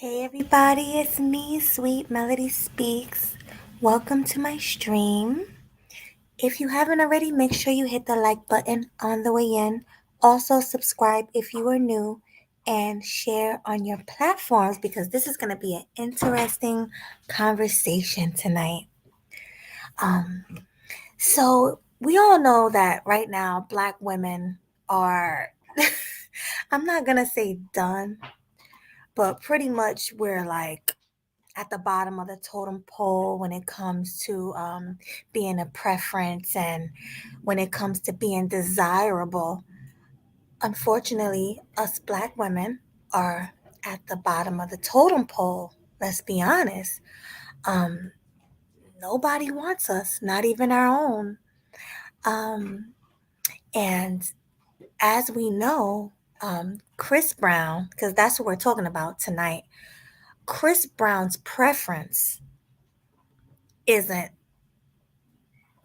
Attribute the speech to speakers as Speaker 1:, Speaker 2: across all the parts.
Speaker 1: Hey everybody, it's me, Sweet Melody Speaks. Welcome to my stream. If you haven't already, make sure you hit the like button on the way in. Also, subscribe if you are new and share on your platforms because this is going to be an interesting conversation tonight. Um, so, we all know that right now, Black women are, I'm not going to say done, but pretty much we're like, at the bottom of the totem pole when it comes to being a preference and when it comes to being desirable. Unfortunately, us Black women are at the bottom of the totem pole. Let's be honest. Um, Nobody wants us, not even our own. Um, and as we know, Chris Brown, because that's what we're talking about tonight, Chris Brown's preference isn't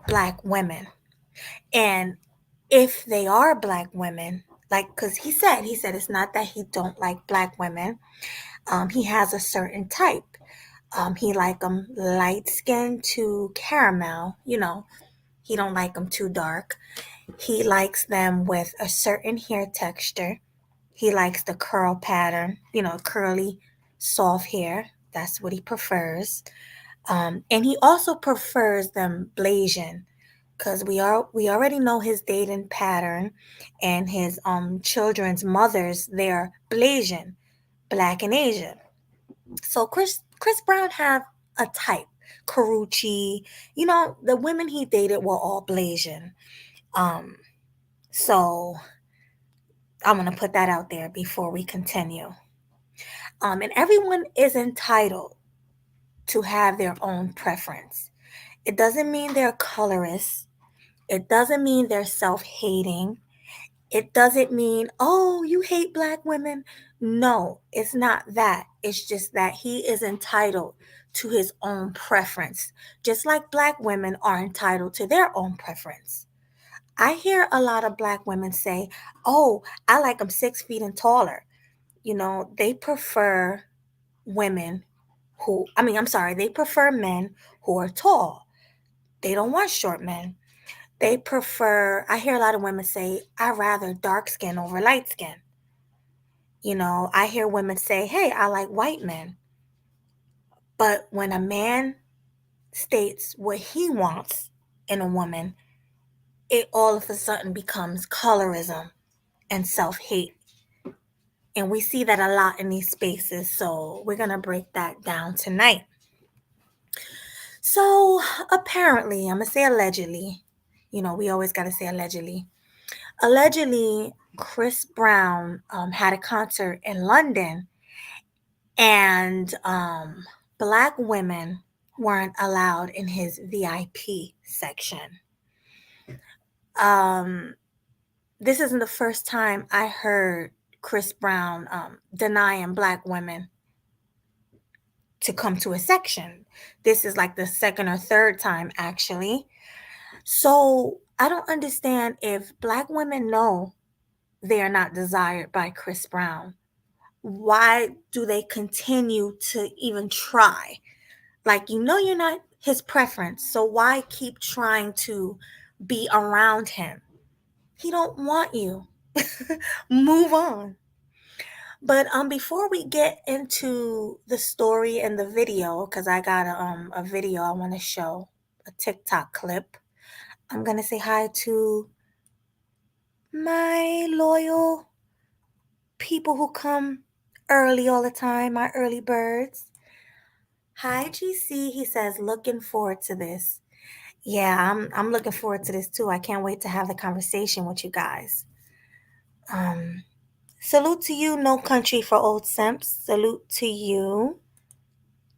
Speaker 1: Black women. And if they are Black women, like, because he said it's not that he don't like Black women. He has a certain type. He like them light skin to caramel. He don't like them too dark. He likes them with a certain hair texture. He likes the curl pattern. Curly, soft hair. That's what he prefers. And he also prefers them Blasian because we already know his dating pattern and his children's mothers, they're Blasian, Black and Asian. So Chris Brown have a type. Karuchi, the women he dated were all Blasian. Um, so I'm gonna put that out there before we continue. And everyone is entitled to have their own preference. It doesn't mean they're colorist. It doesn't mean they're self-hating. It doesn't mean, oh, you hate Black women. No, it's not that. It's just that he is entitled to his own preference, just like Black women are entitled to their own preference. I hear a lot of Black women say, oh, I like them 6 feet and taller. They prefer women they prefer men who are tall. They don't want short men. I hear a lot of women say, I rather dark skin over light skin. I hear women say, hey, I like white men. But when a man states what he wants in a woman, it all of a sudden becomes colorism and self-hate. And we see that a lot in these spaces. So we're going to break that down tonight. So apparently, I'm going to say allegedly, we always got to say allegedly. Allegedly, Chris Brown had a concert in London, and Black women weren't allowed in his VIP section. This isn't the first time I heard Chris Brown denying Black women to come to a section. This is like the second or third time, actually. So I don't understand if Black women know they are not desired by Chris Brown. Why do they continue to even try? Like, you're not his preference, so why keep trying to be around him? He don't want you. Move on. But before we get into the story and the video, because I got a video I want to show, a TikTok clip. I'm gonna say hi to my loyal people who come early all the time, my early birds. Hi GC, he says, looking forward to this. Yeah, I'm looking forward to this too. I can't wait to have the conversation with you guys. Salute to you, No Country for Old Simps. Salute to you.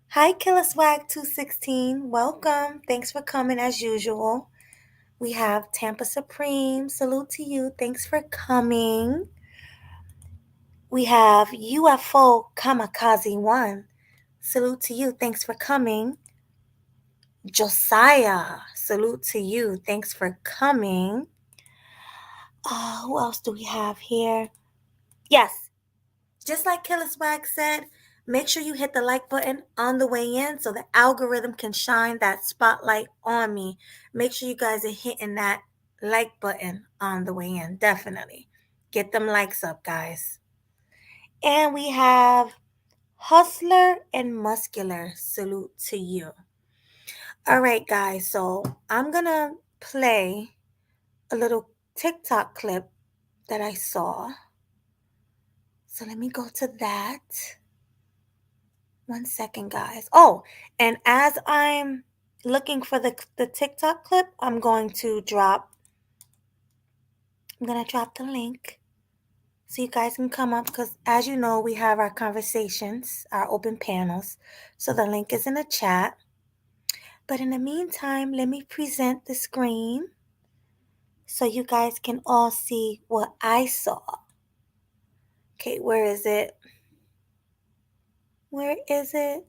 Speaker 1: Hi, Killer Swag 216. Welcome. Thanks for coming as usual. We have Tampa Supreme. Salute to you. Thanks for coming. We have UFO Kamikaze 1. Salute to you. Thanks for coming. Josiah. Salute to you. Thanks for coming. Who else do we have here? Yes. Just like Killer Swag said, Make sure you hit the like button on the way in so the algorithm can shine that spotlight on me. Make sure you guys are hitting that like button on the way in. Definitely. Get them likes up, guys. And we have Hustler and Muscular. Salute to you. All right, guys. So I'm going to play a little TikTok clip that I saw. So let me go to that. 1 second, guys. Oh, and as I'm looking for the TikTok clip, I'm going to drop the link so you guys can come up because as you know, we have our conversations, our open panels. So the link is in the chat. But in the meantime, let me present the screen so you guys can all see what I saw. Okay, where is it? Where is it?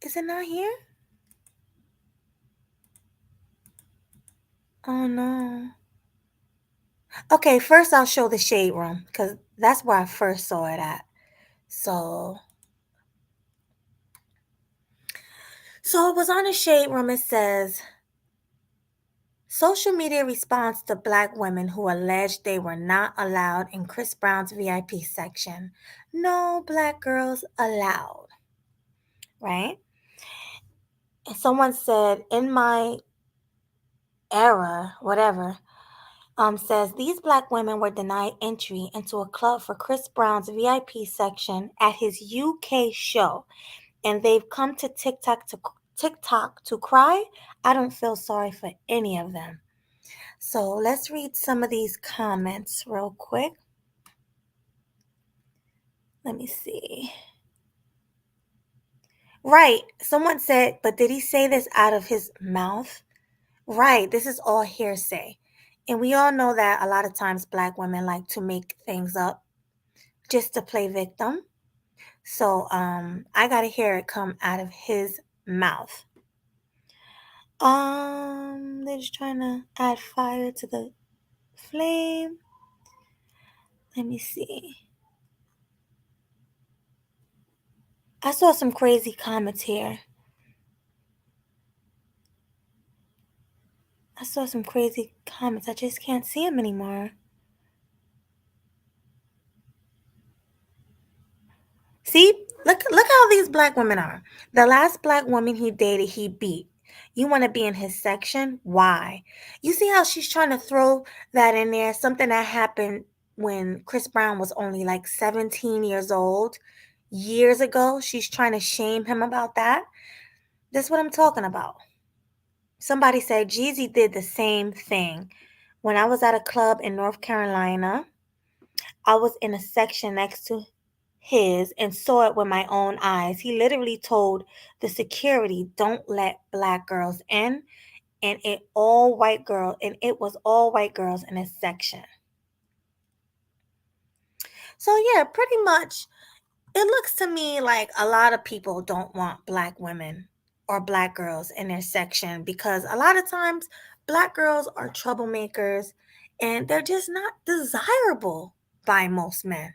Speaker 1: Is it not here? Oh no. Okay, first I'll show the shade room because that's where I first saw it at. So it was on the shade room. It says social media response to black women who alleged they were not allowed in Chris Brown's VIP section. No black girls allowed. Right? And someone said in my era, whatever, says these black women were denied entry into a club for Chris Brown's VIP section at his UK show, and they've come to TikTok to cry. I don't feel sorry for any of them. So let's read some of these comments real quick. Let me see. Right. Someone said, but did he say this out of his mouth? Right. This is all hearsay. And we all know that a lot of times black women like to make things up just to play victim. So I gotta hear it come out of his mouth. They're just trying to add fire to the flame. Let me see. I saw some crazy comments here. I just can't see them anymore. See? Look how these black women are. The last black woman he dated, he beat. You want to be in his section? Why? You see how she's trying to throw that in there? Something that happened when Chris Brown was only like 17 years old. Years ago, she's trying to shame him about that. That's what I'm talking about. Somebody said Jeezy did the same thing. When I was at a club in North Carolina, I was in a section next to his and saw it with my own eyes. He literally told the security, "Don't let black girls in," and it was all white girls in his section. So yeah, pretty much it looks to me like a lot of people don't want black women or black girls in their section because a lot of times black girls are troublemakers and they're just not desirable by most men,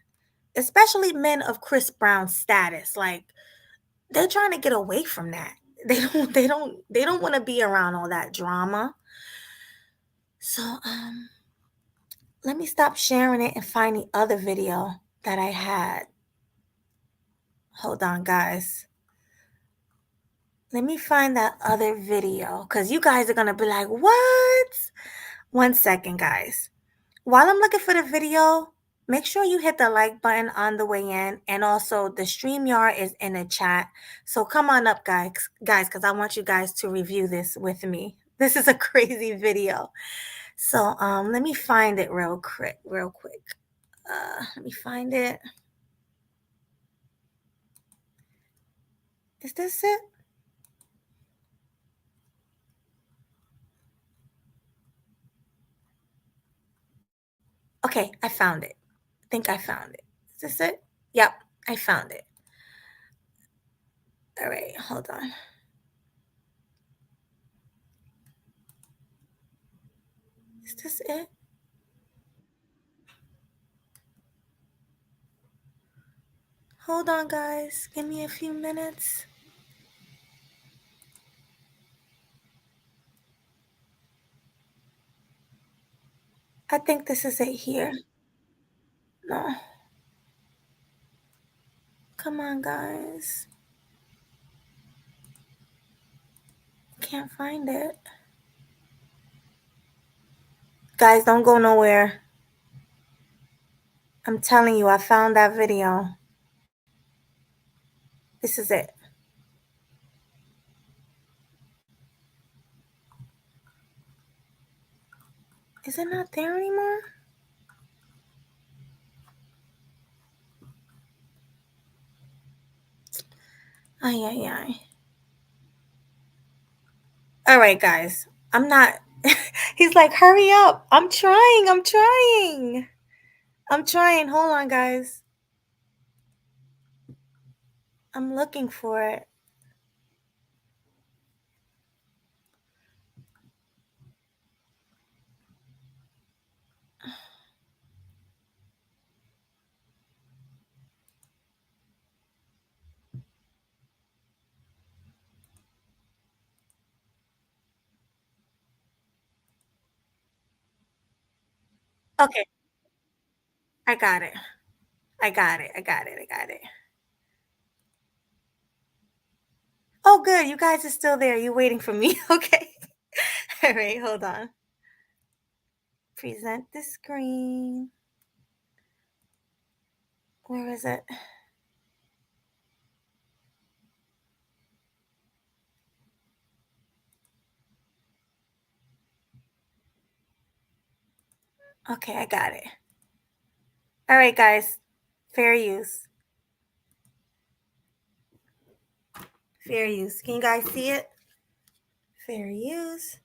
Speaker 1: especially men of Chris Brown's status. Like they're trying to get away from that. They don't want to be around all that drama. So let me stop sharing it and find the other video that I had. Hold on, guys. Let me find that other video because you guys are going to be like, what? 1 second, guys. While I'm looking for the video, make sure you hit the like button on the way in. And also the StreamYard is in the chat. So come on up, guys, because I want you guys to review this with me. This is a crazy video. So let me find it real quick. Let me find it. Is this it? Okay, I found it. I think I found it. Is this it? Yep, I found it. All right, hold on. Is this it? Hold on, guys. Give me a few minutes. I think this is it here. No. Come on, guys. Can't find it. Guys, don't go nowhere. I'm telling you, I found that video. This is it. Is it not there anymore? Ay, ay, ay. All right, guys. I'm not. He's like, hurry up. I'm trying. Hold on, guys. I'm looking for it. Okay. I got it. Oh, good. You guys are still there. You waiting for me? Okay. All right. Hold on. Present the screen. Where is it? Okay, I got it. All right, guys. Fair use. Fair use. Can you guys see it? Fair use.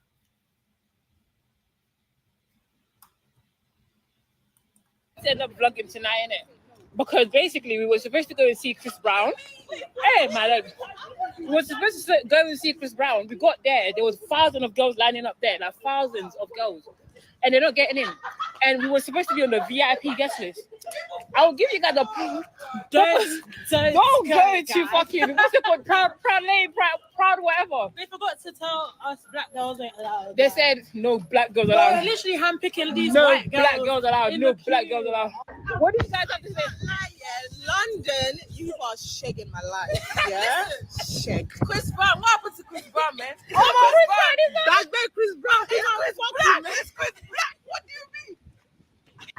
Speaker 2: End up vlogging tonight, innit? Because basically we were supposed to go and see Chris Brown. Hey, my leg. We were supposed to go and see Chris Brown. We got there. There was thousands of girls lining up there, like thousands of girls, and they're not getting in. And we were supposed to be on the VIP guest list. I'll give you guys a don't go to fucking what's it called? Proud lady, proud whatever.
Speaker 3: They forgot to tell us black girls ain't allowed.
Speaker 2: They said no black girls allowed.
Speaker 3: They're literally handpicking these
Speaker 2: No
Speaker 3: white girls.
Speaker 2: black girls allowed. No black girls allowed. What do you guys have to say?
Speaker 4: London, you are shaking my life. Yeah? Shake.
Speaker 3: Chris Brown, what happened to Chris Brown, man?
Speaker 2: Oh my Chris Brown is that?
Speaker 4: That's bad Chris Brown. He's Chris Black. It's Chris Black. What do you mean?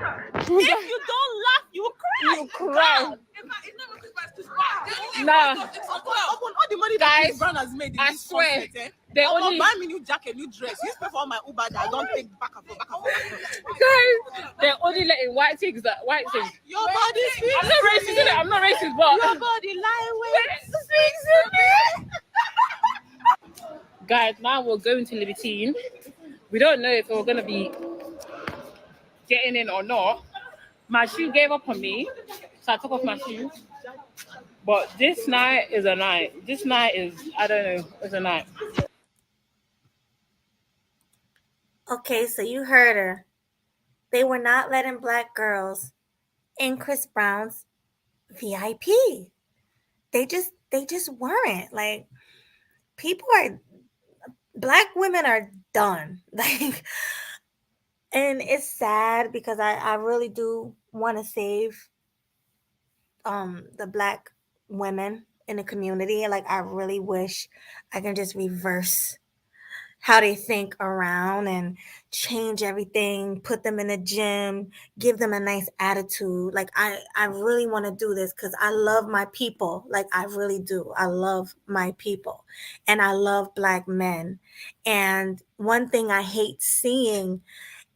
Speaker 3: If you don't laugh, you will cry.
Speaker 2: You cry.
Speaker 4: It's not Chris Brown, it's Chris Brown.
Speaker 2: Nah.
Speaker 4: Upon all the money that
Speaker 2: Guys,
Speaker 4: Chris Brown has made in
Speaker 2: I
Speaker 4: this
Speaker 2: swear,
Speaker 4: concert,
Speaker 2: they
Speaker 4: I'm
Speaker 2: only
Speaker 4: buy me new jacket, new dress. You pay for all my Uber that I don't take back and forth.
Speaker 2: guys, they're only letting white things.
Speaker 4: Your body's
Speaker 2: I'm not racist, innit? I'm not racist, but
Speaker 4: Your body lie
Speaker 2: guys, now we're going to Libertine. We don't know if we're gonna be getting in or not. My shoe gave up on me, so I took off my shoes. But this night is a night. This night is, I don't know, it's a night.
Speaker 1: Okay, so you heard her. They were not letting black girls in Chris Brown's VIP. They just weren't. Like, black women are done. Like, and it's sad because I really do want to save the black women in the community. Like, I really wish I can just reverse how they think around and change everything, put them in the gym, give them a nice attitude. Like, I really want to do this because I love my people. Like, I really do. I love my people and I love black men. And one thing I hate seeing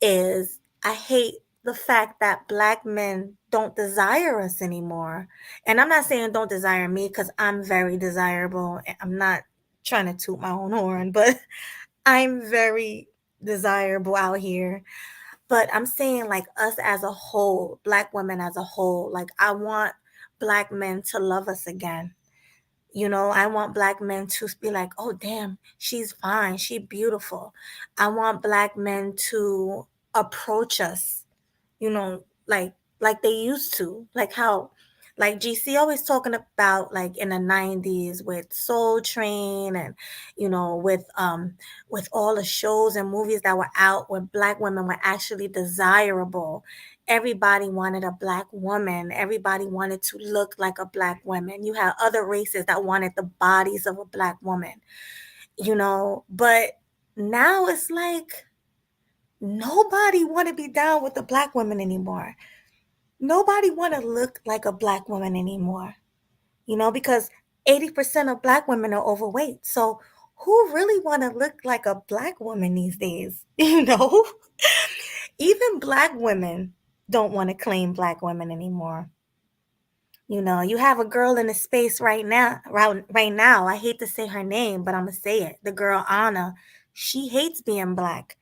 Speaker 1: is I hate the fact that black men don't desire us anymore. And I'm not saying don't desire me because I'm very desirable. I'm not trying to toot my own horn, but I'm very desirable out here. But I'm saying, like, us as a whole, black women as a whole, like, I want black men to love us again. You know, I want black men to be like, oh, damn, she's fine. She's beautiful. I want black men to approach us, you know, like they used to, like how Like GC always talking about like in the 90s with Soul Train and with all the shows and movies that were out where black women were actually desirable. Everybody wanted a black woman. Everybody wanted to look like a black woman. You had other races that wanted the bodies of a black woman, but now it's like nobody want to be down with the black women anymore. Nobody want to look like a black woman anymore, because 80% of black women are overweight. So who really want to look like a black woman these days? Even black women don't want to claim black women anymore. You have a girl in the space right now. Right now, I hate to say her name, but I'm gonna say it. The girl Anna, she hates being black,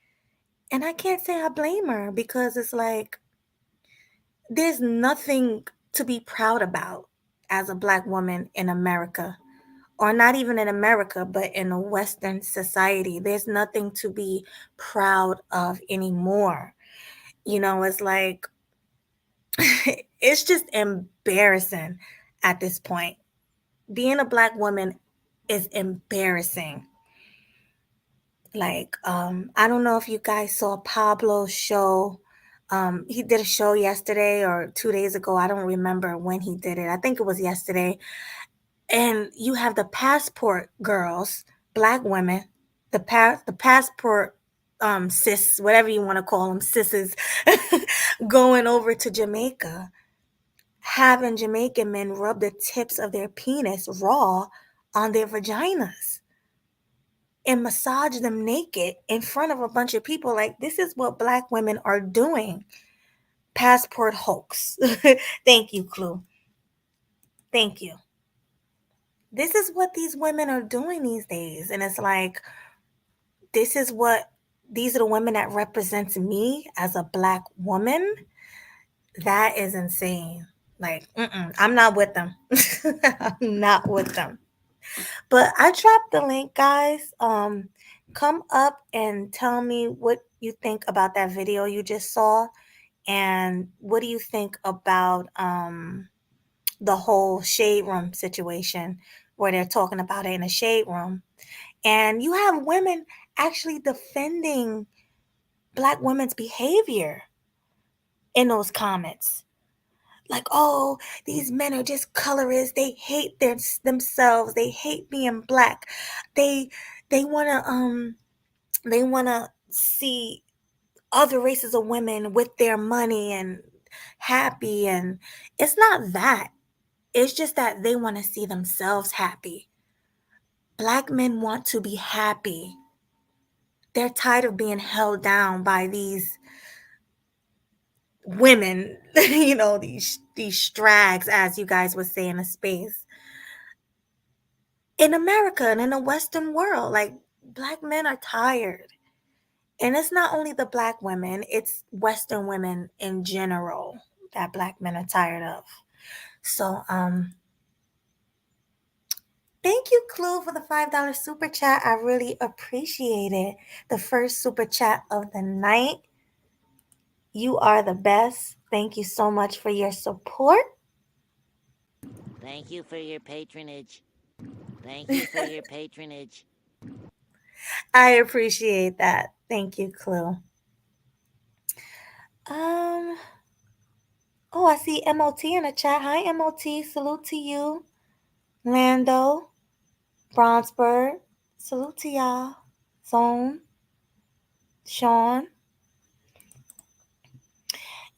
Speaker 1: and I can't say I blame her because it's like there's nothing to be proud about as a black woman in America, or not even in America, but in a Western society. There's nothing to be proud of anymore. It's like it's just embarrassing at this point. Being a black woman is embarrassing. Like, I don't know if you guys saw Pablo's show. He did a show yesterday or 2 days ago. I don't remember when he did it. I think it was yesterday. And you have the passport girls, black women, the passport sis, whatever you want to call them, sisses, going over to Jamaica, having Jamaican men rub the tips of their penis raw on their vaginas and massage them naked in front of a bunch of people. Like, this is what black women are doing. Passport hoax. Thank you, Clue. Thank you. This is what these women are doing these days. And it's like, these are the women that represents me as a black woman. That is insane. Like, I'm not with them. I'm not with them. But I dropped the link, guys. Come up and tell me what you think about that video you just saw, and what do you think about the whole shade room situation where they're talking about it in a shade room, and you have women actually defending black women's behavior in those comments. Like, oh, these men are just colorists. They hate themselves. They hate being black. They wanna see other races of women with their money and happy, and it's not that. It's just that they want to see themselves happy. Black men want to be happy. They're tired of being held down by these women, these strags, as you guys would say in the space. In America and in the Western world, like, black men are tired. And it's not only the black women, it's Western women in general that black men are tired of. So, thank you, Clue, for the $5 super chat. I really appreciate it. The first super chat of the night. You are the best. Thank you so much for your support.
Speaker 5: Thank you for your patronage. Thank you for your patronage.
Speaker 1: I appreciate that. Thank you, Clue. Oh, I see MOT in the chat. Hi, MOT. Salute to you. Lando, Bronzebird. Salute to y'all. Zone. Sean.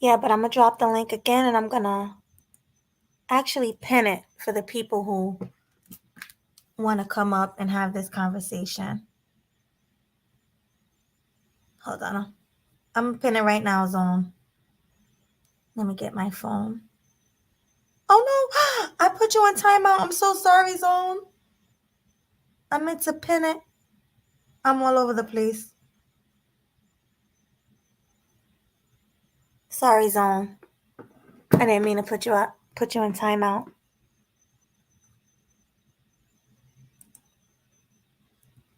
Speaker 1: Yeah, but I'm going to drop the link again, and I'm going to actually pin it for the people who want to come up and have this conversation. Hold on. I'm going to pin it right now, Zone. Let me get my phone. Oh, no. I put you on timeout. I'm so sorry, Zone. I meant to pin it. I'm all over the place. Sorry, Zone. I didn't mean to put you in timeout.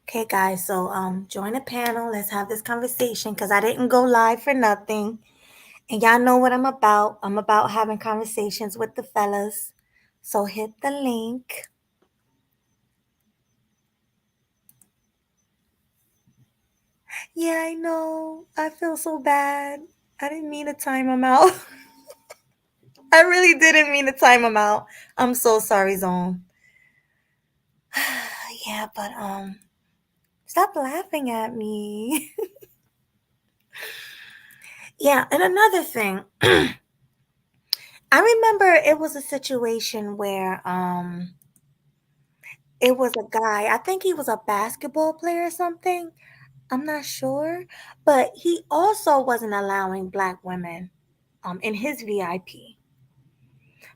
Speaker 1: Okay, guys. So join the panel. Let's have this conversation because I didn't go live for nothing. And y'all know what I'm about. I'm about having conversations with the fellas. So hit the link. Yeah, I know. I feel so bad. I didn't mean to time him out. I really didn't mean to time him out. I'm so sorry, Zone. Yeah, but stop laughing at me. Yeah, and another thing. I remember it was a situation where it was a guy, I think he was a basketball player or something. I'm not sure, but he also wasn't allowing black women in his VIP.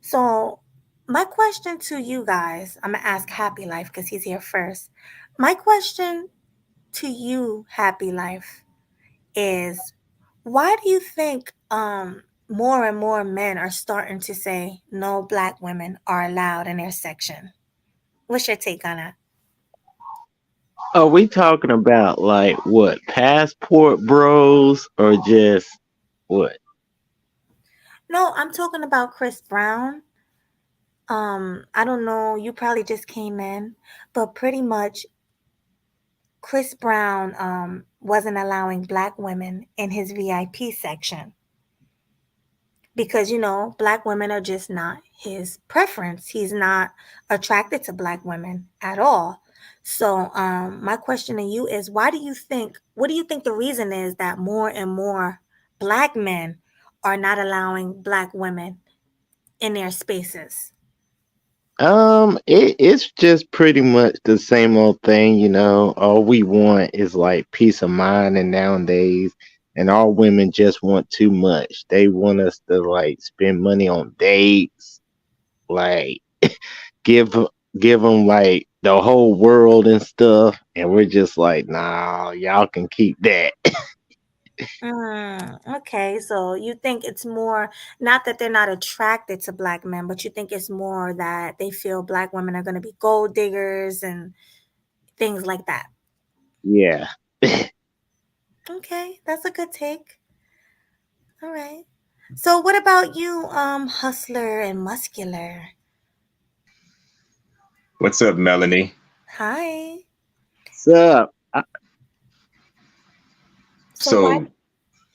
Speaker 1: So, my question to you guys, I'm gonna ask Happy Life because he's here first. My question to you, Happy Life, is why do you think more and more men are starting to say no black women are allowed in their section? What's your take on that?
Speaker 6: Are we talking about like what passport bros or just what?
Speaker 1: No, I'm talking about Chris Brown. I don't know, you probably just came in, but pretty much Chris Brown wasn't allowing black women in his VIP section because black women are just not his preference. He's not attracted to black women at all. So my question to you is what do you think the reason is that more and more black men are not allowing black women in their spaces?
Speaker 6: It's just pretty much the same old thing, you know. All we want is like peace of mind, and nowadays, and all women just want too much. They want us to like spend money on dates, like give give them like the whole world and stuff, and we're just like, nah, y'all can keep that.
Speaker 1: Okay, so you think it's more not that they're not attracted to black men, but you think it's more that they feel black women are going to be gold diggers and things like that.
Speaker 6: Yeah.
Speaker 1: Okay, that's a good take. All right. So what about you, hustler and muscular?
Speaker 7: What's up, Melanie?
Speaker 1: Hi.
Speaker 6: So
Speaker 1: So why?
Speaker 7: So,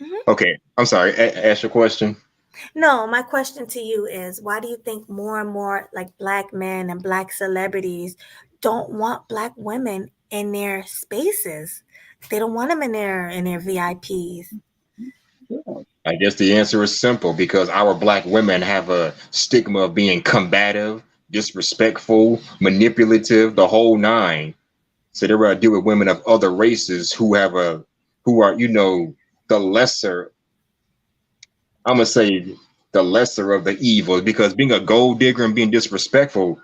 Speaker 1: Mhm.
Speaker 7: okay, I'm sorry. Ask your question.
Speaker 1: No, my question to you is why do you think more and more like black men and black celebrities don't want black women in their spaces? They don't want them in their VIPs.
Speaker 7: I guess the answer is simple because our black women have a stigma of being combative, disrespectful, manipulative, the whole nine. So they rather deal with women of other races who are, the lesser, I'm gonna say the lesser of the evil, because being a gold digger and being disrespectful,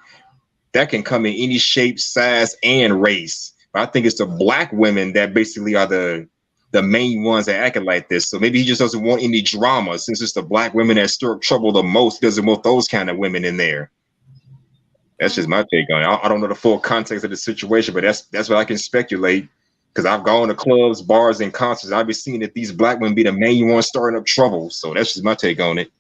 Speaker 7: that can come in any shape, size, and race. But I think it's the black women that basically are the main ones that acting like this. So maybe he just doesn't want any drama, since it's the black women that stir up trouble the most. He doesn't want those kind of women in there. That's just my take on it. I don't know the full context of the situation, but that's what I can speculate. Because I've gone to clubs, bars, and concerts. I've been seeing that these black women be the main ones starting up trouble. So that's just my take on it.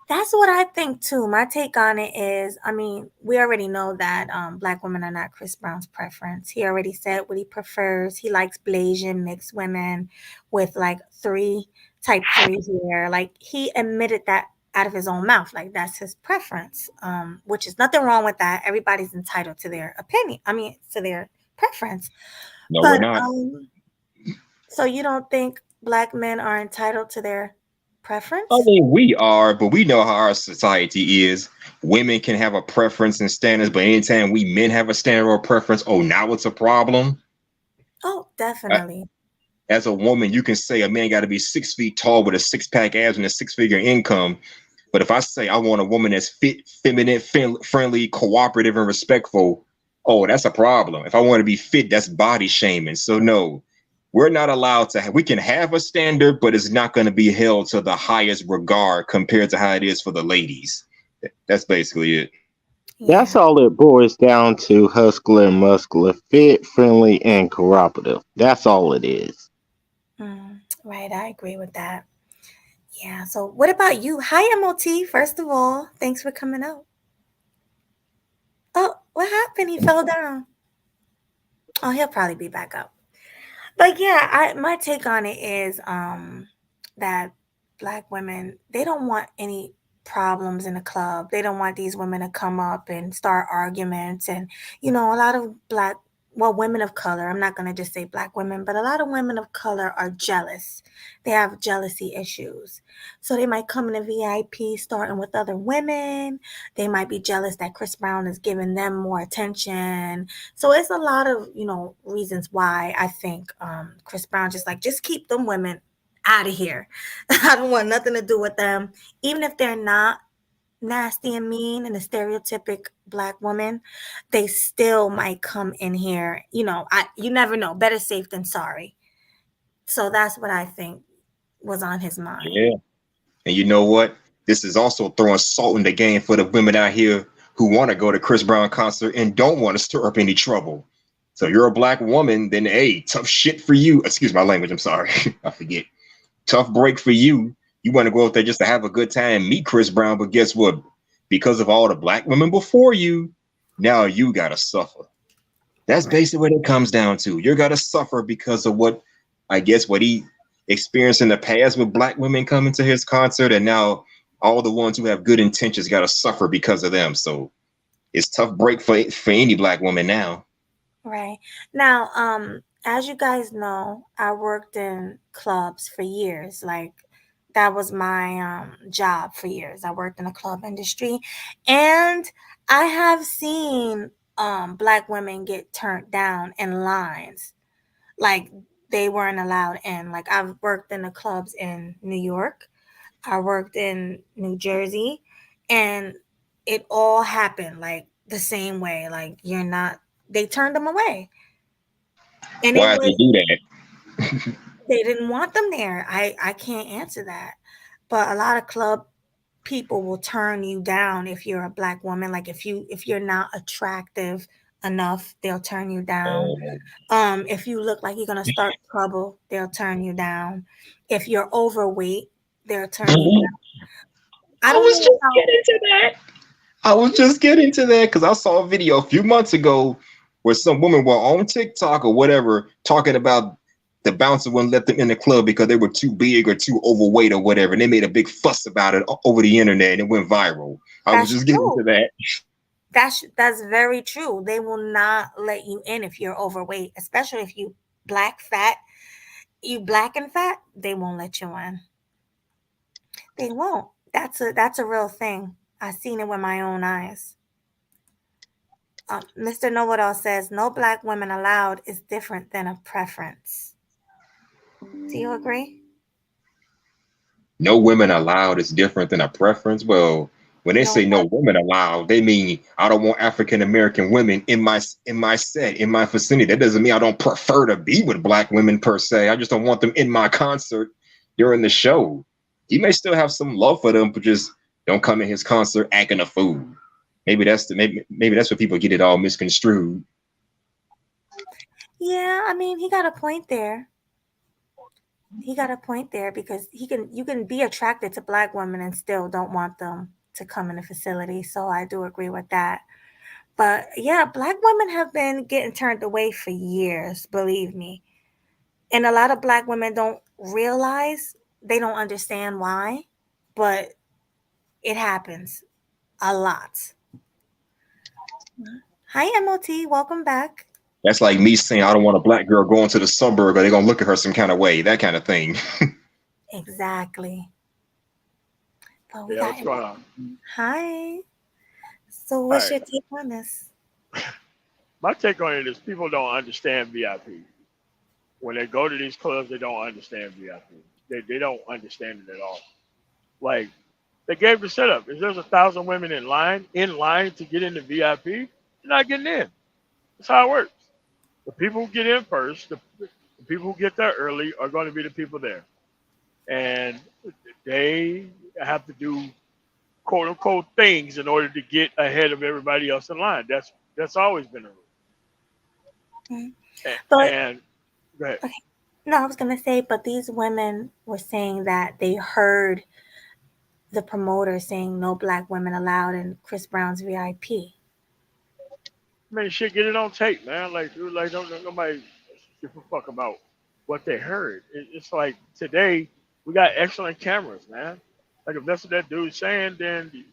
Speaker 1: That's what I think too. My take on it is, I mean, we already know that black women are not Chris Brown's preference. He already said what he prefers. He likes Blasian mixed women with like type 3 hair. Like he admitted that out of his own mouth. Like that's his preference, which is nothing wrong with that. Everybody's entitled to their opinion. I mean, to their preference.
Speaker 7: No, we're
Speaker 1: But
Speaker 7: not.
Speaker 1: so you don't think black men are entitled to their
Speaker 7: I
Speaker 1: preference?
Speaker 7: mean, we are, but we know how our society is. Women can have a preference and standards, but anytime we men have a standard or preference, oh, now it's a problem.
Speaker 1: Oh,
Speaker 7: Uh,
Speaker 1: definitely.
Speaker 7: As a woman, you can say a man got to be 6 feet tall with a six-pack abs and a six-figure income. But if I say I want a woman that's fit, feminine, friendly, cooperative, and respectful, oh, that's a problem. If I want to be fit, that's body shaming. So no, we're not allowed to we can have a standard, but it's not going to be held to the highest regard compared to how it is for the ladies. That's basically it.
Speaker 1: Yeah.
Speaker 6: that's all it boils down to: hustler and muscular, fit, friendly, and cooperative. That's all it is.
Speaker 1: Right, I agree with that. Yeah. So what about you? Hi, MOT. First of all, thanks for coming out. Oh, what happened? He fell down. Oh, he'll probably be back up. But yeah, my take on it is that black women, they don't want any problems in the club. They don't want these women to come up and start arguments. And a lot of women of color, I'm not going to just say black women, but a lot of women of color are jealous. They have jealousy issues. So they might come in a VIP starting with other women. They might be jealous that Chris Brown is giving them more attention. So it's a lot of, reasons why I think Chris Brown just keep them women out of here. I don't want nothing to do with them. Even if they're not nasty and mean and a stereotypic black woman, they still might come in here. You never know. Better safe than sorry. So that's what I think was on his mind.
Speaker 7: Yeah. And you know what? This is also throwing salt in the game for the women out here who want to go to Chris Brown concert and don't want to stir up any trouble. So you're a black woman, then hey, tough shit for you. Excuse my language, I'm sorry. I forget. Tough break for you. You want to go out there just to have a good time, meet Chris Brown, but guess what? Because of all the black women before you, now you gotta suffer. That's basically what it comes down to. You're gonna suffer because of what he experienced in the past with black women coming to his concert, and now all the ones who have good intentions gotta suffer because of them. So it's tough break for any black woman now.
Speaker 1: Right. Now, as you guys know, I worked in clubs for years. Like that was my job for years. I worked in the club industry, and I have seen black women get turned down in lines. Like they weren't allowed in. Like I've worked in the clubs in New York. I worked in New Jersey, and it all happened like the same way. Like they turned them away. And
Speaker 7: Why did they do that?
Speaker 1: they didn't want them there. I can't answer that. But a lot of club people will turn you down if you're a black woman. Like if you're not attractive enough, they'll turn you down. If you look like you're gonna start trouble, they'll turn you down. If you're overweight, they'll turn you down. I
Speaker 7: was just getting to that because I saw a video a few months ago where some women were on TikTok or whatever talking about the bouncer wouldn't let them in the club because they were too big or too overweight or whatever, and they made a big fuss about it over the internet and it went viral. I was just getting to that.
Speaker 1: That's very true. They will not let you in if you're overweight, especially if you black and fat. They won't let you in. They won't. That's a real thing. I've seen it with my own eyes. Mr. Know-It-All says, no black women allowed is different than a preference. Do you agree?
Speaker 7: No women allowed is different than a preference. Well, when they say no women allowed, they mean I don't want African American women in my set, in my vicinity. That doesn't mean I don't prefer to be with black women per se. I just don't want them in my concert during the show. He may still have some love for them, but just don't come in his concert acting a fool. Maybe that's what people get it all misconstrued.
Speaker 1: Yeah, I mean, he got a point there. Because you can be attracted to black women and still don't want them to come in the facility. So I do agree with that. But yeah, black women have been getting turned away for years, believe me. And a lot of black women don't realize, they don't understand why, but it happens a lot. Hi, MOT. Welcome back.
Speaker 7: That's like me saying I don't want a black girl going to the suburb or they're going to look at her some kind of way, that kind of thing.
Speaker 1: Exactly. But we
Speaker 8: what's going on?
Speaker 1: Hi. So what's your take on this?
Speaker 8: My take on it is people don't understand VIP. When they go to these clubs, they don't understand VIP. They don't understand it at all. Like, they gave the setup. If there's 1,000 women in line to get into VIP, you're not getting in. That's how it works. The people who get in first, the people who get there early are going to be the people there. And they have to do quote unquote things in order to get ahead of everybody else in line. That's always been a rule.
Speaker 1: But,
Speaker 8: and go ahead.
Speaker 1: Okay. No, I was gonna say, but these women were saying that they heard the promoter saying no black women allowed in Chris Brown's VIP.
Speaker 8: Man, shit, get it on tape, man. Like, dude, like, don't nobody give a fuck about what they heard. It's like today we got excellent cameras, man. Like, if that's what that dude's saying, then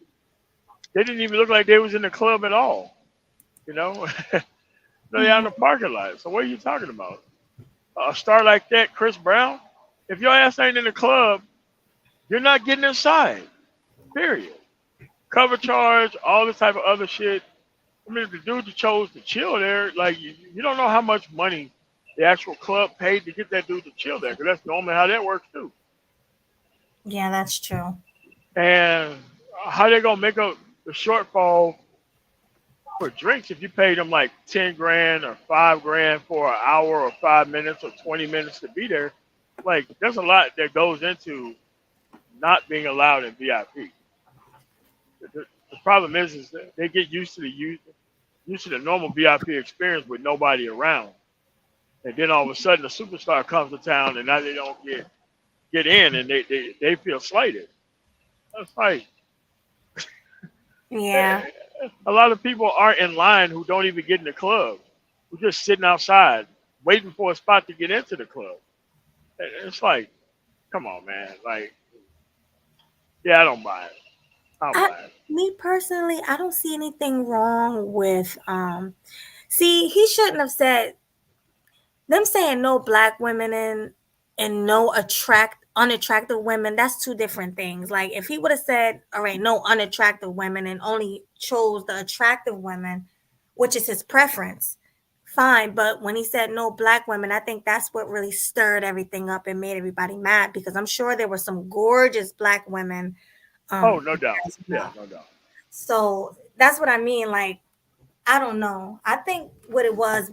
Speaker 8: they didn't even look like they was in the club at all. You know, no, they're out in the parking lot. So what are you talking about? A star like that, Chris Brown. If your ass ain't in the club, you're not getting inside. Period. Cover charge, all this type of other shit. I mean, if the dude chose to chill there, like you don't know how much money the actual club paid to get that dude to chill there, because that's normally how that works too.
Speaker 1: Yeah, that's true.
Speaker 8: And how they gonna make up the shortfall for drinks if you paid them like 10 grand or 5 grand for an hour or 5 minutes or 20 minutes to be there? Like, there's a lot that goes into not being allowed in VIP. The problem is that they get used to the normal VIP experience with nobody around, and then all of a sudden a superstar comes to town and now they don't get in, and they feel slighted. That's like,
Speaker 1: Yeah.
Speaker 8: a lot of people aren't in line who don't even get in the club. We're just sitting outside waiting for a spot to get into the club. It's like, come on, man. Like, yeah, I don't buy it. I don't buy it.
Speaker 1: Me personally, I don't see anything wrong with see, he shouldn't have said them saying no black women and no unattractive women. That's two different things. Like, if he would have said, all right, no unattractive women and only chose the attractive women, which is his preference, fine. But when he said no black women, I think that's what really stirred everything up and made everybody mad, because I'm sure there were some gorgeous black women.
Speaker 8: Oh, no doubt.
Speaker 1: as well.
Speaker 8: Yeah, no doubt.
Speaker 1: So that's what I mean. Like, I don't know. I think what it was,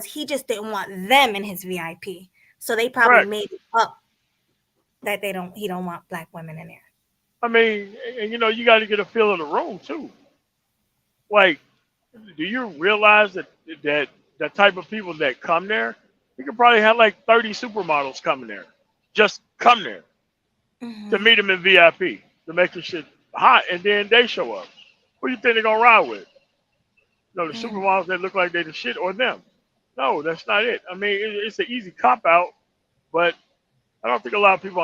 Speaker 1: he just didn't want them in his VIP. So they probably
Speaker 8: Correct.
Speaker 1: made it up that he don't want black women in there.
Speaker 8: I mean, and you know, you got to get a feel of the room too. Like, do you realize that the type of people that come there, you could probably have like 30 supermodels coming there, just come there to meet them in VIP, to make the shit hot, and then they show up. Who do you think they're gonna ride with? No, the supermodels that look like they the shit, or them? No, that's not it. I mean, it's an easy cop out, but I don't think a lot of people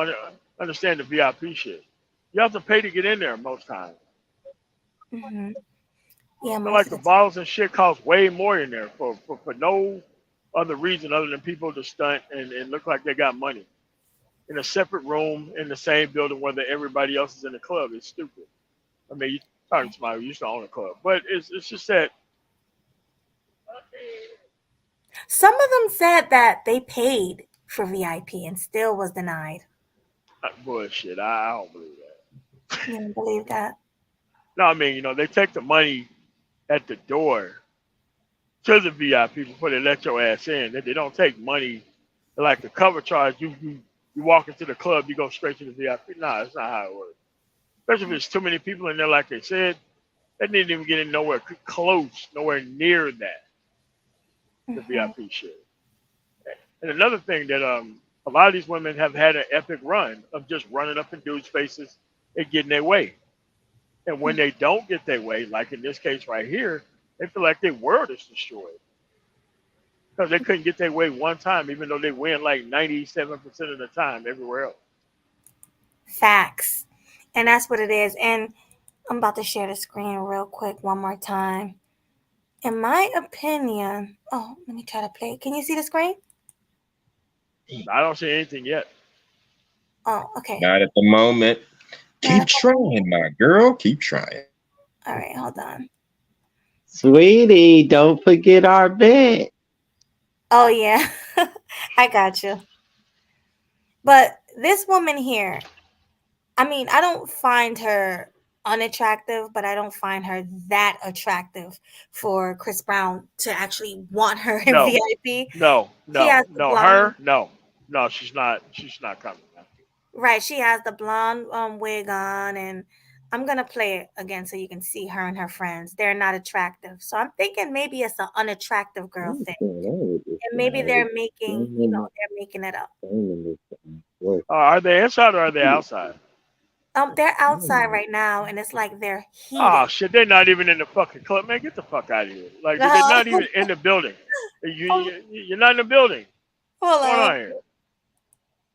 Speaker 8: understand the VIP shit. You have to pay to get in there most times.
Speaker 1: Mm-hmm. Yeah,
Speaker 8: I feel like the bottles and shit cost way more in there for no other reason other than people to stunt and look like they got money. In a separate room in the same building where everybody else is in the club. It's stupid. I mean, you're talking to somebody who used to own a club. But it's just that.
Speaker 1: Some of them said that they paid for VIP and still was denied.
Speaker 8: Bullshit. I don't believe that.
Speaker 1: You don't believe that?
Speaker 8: No, I mean, you know, they take the money at the door to the VIP before they let your ass in. They don't take money like the cover charge. You walk into the club, you go straight to the VIP. Nah, that's not how it works. Especially if there's too many people in there, like they said. They didn't even get in nowhere close, nowhere near that. The VIP shit. And another thing that a lot of these women have had an epic run of just running up in dudes' faces and getting their way. And when they don't get their way, like in this case right here, they feel like their world is destroyed. Because they couldn't get their way one time, even though they win like 97% of the time everywhere else.
Speaker 1: Facts. And that's what it is. And I'm about to share the screen real quick one more time. In my opinion, let me try to play it. Can you see the screen?
Speaker 8: I don't see anything yet.
Speaker 1: Oh, okay.
Speaker 7: Not at the moment. Keep trying, my girl. Keep trying.
Speaker 1: All right, hold on.
Speaker 6: Sweetie, don't forget our bet.
Speaker 1: Oh, yeah. I got you. But this woman here, I mean, I don't find her unattractive, but I don't find her that attractive for Chris Brown to actually want her in VIP.
Speaker 8: No, she's not coming.
Speaker 1: Right, she has the blonde wig on and I'm gonna play it again so you can see her and her friends. They're not attractive. So I'm thinking maybe it's an unattractive girl thing. And maybe they're making, they're making it up.
Speaker 8: Are they inside or are they outside?
Speaker 1: They're outside right now, and it's like they're
Speaker 8: Oh
Speaker 1: heated.
Speaker 8: shit, they're not even in the fucking club. Man, get the fuck out of here. Like they're not even in the building. You're not in the building.
Speaker 1: Hold
Speaker 8: What's going on
Speaker 1: on.
Speaker 8: here?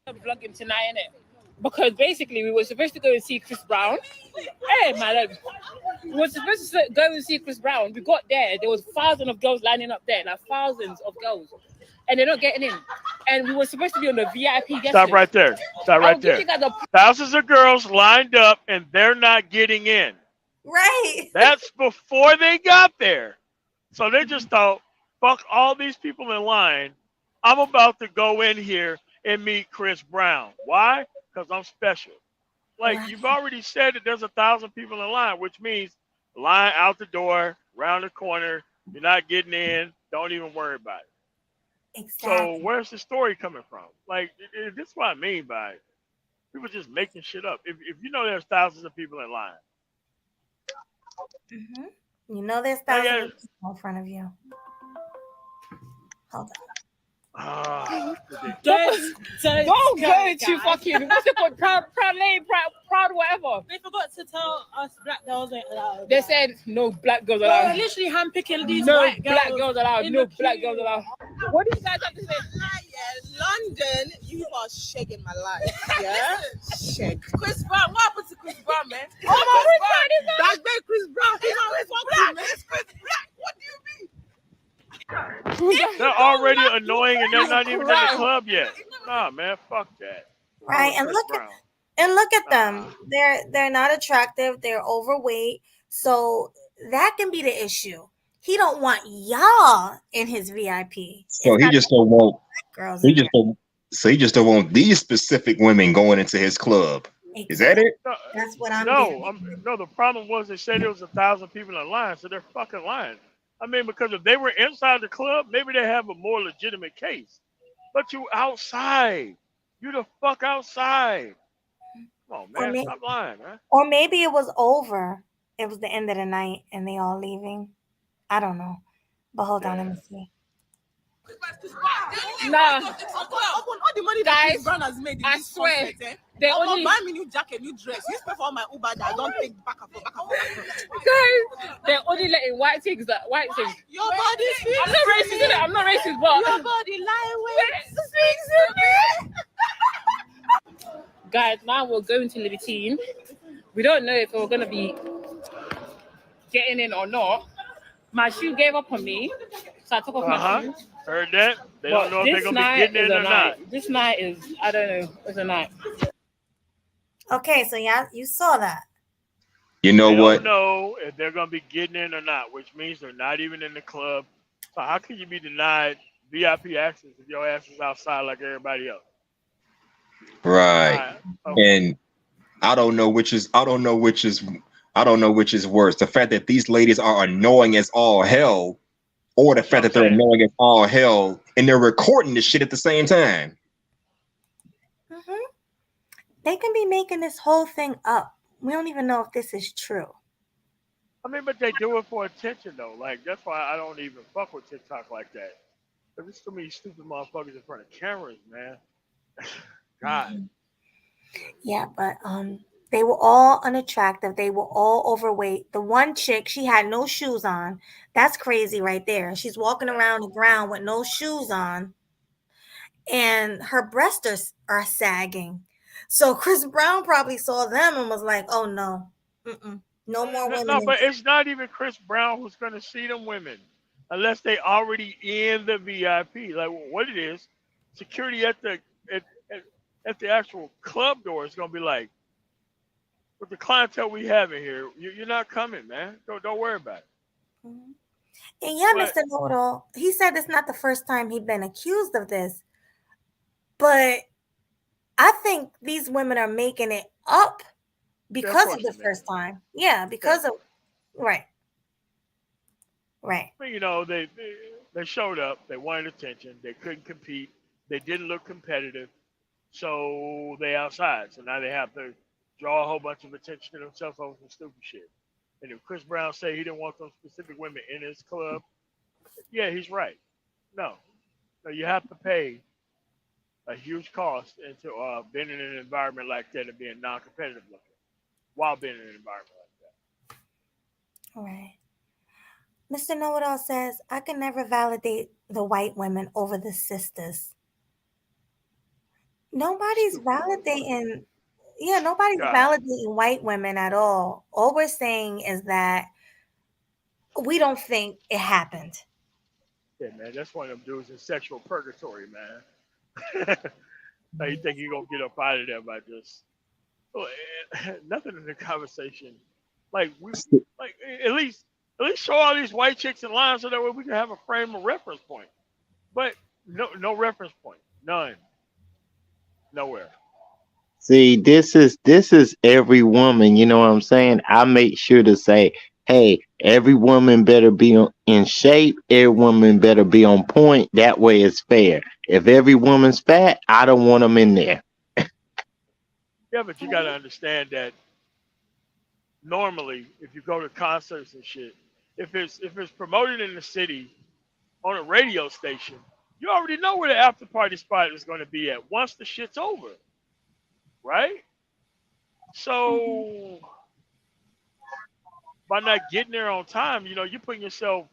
Speaker 2: Vlog him tonight, innit? Because basically we were supposed to go and see Chris Brown. Hey, my leg. We were supposed to go and see Chris Brown. We got there was thousands of girls lining up there, like thousands of girls, and they're not getting in. And we were supposed to be on the VIP guest
Speaker 8: Stop
Speaker 2: list.
Speaker 8: right there. Stop right there. Thousands of girls lined up and they're not getting in.
Speaker 1: Right.
Speaker 8: That's before they got there. So they just thought, fuck all these people in line. I'm about to go in here and meet Chris Brown. Why? Because I'm special. Like, you've already said that there's 1,000 people in line, which means line out the door, round the corner, you're not getting in, don't even worry about it.
Speaker 1: Exactly.
Speaker 8: So where's the story coming from? Like, this is what I mean by it. People just making shit up. If you know there's thousands of people in line.
Speaker 1: You know there's thousands of people in front of you. Hold on.
Speaker 2: Don't go to fucking what's it called? Proud lane, proud whatever.
Speaker 3: They forgot to tell us black girls ain't allowed.
Speaker 2: They said no black girls allowed.
Speaker 3: They're literally handpicking these
Speaker 2: no
Speaker 3: white girls.
Speaker 2: Black girls allowed. No black girls allowed. What do you guys have to say?
Speaker 4: London, you are shaking my life. Yeah? Shake.
Speaker 3: Chris Brown, what happened to Chris Brown, man?
Speaker 4: Oh my God. That's been Chris Brown. He's always black. It's Chris Black. What do you mean?
Speaker 8: They're already annoying and they're not even in the club yet. Nah, man, fuck that.
Speaker 1: Right, and look at them. They're not attractive. They're overweight. So that can be the issue. He don't want y'all in his VIP.
Speaker 7: So he just don't want
Speaker 1: girls.
Speaker 7: He just don't want these specific women going into his club. Exactly. Is that it?
Speaker 1: That's what I'm
Speaker 8: No, the problem was they said there was 1,000 people in line, so they're fucking lying. I mean, because if they were inside the club, maybe they have a more legitimate case. But you outside. You the fuck outside. Come on, man. Stop lying, man.
Speaker 1: Or maybe it was over. It was the end of the night and they all leaving. I don't know. But hold on, let me see.
Speaker 2: Nah.
Speaker 4: All the money that
Speaker 2: Guys,
Speaker 4: Chris Brown has made in
Speaker 2: I
Speaker 4: this
Speaker 2: swear,
Speaker 4: concert,
Speaker 2: they
Speaker 4: I'm
Speaker 2: only
Speaker 4: buy me new jacket, new dress. You spend for all my Uber that I don't take back and forth.
Speaker 2: Guys, they're only letting white things.
Speaker 4: Your body speaks.
Speaker 2: I'm not racist, innit? I'm not racist, but
Speaker 4: your body lie away.
Speaker 2: Guys, now we're going to Libertine. We don't know if we're gonna be getting in or not. My shoe gave up on me, so I took off my shoes.
Speaker 8: Heard that? They don't know if they're gonna be getting in or not.
Speaker 2: This night is, I don't know, it's a night.
Speaker 1: Okay, so yeah, you saw that.
Speaker 7: You know
Speaker 8: they
Speaker 7: what?
Speaker 8: Don't know if they're gonna be getting in or not, which means they're not even in the club. So how can you be denied VIP access if your ass is outside like everybody else?
Speaker 7: Right.
Speaker 8: Okay.
Speaker 7: And I don't know which is worse. The fact that these ladies are annoying as all hell, or the fact that they're annoying as all hell and they're recording this shit at the same time.
Speaker 1: They can be making this whole thing up. We don't even know if this is true.
Speaker 8: I mean, but they do it for attention though. Like that's why I don't even fuck with TikTok like that. There's too many stupid motherfuckers in front of cameras, man. God.
Speaker 1: Yeah, but they were all unattractive. They were all overweight. The one chick, she had no shoes on. That's crazy right there. She's walking around the ground with no shoes on. And her breasts are sagging. So Chris Brown probably saw them and was like, oh, no. No more women.
Speaker 8: No, but it's not even Chris Brown who's going to see them women unless they already in the VIP. Like what it is, security at the actual club door is going to be like, with the clientele we have in here, you're not coming, man. Don't worry about it.
Speaker 1: And yeah, Mr. Know-It-All, he said it's not the first time he'd been accused of this. But I think these women are making it up because of the first time. Yeah, because of right.
Speaker 8: But, you know, they showed up. They wanted attention. They couldn't compete. They didn't look competitive. So they outside. So now they have to draw a whole bunch of attention to themselves over some stupid shit. And if Chris Brown say he didn't want those specific women in his club, yeah, he's right. No, no, you have to pay a huge cost into being in an environment like that and being non-competitive looking while being in an environment like
Speaker 1: All right. Mr. Know It All says, I can never validate the white women over the sisters. Nobody's
Speaker 8: Stupid motherfucker.
Speaker 1: validating, yeah, nobody's
Speaker 8: God.
Speaker 1: validating white women at all. All we're saying is that we don't think it happened.
Speaker 8: Yeah, man, that's one of them dudes in sexual purgatory, man. Now you think you're gonna get up out of there by just nothing in the conversation. Like at least show all these white chicks in line so that way we can have a frame of reference point. But no reference point. None. Nowhere.
Speaker 6: See, this is every woman. You know what I'm saying? I make sure to say, hey, every woman better be in shape. Every woman better be on point. That way it's fair. If every woman's fat, I don't want them in there.
Speaker 8: Yeah, but you gotta understand that normally if you go to concerts and shit, if it's promoted in the city on a radio station, you already know where the after party spot is gonna be at once the shit's over. Right? So by not getting there on time, you're putting yourself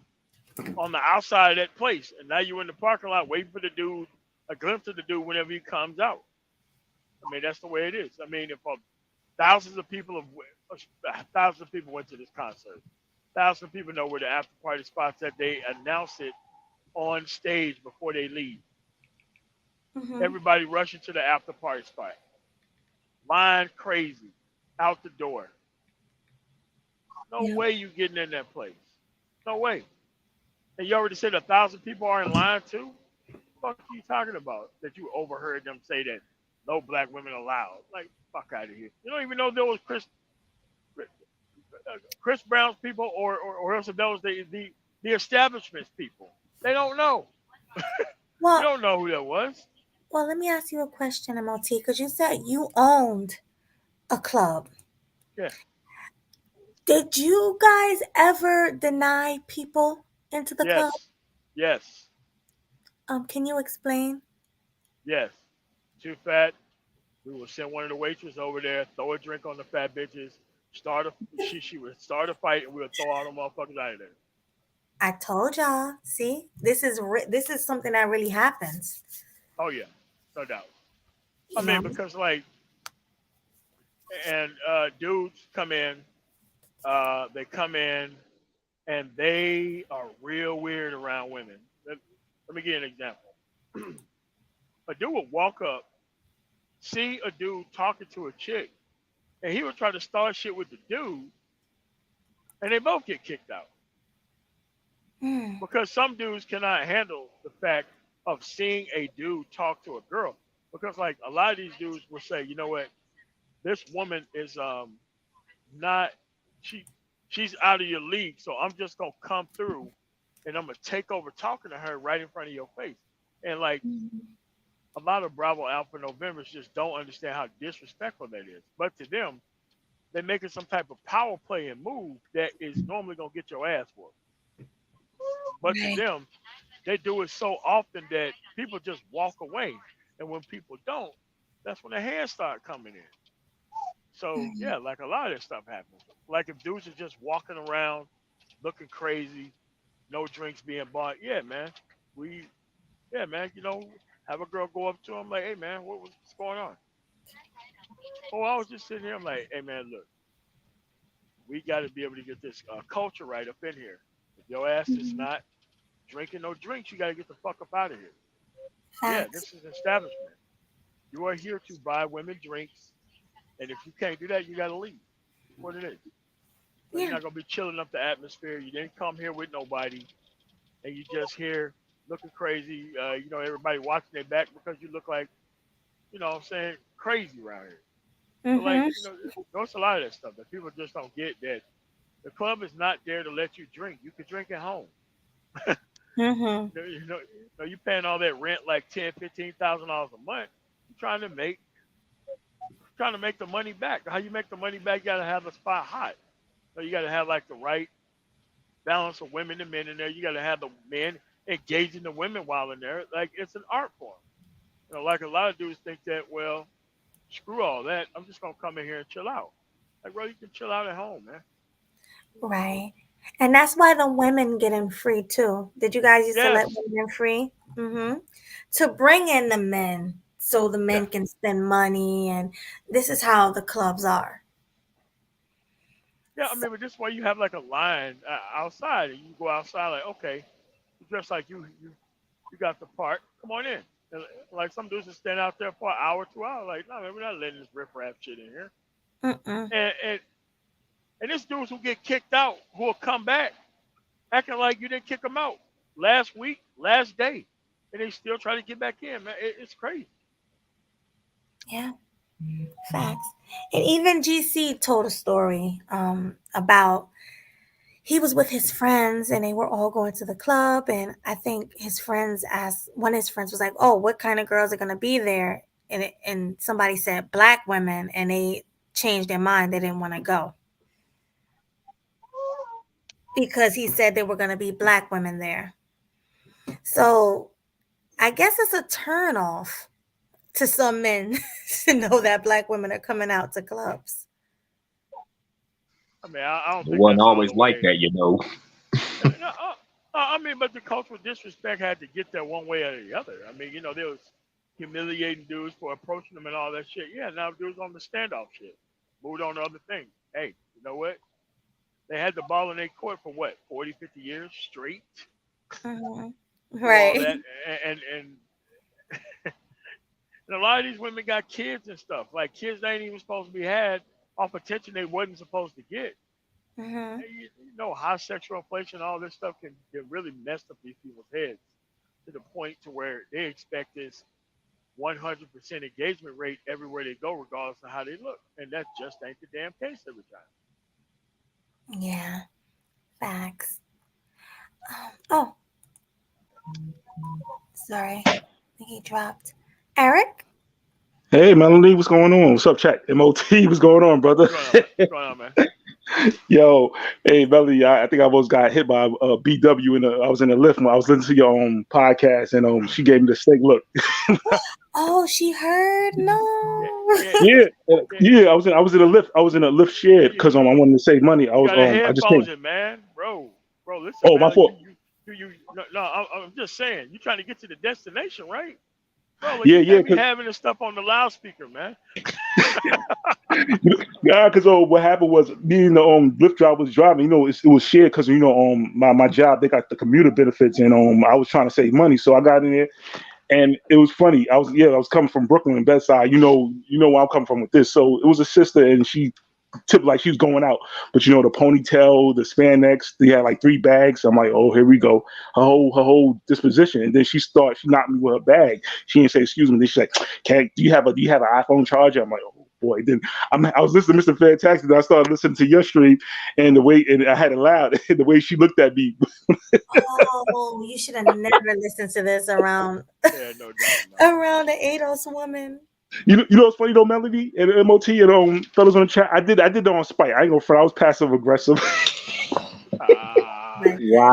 Speaker 8: on the outside of that place. And now you're in the parking lot waiting for the dude, a glimpse of the dude whenever he comes out. I mean, that's the way it is. I mean, if thousands of people went to this concert, thousands of people know where the after party spots that they announce it on stage before they leave.
Speaker 1: Mhm.
Speaker 8: Everybody rushing to the after party spot. Line crazy, out the door. No
Speaker 1: Yeah.
Speaker 8: way you getting in that place. No way. And you already said 1,000 people are in line too? What the fuck are you talking about? That you overheard them say that no black women allowed. Like, fuck out of here. You don't even know there was Chris Brown's people or else if that was the establishment's people. They don't know. You
Speaker 1: Well,
Speaker 8: don't know who that was.
Speaker 1: well, let me ask you a question, MLT, because you said you owned a club.
Speaker 8: Yeah.
Speaker 1: Did you guys ever deny people into the club?
Speaker 8: Yes.
Speaker 1: Can you explain?
Speaker 8: Yes. Too fat. We will send one of the waitresses over there, throw a drink on the fat bitches, she would start a fight, and we would throw all them motherfuckers out of there.
Speaker 1: I told y'all. See, this is something that really happens.
Speaker 8: Oh yeah, no doubt.
Speaker 1: You
Speaker 8: I mean,
Speaker 1: know?
Speaker 8: because dudes come in, they come in, and they are real weird around women. Let me give you an example. A dude would walk up, see a dude talking to a chick, and he would try to start shit with the dude, and they both get kicked out.
Speaker 1: Hmm.
Speaker 8: Because some dudes cannot handle the fact of seeing a dude talk to a girl. Because like a lot of these dudes will say, you know what, this woman is not she's out of your league, so I'm just gonna come through and I'm gonna take over talking to her right in front of your face. And like a lot of Bravo Alpha Novembers just don't understand how disrespectful that is. But to them, they're making some type of power play and move that is normally gonna get your ass whooped. But to
Speaker 1: Right.
Speaker 8: them, they do it so often that people just walk away. And when people don't, that's when the hands start coming in. So yeah, like a lot of that stuff happens. Like if dudes are just walking around looking crazy, no drinks being bought, yeah, man. Have a girl go up to him like, hey man, what's going on? Oh, I was just sitting here. I'm like, hey man, look, we got to be able to get this culture right up in here. If your ass is not drinking no drinks, you got to get the fuck up out of here. Yeah,
Speaker 1: Facts.
Speaker 8: this is an establishment. You are here to buy women drinks, and if you can't do that, you got to leave. What it is. But
Speaker 1: Yeah.
Speaker 8: You're not gonna be chilling up the atmosphere. You didn't come here with nobody, and you just here looking crazy. Everybody watching their back because you look like, what I'm saying, crazy around here. But like,
Speaker 1: Mm-hmm.
Speaker 8: there's a lot of that stuff that people just don't get. That the club is not there to let you drink. You can drink at home.
Speaker 1: Mm-hmm.
Speaker 8: You paying all that rent like $10,000, $15,000 a month. You're trying to make trying to make the money back. How you make the money back? You got to have the spot hot. So you got to have like the right balance of women and men in there. You got to have the men engaging the women while in there. Like it's an art form. You know, like a lot of dudes think that, well, screw all that. I'm just gonna come in here and chill out. Like, bro, you can chill out at home, man.
Speaker 1: Right. And that's why the women get in free too. Did you guys used to let
Speaker 8: Yes.
Speaker 1: women in free? Mm-hmm. To bring in the men so the men
Speaker 8: Yeah.
Speaker 1: can spend money, and this is how the clubs are.
Speaker 8: Yeah. I mean, but this way you have like a line outside, and you go outside like, okay, you dress like you got the part. Come on in. And, like some dudes just stand out there for an hour, 2 hours. Like, no, man, we're not letting this riffraff shit in here.
Speaker 1: Mm-mm.
Speaker 8: And there's dudes who get kicked out who will come back acting like you didn't kick them out last week, last day, and they still try to get back in, man. It's crazy.
Speaker 1: Yeah, facts. And even GC told a story about he was with his friends and they were all going to the club, and I think his friends asked, one of his friends was like, "Oh, what kind of girls are going to be there?" And somebody said black women, and they changed their mind. They didn't want to go because he said there were going to be black women there. So I guess it's a turnoff to some men to know that black women are coming out to clubs.
Speaker 8: I mean, I don't
Speaker 7: It
Speaker 8: think
Speaker 7: wasn't
Speaker 8: that's all
Speaker 7: always
Speaker 8: the
Speaker 7: like
Speaker 8: way.
Speaker 7: that, you know.
Speaker 8: No, I mean, but the cultural disrespect had to get there one way or the other. I mean, you know, there was humiliating dudes for approaching them and all that shit. Yeah, now dudes on the standoff shit. Moved on to other things. Hey, you know what? They had the ball in their court for what, 40, 50 years straight?
Speaker 1: Mhm.
Speaker 8: Do all
Speaker 1: Right.
Speaker 8: that. And and a lot of these women got kids and stuff. Like kids they ain't even supposed to be had off attention they wasn't supposed to get.
Speaker 1: Hmm.
Speaker 8: And you know, high sexual inflation, all this stuff can really mess up these people's heads to the point to where they expect this 100% engagement rate everywhere they go, regardless of how they look. And that just ain't the damn case every time.
Speaker 1: Yeah, facts. Oh, sorry. I think he dropped. Eric?
Speaker 9: Hey, Melanie, what's going on? What's up, chat? MOT, what's going on, brother?
Speaker 8: What's going on, man? What's going on, man?
Speaker 9: Yo, hey, Melanie, I think I almost got hit by BW I was in the lift when I was listening to your podcast, and she gave me the steak look.
Speaker 1: Oh, she heard? No.
Speaker 8: Yeah,
Speaker 9: Yeah, I was in a lift. I was in a lift shed because I wanted to save money. I
Speaker 8: you
Speaker 9: was
Speaker 8: got the
Speaker 9: I just
Speaker 8: headphones
Speaker 9: came.
Speaker 8: in, man. Bro, listen,
Speaker 9: Oh,
Speaker 8: man.
Speaker 9: my
Speaker 8: Like,
Speaker 9: fault.
Speaker 8: no, I'm just saying, you trying to get to the destination, right? Bro, like,
Speaker 9: Yeah,
Speaker 8: you
Speaker 9: yeah,
Speaker 8: can't be
Speaker 9: cause
Speaker 8: having this stuff on the loudspeaker, man.
Speaker 9: yeah, because what happened was me and the Lyft driver was driving. You know, it was shared because my job they got the commuter benefits, and I was trying to save money, so I got in there, and it was funny. I was coming from Brooklyn, Bedside. You know where I'm coming from with this. So it was a sister, and she tipped like she was going out, but the ponytail, the spandex, they had like 3 bags. I'm like, oh, here we go. Her whole disposition, and then she knocked me with her bag. She didn't say excuse me. Then she's like, do you have an iPhone charger? I'm like, oh boy. Then I was listening to Mr. Fantastic, and I started listening to your stream, and I had it loud, and the way she looked at me.
Speaker 1: Oh, you should have never listened to this around
Speaker 8: Yeah, no doubt. No.
Speaker 1: around the ADOS woman.
Speaker 9: You know what's funny though, Melody and MOT and fellas on the chat. I did that on spite. I ain't gonna front. I was passive aggressive.
Speaker 8: Ah,
Speaker 6: Wow.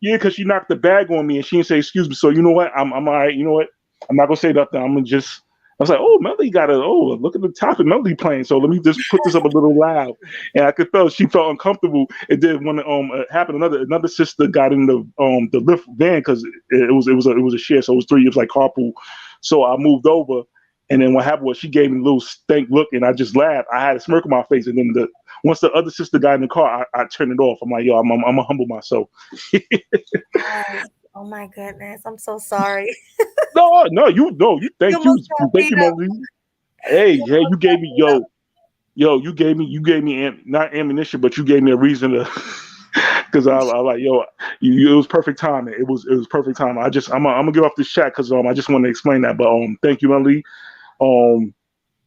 Speaker 9: Because she knocked the bag on me and she didn't say excuse me. So you know what? I'm all right. You know what? I'm not gonna say nothing. I'm gonna just. I was like, oh, Melody look at the topic Melody playing. So let me just put this up a little loud. And I could tell she felt uncomfortable. And then when it happened, another sister got in the lift van because it was a share. So it was 3. It was like carpool. So I moved over. And then what happened was she gave me a little stank look, and I just laughed. I had a smirk on my face, and then once the other sister got in the car, I turned it off. I'm like, yo, I'm gonna humble myself.
Speaker 1: Oh my goodness. I'm so sorry.
Speaker 9: No, thank
Speaker 1: You
Speaker 9: you,
Speaker 1: almost got beat up.
Speaker 9: Melody. Hey, you gave me you gave me not ammunition, but you gave me a reason to. Because I like, yo, it was perfect timing. It was perfect timing. I'm gonna get off this chat because I just want to explain that. But thank you, Melody. For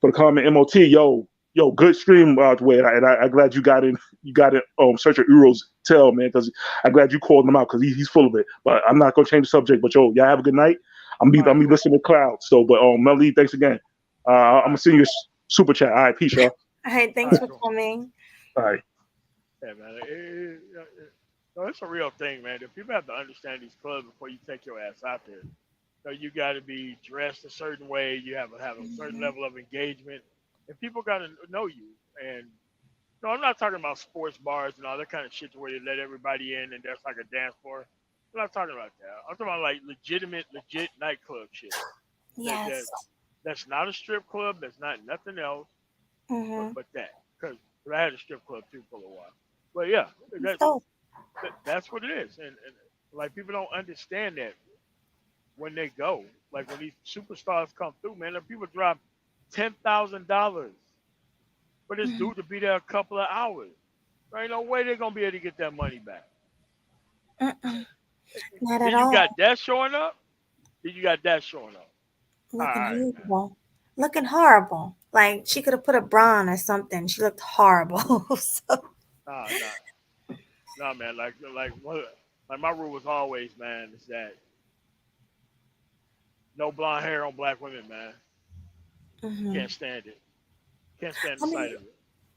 Speaker 9: the comment, MOT, yo, good stream the way, and I'm glad you got in. You got it. Search of Uro's tail, man, because I'm glad you called him out because he's full of it. But I'm not gonna change the subject. But y'all have a good night. I'm be listening to Cloud. So, but Melody, thanks again. I'm gonna send you. Super chat. All right, peace, y'all.
Speaker 1: All right,
Speaker 8: All
Speaker 1: thanks
Speaker 8: right,
Speaker 1: for
Speaker 8: cool.
Speaker 1: coming.
Speaker 9: All right.
Speaker 8: Yeah, man. No, it's a real thing, man. If people have to understand these clubs before you take your ass out there, you got to be dressed a certain way. You have a certain
Speaker 1: Mhm.
Speaker 8: level of engagement, and people got to know you. And no, I'm not talking about sports bars and all that kind of shit where you let everybody in and there's like a dance floor. I'm not talking about that. I'm talking about like legit nightclub shit. That that
Speaker 1: Yes.
Speaker 8: that's not a strip club. That's not nothing else. But
Speaker 1: Mm-hmm.
Speaker 8: but that because I had a strip club too for a while. But yeah, that,
Speaker 1: So,
Speaker 8: that's what it is. And like people don't understand that when they go. Like when these superstars come through, man, the people drop $10,000 for this
Speaker 1: mhm.
Speaker 8: dude to be there a couple of hours. There ain't no way they're gonna be able to get that money back.
Speaker 1: Mm-mm. Not at
Speaker 8: Then you
Speaker 1: all.
Speaker 8: got that showing up. Then you got that showing up. All
Speaker 1: Looking
Speaker 8: right, man.
Speaker 1: horrible. Looking horrible. Like she could have put a bra on or something. She looked horrible. So,
Speaker 8: Nah, nah, nah, man. Like my rule was always, man, is that no blonde hair on black women, man.
Speaker 1: mhm.
Speaker 8: Can't stand it. Can't stand the
Speaker 1: I
Speaker 8: sight
Speaker 1: mean,
Speaker 8: of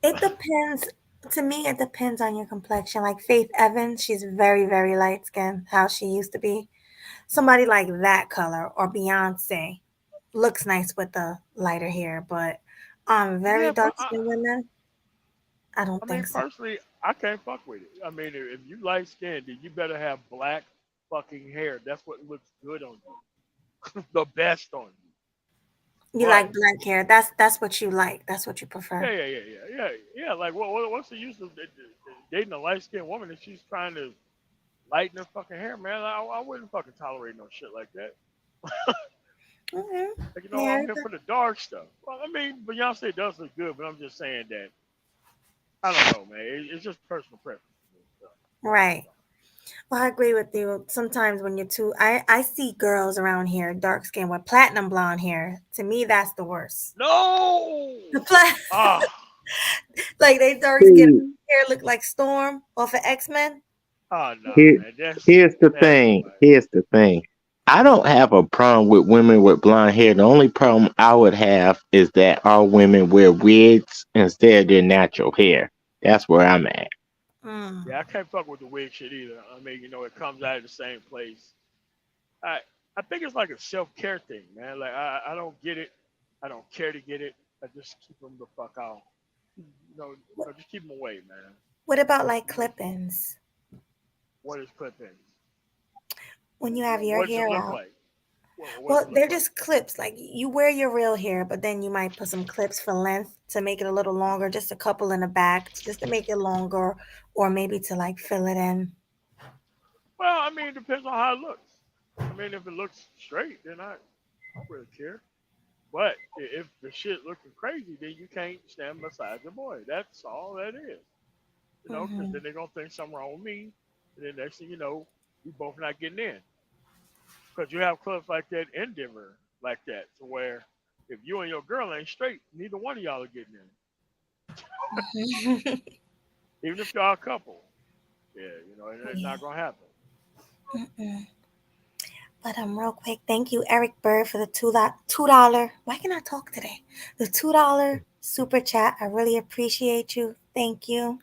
Speaker 1: it
Speaker 8: it.
Speaker 1: depends. To me, it depends on your complexion. Like Faith Evans, she's very, very light skinned, how she used to be. Somebody like that color or Beyonce looks nice with the lighter hair, but very
Speaker 8: Yeah,
Speaker 1: dark skinned women, I don't
Speaker 8: I mean,
Speaker 1: think so.
Speaker 8: personally, I can't fuck with it. I mean, if you light skinned, then you better have black fucking hair. That's what looks good on you. The best on you.
Speaker 1: You
Speaker 8: But
Speaker 1: like black hair. That's what you like. That's what you prefer.
Speaker 8: yeah. Like, what's the use of dating a light skinned woman if she's trying to lighten her fucking hair, man? I wouldn't fucking tolerate no shit like that.
Speaker 1: Hmm.
Speaker 8: Like,
Speaker 1: Yeah,
Speaker 8: I'm here for the dark stuff. Well, I mean, Beyonce does look good, but I'm just saying that I don't know, man. It's just personal preference. So,
Speaker 1: right. Well, I agree with you. Sometimes when you're too, I see girls around here, dark skin with platinum blonde hair. To me, that's the worst.
Speaker 8: no.
Speaker 1: The plat,
Speaker 8: Ah,
Speaker 1: like they dark skin
Speaker 6: See,
Speaker 1: hair look like Storm off of X Men.
Speaker 8: oh no,
Speaker 6: here,
Speaker 8: man.
Speaker 6: here's the
Speaker 8: That's too
Speaker 6: thing.
Speaker 8: much.
Speaker 6: Here's the thing. I don't have a problem with women with blonde hair. The only problem I would have is that all women wear wigs instead of their natural hair. That's where I'm at.
Speaker 1: Mm.
Speaker 8: Yeah, I can't fuck with the wig shit either. I mean, it comes out of the same place. I I think it's like a self care thing, man. Like I don't get it. I don't care to get it. I just keep them the fuck out. Just keep them away, man.
Speaker 1: What about like clip-ins?
Speaker 8: What is clipping?
Speaker 1: When you have your
Speaker 8: What does it
Speaker 1: hair
Speaker 8: look
Speaker 1: out?
Speaker 8: like? What does
Speaker 1: Well,
Speaker 8: it look
Speaker 1: they're
Speaker 8: like?
Speaker 1: just clips. Like you wear your real hair, but then you might put some clips for length to make it a little longer, just a couple in the back, just to make it longer, or maybe to like fill it in.
Speaker 8: Well, I mean, it depends on how it looks. I mean, if it looks straight, then I don't really care. But if the shit looking crazy, then you can't stand beside your boy. That's all that is. Because
Speaker 1: Hmm.
Speaker 8: then they're gonna think something wrong with me, and then next thing you know, we both not getting in. Because you have clubs like that in Denver, like that, to where if you and your girl ain't straight, neither one of y'all are getting in, even if y'all a couple. Yeah, it's
Speaker 1: Yeah.
Speaker 8: not gonna happen.
Speaker 1: Mm-mm. But real quick, thank you, Eric Bird, for the $2. Why can I talk today? The $2 super chat. I really appreciate you. Thank you.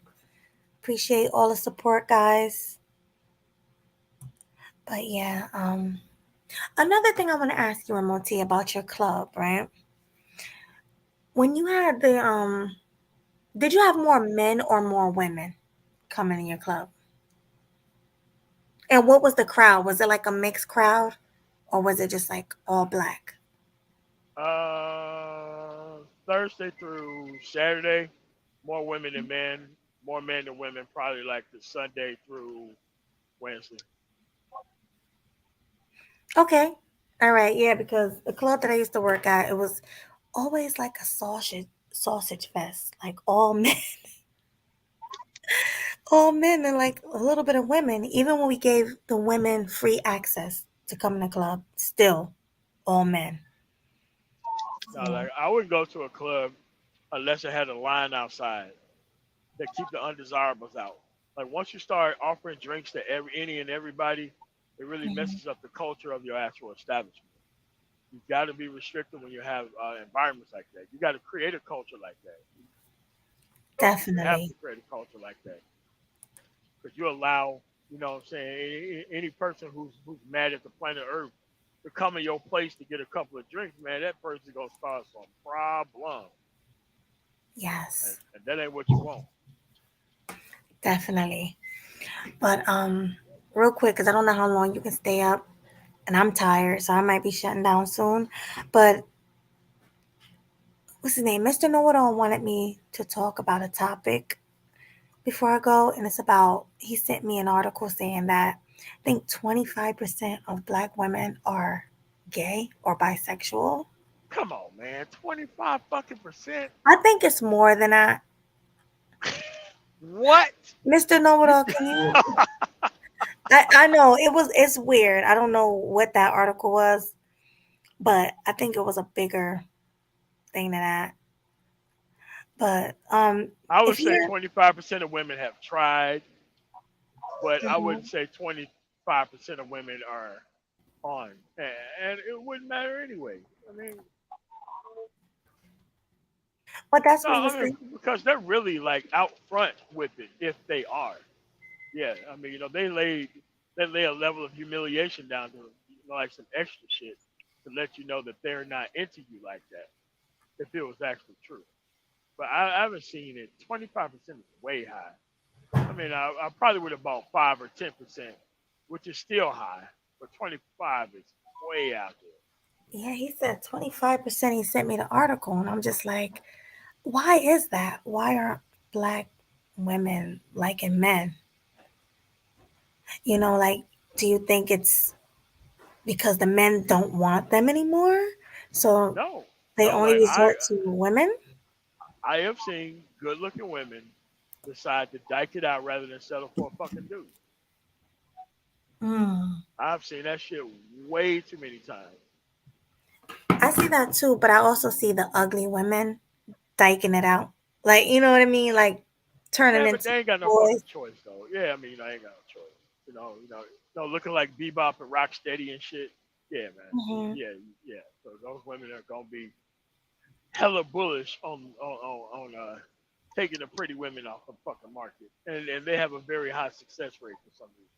Speaker 1: Appreciate all the support, guys. But yeah, another thing I want to ask you, Moti, about your club, right? When you had did you have more men or more women coming in your club? And what was the crowd? Was it like a mixed crowd, or was it just like all black?
Speaker 8: Thursday through Saturday, more women than men, more men than women. Probably like the Sunday through Wednesday.
Speaker 1: Okay, all right, yeah, because the club that I used to work at, it was always like a sausage fest, like all men, all men, and like a little bit of women. Even when we gave the women free access to come in the club, still all men.
Speaker 8: Now,
Speaker 1: So,
Speaker 8: like I wouldn't go to a club unless it had a line outside that keep the undesirables out. Like once you start offering drinks to any and everybody, it really
Speaker 1: mhm.
Speaker 8: messes up the culture of your actual establishment. You got to be restricted when you have environments like that. You got to create a culture like that. You have
Speaker 1: Definitely.
Speaker 8: to create a culture like that because you allow, you know what I'm saying, any person who's mad at the planet Earth to come in your place to get a couple of drinks, man, that person's going to start some problem.
Speaker 1: Yes,
Speaker 8: And that ain't what you want.
Speaker 1: definitely. But real quick, because I don't know how long you can stay up, and I'm tired, so I might be shutting down soon. But what's his name? Mr. Know-It-All wanted me to talk about a topic before I go, and it's about, he sent me an article saying that I think 25% of Black women are gay or bisexual.
Speaker 8: Come on, man. 25 fucking percent?
Speaker 1: I think it's more than that.
Speaker 8: What?
Speaker 1: Mr. Know-It-All, can you? I know it's weird. I don't know what that article was, but I think it was a bigger thing than that. But
Speaker 8: I would
Speaker 1: if
Speaker 8: say
Speaker 1: you're
Speaker 8: 25% of women have tried, but I
Speaker 1: Mhm.
Speaker 8: wouldn't say 25% of women are on. And it wouldn't matter anyway. I mean,
Speaker 1: But that's
Speaker 8: no,
Speaker 1: what he was
Speaker 8: I mean,
Speaker 1: saying.
Speaker 8: because they're really like out front with it if they are. Yeah, I mean, they lay a level of humiliation down to like some extra shit to let you know that they're not into you like that. If it was actually true, but I haven't seen it. 25% is way high. I mean, I probably would have bought 5 or 10%, which is still high, but 25 is way out there.
Speaker 1: Yeah, he said 25%. He sent me the article, and I'm just like, why is that? Why aren't Black women liking men? Like, do you think it's because the men don't want them anymore? So
Speaker 8: No,
Speaker 1: they
Speaker 8: no,
Speaker 1: only
Speaker 8: like
Speaker 1: resort to women?
Speaker 8: I have seen good-looking women decide to dyke it out rather than settle for a fucking dude.
Speaker 1: Mm.
Speaker 8: I've seen that shit way too many times.
Speaker 1: I see that too, but I also see the ugly women dyking it out. Like, you know what I mean? Like turning
Speaker 8: Yeah, but
Speaker 1: into
Speaker 8: they ain't got no
Speaker 1: boys.
Speaker 8: fucking choice though. Yeah, I mean, I ain't got no choice. Looking like Bebop and Rocksteady and shit. Yeah, man.
Speaker 1: Mhm.
Speaker 8: Yeah. So those women are gonna be hella bullish on taking the pretty women off the fucking market, and they have a very high success rate for some reason.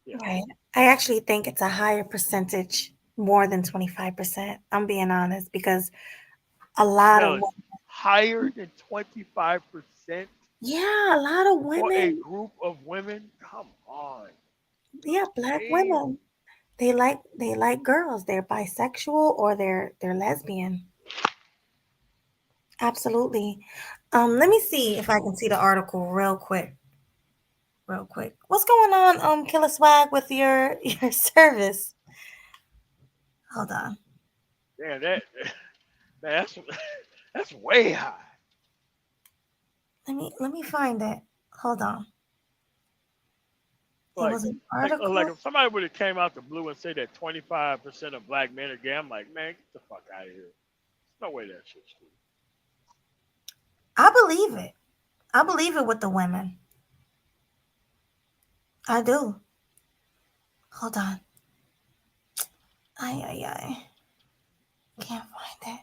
Speaker 8: Yeah.
Speaker 1: Right. I actually think it's a higher percentage, more than 25%. I'm being honest, because a lot of
Speaker 8: Melody, higher than 25%
Speaker 1: yeah, a lot of
Speaker 8: for a
Speaker 1: women,
Speaker 8: group of women? Come on.
Speaker 1: yeah, Black
Speaker 8: Damn.
Speaker 1: women. They like girls. They're bisexual or they're lesbian. Absolutely. Let me see if I can see the article real quick. Real quick. What's going on, Killer Swag, with your your service? Hold on.
Speaker 8: Damn, that's that's way high.
Speaker 1: Let me find it. Hold on. There
Speaker 8: Like
Speaker 1: was an
Speaker 8: like
Speaker 1: article.
Speaker 8: if somebody would have came out the blue and say that 25% of black men are gay, I'm like, man, get the fuck out of here. There's no way that shit's true.
Speaker 1: I believe it. I believe it with the women. I do. Hold on. Ay. Can't find it.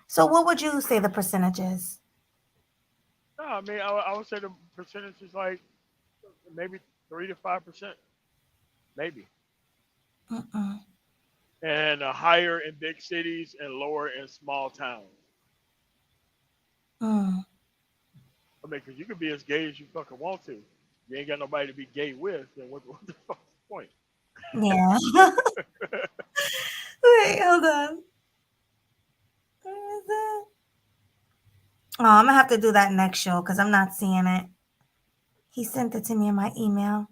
Speaker 1: So what would you say the percentage is?
Speaker 8: No, I mean, I would say the percentage is like maybe 3 to 5%, maybe,
Speaker 1: Mm-mm.
Speaker 8: and higher in big cities and lower in small towns.
Speaker 1: Mm.
Speaker 8: I mean, because you can be as gay as you fucking want to. You ain't got nobody to be gay with, then what the fuck's the point?
Speaker 1: Yeah. Wait, hold on. Where is it? Oh, I'm gonna have to do that next show because I'm not seeing it. He sent it to me in my email.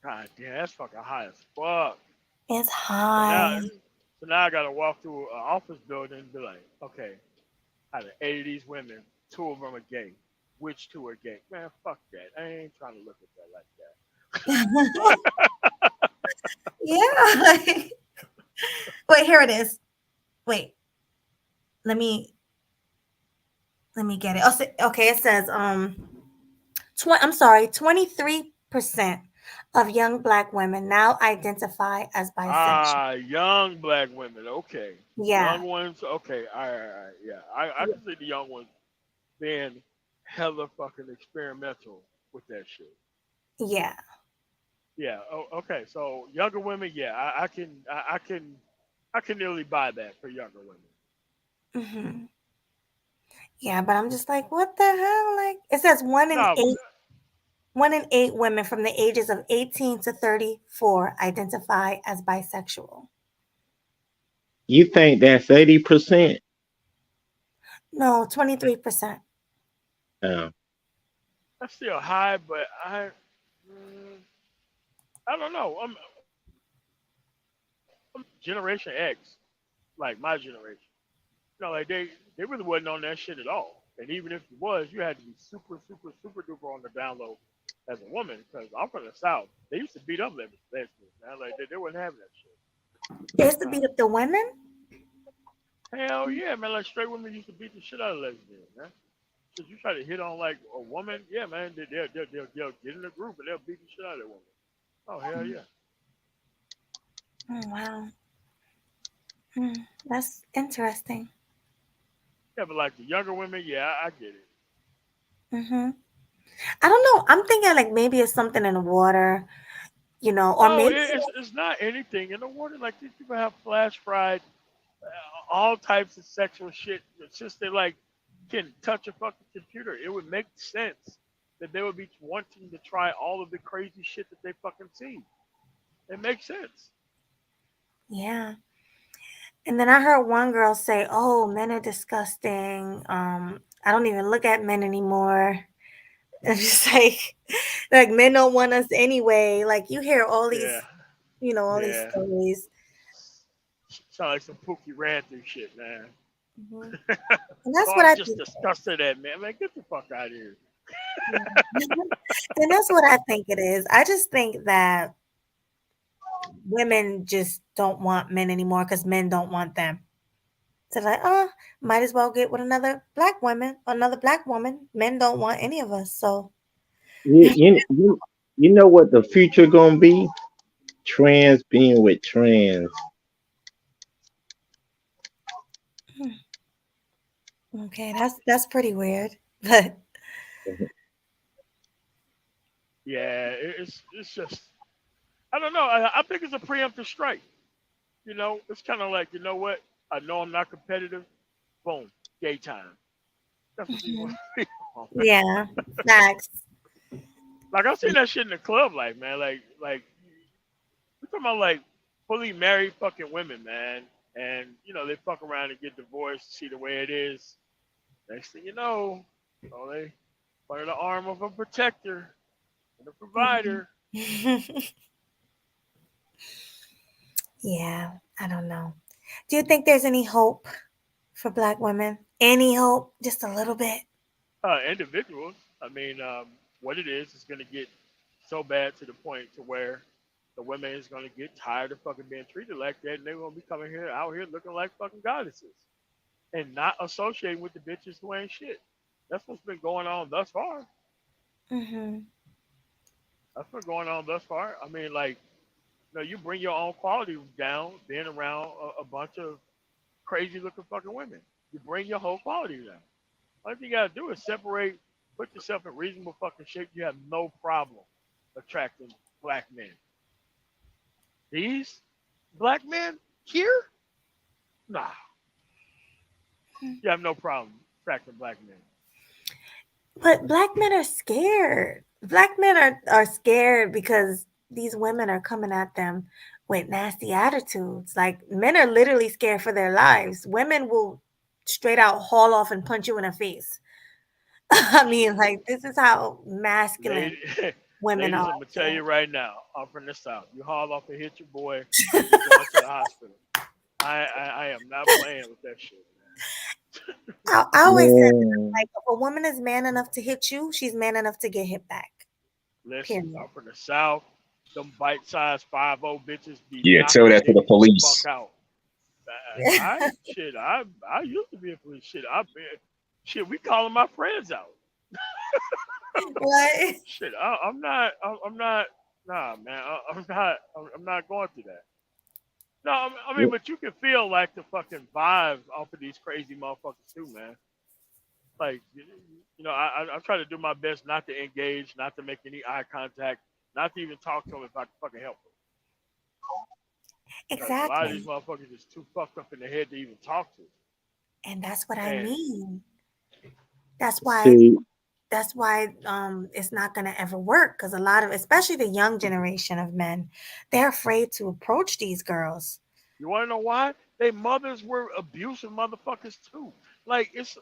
Speaker 8: God damn, that's fucking high as fuck.
Speaker 1: It's
Speaker 8: So
Speaker 1: high.
Speaker 8: now I gotta walk through an office building and be like, okay, out of 80 of these women, 2 of them are gay. Which 2 are gay? Man, fuck that. I ain't trying to look at that like that.
Speaker 1: Yeah. Wait, here it is. Wait, let me get it. Okay, it says I'm sorry, 23% of young black women now identify as bisexual.
Speaker 8: Young black women. Okay.
Speaker 1: Yeah.
Speaker 8: Young ones. Okay. All right. Yeah. I can see the young ones being hella fucking experimental with that shit.
Speaker 1: Yeah.
Speaker 8: Yeah. Oh, okay. So younger women. Yeah. I can nearly buy that for younger women.
Speaker 1: hmm Yeah, but I'm just like, what the hell? Like it says
Speaker 8: No.
Speaker 1: 1 in 8 women from the ages of 18 to 34 identify as bisexual.
Speaker 6: You think that's 80%?
Speaker 1: No, 23%.
Speaker 6: Oh.
Speaker 8: That's still high, but I don't know. I'm Generation X, like my generation. Like they really wasn't on that shit at all. And even if you was, you had to be super, super, super duper on the down low as a woman. Because I'm from the South. They used to beat up lesbians, man. Like they wasn't having that shit.
Speaker 1: They used to beat up the women?
Speaker 8: Hell yeah, man. Like straight women used to beat the shit out of lesbians, man. So you try to hit on like a woman, yeah, man, they'll get in a group and they'll beat the shit out of that woman. Oh hell yeah.
Speaker 1: Oh, wow. That's interesting.
Speaker 8: Yeah, but like the younger women, yeah, I get it.
Speaker 1: I don't know. I'm thinking like maybe it's something in the water, or
Speaker 8: No,
Speaker 1: maybe.
Speaker 8: it's not anything in the water. Like these people have flash fried all types of sexual shit. It's just they like can touch a fucking computer. It would make sense that they would be wanting to try all of the crazy shit that they fucking see. It makes sense.
Speaker 1: Yeah. And then I heard one girl say, "Oh, men are disgusting. I don't even look at men anymore." It's just like men don't want us anyway. Like you hear all these,
Speaker 8: Yeah.
Speaker 1: all these
Speaker 8: Yeah.
Speaker 1: stories.
Speaker 8: Sound like some Pookie ran through shit, man.
Speaker 1: And that's
Speaker 8: Oh,
Speaker 1: what
Speaker 8: I'm
Speaker 1: I
Speaker 8: just
Speaker 1: think.
Speaker 8: disgusted at, man. Man, get the fuck out of here.
Speaker 1: And that's what I think it is. I just think that women just don't want men anymore because men don't want them. So like, might as well get with another black woman. Men don't want any of us. So
Speaker 6: You know what the future gonna be? Trans being with trans.
Speaker 1: okay, that's pretty weird. But
Speaker 8: Yeah, it's just I don't know. I think it's a preemptive strike. It's kind of like, you know what? I know I'm not competitive. Boom, gay time. That's what you want.
Speaker 1: yeah, facts.
Speaker 8: Like I've seen that shit in the club life, man. Like we're talking about like fully married fucking women, man. And they fuck around and get divorced, see the way it is. Next thing you know, they under the arm of a protector and a provider.
Speaker 1: Yeah, I don't know. Do you think there's any hope for black women? Any hope? Just a little bit?
Speaker 8: Individuals. I mean, what it is going to get so bad to the point to where the women is going to get tired of fucking being treated like that, and they're going to be coming out here looking like fucking goddesses and not associating with the bitches who ain't shit. That's what's been going on thus far. That's been going on thus far. I mean, like, you bring your own quality down being around a bunch of crazy looking fucking women. You bring your whole quality down. All you gotta do is separate, put yourself in reasonable fucking shape. You have no problem attracting black men. These black men here? Nah. You have no problem attracting black men.
Speaker 1: But black men are scared. Black men are scared because these women are coming at them with nasty attitudes. Like men are literally scared for their lives. Women will straight out haul off and punch you in the face. I mean, like this is how masculine women
Speaker 8: Ladies,
Speaker 1: are.
Speaker 8: I'm gonna tell you right now, I'm from the South. You haul off and hit your boy, you're going to the hospital. I am not playing with that shit, man.
Speaker 1: I always said, like, if a woman is man enough to hit you, she's man enough to get hit back.
Speaker 8: Listen,
Speaker 1: Period.
Speaker 8: I'm from the South. Them bite-sized 5-0 bitches be
Speaker 7: Yeah, tell that to the police.
Speaker 8: fuck out. I used to be a police shit. We calling my friends out.
Speaker 1: What?
Speaker 8: Shit, I'm not Nah, man, I'm not going through that. No, I mean, but you can feel like the fucking vibes off of these crazy motherfuckers too, man. Like, you know, I try to do my best not to engage, not to make any eye contact, not to even talk to them if I can fucking help them. Because a lot of these
Speaker 1: Exactly.
Speaker 8: motherfuckers is too fucked up in the head to even talk to.
Speaker 1: And that's what I
Speaker 8: And
Speaker 1: mean. That's why
Speaker 6: See,
Speaker 1: it's not going to ever work, because a lot of, especially the young generation of men, they're afraid to approach these girls.
Speaker 8: you want to know why? They mothers were abusive motherfuckers too. Like it's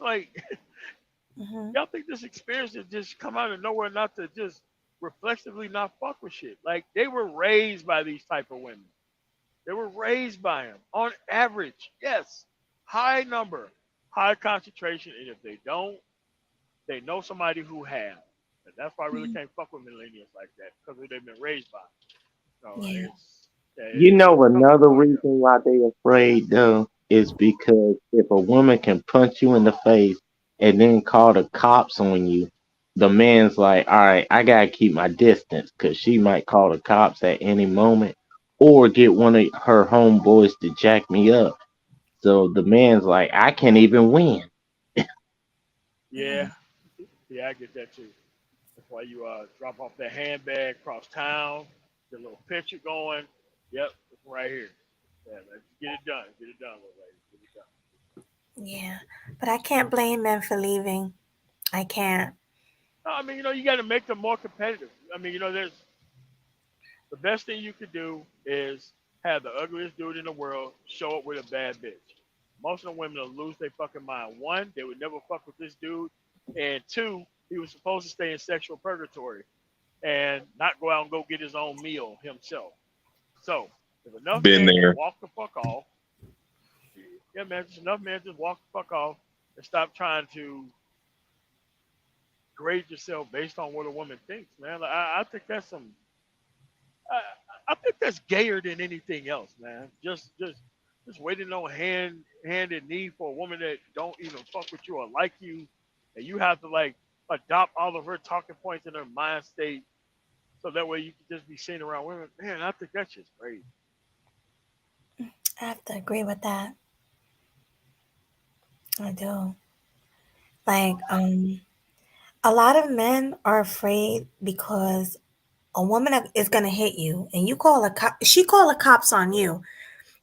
Speaker 8: like
Speaker 1: Hmm.
Speaker 8: y'all think this experience has just come out of nowhere, not to just reflexively not fuck with shit. Like they were raised by these type of women. They were raised by them on average. Yes, high number, high concentration, and if they don't, they know somebody who have. And that's why I really can't fuck with millennials like that, because they've been raised by. So
Speaker 1: Yeah.
Speaker 6: you
Speaker 8: it's
Speaker 6: know
Speaker 8: tough to
Speaker 6: another
Speaker 8: fuck
Speaker 6: reason
Speaker 8: up.
Speaker 6: why they afraid though is because if a woman can punch you in the face and then call the cops on you, the man's like, all right, I gotta keep my distance because she might call the cops at any moment or get one of her homeboys to jack me up. So the man's like, I can't even win.
Speaker 8: Yeah, yeah, I get that too. That's why you drop off that handbag across town, get a little picture going. Yep, it's right here. Yeah, let's get it done. Get it done, little lady. Get it done.
Speaker 1: Yeah. But I can't blame men for leaving. I can't.
Speaker 8: No, I mean, you know, you got to make them more competitive. I mean, you know, there's the best thing you could do is have the ugliest dude in the world show up with a bad bitch. Most of the women will lose their fucking mind. One, they would never fuck with this dude, and two, he was supposed to stay in sexual purgatory and not go out and go get his own meal himself. So, if enough
Speaker 7: Been
Speaker 8: men
Speaker 7: there.
Speaker 8: just walk the fuck off, yeah, man, just enough men just walk the fuck off and stop trying to grade yourself based on what a woman thinks, man. Like, I think that's some. I think that's gayer than anything else, man. Just waiting on hand and knee for a woman that don't even fuck with you or like you, and you have to like adopt all of her talking points in her mind state, so that way you can just be seen around women. Man, I think that's just great.
Speaker 1: I have to agree with that. I do. Like, a lot of men are afraid because a woman is gonna hit you, and you call a cop. She call the cops on you.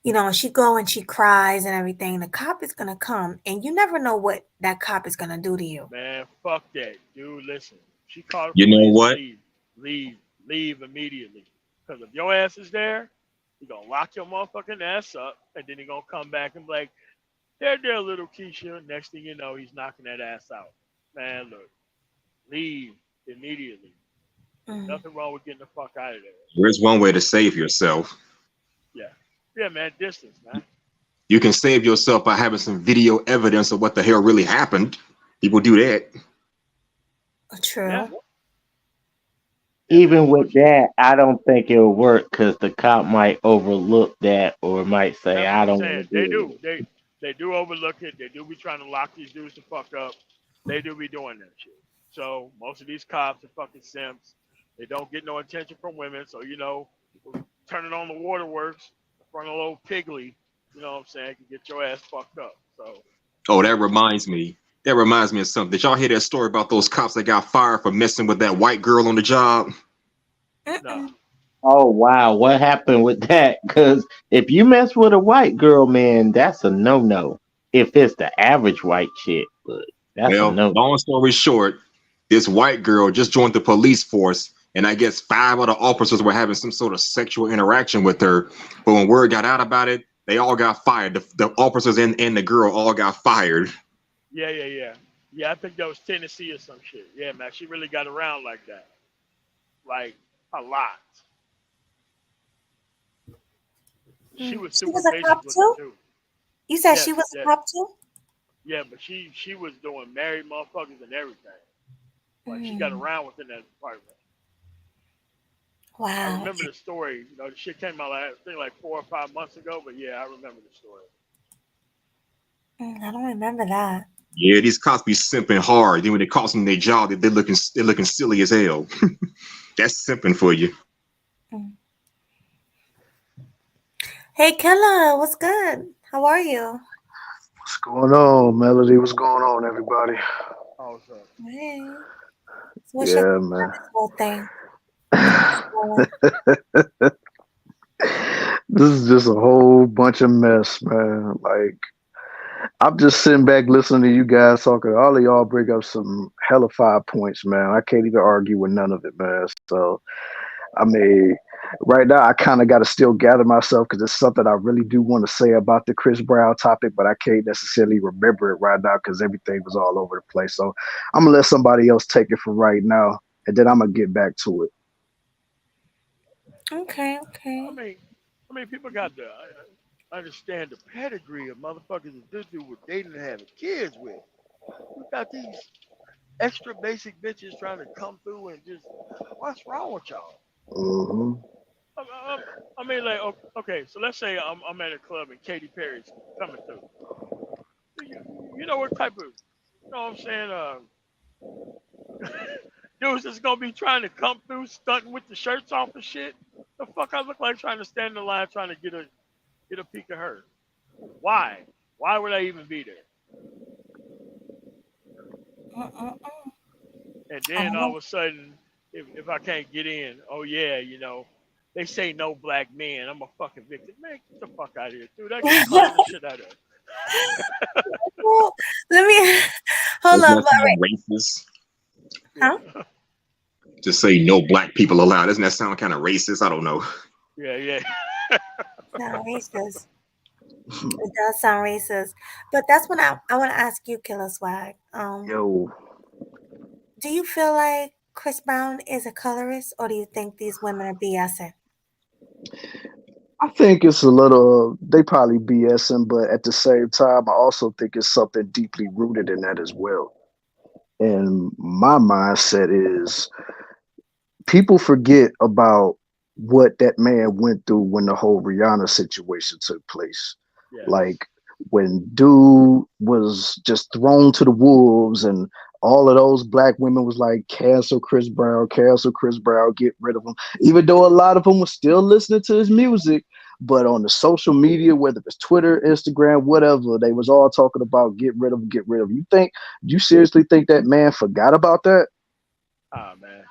Speaker 1: You know, she go and she cries and everything. The cop is gonna come, and you never know what that cop is gonna do to you.
Speaker 8: Man, fuck that, dude. Listen, she called the
Speaker 7: You know
Speaker 8: police.
Speaker 7: what?
Speaker 8: Leave immediately. Because if your ass is there, he gonna lock your motherfucking ass up, and then he gonna come back and be like, there, little Keisha. Next thing you know, he's knocking that ass out. Man, look, leave immediately. There's
Speaker 1: Mm.
Speaker 8: nothing wrong with getting the fuck out of there.
Speaker 7: There's one way to save yourself.
Speaker 8: Yeah, man, distance, man.
Speaker 7: You can save yourself by having some video evidence of what the hell really happened. People do that.
Speaker 1: True.
Speaker 8: Yeah.
Speaker 6: Even with that, I don't think it'll work because the cop might overlook that or might say,
Speaker 8: That's
Speaker 6: I
Speaker 8: what I'm
Speaker 6: don't
Speaker 8: saying.
Speaker 6: want to
Speaker 8: They
Speaker 6: do
Speaker 8: do.
Speaker 6: it.
Speaker 8: They do overlook it. They do be trying to lock these dudes the fuck up. They do be doing that shit. So most of these cops are fucking simps. They don't get no attention from women. So, you know, turning on the waterworks in front of a little piggly, you know what I'm saying, can get your ass fucked up. So
Speaker 7: Oh, that reminds me. That reminds me of something. Did y'all hear that story about those cops that got fired for messing with that white girl on the job?
Speaker 8: no.
Speaker 6: Oh wow, what happened with that? Because if you mess with a white girl, man, that's a no-no. If it's the average white chick, but that's a
Speaker 7: Well,
Speaker 6: no.
Speaker 7: long story short, this white girl just joined the police force, and I guess 5 other officers were having some sort of sexual interaction with her. But when word got out about it, they all got fired. The officers and the girl all got fired.
Speaker 8: Yeah. Yeah, I think that was Tennessee or some shit. Yeah, man, she really got around like that. Like, a lot. She was
Speaker 1: She
Speaker 8: super
Speaker 1: was a
Speaker 8: patient
Speaker 1: cop
Speaker 8: with
Speaker 1: too?
Speaker 8: the dude.
Speaker 1: You said she
Speaker 8: Yes,
Speaker 1: was a
Speaker 8: yes.
Speaker 1: cop too?
Speaker 8: Yeah, but she was doing married motherfuckers and everything. Like, she got around within that department. I
Speaker 1: Wow.
Speaker 8: remember the story. You know, the shit came out, I think, like 4 or 5 months ago. But yeah, I remember the story.
Speaker 1: I don't remember that.
Speaker 7: Yeah, these cops be simping hard. Then when they cost them their job, they're looking silly as hell. That's simping for you.
Speaker 1: Mm. Hey, Killa, what's good? How are you?
Speaker 10: What's going on, Melody? What's going on, everybody?
Speaker 8: Oh, so
Speaker 1: Hey. So what's your
Speaker 10: Yeah,
Speaker 1: take on
Speaker 10: man.
Speaker 1: this whole thing?
Speaker 10: This is just a whole bunch of mess, man. Like, I'm just sitting back listening to you guys talking. All of y'all bring up some hellified points, man. I can't even argue with none of it, man. So, I mean, right now, I kind of got to still gather myself because it's something I really do want to say about the Chris Brown topic, but I can't necessarily remember it right now because everything was all over the place. So, I'm going to let somebody else take it for right now, and then I'm going to get back to it.
Speaker 1: Okay,
Speaker 8: I
Speaker 1: okay.
Speaker 8: mean, people got to understand the pedigree of motherfuckers that this dude was dating and having kids with. We got these extra basic bitches trying to come through and just, what's wrong with y'all?
Speaker 10: hmm
Speaker 8: I mean, like, okay, so let's say I'm at a club and Katy Perry's coming through. You know what type of, you know what I'm saying? Dudes that's gonna be trying to come through stunting with the shirts off and shit. The fuck I look like trying to stand in line trying to get a peek of her. Why? Why would I even be there? And then all of a sudden, if I can't get in, oh yeah, you know, they say no black men. I'm a fucking victim. Man, get the fuck out of here, dude. I get clown the shit out of it.
Speaker 1: Well, let me hold
Speaker 7: Doesn't
Speaker 1: on,
Speaker 7: that
Speaker 1: but
Speaker 7: sound racist?
Speaker 1: huh?
Speaker 7: To say no black people allowed, doesn't that sound kind of racist? I don't know.
Speaker 8: Yeah.
Speaker 1: Sound racist. It does sound racist. But that's when I want to ask you, Killer Swag.
Speaker 10: Yo,
Speaker 1: Do you feel like Chris Brown is a colorist, or do you think these women are BSing?
Speaker 10: I think it's a little, they probably BSing, but at the same time, I also think it's something deeply rooted in that as well. And my mindset is people forget about what that man went through when the whole Rihanna situation took place.
Speaker 8: Yes.
Speaker 10: Like when dude was just thrown to the wolves and all of those black women was like, cancel Chris Brown, get rid of him. Even though a lot of them were still listening to his music, but on the social media, whether it's Twitter, Instagram, whatever, they was all talking about get rid of him, get rid of him. You seriously think that man forgot about that?
Speaker 8: Ah, man.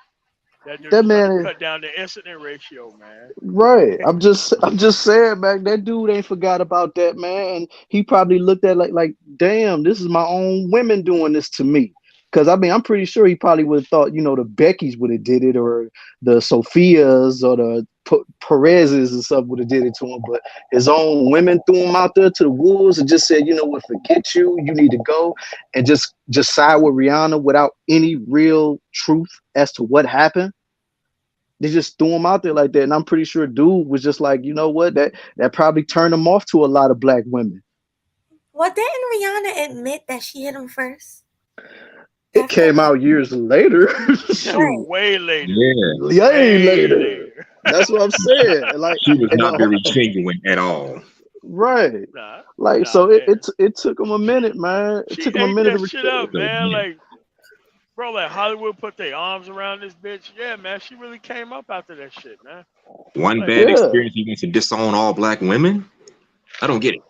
Speaker 8: That dude
Speaker 10: That
Speaker 8: is trying
Speaker 10: man
Speaker 8: to
Speaker 10: is
Speaker 8: cut down the incident ratio, man.
Speaker 10: right. I'm just saying, man, that dude ain't forgot about that, man. And he probably looked at like, damn, this is my own women doing this to me. Cause I mean, I'm pretty sure he probably would have thought, the Beckys would have did it, or the Sophias, or the Perez's and stuff would have did it to him. But his own women threw him out there to the wolves and just said, you know what, forget you. You need to go and just side with Rihanna without any real truth as to what happened. They just threw him out there like that, and I'm pretty sure dude was just like, you know what, that probably turned him off to a lot of black women.
Speaker 1: Well, didn't Rihanna admit that she hit him first?
Speaker 10: It came out years later.
Speaker 8: Shoot. Way later.
Speaker 7: Yeah.
Speaker 10: Way later. That's what I'm saying. Like,
Speaker 7: She was
Speaker 10: and
Speaker 7: not very genuine at all.
Speaker 10: right.
Speaker 8: Nah,
Speaker 10: so
Speaker 8: man.
Speaker 10: it took him a minute, man. It
Speaker 8: She
Speaker 10: took him a
Speaker 8: ate
Speaker 10: minute
Speaker 8: that
Speaker 10: to
Speaker 8: shit
Speaker 10: recover.
Speaker 8: up, man. Like, bro, like Hollywood put their arms around this bitch. Yeah, man, she really came up after that shit, man.
Speaker 7: One
Speaker 8: Like,
Speaker 7: bad
Speaker 10: Yeah.
Speaker 7: experience, he wants to disown all black women? I don't get it.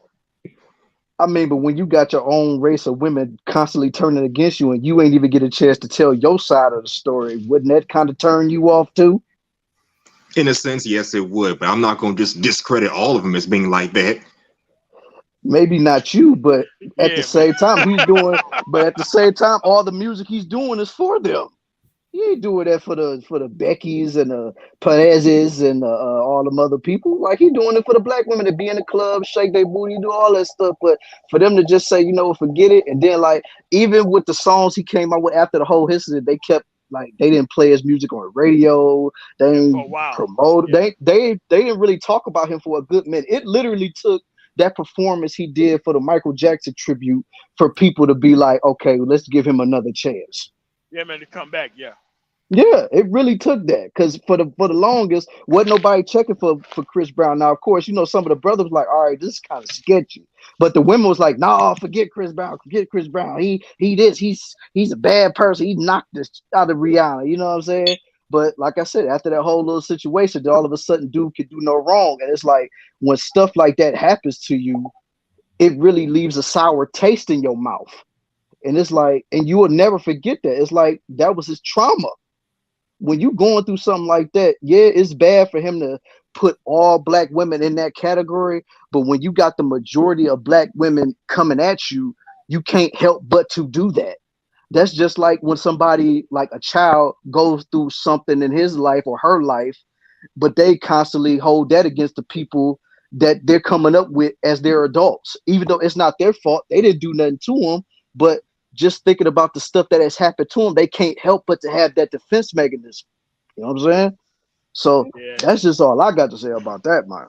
Speaker 10: I mean, but when you got your own race of women constantly turning against you and you ain't even get a chance to tell your side of the story, wouldn't that kind of turn you off too?
Speaker 7: In a sense, yes, it would, but I'm not going to just discredit all of them as being like that.
Speaker 10: Maybe not you, but at
Speaker 8: Yeah,
Speaker 10: the same time, all the music he's doing is for them. He ain't doing that for the Beckys and the Perez's and all them other people. Like, he doing it for the black women to be in the club, shake their booty, do all that stuff. But for them to just say, forget it, and then like even with the songs he came out with after the whole history, they kept like they didn't play his music on the radio. They didn't promote.
Speaker 8: Yeah.
Speaker 10: They didn't really talk about him for a good minute. It literally took that performance he did for the Michael Jackson tribute for people to be like, okay, let's give him another chance.
Speaker 8: Yeah, man, to come back, yeah.
Speaker 10: Yeah, it really took that because for the longest, wasn't nobody checking for Chris Brown. Now, of course, some of the brothers were like, all right, this is kind of sketchy. But the women was like, nah, forget Chris Brown. He he's a bad person. He knocked this out of Rihanna. You know what I'm saying? But like I said, after that whole little situation, then all of a sudden, dude could do no wrong. And it's like when stuff like that happens to you, it really leaves a sour taste in your mouth. And it's like, and you will never forget that. It's like that was his trauma. When you going through something like that, yeah, it's bad for him to put all black women in that category. But when you got the majority of black women coming at you, you can't help but to do that. That's just like when somebody, like a child, goes through something in his life or her life, but they constantly hold that against the people that they're coming up with as their adults, even though it's not their fault. They didn't do nothing to them, but just thinking about the stuff that has happened to them, they can't help but to have that defense mechanism. You know what I'm saying? So
Speaker 8: Yeah.
Speaker 10: that's just all I got to say about that, man.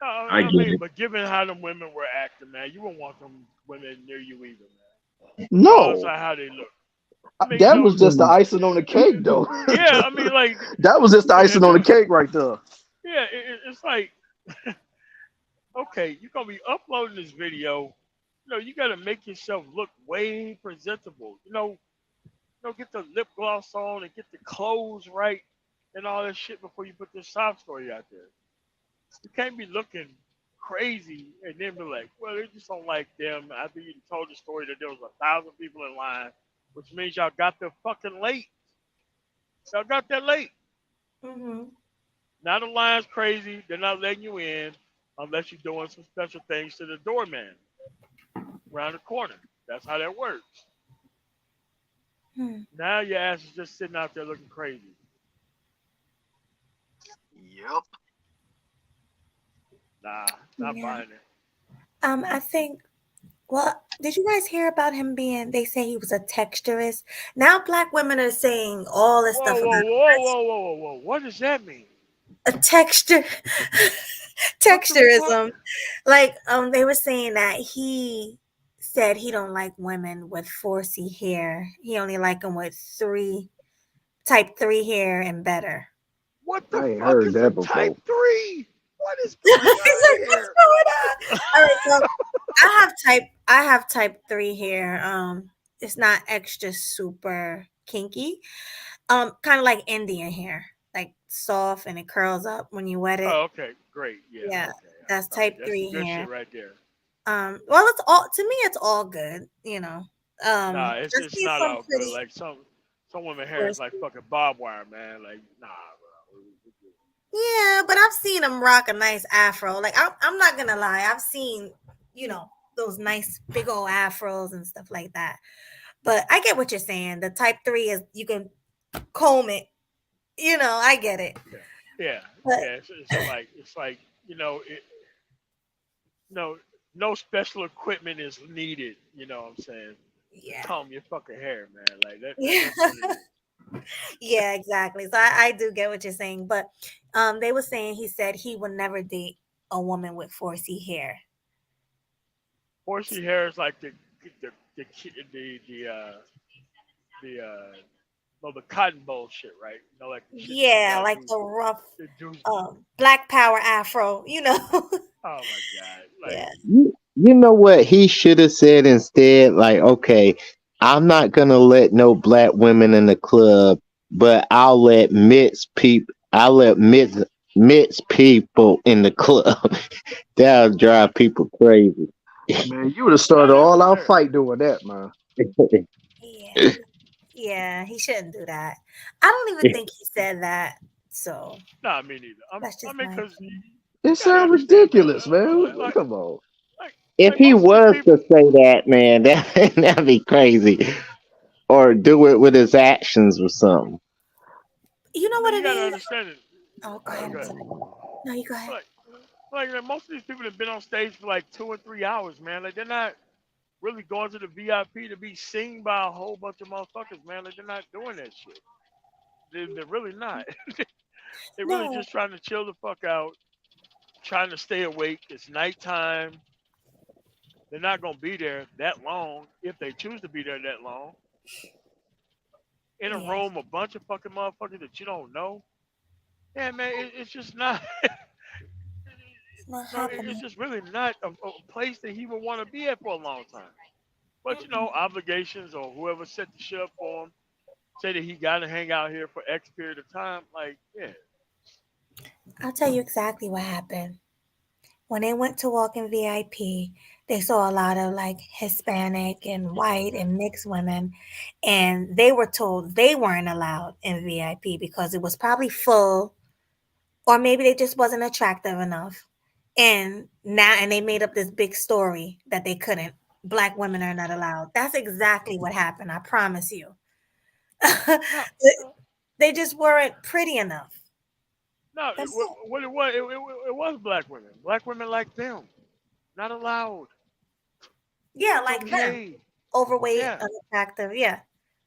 Speaker 8: I mean, but given how them women were acting, man, you wouldn't want them women near you either, man.
Speaker 10: No,
Speaker 8: Regardless of how they look. I mean,
Speaker 10: that was just the icing on the cake, though.
Speaker 8: Yeah, I mean, like
Speaker 10: that was just the icing on the cake right there.
Speaker 8: Yeah, it's like, okay, you're gonna be uploading this video. You know, you gotta make yourself look way presentable. Get the lip gloss on and get the clothes right and all that shit before you put this sob story out there. You can't be looking crazy and then be like, well, they just don't like them. After you told the story that there was 1,000 people in line, which means y'all got there fucking late. Y'all got there late.
Speaker 1: Mm-hmm.
Speaker 8: Now the line's crazy. They're not letting you in unless you're doing some special things to the doorman around the corner. That's how that works. Now your ass is just sitting out there looking crazy.
Speaker 10: Yep.
Speaker 8: Nah, not buying it.
Speaker 1: I think. Well, did you guys hear about him being? They say he was a texturist. Now black women are saying all this stuff about
Speaker 8: Whoa! What does that mean?
Speaker 1: a texturism. Like they were saying that he said he don't like women with 4C hair. He only like them with type 3 hair and better.
Speaker 8: What the
Speaker 10: I ain't
Speaker 8: fuck
Speaker 10: heard
Speaker 8: is
Speaker 10: that
Speaker 8: a
Speaker 10: before.
Speaker 8: type 3? What is going on
Speaker 1: He's like,
Speaker 8: here?
Speaker 1: what's going on? All right, so I have type 3 hair. It's not extra super kinky. Kind of like Indian hair, like soft and it curls up when you wet it.
Speaker 8: Oh, okay, great. Yeah. Okay.
Speaker 1: That's
Speaker 8: All right,
Speaker 1: type
Speaker 8: that's
Speaker 1: 3
Speaker 8: good
Speaker 1: hair.
Speaker 8: shit right there.
Speaker 1: Well, it's all to me. It's all good, you know.
Speaker 8: Nah, it's
Speaker 1: just
Speaker 8: not
Speaker 1: some
Speaker 8: all good.
Speaker 1: pretty.
Speaker 8: Like some women hair is like fucking barbed wire, man. Like, nah, bro.
Speaker 1: Yeah, but I've seen him rock a nice afro. Like I'm not gonna lie, I've seen those nice big old afros and stuff like that. But I get what you're saying. The type 3 is you can comb it. I get it.
Speaker 8: Yeah.
Speaker 1: But,
Speaker 8: Yeah. It's like no special equipment is needed. You know what I'm saying?
Speaker 1: Yeah.
Speaker 8: Comb your fucking hair, man. Like that.
Speaker 1: Yeah.
Speaker 8: That's what it is.
Speaker 1: Yeah, exactly. So I do get what you're saying, but they were saying he said he would never date a woman with 4C hair.
Speaker 8: 4C hair is like the cotton bowl shit, right? Like the shit
Speaker 1: Yeah, like the rough black power afro,
Speaker 8: Oh my god! Like,
Speaker 1: yeah.
Speaker 6: You know what he should have said instead? Like, okay, I'm not gonna let no black women in the club, but I'll let mixed people in the club. That'll drive people crazy.
Speaker 10: Man, you would have started all our fight doing that, man.
Speaker 1: Yeah, he shouldn't do that. I don't even think he said that. So
Speaker 8: nah, me neither. Because
Speaker 10: it sounds ridiculous, man. Come on.
Speaker 6: If he was to say that, man, that'd be crazy. Or do it with his actions or something.
Speaker 1: You know what
Speaker 8: you
Speaker 1: it
Speaker 8: gotta
Speaker 1: is?
Speaker 8: understand it.
Speaker 1: Oh, go ahead. No, you go ahead.
Speaker 8: Like most of these people have been on stage for like 2 or 3 hours, man. Like they're not really going to the VIP to be seen by a whole bunch of motherfuckers, man. Like they're not doing that shit. They're really not. They're really just trying to chill the fuck out, trying to stay awake. It's nighttime. They're not gonna be there that long if they choose to be there that long. In a room, a bunch of fucking motherfuckers that you don't know. Yeah, man, it's just not. It's just really not a place that he would want to be at for a long time. But obligations or whoever set the shit up for him say that he got to hang out here for X period of time, like, yeah.
Speaker 1: I'll tell you exactly what happened. When they went to walk in VIP, they saw a lot of like Hispanic and white and mixed women, and they were told they weren't allowed in VIP because it was probably full, or maybe they just wasn't attractive enough. And they made up this big story that they couldn't. Black women are not allowed. That's exactly what happened. I promise you.
Speaker 8: No,
Speaker 1: They just weren't pretty enough.
Speaker 8: no.
Speaker 1: That's it.
Speaker 8: What it was, it was black women. Black women like them, not allowed.
Speaker 1: Yeah,
Speaker 8: It's
Speaker 1: like them.
Speaker 8: okay.
Speaker 1: Overweight,
Speaker 8: Yeah,
Speaker 1: unattractive. Yeah,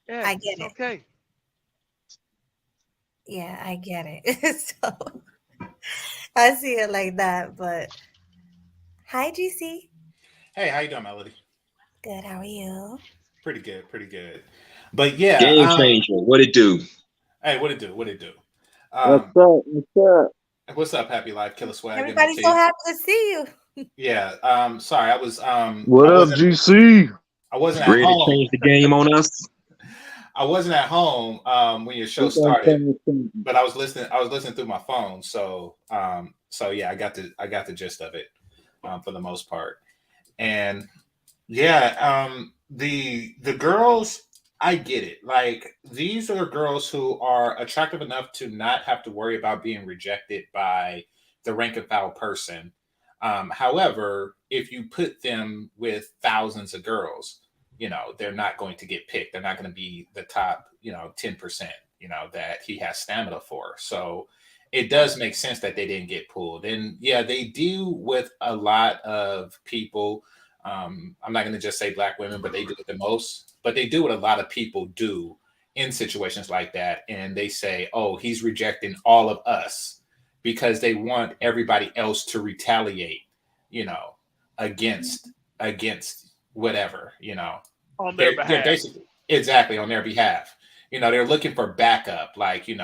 Speaker 8: yeah.
Speaker 1: I get
Speaker 8: It's
Speaker 1: it.
Speaker 8: okay.
Speaker 1: Yeah, I get it. So I see it like that. But hi, GC.
Speaker 11: Hey, how you doing, Melody?
Speaker 1: Good. How are you?
Speaker 11: Pretty good, pretty good. But yeah,
Speaker 7: Game changer. What it do?
Speaker 11: hey, what it do? What it do?
Speaker 10: What's
Speaker 11: Um,
Speaker 10: up? What's up?
Speaker 11: what's up, Happy Life, Killer Swag,
Speaker 1: Everybody's
Speaker 11: MOT?
Speaker 1: so happy to see you.
Speaker 11: Yeah. Sorry, I was
Speaker 10: What
Speaker 11: I
Speaker 10: up,
Speaker 11: wasn't
Speaker 10: GC?
Speaker 11: I wasn't at
Speaker 7: Ready to
Speaker 11: home.
Speaker 7: change the game on us?
Speaker 11: I wasn't at home when your show
Speaker 10: What's up,
Speaker 11: started,
Speaker 10: Tim?
Speaker 11: but I was listening through my phone. So yeah, I got the gist of it for the most part. And yeah, the girls, I get it. Like these are girls who are attractive enough to not have to worry about being rejected by the rank and file person. However, if you put them with thousands of girls, they're not going to get picked. They're not going to be the top, 10%, that he has stamina for. So it does make sense that they didn't get pulled. And yeah, they deal with a lot of people. I'm not going to just say black women, but they do it the most. But they do what a lot of people do in situations like that. And they say, oh, he's rejecting all of us because they want everybody else to retaliate, against whatever,
Speaker 8: On their
Speaker 11: they're
Speaker 8: behalf.
Speaker 11: basically exactly on their behalf. They're looking for backup, like if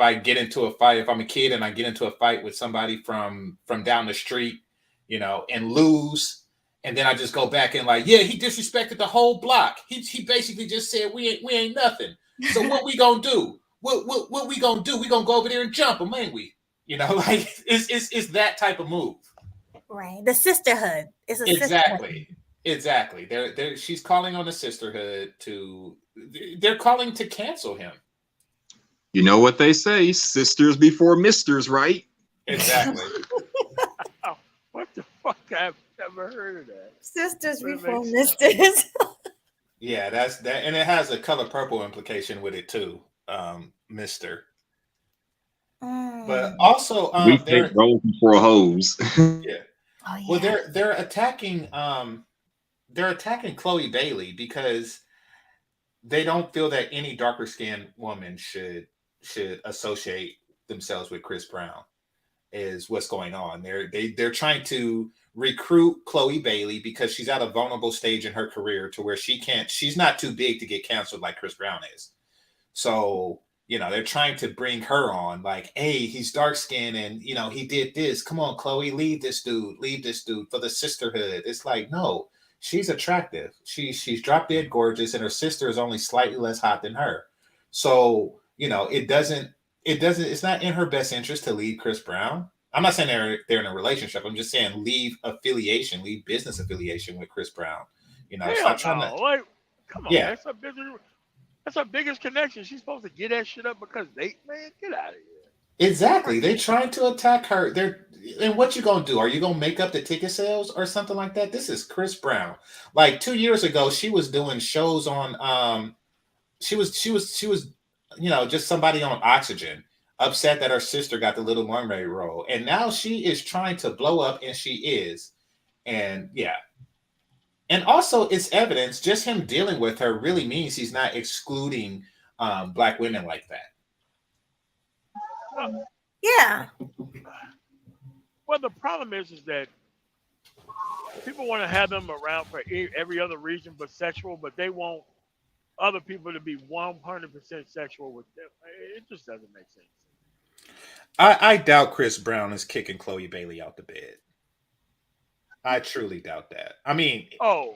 Speaker 11: I get into a fight, if I'm a kid and I get into a fight with somebody from down the street, and lose, and then I just go back and like, yeah, he disrespected the whole block. He basically just said we ain't nothing. So what we gonna do? What we gonna do? We gonna go over there and jump him, ain't we? Like it's that type of move.
Speaker 1: Right. The sisterhood. It's a sisterhood.
Speaker 11: Exactly. She's calling on the sisterhood they're calling to cancel him.
Speaker 7: You know what they say, sisters before misters, right?
Speaker 11: Exactly.
Speaker 8: Oh, what the fuck? I've never heard of that.
Speaker 1: Sisters
Speaker 8: That
Speaker 1: before
Speaker 8: makes
Speaker 1: misters.
Speaker 11: Yeah, that's that, and it has a color purple implication with it too, Mister. But also,
Speaker 7: We take roles before hoes.
Speaker 11: yeah.
Speaker 1: Oh, yeah.
Speaker 11: Well, they're attacking Chloe Bailey because they don't feel that any darker skinned woman should associate themselves with Chris Brown. Is what's going on. They're trying to recruit Chloe Bailey because she's at a vulnerable stage in her career to where she's not too big to get canceled like Chris Brown is. So, they're trying to bring her on like, hey, he's dark skinned and, he did this. Come on, Chloe, leave this dude for the sisterhood. It's like, no, she's attractive. She's drop dead gorgeous and her sister is only slightly less hot than her. So, it's not in her best interest to leave Chris Brown. I'm not saying they're in a relationship. I'm just saying leave business affiliation with Chris Brown.
Speaker 8: Hell no. Like, come on,
Speaker 11: Yeah.
Speaker 8: man. That's her biggest connection. She's supposed to get that shit up because man, get out of here.
Speaker 11: Exactly. They're trying to attack her. And what you gonna do? Are you gonna make up the ticket sales or something like that? This is Chris Brown. Like 2 years ago, she was doing shows on she was just somebody on Oxygen, upset that her sister got the Little Mermaid role. And now she is trying to blow up, and she is. And yeah. And also, it's evidence, just him dealing with her really means he's not excluding black women like that.
Speaker 1: Yeah.
Speaker 8: Well, the problem is that people want to have them around for every other reason but sexual, but they want other people to be 100% sexual with them. It just doesn't make sense.
Speaker 11: I doubt Chris Brown is kicking Chloe Bailey out the bed. I truly doubt that. I mean,
Speaker 8: Oh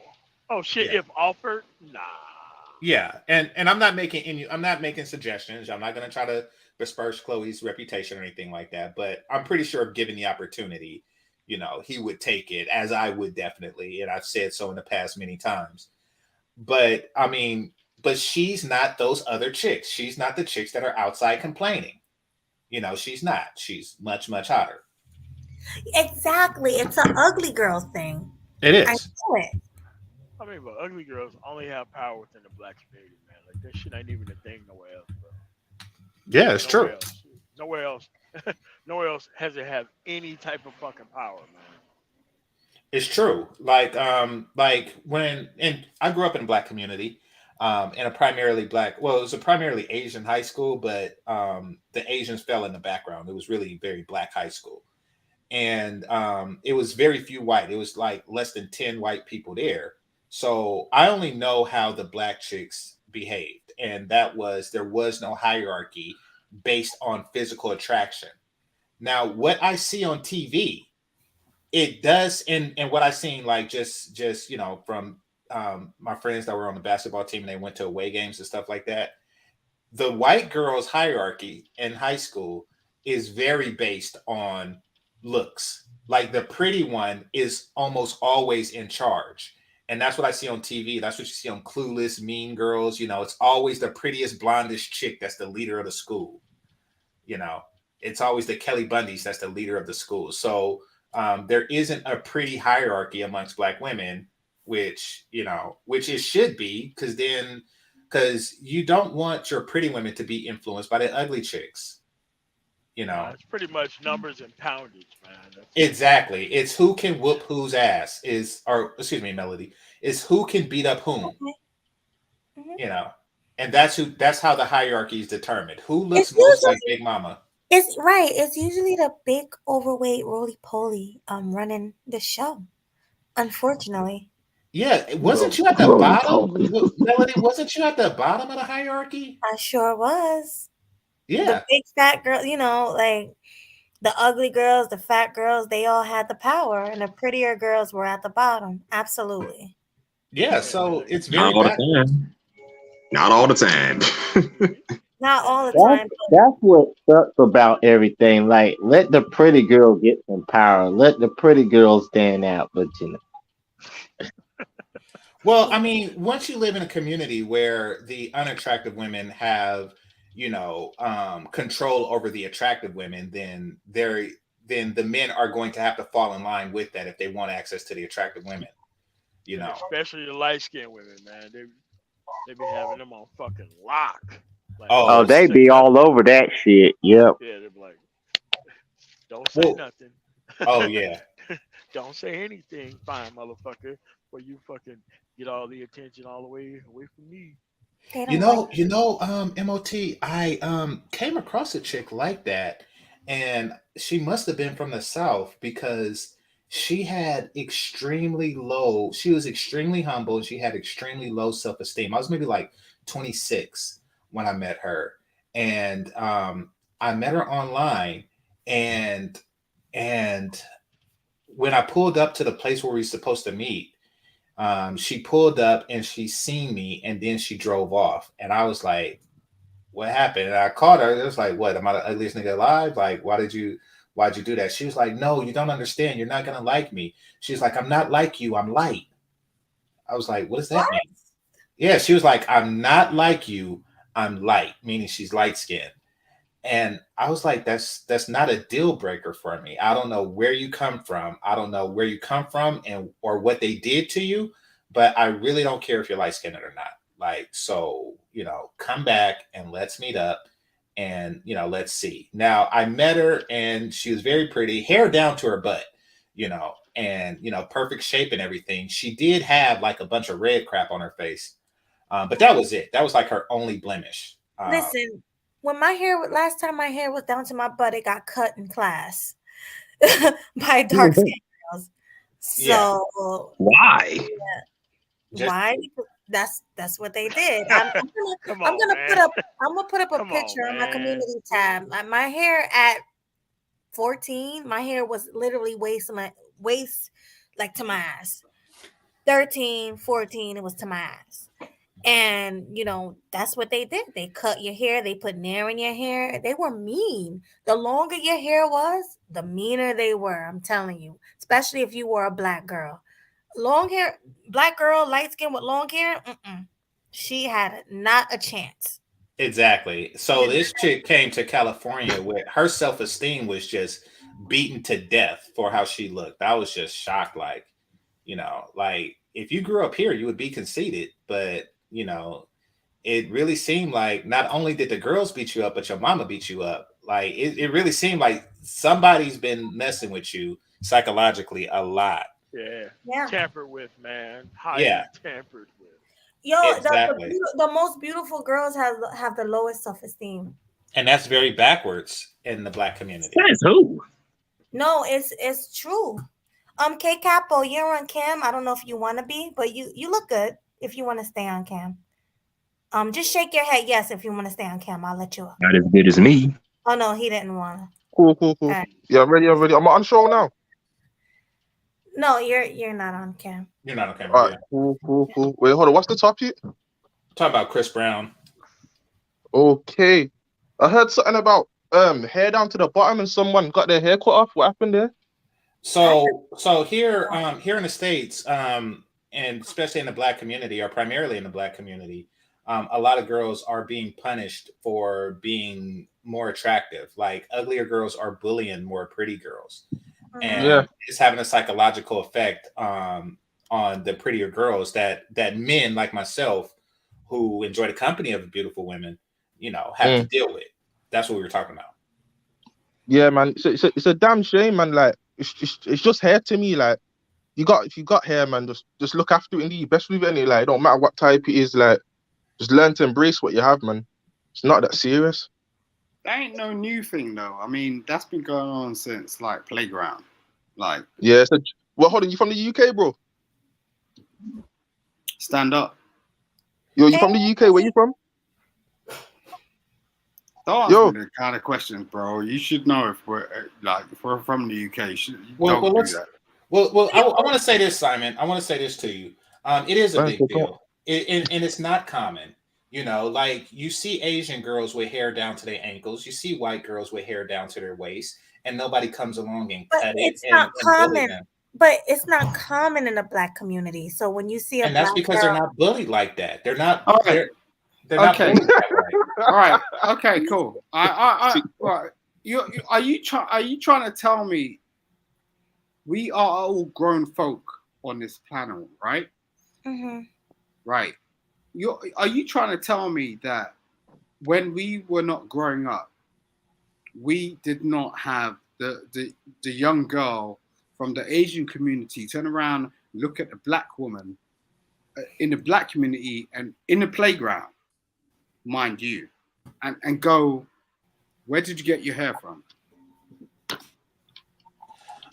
Speaker 8: shit!
Speaker 11: Yeah.
Speaker 8: If offered, nah.
Speaker 11: Yeah, and I'm not making suggestions. I'm not going to try to besmirch Chloe's reputation or anything like that. But I'm pretty sure, if given the opportunity, he would take it, as I would definitely, and I've said so in the past many times. But I mean, but she's not those other chicks. She's not the chicks that are outside complaining. She's not. She's much, much hotter.
Speaker 1: Exactly. It's an ugly girl thing.
Speaker 11: It
Speaker 1: I
Speaker 11: is.
Speaker 1: know it.
Speaker 8: I mean, but ugly girls only have power within the black community, man. Like that shit ain't even a thing nowhere else, bro.
Speaker 11: Yeah, it's
Speaker 8: Nowhere
Speaker 11: true.
Speaker 8: else. Nowhere else. Nowhere else has it have any type of fucking power, man.
Speaker 11: It's true. Like when, and I grew up in a black community, in a primarily black, well, it was a primarily Asian high school, but the Asians fell in the background. It was really very black high school. And it was very few white. It was like less than 10 white people there. So I only know how the black chicks behaved. And there was no hierarchy based on physical attraction. Now, what I see on TV, it does, and what I seen, like just from my friends that were on the basketball team and they went to away games and stuff like that. The white girls hierarchy in high school is very based on looks. Like the pretty one is almost always in charge. And that's what I see on TV. That's what you see on Clueless, Mean Girls. It's always the prettiest, blondest chick that's the leader of the school. It's always the Kelly Bundys that's the leader of the school. So there isn't a pretty hierarchy amongst black women, which it should be, because you don't want your pretty women to be influenced by the ugly chicks.
Speaker 8: It's pretty much numbers and poundage, man.
Speaker 11: Exactly. It's who can whoop whose ass excuse me, Melody, is who can beat up whom.
Speaker 1: Mhm.
Speaker 11: And that's how the hierarchy is determined. Who looks
Speaker 1: It's
Speaker 11: most like
Speaker 1: usually
Speaker 11: Big Mama?
Speaker 1: it's right. It's usually the big, overweight, roly poly running the show. Unfortunately,
Speaker 11: Yeah, wasn't you at the bottom? Melody, wasn't you at the bottom of the hierarchy?
Speaker 1: I sure was. The
Speaker 11: Yeah.
Speaker 1: big fat girl, like the ugly girls, the fat girls, they all had the power, and the prettier girls were at the bottom. Absolutely.
Speaker 11: Yeah, so it's
Speaker 7: Not
Speaker 11: very
Speaker 7: all the
Speaker 11: backwards.
Speaker 7: time. Not all the time.
Speaker 1: Not all the
Speaker 6: That's
Speaker 1: time,
Speaker 6: that's what sucks about everything. Like, let the pretty girl get some power. Let the pretty girl stand out. But
Speaker 11: Well, I mean, once you live in a community where the unattractive women have, control over the attractive women, then the men are going to have to fall in line with that if they want access to the attractive women.
Speaker 8: Especially the light skinned women, man. They be having them on fucking lock. Like,
Speaker 6: oh,
Speaker 11: Oh,
Speaker 6: they
Speaker 8: say
Speaker 6: be
Speaker 8: nothing.
Speaker 6: all over that shit. Yep.
Speaker 8: Yeah, they're like, don't say
Speaker 11: well,
Speaker 8: nothing.
Speaker 11: oh yeah.
Speaker 8: Don't say anything, fine motherfucker, or you fucking get all the attention all the way away from me.
Speaker 1: they don't like
Speaker 11: MOT, I came across a chick like that, and she must have been from the South because she was extremely humble, and she had extremely low self-esteem. I was maybe like 26 when I met her. And I met her online, and and when I pulled up to the place where we were supposed to meet, she pulled up and she seen me, and then she drove off. And I was like, what happened? And I called her. It was like, what? Am I the ugliest nigga alive? Like, why'd you do that? She was like, no, you don't understand. You're not gonna like me. She's like, I'm not like you. I'm light. I was like, what does that
Speaker 1: what?
Speaker 11: mean? Yeah, she was like, I'm not like you. I'm light, meaning she's light skinned. And I was like, that's not a deal breaker for me. I don't know where you come from. I don't know where you come from and or what they did to you, but I really don't care if you're light skinned or not. Like, so, come back and let's meet up and let's see. Now I met her and she was very pretty, hair down to her butt, and perfect shape and everything. She did have like a bunch of red crap on her face. But that was it. That was like her only blemish.
Speaker 1: Listen, when last time my hair was down to my butt, it got cut in class by dark skinned girls.
Speaker 11: Yeah.
Speaker 1: So
Speaker 7: Why?
Speaker 11: Just
Speaker 1: why? Because that's what they did. I'm
Speaker 8: Come
Speaker 1: gonna
Speaker 8: on, man.
Speaker 1: put up a
Speaker 8: Come on,
Speaker 1: picture on my
Speaker 8: man.
Speaker 1: community tab. My hair at 14, my hair was literally waist like to my ass. 13, 14, it was to my ass. And that's what they did. They cut your hair, they put nair in your hair. They were mean. The longer your hair was, the meaner they were. I'm telling you, especially if you were a black girl. Long hair, black girl, light skin with long hair, she had not a chance.
Speaker 11: Exactly. So this chick came to California where her self-esteem was just beaten to death for how she looked. I was just shocked. Like, like if you grew up here, you would be conceited, but it really seemed like not only did the girls beat you up, but your mama beat you up. Like it really seemed like somebody's been messing with you psychologically a lot.
Speaker 8: Yeah. Tampered with, man. Highly tampered with.
Speaker 1: Yo,
Speaker 11: Exactly.
Speaker 1: the most beautiful girls have the lowest self-esteem.
Speaker 11: And that's very backwards in the black community.
Speaker 12: Says who?
Speaker 1: No, it's true. K Capo, you're on cam. I don't know if you want to be, but you look good if you want to stay on cam. Just shake your head yes if you want to stay on cam. I'll let you up.
Speaker 12: Not as good as me.
Speaker 1: Oh no, he didn't want to.
Speaker 13: Cool.
Speaker 1: Right.
Speaker 13: Yeah, I'm ready. I'm on show now.
Speaker 1: No, you're not on cam.
Speaker 11: You're not on camera.
Speaker 13: All right, cool. Wait, hold on. What's the topic?
Speaker 11: Talk about Chris Brown.
Speaker 13: Okay. I heard something about hair down to the bottom and someone got their hair cut off. What happened there?
Speaker 11: So here in the States, and especially in the black community, or primarily in the black community, a lot of girls are being punished for being more attractive. Like uglier girls are bullying more pretty girls. And it's having a psychological effect on the prettier girls that men like myself who enjoy the company of beautiful women, have to deal with. That's what we were talking about.
Speaker 13: Yeah, man. It's a damn shame, man. Like it's just hair to me. Like if you got hair, man, just look after it and do your best with it. And like, it don't matter what type it is. Like just learn to embrace what you have, man. It's not that serious.
Speaker 14: That ain't no new thing, though. I mean, that's been going on since like Playground. Like,
Speaker 13: yeah. Well, hold on. You from the UK, bro?
Speaker 14: Stand up.
Speaker 13: Yo, you from the UK? Where you from?
Speaker 14: Don't ask me the kind of questions, bro. You should know if we're from the UK.
Speaker 11: Well, I want to say this, Simon. I want to say this to you. It is a big deal, and it's not common. Like you see Asian girls with hair down to their ankles. You see white girls with hair down to their waist, and nobody comes along and cut it.
Speaker 1: It's not common. But it's not common in the black community. So when you see
Speaker 11: and that's because they're not bullied like that. They're not.
Speaker 14: Okay.
Speaker 11: They're not
Speaker 14: okay.
Speaker 11: bullied that way.
Speaker 14: All right. Okay. Cool. Right. Are you trying to tell me we are all grown folk on this planet, right?
Speaker 1: Mm-hmm.
Speaker 14: Right. Are you trying to tell me that when we were not growing up, we did not have the young girl from the Asian community turn around, look at the black woman in the black community and in the playground, mind you, and go, where did you get your hair from?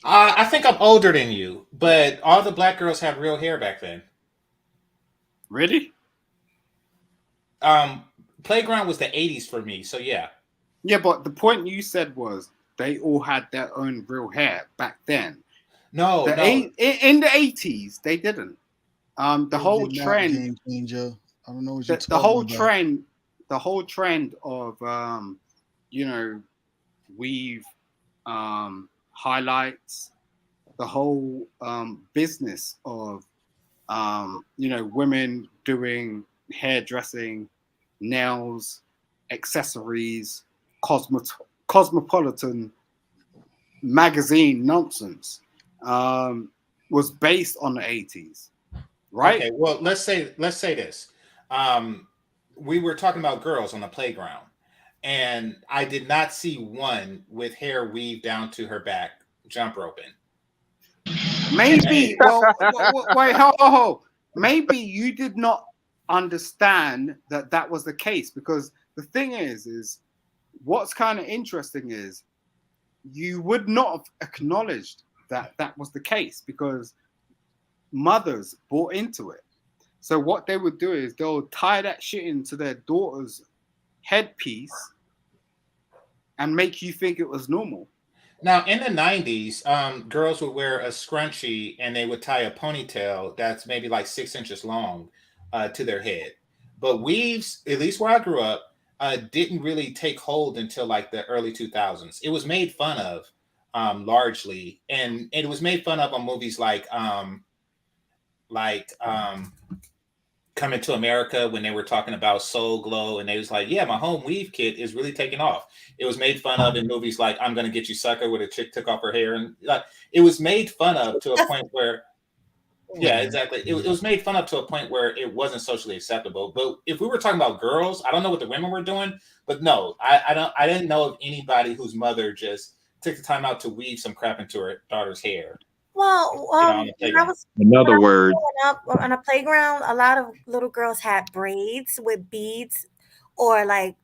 Speaker 11: I think I'm older than you, but all the black girls had real hair back then.
Speaker 14: Really?
Speaker 11: Playground was the 80s for me, so yeah.
Speaker 14: Yeah, but the point you said was they all had their own real hair back then.
Speaker 11: No,
Speaker 14: in the 80s, they didn't. The whole trend.
Speaker 15: Game changer. I don't know what you're talking
Speaker 14: the whole
Speaker 15: about.
Speaker 14: trend. The whole trend of weave, highlights, the whole business of women doing hairdressing, nails, accessories, cosmopolitan magazine nonsense was based on the 80s, right?
Speaker 11: Okay, well, let's say this. We were talking about girls on the playground, and I did not see one with hair weaved down to her back, jump roping.
Speaker 14: Maybe. Wait, hold. Maybe you did not understand that was the case, because the thing is what's kind of interesting is you would not have acknowledged that was the case because mothers bought into it. So what they would do is they'll tie that shit into their daughter's headpiece and make you think it was normal.
Speaker 11: Now, in the 90s, girls would wear a scrunchie and they would tie a ponytail that's maybe like 6 inches long to their head. but weaves, at least where I grew up, didn't really take hold until like the early 2000s. It was made fun of largely, and it was made fun of on movies like Coming to America, when they were talking about Soul Glow, and they was like, yeah, my home weave kit is really taking off. It was made fun of in movies like I'm Gonna Get You Sucker, where the chick took off her hair, and like it was made fun of to a point where, yeah, exactly. It was made fun of to a point where it wasn't socially acceptable. But if we were talking about girls, I don't know what the women were doing, but no, I didn't know of anybody whose mother just took the time out to weave some crap into her daughter's hair.
Speaker 1: Well, when I was
Speaker 7: Another word.
Speaker 1: growing up on a playground, a lot of little girls had braids with beads, or like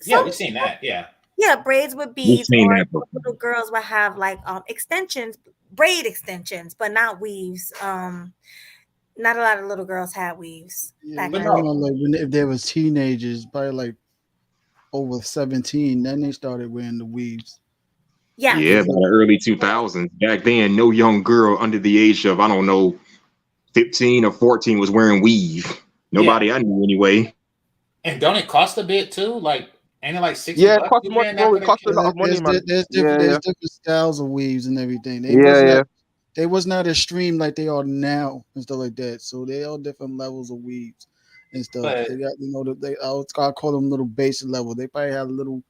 Speaker 11: Yeah, we've seen that. Yeah.
Speaker 1: yeah, braids with
Speaker 7: We've
Speaker 1: beads,
Speaker 7: seen
Speaker 1: or
Speaker 7: that before.
Speaker 1: little girls would have like extensions, braid extensions, but not weaves. Not a lot of little girls had weaves
Speaker 15: Yeah,
Speaker 1: back
Speaker 15: but
Speaker 1: then.
Speaker 15: like if they was teenagers, probably like over 17, then they started wearing the weaves.
Speaker 1: Yeah.
Speaker 7: Yeah, by the early 2000s. Back then, no young girl under the age of, I don't know, 15 or 14 was wearing weave. Nobody I knew anyway.
Speaker 11: And don't it cost a bit too? Like, ain't it like 60
Speaker 13: Yeah, it
Speaker 11: bucks?
Speaker 13: costs
Speaker 11: You
Speaker 13: money,
Speaker 11: paying
Speaker 13: bro.
Speaker 11: that
Speaker 13: It
Speaker 11: for
Speaker 13: costs a
Speaker 11: the
Speaker 13: lot of money, man.
Speaker 15: There's different styles of weaves and everything. They was not extreme like they are now and stuff like that. So they all different levels of weaves and stuff.
Speaker 11: But-
Speaker 15: they got, I call them little basic level. They probably have a little,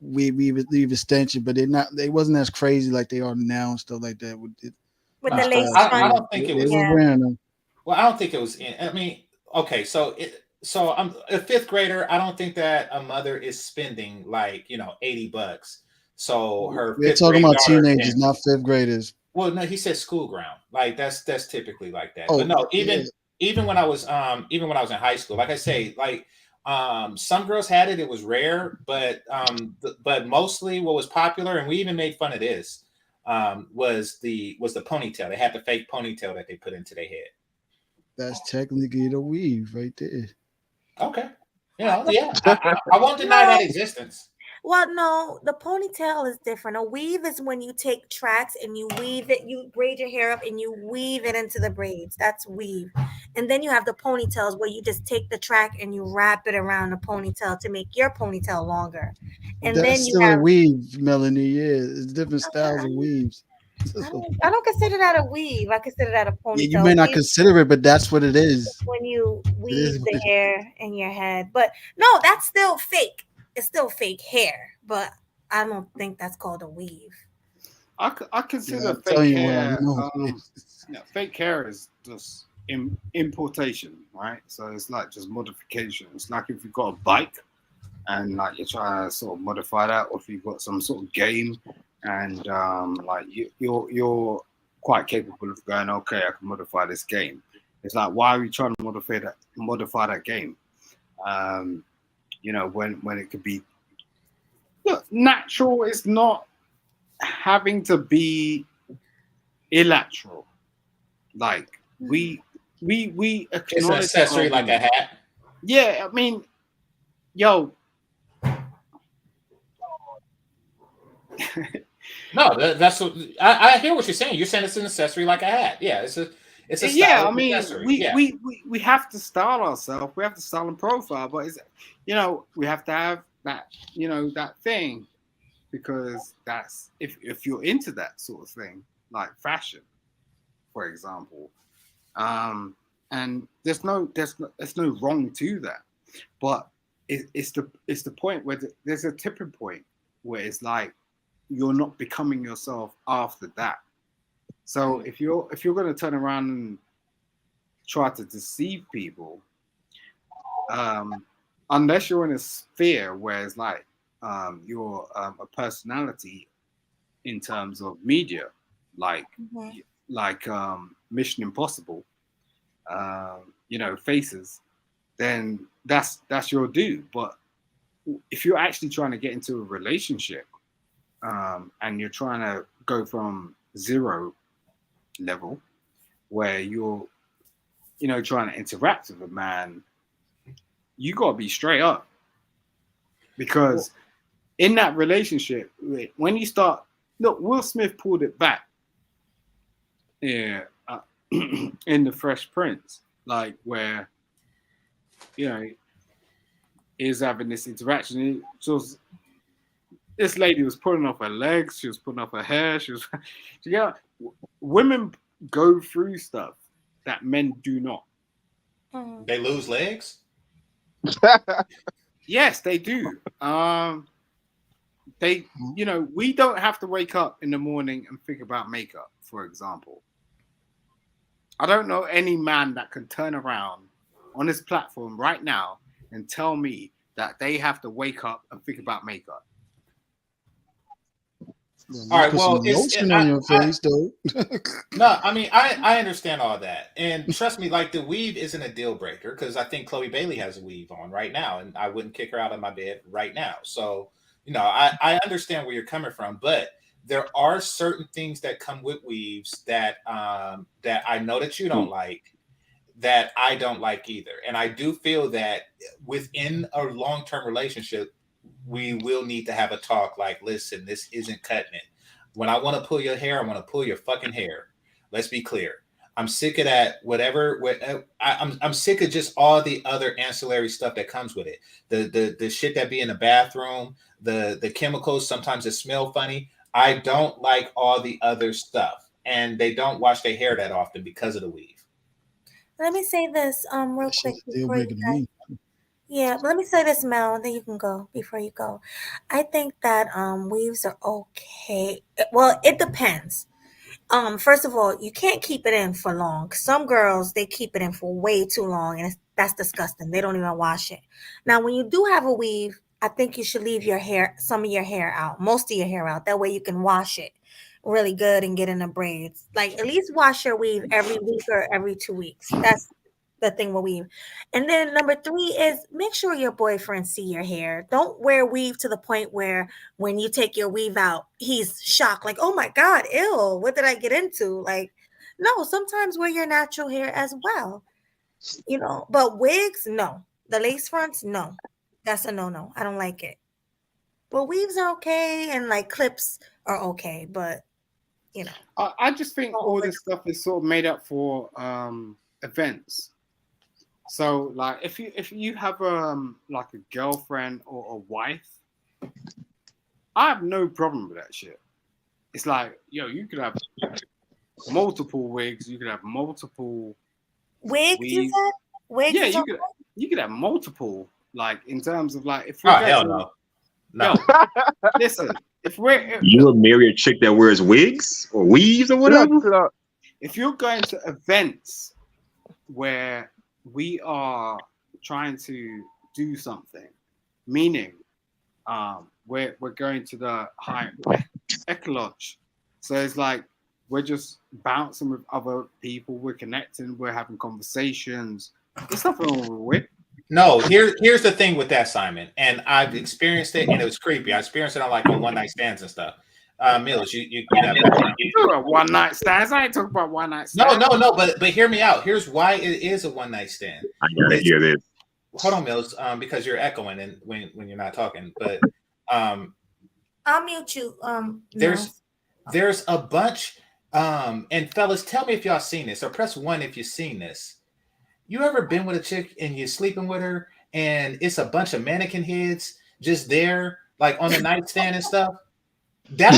Speaker 15: weave extension, but they wasn't as crazy like they are now and stuff like that. With the
Speaker 1: lace
Speaker 11: I
Speaker 1: front.
Speaker 11: don't think it was.
Speaker 15: They were wearing them.
Speaker 11: Well, I don't think it was. I mean, okay, so I'm a fifth grader. I don't think that a mother is spending like $80. So her
Speaker 15: We're
Speaker 11: fifth
Speaker 15: talking
Speaker 11: grade
Speaker 15: about
Speaker 11: daughter
Speaker 15: teenagers,
Speaker 11: can-
Speaker 15: not fifth graders.
Speaker 11: Well, no, he said school ground. Like that's typically like that.
Speaker 15: Oh,
Speaker 11: But no,
Speaker 15: yeah.
Speaker 11: even when I was in high school, like I say, like some girls had it. It was rare, but mostly what was popular, and we even made fun of this, was the ponytail. They had the fake ponytail that they put into their head.
Speaker 15: That's technically the weave right there.
Speaker 11: Okay. Yeah, I won't deny that existence.
Speaker 1: Well, no, the ponytail is different. A weave is when you take tracks and you weave it, you braid your hair up and you weave it into the braids. That's weave. And then you have the ponytails where you just take the track and you wrap it around the ponytail to make your ponytail longer. And
Speaker 15: That's
Speaker 1: then you
Speaker 15: still
Speaker 1: have
Speaker 15: a weave, Melanie. Yeah, it's different styles of weaves.
Speaker 1: I don't consider that a weave. I consider that a ponytail.
Speaker 15: Yeah, you may not
Speaker 1: Weave
Speaker 15: consider it, but that's what it is.
Speaker 1: when you
Speaker 15: is
Speaker 1: weave
Speaker 15: what
Speaker 1: the
Speaker 15: it-
Speaker 1: hair in your head. But no, that's still fake. It's still fake hair, but I don't think that's called a weave.
Speaker 14: I consider
Speaker 15: Yeah, I'm telling
Speaker 14: fake
Speaker 15: you what I
Speaker 14: hair.
Speaker 15: know.
Speaker 14: Fake hair is just importation, right? So it's like just modification. It's like if you've got a bike and like you're trying to sort of modify that, or if you've got some sort of game and like you're quite capable of going, okay, I can modify this game. It's like, why are you trying to modify that game? When it could be natural, it's not having to be illiteral. Like we
Speaker 11: It's an
Speaker 14: acknowledge
Speaker 11: accessory
Speaker 14: our-
Speaker 11: like a hat.
Speaker 14: Yeah, I mean, yo.
Speaker 11: No, that's what I hear what you're saying. You're saying it's an accessory like a hat. Yeah, it's a
Speaker 14: Yeah,
Speaker 11: style
Speaker 14: I mean,
Speaker 11: accessory. Yeah.
Speaker 14: we have to style ourselves. We have to style and profile, but we have to have that, that thing, because that's if you're into that sort of thing, like fashion, for example, and there's no wrong to that, but it's the point where there's a tipping point where it's like you're not becoming yourself after that. So if you're going to turn around and try to deceive people, unless you're in a sphere where it's like you're a personality in terms of media, like Mission Impossible, faces, then that's your due. But if you're actually trying to get into a relationship, and you're trying to go from zero level, where you're trying to interact with a man, you got to be straight up, because in that relationship, when you start, look, Will Smith pulled it back, in The Fresh Prince, like where you know, is having this interaction. This lady was pulling off her legs. She was pulling off her hair. Women go through stuff that men do not.
Speaker 11: They lose legs?
Speaker 14: Yes, they do. We don't have to wake up in the morning and think about makeup, for example. I don't know any man that can turn around on this platform right now and tell me that they have to wake up and think about makeup.
Speaker 11: All right, well,
Speaker 15: lotion on your face, though.
Speaker 11: No, I mean, I understand all that. And trust me, like, the weave isn't a deal breaker because I think Chloe Bailey has a weave on right now, and I wouldn't kick her out of my bed right now. So, I understand where you're coming from, but there are certain things that come with weaves that that I know that you don't like, that I don't like either. And I do feel that within a long-term relationship, we will need to have a talk like, listen, this isn't cutting it. When I want to pull your hair, I want to pull your fucking hair. Let's be clear. I'm sick of that, I'm sick of just all the other ancillary stuff that comes with it. The shit that be in the bathroom, the chemicals, sometimes it smell funny. I don't like all the other stuff. And they don't wash their hair that often because of the weave.
Speaker 1: Let me say this real quick before you guys. Yeah, but let me say this, Mel, and then you can go before you go. I think that weaves are okay. Well, it depends. First of all, you can't keep it in for long. Some girls, they keep it in for way too long, and that's disgusting. They don't even wash it. Now, when you do have a weave, I think you should leave some of your hair out, most of your hair out. That way you can wash it really good and get in the braids. Like, at least wash your weave every week or every 2 weeks. That's the thing with weave. And then number 3 is make sure your boyfriend see your hair. Don't wear weave to the point where when you take your weave out, he's shocked, like, oh my God, ew, what did I get into? Like, no, sometimes wear your natural hair as well. But wigs, no. The lace fronts, no. That's a no. I don't like it. But weaves are okay, and like clips are okay, but
Speaker 14: I just think all this stuff is sort of made up for events. So, like, if you have like a girlfriend or a wife, I have no problem with that shit. It's like, you could have multiple wigs, you could have multiple
Speaker 1: wigs. You said wigs?
Speaker 14: Yeah, you could have multiple. Like, in terms of like, if
Speaker 11: hell no.
Speaker 14: Listen,
Speaker 7: you would marry a chick that wears wigs or weaves or whatever.
Speaker 14: If you're going to events where we are trying to do something, meaning we're going to the high Echo Lodge, so it's like we're just bouncing with other people, we're connecting, we're having conversations. There's nothing wrong with it.
Speaker 11: No, here's the thing with that, Simon, and I've experienced it, and it was creepy. I experienced it on one night stands and stuff. Mills, you
Speaker 14: know, one night stands. I ain't talking about one night stands.
Speaker 11: No, but hear me out. Here's why it is a one night stand.
Speaker 7: I gotta hear this.
Speaker 11: Hold on, Mills, because you're echoing and when you're not talking. But
Speaker 1: I'll mute you.
Speaker 11: There's a bunch. And fellas, tell me if y'all seen this, or press 1 if you've seen this. You ever been with a chick and you're sleeping with her, and it's a bunch of mannequin heads just there, like on the nightstand and stuff? That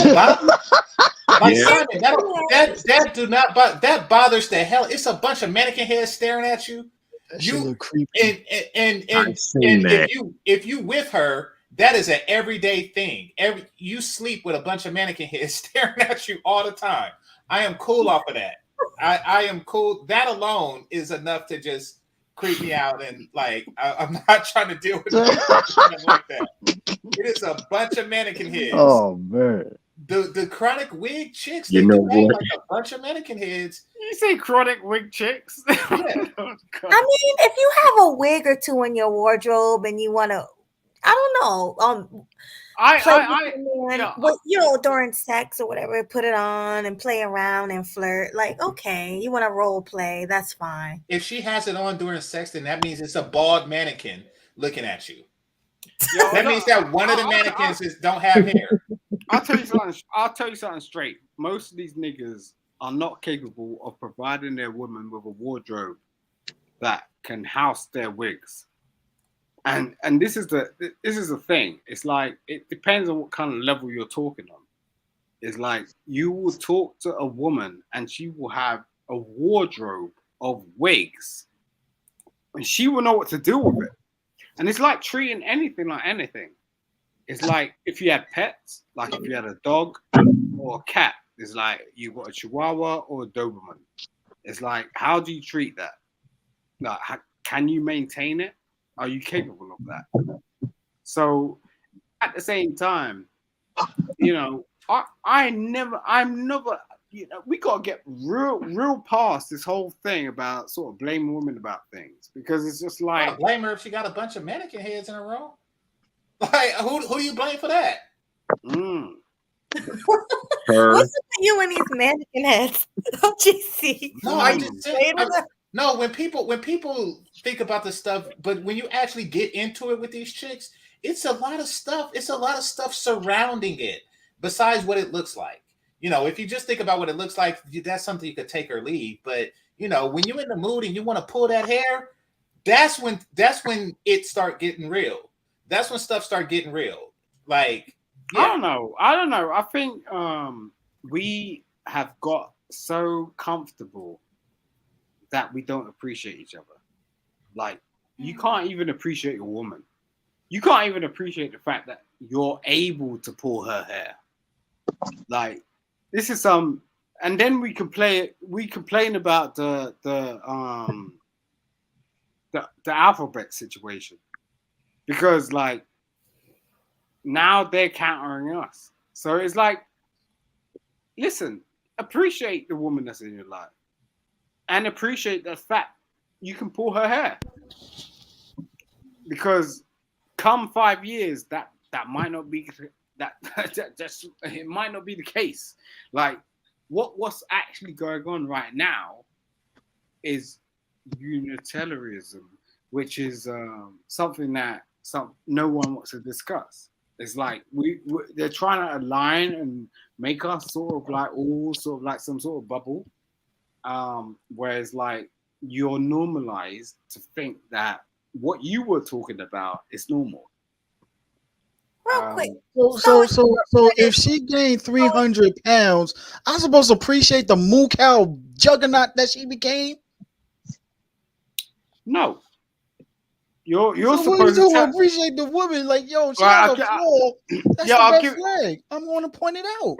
Speaker 11: that bothers the hell. It's a bunch of mannequin heads staring at you. You creepy. And if you with her, that is an everyday thing. You sleep with a bunch of mannequin heads staring at you all the time. I am cool off of that. I am cool. That alone is enough to just creep me out, and like I'm not trying to deal with it like that. It is a bunch of mannequin heads.
Speaker 10: Oh man.
Speaker 11: The chronic wig chicks, they do have like a bunch of mannequin heads.
Speaker 14: You say chronic wig chicks?
Speaker 11: Yeah.
Speaker 1: I mean, if you have a wig or two in your wardrobe and you want to, I don't know, during sex or whatever, put it on and play around and flirt. Like, okay, you want to role play, that's fine.
Speaker 11: If she has it on during sex, then that means it's a bald mannequin looking at you. That means that one of the mannequins don't have hair.
Speaker 14: I'll tell you something straight. Most of these niggas are not capable of providing their women with a wardrobe that can house their wigs. And this is the thing. It's like it depends on what kind of level you're talking on. It's like you will talk to a woman and she will have a wardrobe of wigs, and she will know what to do with it. And it's like treating anything like anything. It's like if you had pets, like if you had a dog or a cat, it's like you got a Chihuahua or a Doberman. It's like, how do you treat that? Like, can you maintain it? Are you capable of that? So at the same time, you know, I'm never, you know, we gotta get real past this whole thing about sort of blaming women about things, because it's just like,
Speaker 11: I blame her if she got a bunch of mannequin heads in a row. Like, who do you blame for that?
Speaker 7: Her.
Speaker 1: What's up with you and these mannequin heads? GC.
Speaker 11: No, I just no. When people think about this stuff, but when you actually get into it with these chicks, it's a lot of stuff. It's a lot of stuff surrounding it besides what it looks like. You know, if you just think about what it looks like, that's something you could take or leave. But you know, when you're in the mood and you want to pull that hair, that's when it start getting real. That's when stuff start getting real. Like, yeah.
Speaker 14: I don't know. I think we have got so comfortable that we don't appreciate each other. Like, you can't even appreciate a woman. You can't even appreciate the fact that you're able to pull her hair. Like, this is and then we complain about the alphabet situation, because like now they're countering us. So it's like, listen, appreciate the woman that's in your life and appreciate the fact you can pull her hair, because come 5 years that might not be that's it might not be the case. Like what's actually going on right now is unilateralism, which is something that no one wants to discuss. It's like they're trying to align and make us sort of like some sort of bubble, whereas like you're normalized to think that what you were talking about is normal.
Speaker 1: Real quick.
Speaker 15: So if she gained 300 pounds, I'm supposed to appreciate the moo cow juggernaut that she became?
Speaker 14: No. You're
Speaker 15: so
Speaker 14: supposed
Speaker 15: to appreciate the woman, like, yo, she has a flaw. That's the best flag. I'm going to point it out.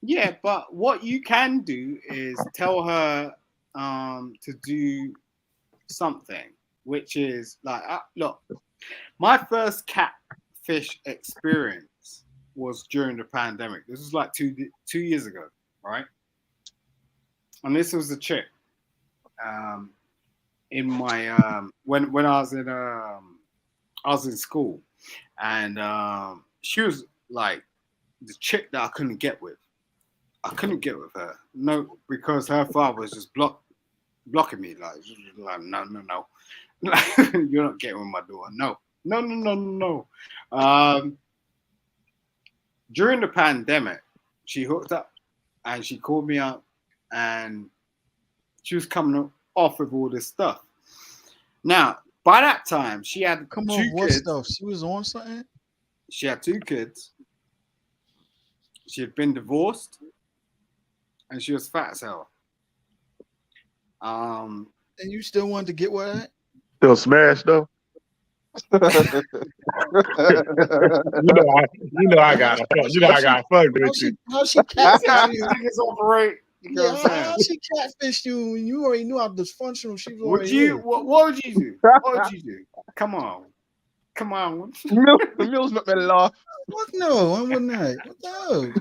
Speaker 14: Yeah, but what you can do is tell her to do something, which is like, look, my first catfish experience was during the pandemic. This was like two years ago, right? And this was a chick. In my when I was in school, and she was like the chick that I couldn't get with. I couldn't get with her, no, because her father was just blocking me, like no, you're not getting with my daughter, no. During the pandemic, she hooked up, and she called me up, and she was coming off with all this stuff. Now, by that time, she had two kids.
Speaker 15: Stuff? She was on something?
Speaker 14: She had 2 kids. She had been divorced, and she was fat as hell.
Speaker 15: And you still wanted to get with her?
Speaker 9: Still smash though. you know I got fun with you.
Speaker 15: How she catfished you?
Speaker 14: Niggas operate. You know what I'm saying?
Speaker 15: How she catfished you when you already knew how dysfunctional she was?
Speaker 14: What would you do? What would you do? Come on.
Speaker 13: Mills not gonna laugh.
Speaker 15: What? No, I would not. No.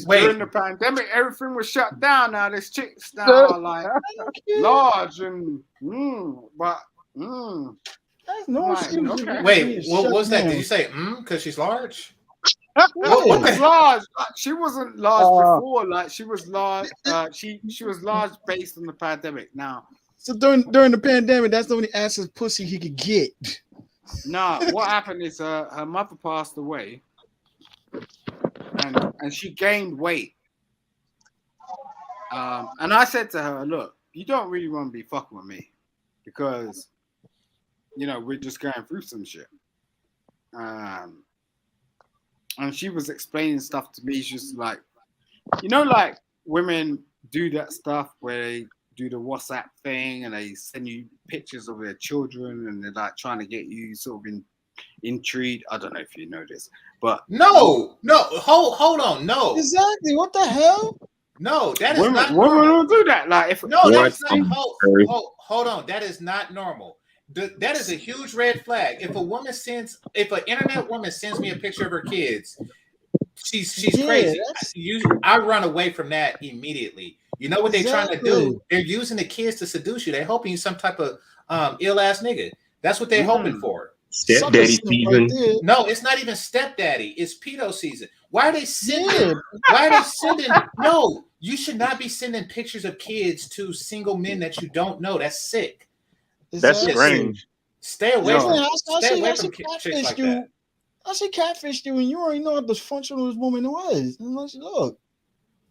Speaker 14: During the pandemic, everything was shut down. Now this chicks now are like large and but
Speaker 15: That's no
Speaker 14: like, okay.
Speaker 11: Wait, what was that? Did you say because she's large?
Speaker 14: What large? She wasn't large before. Like she was large. She was large based on the pandemic. Now,
Speaker 15: so during the pandemic, that's the only access pussy he could get.
Speaker 14: Nah, what happened is her mother passed away, and she gained weight. And I said to her, "Look, you don't really want to be fucking with me, because you know we're just going through some shit." and she was explaining stuff to me. She's like, like women do that stuff where they do the WhatsApp thing and they send you pictures of their children and they're like trying to get you sort of intrigued. I don't know if you know this, but
Speaker 11: no, hold on, no.
Speaker 15: Exactly. What the hell?
Speaker 11: No, that is
Speaker 14: women,
Speaker 11: not
Speaker 14: women
Speaker 11: normal.
Speaker 14: don't do that. Like if
Speaker 11: No, that's not. Hold on, that is not normal. That is a huge red flag. If an internet woman sends me a picture of her kids, she's crazy. I run away from that immediately. You know what they're trying to do? They're using the kids to seduce you. They're hoping you're some type of ill ass nigga. That's what they're hoping for.
Speaker 7: Stepdaddy season.
Speaker 11: No, it's not even stepdaddy. It's pedo season. Why are they sending? Why are they sending? No, you should not be sending pictures of kids to single men that you don't know. That's sick.
Speaker 9: That's strange.
Speaker 11: Stay away from chicks
Speaker 15: catfish
Speaker 11: like
Speaker 15: you.
Speaker 11: that.
Speaker 15: I see catfish you, and you already know how dysfunctional this woman was. Unless you look.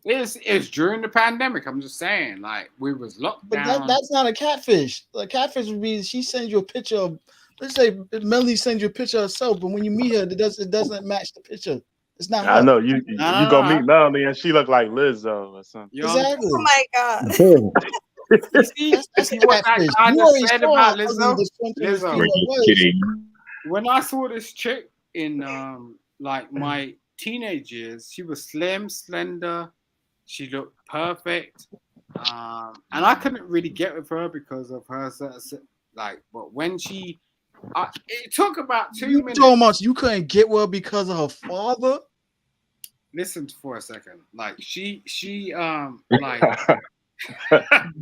Speaker 14: It's during the pandemic. I'm just saying, like we was locked down.
Speaker 15: But that's not a catfish. A catfish would be she sends you a picture of. Let's say Melanie sends you a picture of herself, but when you meet her, it doesn't match the picture. It's not her.
Speaker 9: I know you go meet Melanie and she look like Lizzo or something.
Speaker 15: Exactly.
Speaker 1: Oh my god.
Speaker 15: That's
Speaker 14: what
Speaker 15: catfish.
Speaker 14: I
Speaker 15: You
Speaker 14: just
Speaker 15: already
Speaker 14: said
Speaker 15: saw
Speaker 14: about
Speaker 15: how
Speaker 14: Lizzo.
Speaker 15: ugly this
Speaker 14: Lizzo.
Speaker 15: was.
Speaker 14: When I saw this chick in like my teenage years, she was slim, slender. She looked perfect, and I couldn't really get with her because of her like. But when she, it took about 2 minutes.
Speaker 15: So much you couldn't get well because of her father.
Speaker 14: Listen for a second. Like she like.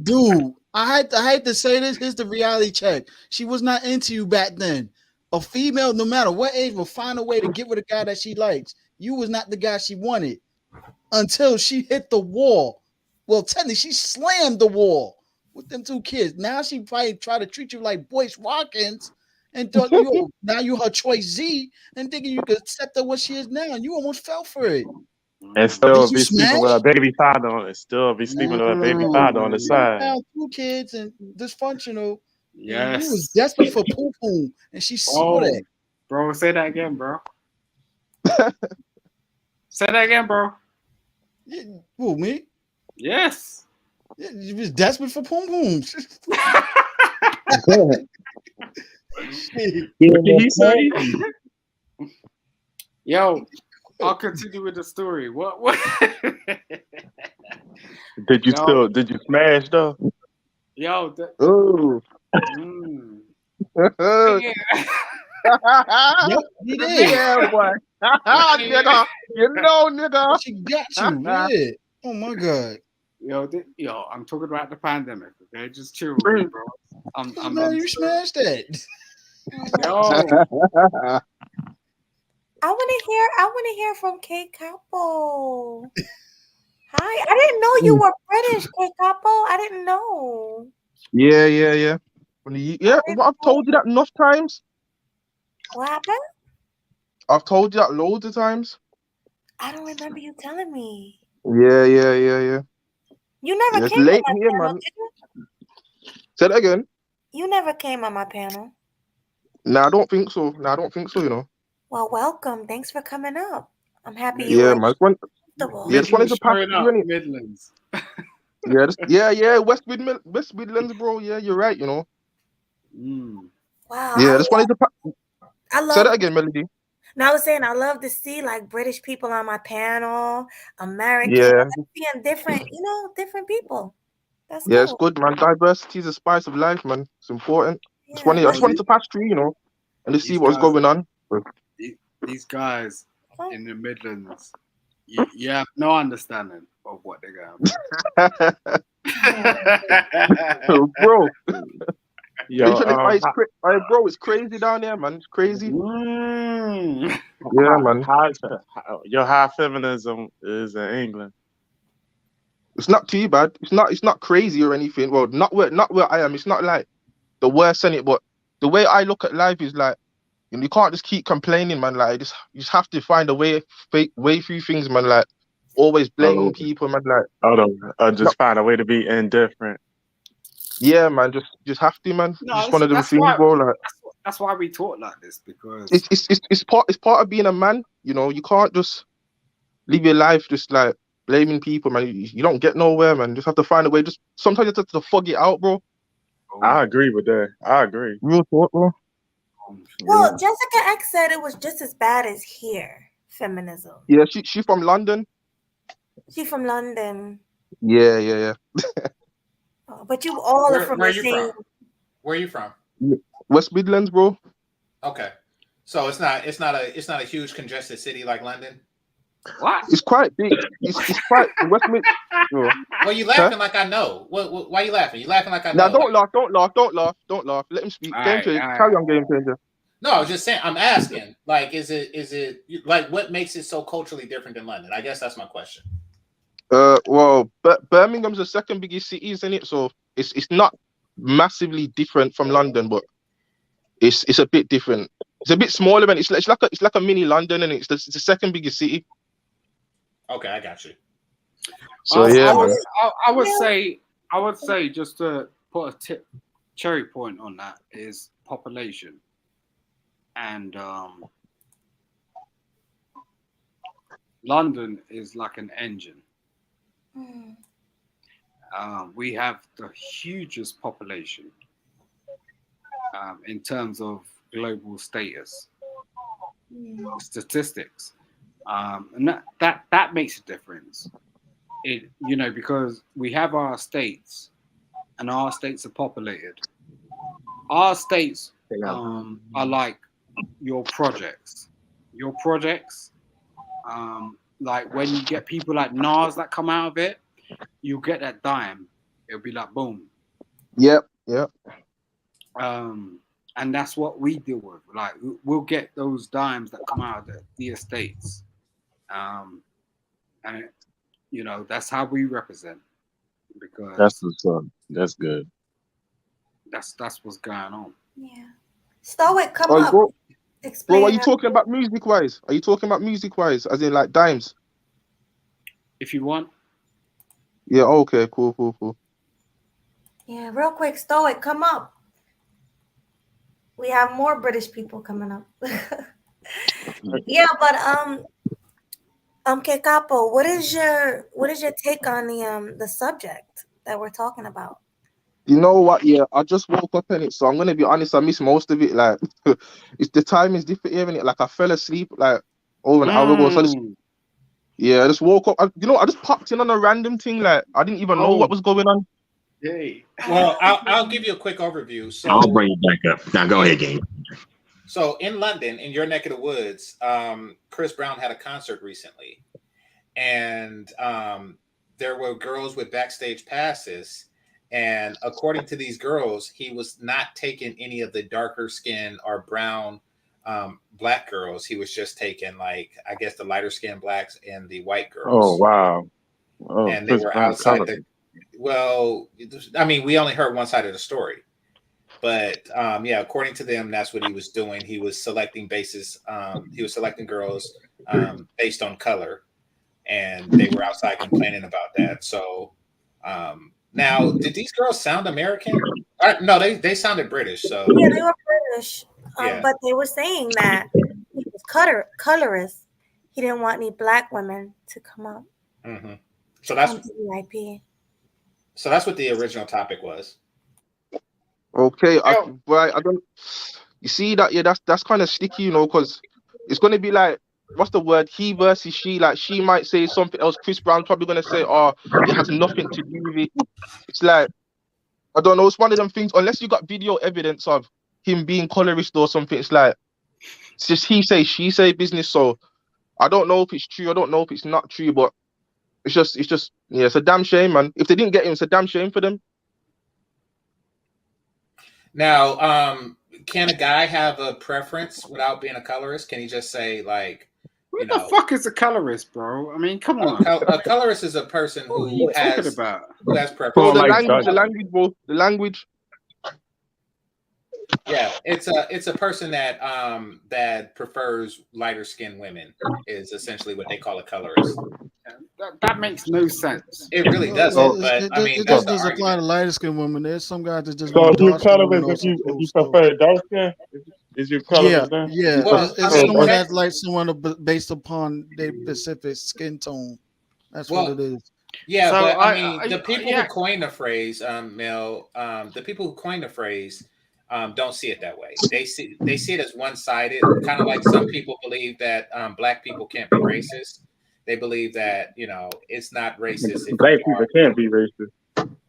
Speaker 15: Dude, I hate to say this. Here's the reality check. She was not into you back then. A female, no matter what age, will find a way to get with a guy that she likes. You was not the guy she wanted until she hit the wall. Well, technically, she slammed the wall with them 2 kids. Now she probably try to treat you like Boyce Watkins and thought now you her choice Z and thinking you could accept her what she is now. And you almost fell for it.
Speaker 9: And still
Speaker 15: Did
Speaker 9: be
Speaker 15: you
Speaker 9: sleeping with
Speaker 15: smash?
Speaker 9: a baby father on it. Still be sleeping with a baby father on the side.
Speaker 15: Now 2 kids and dysfunctional.
Speaker 14: Yes.
Speaker 15: You was desperate for poo poo, and she saw that.
Speaker 14: Bro, say that again, bro. Say that again, bro.
Speaker 15: Who, me?
Speaker 14: Yes.
Speaker 15: Yeah, you was desperate for poom pooms.
Speaker 7: What did he say?
Speaker 14: Yo, I'll continue with the story. What?
Speaker 9: Did you smash though?
Speaker 14: Yo.
Speaker 9: Ooh.
Speaker 15: Yep, he did.
Speaker 13: Yeah, boy. Nigga, nigga.
Speaker 15: She got you, yeah. Oh my god.
Speaker 14: Yo, I'm talking about the pandemic. Okay, just chill with me, bro.
Speaker 15: You smashed that.
Speaker 14: Yo.
Speaker 1: I want to hear from Kate Capo. Hi, I didn't know you were British, Kate Capo. I didn't know.
Speaker 13: Yeah. Yeah, I've told you that enough times.
Speaker 1: What happened?
Speaker 13: I've told you that loads of times.
Speaker 1: I don't remember you telling me.
Speaker 13: Yeah.
Speaker 1: You never
Speaker 13: It's
Speaker 1: came
Speaker 13: late
Speaker 1: on my
Speaker 13: here,
Speaker 1: panel,
Speaker 13: man.
Speaker 1: did you?
Speaker 13: Say that again.
Speaker 1: You never came on my panel.
Speaker 13: Nah, I don't think so. You know.
Speaker 1: Well, welcome. Thanks for coming up. I'm happy you
Speaker 13: Yeah,
Speaker 1: were
Speaker 13: man.
Speaker 1: comfortable.
Speaker 13: Just wanted to pass you in it.
Speaker 14: Midlands.
Speaker 13: Yeah. West Midlands, bro. Yeah, you're right. You know.
Speaker 1: Wow.
Speaker 13: Yeah, just wanted to
Speaker 1: I love.
Speaker 13: say that again, Melody.
Speaker 1: No, I was saying I love to see like British people on my panel, American,
Speaker 13: Yeah.
Speaker 1: seeing different people. That's
Speaker 13: Yeah,
Speaker 1: cool.
Speaker 13: it's good, man. Diversity is the spice of life, man. It's important. I just wanted to pass through, you know, and to see what's going on.
Speaker 14: These guys in the Midlands, you have no understanding of what they're going.
Speaker 13: Bro.
Speaker 9: Yo,
Speaker 13: bro, it's crazy down there, man. It's crazy. Yeah, man.
Speaker 9: Your high feminism is in England.
Speaker 13: It's not too bad. It's not crazy or anything. Well, not where I am. It's not like the worst in it, but the way I look at life is like, you know, you can't just keep complaining, man. Like, you just have to find a way through things, man. Like, always blaming people, man. Like,
Speaker 9: just find a way to be indifferent.
Speaker 13: Yeah, man. Just have to, man.
Speaker 14: No,
Speaker 13: just one of them things, bro. Like,
Speaker 14: that's why we talk like this, because
Speaker 13: It's part of being a man. You know, you can't just live your life just like blaming people, man. You don't get nowhere, man. You just have to find a way. Just sometimes you just have to fug it out, bro.
Speaker 9: I agree with that. I agree.
Speaker 13: Real talk, bro.
Speaker 1: Well, Jessica X said it was just as bad as here, feminism.
Speaker 13: Yeah, she from London.
Speaker 1: She from London.
Speaker 13: Yeah.
Speaker 1: Oh, but you all are from
Speaker 11: Where
Speaker 1: the
Speaker 11: you
Speaker 1: same.
Speaker 11: from? Where are you from?
Speaker 13: West Midlands, bro.
Speaker 11: Okay, so it's not a huge congested city like London.
Speaker 14: What?
Speaker 13: It's quite big. It's quite West Midlands.
Speaker 11: Well, you laughing like I know. Why you laughing? You laughing like I
Speaker 13: Now,
Speaker 11: know?
Speaker 13: don't laugh. Let him speak. Game changer. Carry on, game changer.
Speaker 11: No, I was just saying. I'm asking. Like, is it like what makes it so culturally different than London? I guess that's my question.
Speaker 13: Well, Birmingham's the second biggest city, isn't it? So it's not massively different from London, but it's a bit different. It's a bit smaller, and it's like a mini London, and it's the second biggest city.
Speaker 11: Okay, I got you.
Speaker 13: So
Speaker 14: I would say just to put a cherry point on that is population, and London is like an engine. We have the hugest population in terms of global status statistics, and that makes a difference. Because we have our states, and our states are populated. Our states are like your projects. Your projects, like when you get people like Nas that come out of it, you get that dime. It'll be like boom.
Speaker 13: Yep.
Speaker 14: And that's what we deal with. Like we'll get those dimes that come out of the estates, and that's how we represent. Because
Speaker 9: That's what's up. That's good.
Speaker 14: That's what's going on.
Speaker 1: Yeah. Stoic, come up.
Speaker 13: Bro,
Speaker 1: Explain.
Speaker 13: are you talking about music wise? Are you talking about music wise, as in like dimes?
Speaker 14: If you want.
Speaker 13: Yeah. Okay. Cool.
Speaker 1: Yeah, real quick, Stoic, come up. We have more British people coming up. Yeah, but Kekapo, what is your take on the subject that we're talking about?
Speaker 13: You know what? Yeah, I just woke up in it, so I'm gonna be honest. I missed most of it. Like, the time is different, isn't it? Like, I fell asleep like over an hour ago. So I just woke up. I just popped in on a random thing. Like, I didn't even know what was going on.
Speaker 14: Yay.
Speaker 11: Well, I'll give you a quick overview. So
Speaker 7: I'll bring it back up. Now go ahead, Game.
Speaker 11: So in London, in your neck of the woods, Chris Brown had a concert recently, and there were girls with backstage passes. And according to these girls, he was not taking any of the darker skin or brown black girls. He was just taking, like, I guess, the lighter skinned blacks and the white girls.
Speaker 9: Oh, wow. Oh,
Speaker 11: and they were outside the. Well, I mean, we only heard one side of the story, but according to them, that's what he was doing. He was selecting he was selecting girls based on color, and they were outside complaining about that. So now, did these girls sound American? No, they sounded British. So
Speaker 1: yeah, they were British,
Speaker 11: Yeah.
Speaker 1: but they were saying that he was colorist. He didn't want any black women to come up.
Speaker 11: Mm-hmm. So that's
Speaker 1: come to VIP.
Speaker 11: So that's what the original topic was.
Speaker 13: Okay, I don't. You see that? Yeah, that's kind of sticky, because it's gonna be like, what's the word? He versus she. Like, she might say something else. Chris Brown's probably gonna say, "Oh, it has nothing to do with it." It's like, I don't know. It's one of them things. Unless you got video evidence of him being colorist or something, it's like it's just he say she say business. So I don't know if it's true. I don't know if it's not true, but it's just yeah, it's a damn shame, man. If they didn't get him, it's a damn shame for them.
Speaker 11: Now, can a guy have a preference without being a colorist? Can he just say, like,
Speaker 14: what the fuck is a colorist, bro? I mean, come on.
Speaker 11: A colorist is a person who has preference.
Speaker 13: Bro, the language, bro. The language.
Speaker 11: Yeah, it's a person that that prefers lighter skinned women is essentially what they call a colorist.
Speaker 14: That makes no sense.
Speaker 11: It really doesn't. But I mean,
Speaker 15: it just doesn't apply to lighter skinned women. There's some guys that just.
Speaker 9: So if you're colorist, if you prefer dark skin. Is your color then?
Speaker 15: Yeah.
Speaker 11: Well,
Speaker 15: It's
Speaker 11: I mean,
Speaker 15: someone
Speaker 11: that-
Speaker 15: that's like someone based upon their specific skin tone. That's what it is.
Speaker 11: Yeah,
Speaker 14: So
Speaker 11: but I mean, the people
Speaker 14: yeah.
Speaker 11: who coined the phrase, Mel, the people who coined the phrase, don't see it that way. They see it as one sided, kind of like some people believe that black people can't be racist. They believe that it's not racist if
Speaker 9: Black
Speaker 11: you
Speaker 9: people
Speaker 11: are.
Speaker 9: can't be racist.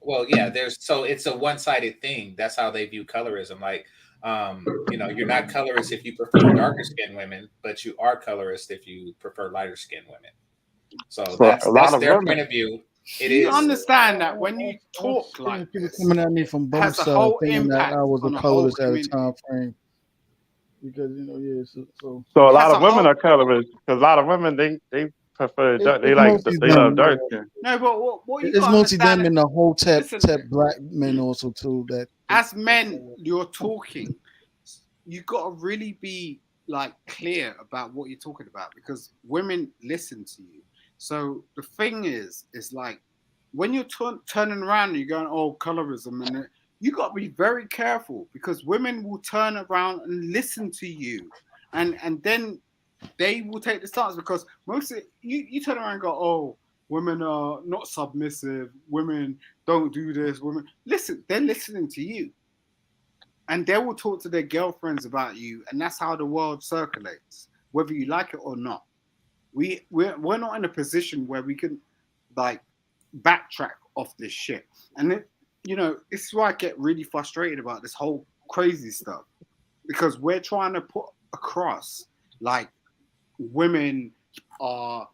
Speaker 11: Well, yeah, it's a one sided thing. That's how they view colorism. Like, you're not colorist if you prefer darker skinned women, but you are colorist if you prefer lighter skinned women. So that's their point of view.
Speaker 14: You understand that when you talk like
Speaker 15: People
Speaker 14: this,
Speaker 15: coming at me from both
Speaker 14: has a
Speaker 15: sides
Speaker 14: whole
Speaker 15: thinking that
Speaker 14: impact
Speaker 15: I was
Speaker 14: on
Speaker 15: a
Speaker 14: the whole
Speaker 15: colorist at a
Speaker 14: community.
Speaker 15: time frame. Because so
Speaker 9: So a lot
Speaker 14: Has
Speaker 9: of
Speaker 14: a
Speaker 9: women
Speaker 14: whole-
Speaker 9: are colorist because a lot of women they prefer dark. They
Speaker 15: it's
Speaker 9: like
Speaker 15: mostly
Speaker 9: they love
Speaker 15: them.
Speaker 9: dark skin.
Speaker 14: No, but what you
Speaker 15: it's
Speaker 14: gotta
Speaker 15: mostly them
Speaker 14: understand,
Speaker 15: and the whole tep
Speaker 14: Listen.
Speaker 15: black men also too. That
Speaker 14: as men, you're talking. You gotta really be like clear about what you're talking about because women listen to you. So the thing is like when you're turning around and you're going, oh, colorism, and you got to be very careful because women will turn around and listen to you, and then they will take the stance because most of you turn around and go, oh, women are not submissive, women don't do this, women listen, they're listening to you, and they will talk to their girlfriends about you, and that's how the world circulates, whether you like it or not. We're not in a position where we can like backtrack off this shit. And this is why I get really frustrated about this whole crazy stuff. Because we're trying to put across like women are,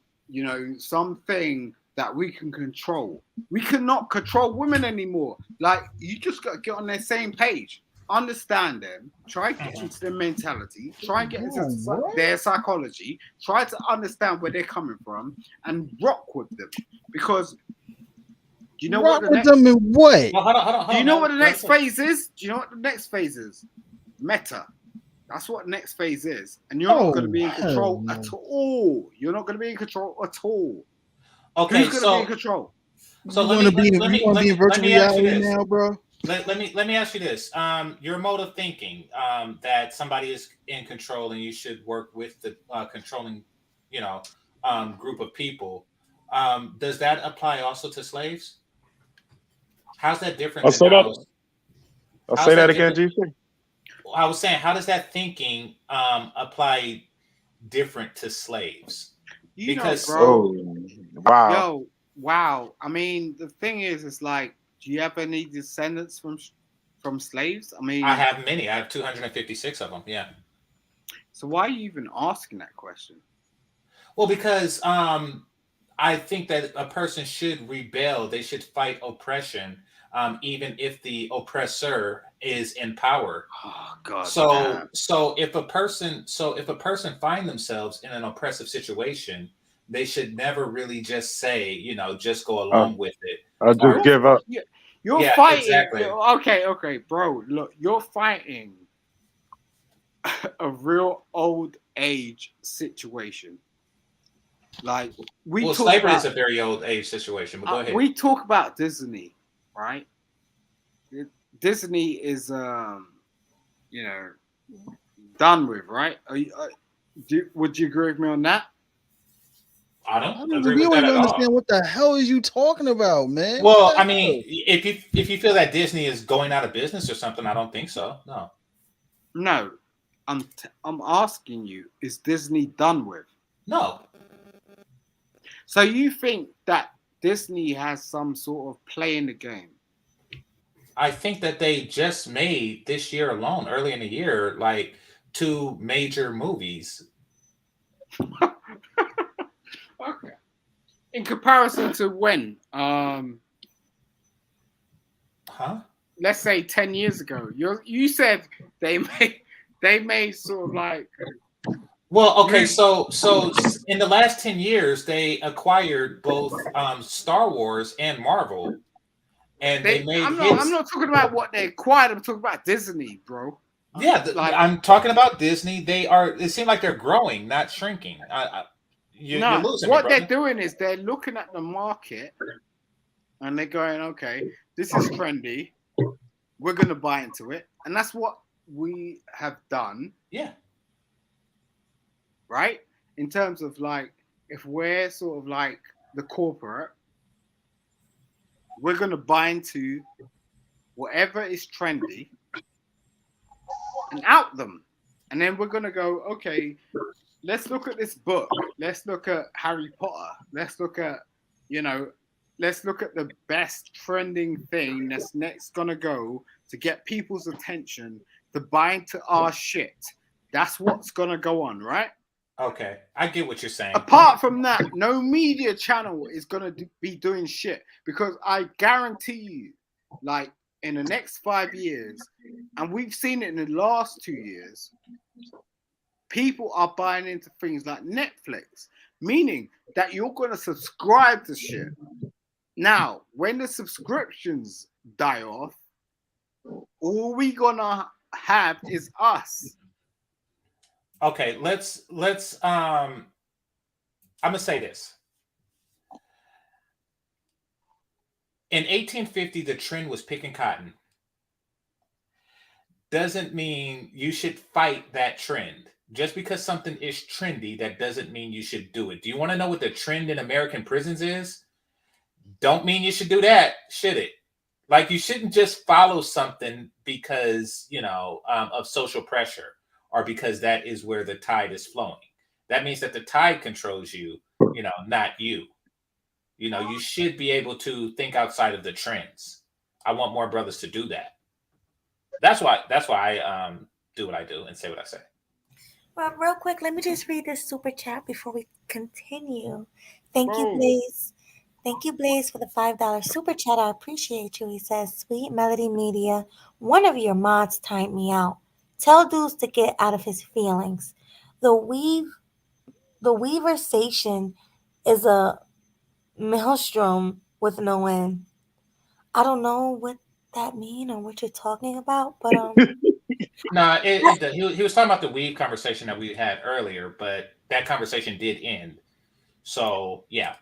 Speaker 14: something that we can control. We cannot control women anymore. Like you just gotta get on their same page. Understand them, try to get into their mentality, try and get into their psychology, try to understand where they're coming from, and rock with them. Because do you know
Speaker 15: rock
Speaker 14: what the
Speaker 15: with
Speaker 14: next?
Speaker 15: them in what?
Speaker 11: Well, hold on,
Speaker 14: Do you know what the next phase is? Do you know what the next phase is? Meta. That's what the next phase is, and you're not going to be in control at all. You're not going to be in control at all.
Speaker 11: Okay,
Speaker 14: Who's going to be in control?
Speaker 11: So
Speaker 15: You
Speaker 11: let
Speaker 15: want to
Speaker 11: me
Speaker 15: be
Speaker 11: let me
Speaker 15: in virtual
Speaker 11: let me ask you
Speaker 15: reality
Speaker 11: this.
Speaker 15: now, bro?
Speaker 11: Let me ask you this. Your mode of thinking that somebody is in control and you should work with the controlling, group of people. Does that apply also to slaves? How's that different?
Speaker 9: I'll say that again,
Speaker 11: different?
Speaker 9: GC.
Speaker 11: I was saying, how does that thinking apply different to slaves?
Speaker 14: Because,
Speaker 9: bro, wow.
Speaker 14: Yo, wow. I mean, the thing is, it's like, do you have any descendants from slaves? I mean,
Speaker 11: I have many. I have 256 of them. Yeah.
Speaker 14: So why are you even asking that question?
Speaker 11: Well, because I think that a person should rebel. They should fight oppression, even if the oppressor is in power.
Speaker 14: Oh God.
Speaker 11: So if a person find themselves in an oppressive situation, they should never really just say, just go along with it.
Speaker 9: I'll just give up.
Speaker 14: You're fighting. Exactly. Okay, bro. Look, you're fighting a real old age situation. Like
Speaker 11: slavery is a very old age situation. But go ahead.
Speaker 14: We talk about Disney, right? Disney is, done with, right? Would you agree with me on that?
Speaker 11: I don't
Speaker 15: We
Speaker 11: agree
Speaker 15: don't
Speaker 11: with that
Speaker 15: even
Speaker 11: at all.
Speaker 15: understand what the hell is you talking about, man.
Speaker 11: Well,
Speaker 15: What the
Speaker 11: I mean, if you feel that Disney is going out of business or something, I don't think so. No,
Speaker 14: I'm asking you: is Disney done with?
Speaker 11: No.
Speaker 14: So you think that Disney has some sort of play in the game?
Speaker 11: I think that they just made this year alone, early in the year, like 2 major movies.
Speaker 14: Okay. In comparison to when? Let's say 10 years ago. You said they made sort of like.
Speaker 11: Well, okay, so in the last 10 years, they acquired both Star Wars and Marvel, and they made.
Speaker 14: I'm not talking about what they acquired. I'm talking about Disney, bro.
Speaker 11: Yeah, I'm talking about Disney. It seems like they're growing, not shrinking. You're losing
Speaker 14: what
Speaker 11: me,
Speaker 14: they're doing is they're looking at the market and they're going, okay, this is trendy. We're gonna buy into it, and that's what we have done,
Speaker 11: Yeah.
Speaker 14: right? In terms of like, if we're sort of like the corporate, we're going to buy into whatever is trendy and out them. And then we're going to go, okay, let's look at this book. Let's look at Harry Potter. Let's look at, let's look at the best trending thing that's next going to go to get people's attention to buy into our shit. That's what's going to go on, right?
Speaker 11: Okay, I get what you're saying.
Speaker 14: Apart from that, no media channel is going to be doing shit, because I guarantee you, like in the next 5 years, and we've seen it in the last 2 years, people are buying into things like Netflix, meaning that you're going to subscribe to shit. Now, when the subscriptions die off, all we gonna have is us.
Speaker 11: Okay, let's I'm gonna say this. In 1850, the trend was picking cotton. Doesn't mean you should fight that trend. Just because something is trendy, that doesn't mean you should do it. Do you want to know what the trend in American prisons is? Don't mean you should do that, should it? Like, you shouldn't just follow something because, of social pressure, or because that is where the tide is flowing. That means that the tide controls you, not you. You should be able to think outside of the trends. I want more brothers to do that. That's why I do what I do and say what I say.
Speaker 1: Well, real quick, let me just read this super chat before we continue. Thank you, Blaze. Thank you, Blaze, for the $5 super chat. I appreciate you. He says, Sweet Melody Media, one of your mods timed me out. Tell dudes to get out of his feelings. The Weaversation is a maelstrom with no end. I don't know what that mean or what you're talking about, but
Speaker 11: No, he was talking about the weave conversation that we had earlier, but that conversation did end. So yeah.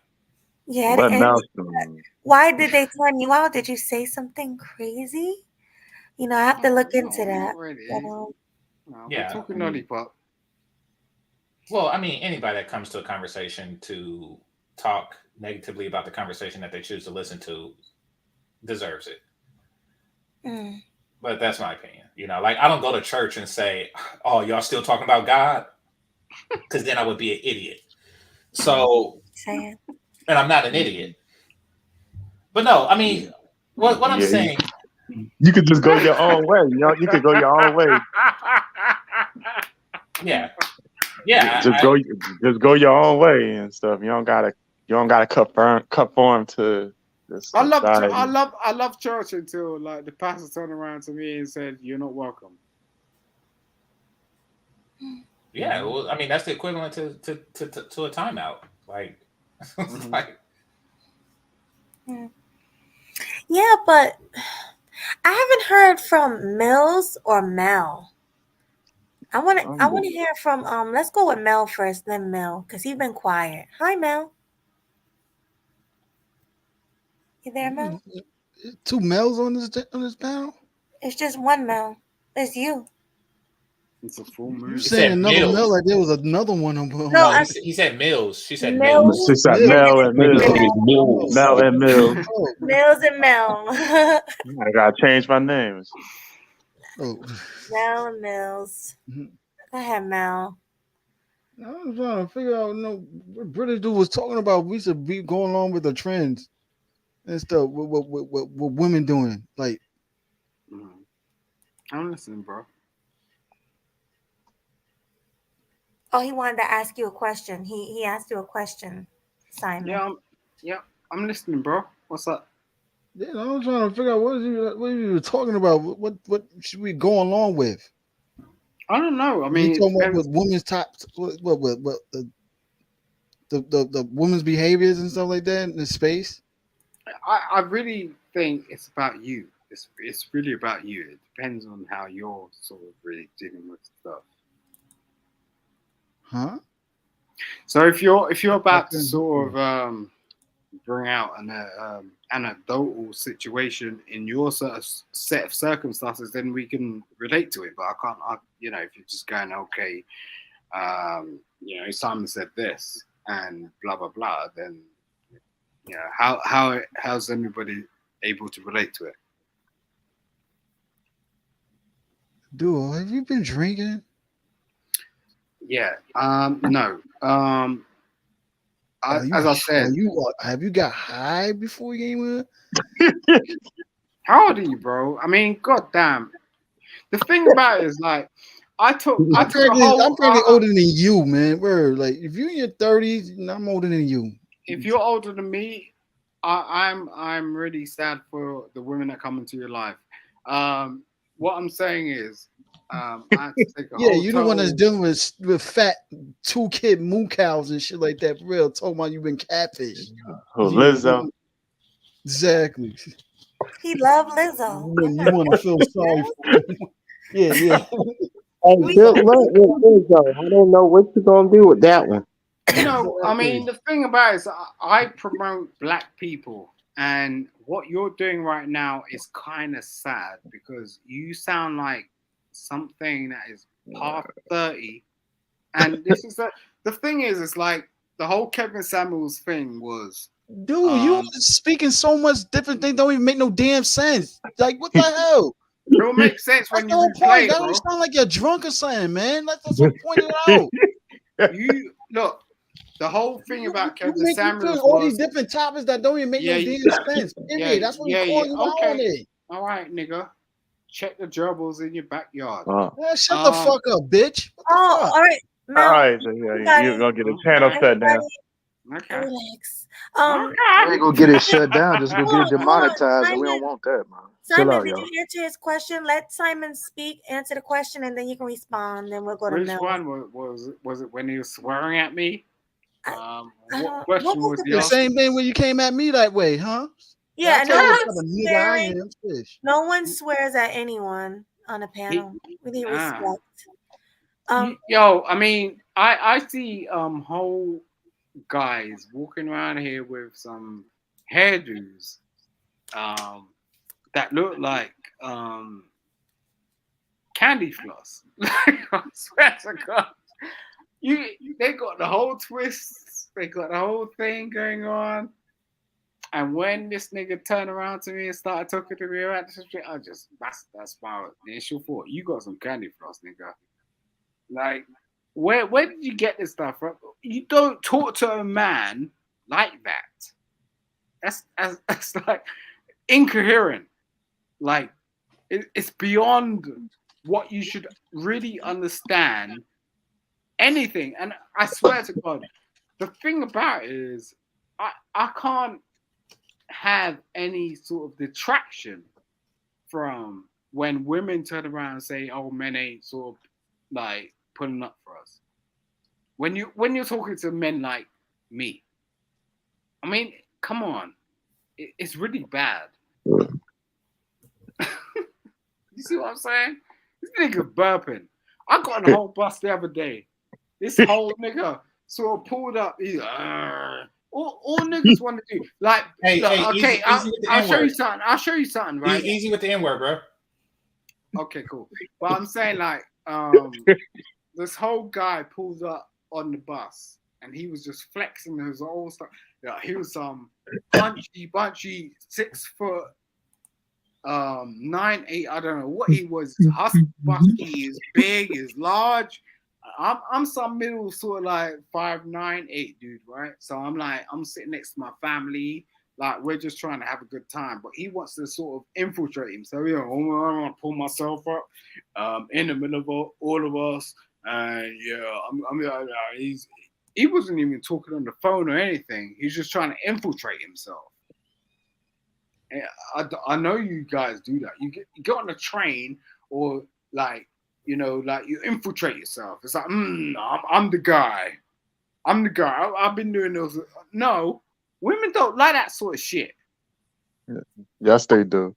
Speaker 1: Yeah.
Speaker 12: What
Speaker 1: And
Speaker 12: maelstrom?
Speaker 1: why did they turn you out? Did you say something crazy? I have to look into that.
Speaker 14: Not really.
Speaker 1: But,
Speaker 14: No,
Speaker 11: Yeah.
Speaker 14: we're talking lollipop.
Speaker 11: Well, I mean, anybody that comes to a conversation to talk negatively about the conversation that they choose to listen to deserves it.
Speaker 1: mm.
Speaker 11: But that's my opinion. Like, I don't go to church and say, "Oh, y'all still talking about God?" Because then I would be an idiot. So,
Speaker 1: Sad.
Speaker 11: and I'm not an idiot. But no, I mean, what I'm saying.
Speaker 12: You could just go your own way. You could go your own way.
Speaker 11: Yeah. Yeah.
Speaker 12: Just go your own way and stuff. You don't gotta conform to this
Speaker 14: I
Speaker 12: society.
Speaker 14: love church until like the pastor turned around to me and said, "You're not welcome."
Speaker 11: Yeah, well, I mean, that's the equivalent to a timeout. Like,
Speaker 1: Yeah, but I haven't heard from Mills or Mel. I want to hear from let's go with Mel first, then Mel, because he's been quiet. Hi, Mel. You there, Mel?
Speaker 15: Two Mels on this panel?
Speaker 1: It's just one Mel. It's you.
Speaker 14: It's a full moon.
Speaker 15: You saying another Mel like there was another one on.
Speaker 1: No,
Speaker 11: he said Mills. She said
Speaker 1: Mills.
Speaker 11: Mills.
Speaker 12: She said Mel and Mills. Mel and Mills.
Speaker 1: Mills and Mel.
Speaker 12: I gotta change my names.
Speaker 1: Mel and Mills. Go ahead, Mel.
Speaker 15: I was trying to figure out, what British dude was talking about. We should be going along with the trends and stuff. What women doing? Like,
Speaker 14: I'm listening, bro.
Speaker 1: Oh, he wanted to ask you a question. He asked you a question, Simon.
Speaker 14: Yeah, I'm listening, bro. What's up?
Speaker 15: Yeah, I was trying to figure out what you were talking about. What should we go along with?
Speaker 14: I don't know. I mean,
Speaker 15: you talking about women's top, what the women's behaviors and stuff like that in the space.
Speaker 14: I really think it's about you. It's really about you. It depends on how you're sort of really dealing with stuff.
Speaker 15: Huh?
Speaker 14: So if you're about to sort of bring out an anecdotal situation in your set of circumstances, then we can relate to it. But I can't, you know, if you're just going, okay, you know, Simon said this and blah blah blah, then you know, how's anybody able to relate to it?
Speaker 15: Dude, have you been drinking?
Speaker 14: Yeah. No. As I said,
Speaker 15: have you got high before you came in?
Speaker 14: How old are you, bro? I mean, goddamn. The thing about it is, like, I took
Speaker 15: I'm
Speaker 14: a whole.
Speaker 15: probably older than you, man. Where like, if you're in your 30s, I'm older than you.
Speaker 14: If you're older than me, I'm really sad for the women that come into your life. What I'm saying is, I had to take a
Speaker 15: Yeah,
Speaker 14: whole
Speaker 15: you the one that's
Speaker 14: total-
Speaker 15: dealing with fat 2-kid moo cows and shit like that. For real, talking about you been catfish.
Speaker 12: Lizzo.
Speaker 15: Exactly.
Speaker 1: He loved Lizzo.
Speaker 15: You want to feel sorry for him. Yeah.
Speaker 6: Hey, good luck with Lizzo. I don't know what you're gonna do with that one.
Speaker 14: You know, I mean, the thing about it is, I promote black people, and what you're doing right now is kind of sad because you sound like something that is past 30, and this is the thing is, it's like the whole Kevin Samuels thing was.
Speaker 15: Dude, you speaking so much different things don't even make no damn sense. Like, what the hell?
Speaker 14: It don't make sense when you replay it,
Speaker 15: That
Speaker 14: bro.
Speaker 15: don't sound like you're drunk or something, man. That's what pointed out.
Speaker 14: You look, the whole thing about
Speaker 15: You
Speaker 14: Kevin
Speaker 15: make
Speaker 14: Samuels
Speaker 15: all
Speaker 14: was
Speaker 15: these different topics that don't even make no
Speaker 14: you-
Speaker 15: damn sense. Period. That's what we call you out on it.
Speaker 14: All right, nigga. Check the gerbils in your backyard.
Speaker 15: Man, shut the fuck up, bitch. What the fuck?
Speaker 1: All right.
Speaker 12: All right, so yeah, you're gonna get a channel shut down.
Speaker 14: Okay.
Speaker 1: Relax.
Speaker 10: They gonna get it shut down. Just gonna get it demonetized, and we don't
Speaker 1: Simon.
Speaker 10: want that, man. Chill
Speaker 1: Simon,
Speaker 10: out,
Speaker 1: did
Speaker 10: y'all.
Speaker 1: you answer his question? Let Simon speak, answer the question, and then you can respond. Then we'll go to
Speaker 14: Which
Speaker 1: Mel.
Speaker 14: one was it when he was swearing at me? What question
Speaker 1: what
Speaker 14: was he
Speaker 15: The
Speaker 14: asking?
Speaker 15: same thing when you came at me that way, huh?
Speaker 1: Yeah,
Speaker 15: I tell you
Speaker 1: no
Speaker 15: what
Speaker 1: one's
Speaker 15: type of nigga I
Speaker 1: swearing.
Speaker 15: am, fish.
Speaker 1: No one swears at anyone on a panel. We need respect.
Speaker 14: Yo, I mean, I see whole guys walking around here with some hairdos that look like candy floss. I swear to God. They got the whole twists, they got the whole thing going on. And when this nigga turned around to me and started talking to me about this shit, that's my initial thought. You got some candy floss, nigga. Like, where did you get this stuff from? You don't talk to a man like that. That's like incoherent. Like, it's beyond what you should really understand. Anything. And I swear to God, the thing about it is I can't have any sort of detraction from when women turn around and say, oh, men ain't sort of like pulling up for us. When you're talking to men like me, I mean, come on. It's really bad. You see what I'm saying? This nigga burping. I got on a whole bus the other day. This whole nigga sort of pulled up. He's like, all niggas want to do. Like,
Speaker 11: Hey,
Speaker 14: look,
Speaker 11: hey,
Speaker 14: okay,
Speaker 11: easy with the
Speaker 14: I'll show
Speaker 11: N-word.
Speaker 14: you something. I'll show you something, right?
Speaker 11: Easy with the N-word, bro.
Speaker 14: Okay, cool. But I'm saying, like, this whole guy pulls up on the bus and he was just flexing his whole stuff. Yeah, he was bunchy 6 foot 9'8", I don't know what he was. Husky, is big, is large. I'm some middle sort of like 5'9", 8 dude, right? So I'm sitting next to my family, like we're just trying to have a good time. But he wants to sort of infiltrate him. So I want to pull myself up in the middle of all of us, and he wasn't even talking on the phone or anything. He's just trying to infiltrate himself. And I know you guys do that. You get on a train or like you infiltrate yourself. It's like, I'm the guy. I'm the guy. I've been doing those. No, women don't like that sort of shit.
Speaker 12: Yes, they do.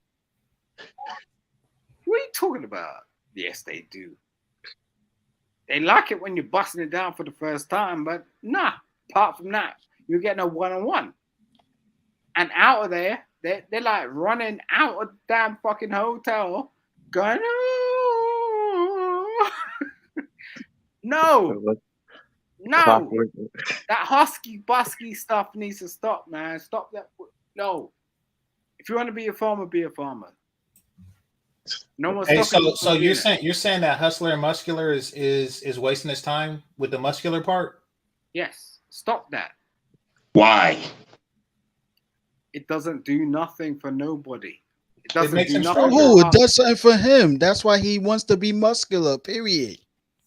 Speaker 14: What are you talking about? Yes, they do. They like it when you're busting it down for the first time, but nah. Apart from that, you're getting a one-on-one. And out of there, they're like running out of the damn fucking hotel, going, oh. No, that husky busky stuff needs to stop, man. Stop that. No, if you want to be a farmer, be a farmer. No one's
Speaker 11: Hey,
Speaker 14: stopping
Speaker 11: so
Speaker 14: you
Speaker 11: you're
Speaker 14: from
Speaker 11: saying that Hustler and Muscular is wasting his time with the muscular part?
Speaker 14: Yes, stop that.
Speaker 7: Why?
Speaker 14: It doesn't do nothing for nobody. It doesn't
Speaker 11: makes
Speaker 14: do
Speaker 11: him
Speaker 14: nothing.
Speaker 15: Oh,
Speaker 14: for
Speaker 15: it
Speaker 14: us.
Speaker 15: does something for him. That's why he wants to be muscular. Period.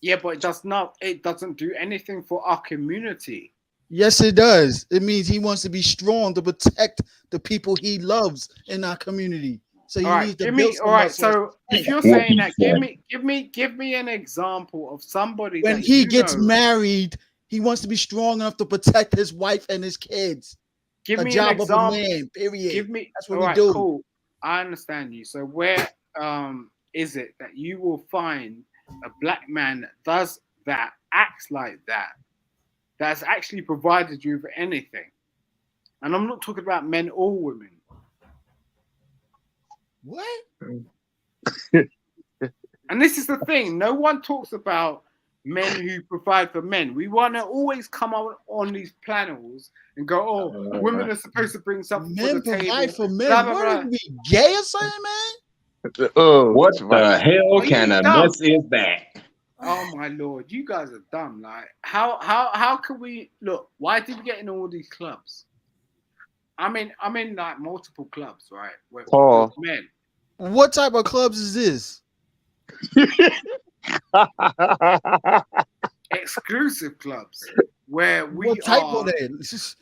Speaker 14: Yeah, but it does not. It doesn't do anything for our community.
Speaker 15: Yes, it does. It means he wants to be strong to protect the people he loves in our community. So he
Speaker 14: All right,
Speaker 15: needs to
Speaker 14: give
Speaker 15: build
Speaker 14: me.
Speaker 15: some
Speaker 14: All right,
Speaker 15: muscle.
Speaker 14: so if you're saying that, give me an example of somebody
Speaker 15: When
Speaker 14: that
Speaker 15: he
Speaker 14: you
Speaker 15: gets
Speaker 14: know.
Speaker 15: married, he wants to be strong enough to protect his wife and his kids.
Speaker 14: Give
Speaker 15: a
Speaker 14: me
Speaker 15: job
Speaker 14: an
Speaker 15: of
Speaker 14: example.
Speaker 15: a man. Period.
Speaker 14: Give me.
Speaker 15: That's what
Speaker 14: All
Speaker 15: we
Speaker 14: right,
Speaker 15: do.
Speaker 14: cool. I understand you. So where is it that you will find a black man that does that, acts like that, that's actually provided you with anything? And I'm not talking about men or women.
Speaker 15: What?
Speaker 14: And this is the thing. No one talks about men who provide for men. We want to always come on these panels and go, oh, women are supposed to bring something
Speaker 15: Men
Speaker 14: to the table.
Speaker 15: provide for men.
Speaker 14: Blah, blah,
Speaker 15: What
Speaker 14: blah.
Speaker 15: are we, gay or something, man?
Speaker 7: What the hell
Speaker 14: Are you
Speaker 7: kind of
Speaker 14: dumb?
Speaker 7: mess is that?
Speaker 14: Oh my lord, you guys are dumb. Like, how can we look? Why did we get in all these clubs? I'm in like multiple clubs, right? With men.
Speaker 15: What type of clubs is this?
Speaker 14: Exclusive clubs where we
Speaker 15: What type
Speaker 14: are.
Speaker 15: of that?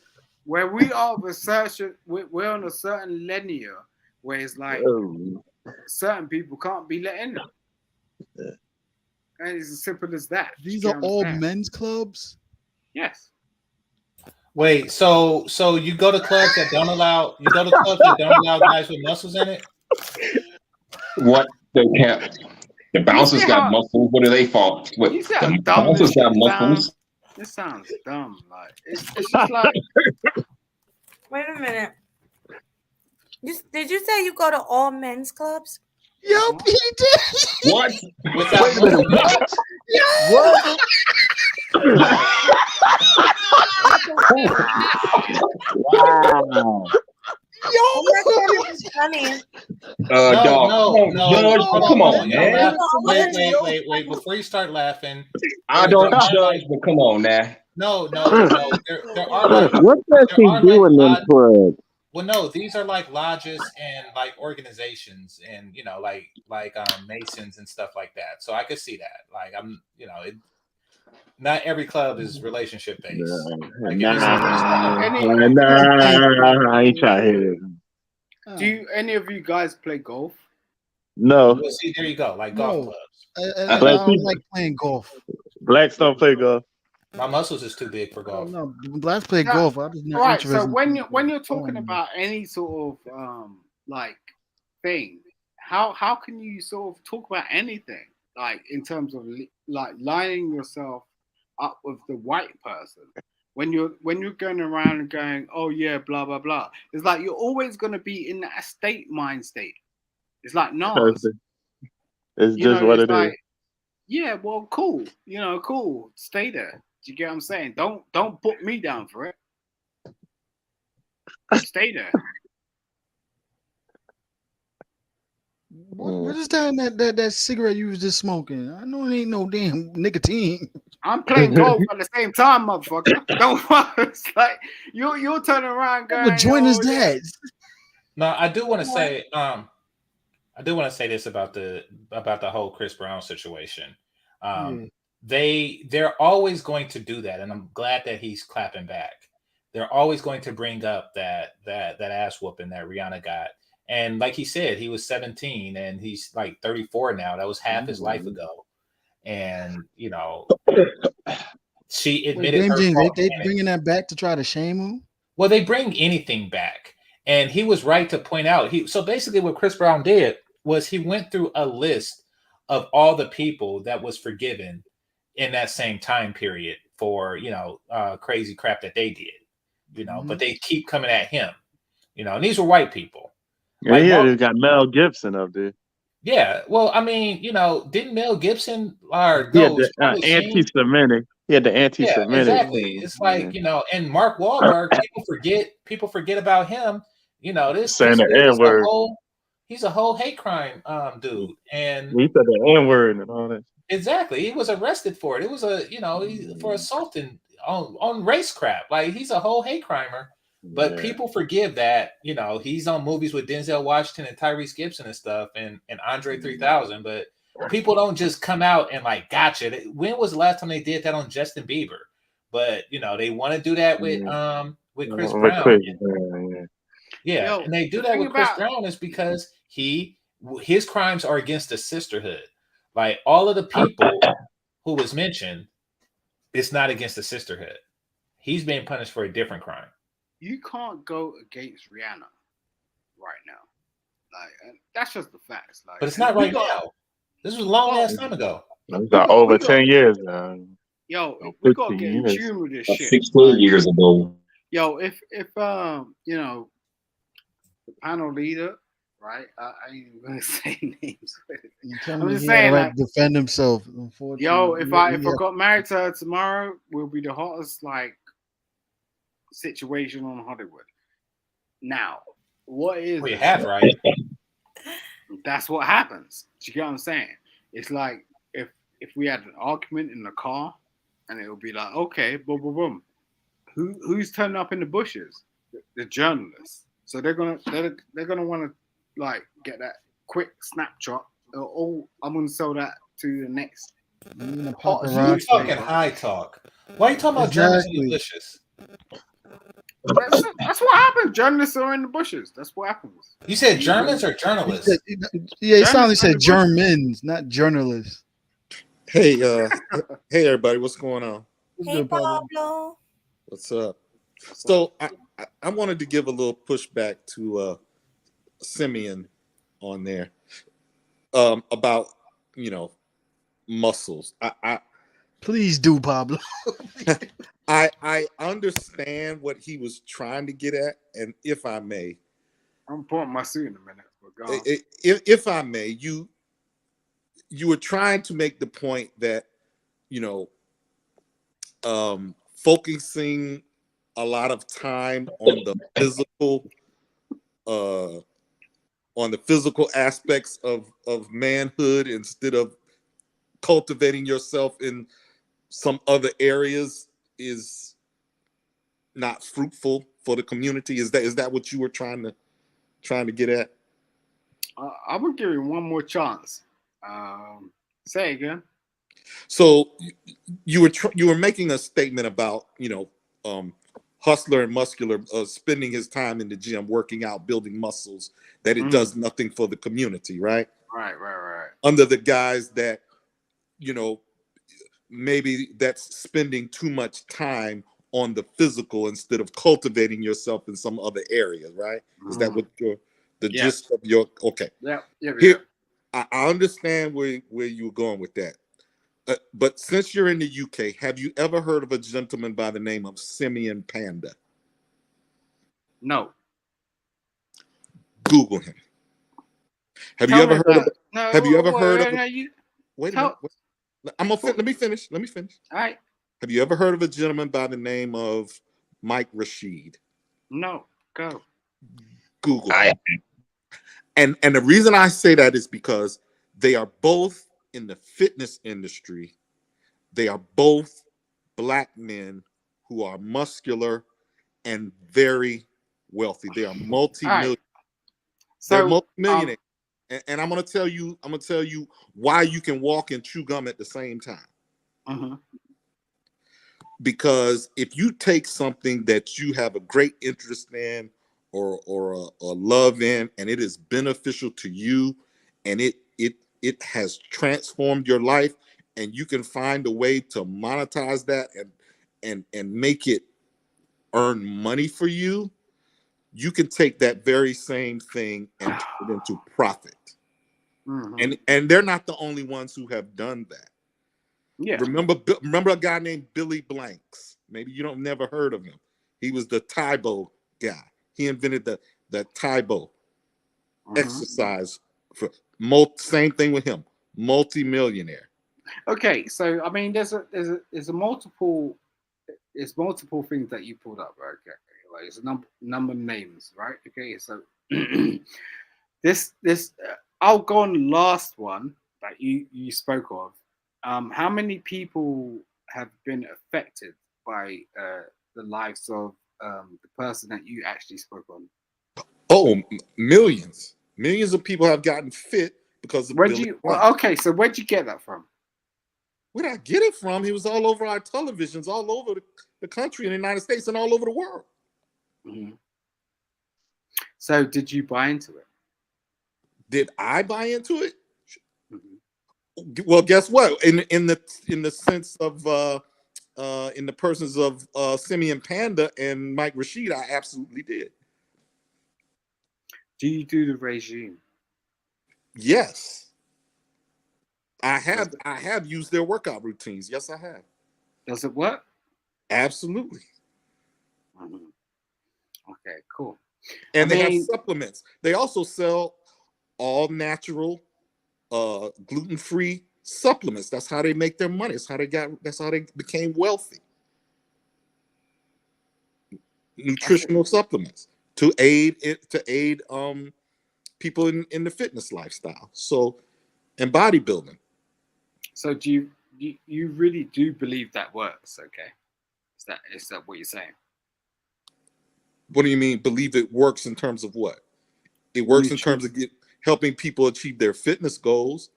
Speaker 14: Where we are of a certain, we're on a certain linear where it's like certain people can't be let in. And it's as simple as that.
Speaker 15: These
Speaker 14: You
Speaker 15: are all
Speaker 14: understand?
Speaker 15: men's clubs?
Speaker 14: Yes.
Speaker 11: Wait, so you go to clubs that don't allow guys with muscles in it?
Speaker 7: What they can't. The bouncers got muscles. What do they fall? What,
Speaker 14: You see
Speaker 7: the
Speaker 14: how dumb
Speaker 7: bouncers
Speaker 14: this
Speaker 7: got
Speaker 14: shit
Speaker 7: muscles.
Speaker 14: sounds? This sounds dumb. Like it's just like.
Speaker 1: Wait a minute. Did you say you go to all men's clubs?
Speaker 15: Yup, he did.
Speaker 7: What?
Speaker 11: Wait a minute. What?
Speaker 15: What?
Speaker 7: Wow.
Speaker 1: Oh my God, this is funny.
Speaker 7: Dog.
Speaker 11: No,
Speaker 7: come on, man.
Speaker 11: Wait. Before you start laughing,
Speaker 7: I don't judge, but come on now.
Speaker 11: No. There are like
Speaker 6: What does he do in them clubs?
Speaker 11: well, no, these are like lodges and like organizations and like Masons and stuff like that. So I could see that. Like not every club is relationship based. Like,
Speaker 6: I ain't trying to hear it.
Speaker 14: Do any of you guys play golf?
Speaker 6: No.
Speaker 11: Well, see, there you go. Like golf clubs.
Speaker 15: I don't like playing golf.
Speaker 9: Blacks don't play golf.
Speaker 11: My muscles is too big for golf.
Speaker 15: No, blacks play golf. I'm just not
Speaker 14: Right. So
Speaker 15: interested.
Speaker 14: when you're talking about any sort of like thing, how can you sort of talk about anything like in terms of like lining yourself up with the white person when you're going around and going, oh yeah, blah blah blah? It's like you're always going to be in that mind state. It's like Nas.
Speaker 9: It's just what it is.
Speaker 14: Yeah, well, cool. Cool. Stay there. Do you get what I'm saying? Don't put me down for it. Stay there.
Speaker 15: What is that in that cigarette you was just smoking? I know it ain't no damn nicotine.
Speaker 14: I'm playing golf at the same time, motherfucker. Don't worry. It's like you'll turn around going,
Speaker 15: What joint is that?
Speaker 11: No, I do want to say this about the whole Chris Brown situation. They're always going to do that, and I'm glad that he's clapping back. They're always going to bring up that ass whooping that Rihanna got. And like he said, he was 17 and he's like 34 now. That was half his life ago. And she admitted
Speaker 15: they bringing that back to try to shame him.
Speaker 11: Well, they bring anything back. And he was right to point out. So basically what Chris Brown did was he went through a list of all the people that was forgiven in that same time period for, crazy crap that they did, but they keep coming at him. And these were white people.
Speaker 12: Yeah, yeah, they got Mel Gibson up there.
Speaker 11: Yeah, well, I mean, didn't Mel Gibson or
Speaker 12: He had
Speaker 11: those
Speaker 12: the anti-Semitic. He had the
Speaker 11: Yeah,
Speaker 12: anti-Semitic.
Speaker 11: exactly. It's like, and Mark Wahlberg, people forget about him. This
Speaker 12: Saying the
Speaker 11: dude is
Speaker 12: N-word.
Speaker 11: he's a whole hate crime dude. And
Speaker 12: He said the N-word and all that.
Speaker 11: exactly, he was arrested for it. It was for assaulting on race crap. Like, he's a whole hate crimer. But people forgive that, he's on movies with Denzel Washington and Tyrese Gibson and stuff and Andre 3000, but people don't just come out and like, gotcha. When was the last time they did that on Justin Bieber? But they want to do that with Chris Brown. Yeah, and they do that with Chris Brown is because his crimes are against the sisterhood. Like, all of the people who was mentioned, it's not against the sisterhood. He's being punished for a different crime.
Speaker 14: You can't go against Rihanna right now. Like, that's just the facts. Like,
Speaker 11: but it's not right now. This was a long ass time ago.
Speaker 12: It's got over 10 years now.
Speaker 14: Yo, we gotta get in tune with this shit.
Speaker 7: 16 years ago.
Speaker 14: Yo, if the panel leader, right? I ain't even gonna say names. I'm just saying,
Speaker 15: like, defend himself.
Speaker 14: Yo, if I got married to her tomorrow, we'll be the hottest situation on Hollywood. Now, what is?
Speaker 11: Well, you have, right?
Speaker 14: That's what happens. Do you get what I'm saying? It's like if we had an argument in the car, and it would be like, okay, boom, boom, boom. Who's turning up in the bushes? The journalists. So they're gonna want to like get that quick snapshot. Oh, I'm gonna sell that to the next.
Speaker 11: You're talking high talk. Why are you talking about journalists in the bushes?
Speaker 14: That's what happens. Journalists are in the bushes. That's what happens.
Speaker 11: You said journalists or journalists?
Speaker 15: Yeah, it sounded like said Germans, not journalists.
Speaker 16: Hey, hey everybody, what's going on?
Speaker 1: Hey, Pablo.
Speaker 16: What's up? So I wanted to give a little pushback to Simeon on there about muscles.
Speaker 15: Please do, Pablo.
Speaker 16: I understand what he was trying to get at, and if I may,
Speaker 14: I'm putting my suit in a minute. But go on.
Speaker 16: If I may, you were trying to make the point that focusing a lot of time on the physical aspects of manhood instead of cultivating yourself in some other areas is not fruitful for the community. Is that what you were trying to get at?
Speaker 14: I'm gonna give you one more chance. Say again.
Speaker 16: So you were making a statement about Hustler and Muscular spending his time in the gym working out, building muscles, that it does nothing for the community, right?
Speaker 14: Right.
Speaker 16: Under the guise that maybe that's spending too much time on the physical instead of cultivating yourself in some other areas, right? Is that what the gist of your okay?
Speaker 14: Yeah.
Speaker 16: Here, I understand where you were going with that. But since you're in the UK, have you ever heard of a gentleman by the name of Simeon Panda?
Speaker 14: No.
Speaker 16: Google him. Have you ever heard of? Have you ever heard of? Wait a minute. Let me finish. All
Speaker 14: right.
Speaker 16: Have you ever heard of a gentleman by the name of Mike Rashid?
Speaker 14: No. Go.
Speaker 16: Google. And the reason I say that is because they are both in the fitness industry. They are both black men who are muscular and very wealthy. They are multi-millionaires. They're multi-millionaires. And I'm gonna tell you why you can walk and chew gum at the same time. Because if you take something that you have a great interest in or a love in, and it is beneficial to you, and it has transformed your life, and you can find a way to monetize that and make it earn money for you, you can take that very same thing and turn it into profit. And they're not the only ones who have done that.
Speaker 14: Yeah.
Speaker 16: Remember a guy named Billy Blanks? Maybe you don't never heard of him. He was the Tybo guy. He invented that Tybo
Speaker 14: Mhm.
Speaker 16: exercise for same thing with him, multi-millionaire.
Speaker 14: Okay, so I mean, there's multiple things that you pulled up, right? Okay, like it's a number of names, right? Okay, so this I'll go on last one that you spoke of. How many people have been affected by the lives of the person that you actually spoke on?
Speaker 16: Oh, millions of people have gotten fit because of Billy Blunt.
Speaker 14: Okay, so where'd you get that from?
Speaker 16: Where did I get it from? He was all over our televisions, all over the country in the United States and all over the world.
Speaker 14: Mm-hmm. So did you buy into it?
Speaker 16: Did I buy into it? Mm-hmm. Well, guess what? In the sense of in the persons of Simeon Panda and Mike Rashid, I absolutely did.
Speaker 14: Do you do the regime?
Speaker 16: Yes. I have used their workout routines. Yes, I have.
Speaker 14: Does it work?
Speaker 16: Absolutely.
Speaker 14: Mm-hmm. Okay, cool.
Speaker 16: And they have supplements. They also sell all natural, gluten-free supplements. That's how they make their money. That's how they became wealthy. Nutritional supplements to aid people in the fitness lifestyle. So, and bodybuilding.
Speaker 14: So do you really do believe that works? Okay, is that what you're saying?
Speaker 16: What do you mean? Believe it works in terms of what? It works in terms of helping people achieve their fitness goals.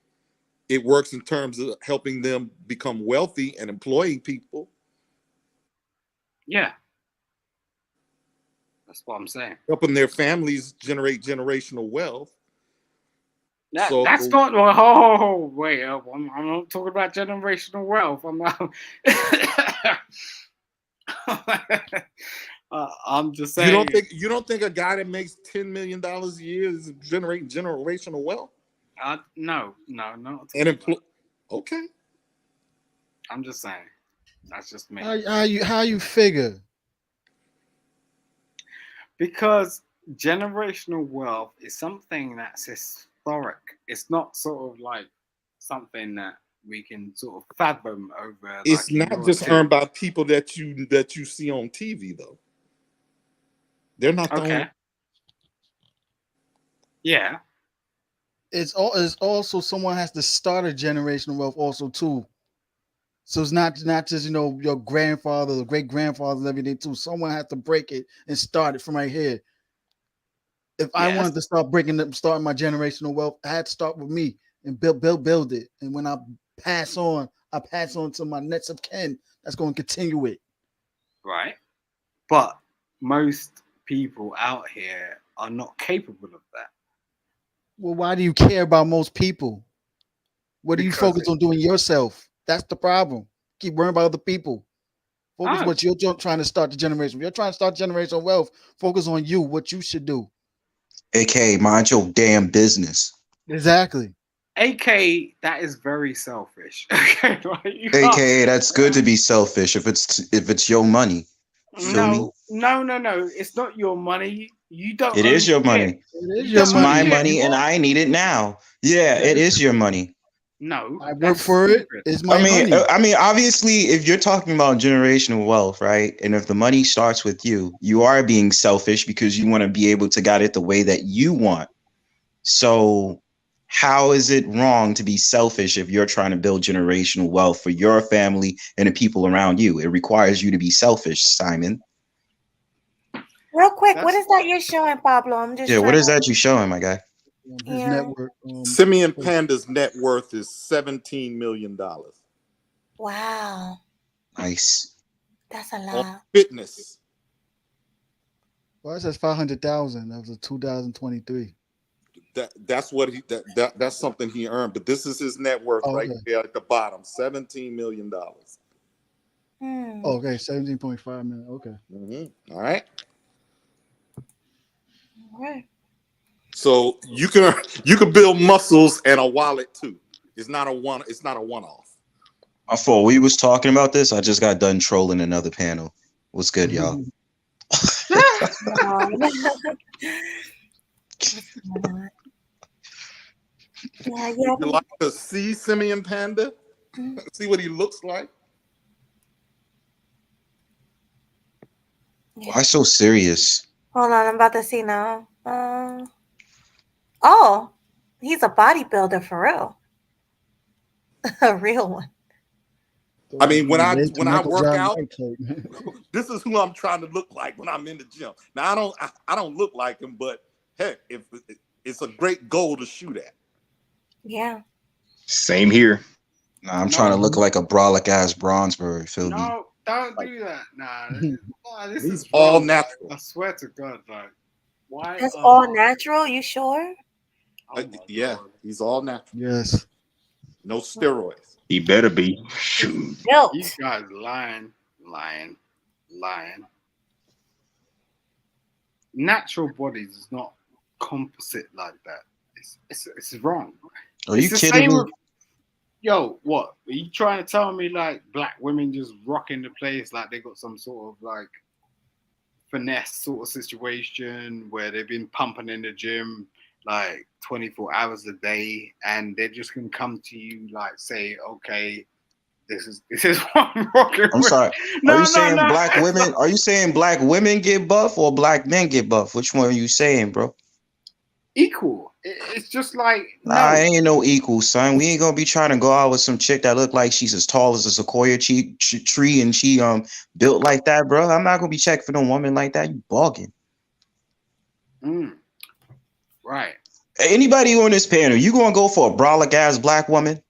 Speaker 16: It works in terms of helping them become wealthy and employing people.
Speaker 14: Yeah, that's what I'm saying.
Speaker 16: Helping their families generate generational wealth.
Speaker 14: That's not. Oh, wait! I'm not talking about generational wealth. I'm not. I'm just saying.
Speaker 16: You don't think a guy that makes $10 million a year is generating generational wealth?
Speaker 14: No.
Speaker 16: And okay.
Speaker 14: I'm just saying. That's just me.
Speaker 15: How you figure?
Speaker 14: Because generational wealth is something that's historic. It's not sort of like something that we can sort of fathom over.
Speaker 16: It's not just earned by people that you see on TV though. They're not the only.
Speaker 14: Yeah.
Speaker 15: It's also someone has to start a generational wealth also too. So it's not just your grandfather, the great grandfathers, everything too. Someone has to break it and start it from right here. If I wanted to start starting my generational wealth, I had to start with me and build it. And when I pass on to my next of kin that's going to continue it.
Speaker 14: Right. But most people out here are not capable of that.
Speaker 15: Well, why do you care about most people? What do you focus on doing yourself? That's the problem. Keep worrying about other people. Focus what you're trying to start the generation. If you're trying to start generational wealth, focus on you, what you should do.
Speaker 17: AK, mind your damn business.
Speaker 15: Exactly.
Speaker 14: AK, that is very selfish. Okay,
Speaker 17: AKA, that's good to be selfish if it's your money.
Speaker 14: No. It's not your money. You don't.
Speaker 17: It is your money. It's my money, and I need it now. Yeah, it is your money.
Speaker 14: No,
Speaker 15: I work for it. It's my money.
Speaker 17: I mean, obviously, if you're talking about generational wealth, right, and if the money starts with you, you are being selfish because you want to be able to get it the way that you want. So, how is it wrong to be selfish if you're trying to build generational wealth for your family and the people around you? It requires you to be selfish, Simon.
Speaker 1: Real quick, what is that you're showing, Pablo? I'm just
Speaker 17: what is that you showing, my guy?
Speaker 15: His network.
Speaker 16: Simeon Panda's net worth is $17 million.
Speaker 1: Wow.
Speaker 17: Nice.
Speaker 1: That's a lot.
Speaker 16: Fitness.
Speaker 15: Well, it says 500,000. That was a 2023.
Speaker 16: That's what that's something he earned, but this is his net worth right there at the bottom, $17 million.
Speaker 15: Okay, 17.5 million. Okay.
Speaker 16: Mm-hmm. All right.
Speaker 1: All right.
Speaker 16: So you can build muscles and a wallet too. It's not a one-off.
Speaker 17: Before we was talking about this, I just got done trolling another panel. What's good, y'all?
Speaker 1: Yeah,
Speaker 16: Would you like to see Simeon Panda? See what he looks like?
Speaker 17: Why so serious?
Speaker 1: Hold on, I'm about to see now. Oh, he's a bodybuilder for real. A real one.
Speaker 16: I mean, when I
Speaker 15: Michael
Speaker 16: work
Speaker 15: Jordan
Speaker 16: out,
Speaker 15: nightclub.
Speaker 16: this is who I'm trying to look like when I'm in the gym. Now I don't look like him, but heck, if it's a great goal to shoot at.
Speaker 1: Yeah.
Speaker 7: Same here.
Speaker 17: Nah, I'm trying to look like a brolic ass Bronzeberg. Feel me?
Speaker 14: No, don't do that. Nah, this
Speaker 16: He's
Speaker 14: is
Speaker 16: all
Speaker 14: wrong.
Speaker 16: natural.
Speaker 14: I swear to God, like, why?
Speaker 1: That's all natural? You sure?
Speaker 16: Yeah, he's all natural.
Speaker 15: Yes.
Speaker 16: No steroids.
Speaker 7: He better be. Shoot.
Speaker 1: Built.
Speaker 14: These guys lying. Natural bodies is not composite like that. It's wrong.
Speaker 17: Are
Speaker 14: It's
Speaker 17: you
Speaker 14: the
Speaker 17: kidding
Speaker 14: same
Speaker 17: me?
Speaker 14: with- Yo, what? Are you trying to tell me like black women just rocking the place like they got some sort of like finesse sort of situation where they've been pumping in the gym like 24 hours a day and they're just gonna come to you like say, okay, this is what I'm rocking
Speaker 17: I'm
Speaker 14: with.
Speaker 17: sorry.
Speaker 14: No,
Speaker 17: Are you
Speaker 14: no,
Speaker 17: saying
Speaker 14: no.
Speaker 17: black women? Are you saying black women get buff or black men get buff? Which one are you saying, bro?
Speaker 14: Equal. It's just like
Speaker 17: Nah,
Speaker 14: no.
Speaker 17: ain't no equal, son. We ain't gonna be trying to go out with some chick that look like she's as tall as a sequoia tree and she built like that, bro. I'm not gonna be checking for no woman like that. You bugging.
Speaker 14: Right.
Speaker 17: Anybody on this panel, you gonna go for a brolic ass black woman?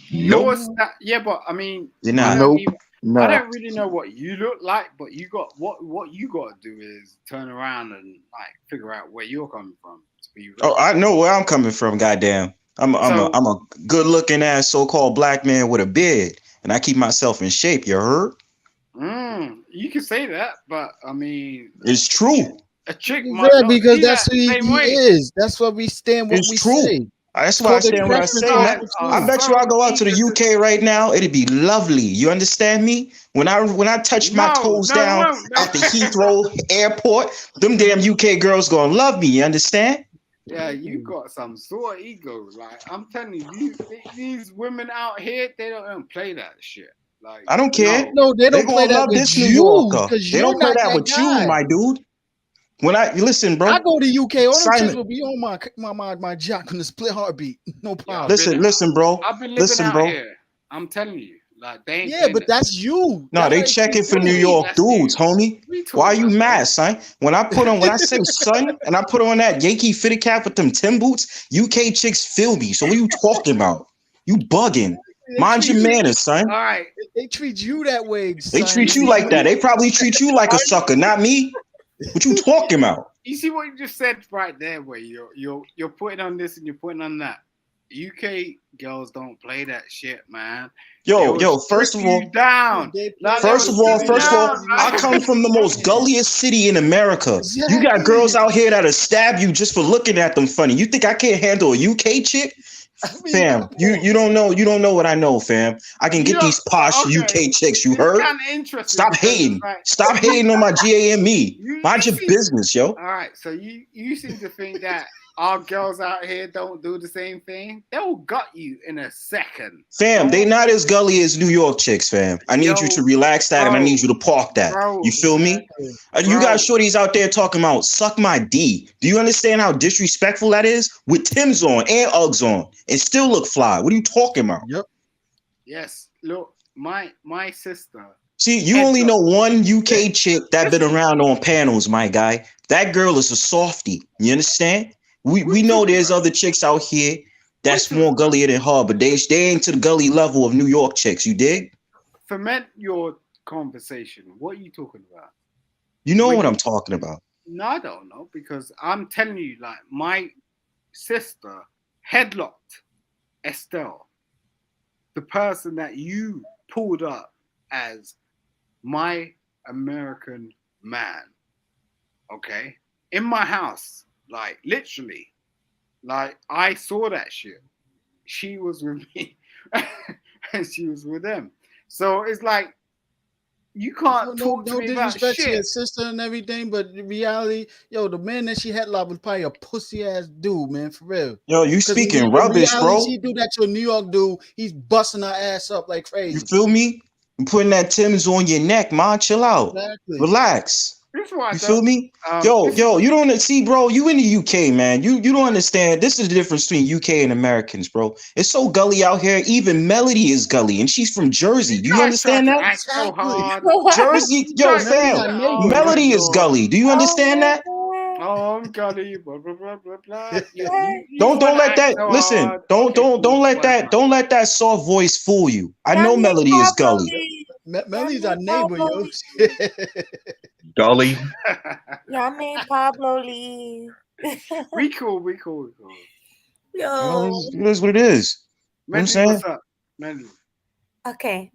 Speaker 14: Yours, yeah, but I mean,
Speaker 17: You're
Speaker 14: I
Speaker 17: not.
Speaker 14: don't,
Speaker 17: No.
Speaker 14: I don't really know what you look like, but you got what you got to do is turn around and like figure out where you're coming from. To be
Speaker 17: Oh, I know where I'm coming from. Goddamn, I'm a good looking ass so called black man with a beard, and I keep myself in shape. You heard?
Speaker 14: you can say that, but I mean,
Speaker 17: It's true.
Speaker 14: a chick might
Speaker 15: Yeah,
Speaker 14: not
Speaker 15: because
Speaker 14: see
Speaker 15: that's
Speaker 14: that
Speaker 15: who
Speaker 14: the
Speaker 15: he
Speaker 14: same way.
Speaker 15: is. That's what we stand. What
Speaker 17: It's
Speaker 15: we
Speaker 17: true.
Speaker 15: say.
Speaker 17: That's why I stand what I say, man. I bet you I go out to the UK right now, it'd be lovely. You understand me? When I touch my toes down at the Heathrow airport, them damn UK girls gonna love me. You understand?
Speaker 14: Yeah, you got some sort of ego. Like I'm telling you, these women out here, they don't play that shit. Like
Speaker 17: I don't care.
Speaker 15: No, they don't play
Speaker 17: gonna
Speaker 15: that
Speaker 17: love
Speaker 15: with
Speaker 17: this New
Speaker 15: you
Speaker 17: Yorker.
Speaker 15: because
Speaker 17: They
Speaker 15: you're
Speaker 17: don't play
Speaker 15: not
Speaker 17: that
Speaker 15: that
Speaker 17: with
Speaker 15: guy.
Speaker 17: you, my dude. When I listen, bro.
Speaker 15: I go to UK, all them
Speaker 17: Simon.
Speaker 15: chicks will be on my jack on the split heartbeat. No problem.
Speaker 17: Listen, bro.
Speaker 14: I've been living
Speaker 17: Listen,
Speaker 14: out
Speaker 17: bro.
Speaker 14: here. I'm telling you, like they ain't
Speaker 15: Yeah,
Speaker 14: playing
Speaker 15: but that's you.
Speaker 17: No,
Speaker 15: That's
Speaker 17: they
Speaker 15: how
Speaker 17: checking for
Speaker 15: treat
Speaker 17: New
Speaker 15: you.
Speaker 17: York dudes, homie. Why you mad, son? When I say son, and I put on that Yankee fitted cap with them Tim boots, UK chicks feel me. So what are you talking about? You bugging. Mind your manners, son.
Speaker 14: All right.
Speaker 15: They treat you that way.
Speaker 17: They treat you like that. They probably treat you like a sucker, not me. What you talking about?
Speaker 14: You see what you just said right there, where you're putting on this and you're putting on that. UK girls don't play that shit, man.
Speaker 17: Yo, first of all, I come from the most gulliest city in America. You got girls out here that'll stab you just for looking at them funny. You think I can't handle a UK chick? Fam, you don't know what I know, fam. I can get these posh UK chicks, you heard? Stop hating. Stop hating on my GAME. Mind your business, yo.
Speaker 14: All right, so you seem to think that our girls out here don't do the same thing. They'll gut you in a second.
Speaker 17: Fam, they not as gully as New York chicks, fam. I need you to relax that and I need you to park that. You feel me? You got shorties out there talking about suck my D. Do you understand how disrespectful that is? With Tim's on and Uggs on and still look fly. What are you talking about?
Speaker 15: Yep.
Speaker 14: Yes, look, my sister.
Speaker 17: See, you only know one UK chick that been around on panels, my guy. That girl is a softie. You understand? We know there's other chicks out here that's more gullier than her, but they ain't to the gully level of New York chicks. You dig?
Speaker 14: Ferment your conversation. What are you talking about?
Speaker 17: You know what I'm talking about.
Speaker 14: No, I don't know, because I'm telling you, like, my sister headlocked Estelle, the person that you pulled up as my American man, okay? In my house, like, literally. Like, I saw that shit. She was with me, and she was with them. So it's like, You can't talk to
Speaker 15: no
Speaker 14: me about
Speaker 15: disrespect to your
Speaker 14: shit.
Speaker 15: sister and everything, but in reality, yo, the man that she had love was probably a pussy ass dude, man, for real.
Speaker 17: Yo, you
Speaker 15: 'Cause in
Speaker 17: speaking rubbish,
Speaker 15: reality,
Speaker 17: bro.
Speaker 15: she do that to a New York dude. He's busting her ass up like
Speaker 17: You
Speaker 15: crazy.
Speaker 17: feel me? I'm putting that Tim's on your neck, man. Chill out.
Speaker 15: Exactly.
Speaker 17: Relax.
Speaker 14: This is why I
Speaker 17: You feel
Speaker 14: don't-
Speaker 17: me?
Speaker 14: um,
Speaker 17: Yo,
Speaker 14: this
Speaker 17: yo, you don't see, bro. You in the UK, man. You don't understand. This is the difference between UK and Americans, bro. It's so gully out here. Even Melody is gully, and she's from Jersey. Do you
Speaker 14: guys
Speaker 17: understand
Speaker 14: try to
Speaker 17: that?
Speaker 14: act so hard.
Speaker 17: Jersey,
Speaker 14: You
Speaker 17: yo,
Speaker 14: guys
Speaker 17: fam.
Speaker 14: do that. Oh,
Speaker 17: Melody
Speaker 14: my
Speaker 17: is
Speaker 14: God.
Speaker 17: gully. Do you understand that?
Speaker 14: Oh, I'm gully. Blah blah blah blah blah. You
Speaker 17: Don't
Speaker 14: wanna
Speaker 17: let
Speaker 14: act
Speaker 17: that
Speaker 14: so
Speaker 17: listen.
Speaker 14: hard.
Speaker 17: Don't
Speaker 14: Okay,
Speaker 17: don't
Speaker 14: cool,
Speaker 17: don't let
Speaker 14: whatever.
Speaker 17: don't let that soft voice fool you. I know Melody is gully.
Speaker 15: Melody's our neighbor, yo.
Speaker 7: Dolly.
Speaker 1: Y'all made Pablo leave.
Speaker 14: We cool.
Speaker 1: Yo.
Speaker 17: It is what it is. You know what I'm
Speaker 14: Melody,
Speaker 17: saying?
Speaker 14: what's up? Melody.
Speaker 1: Okay,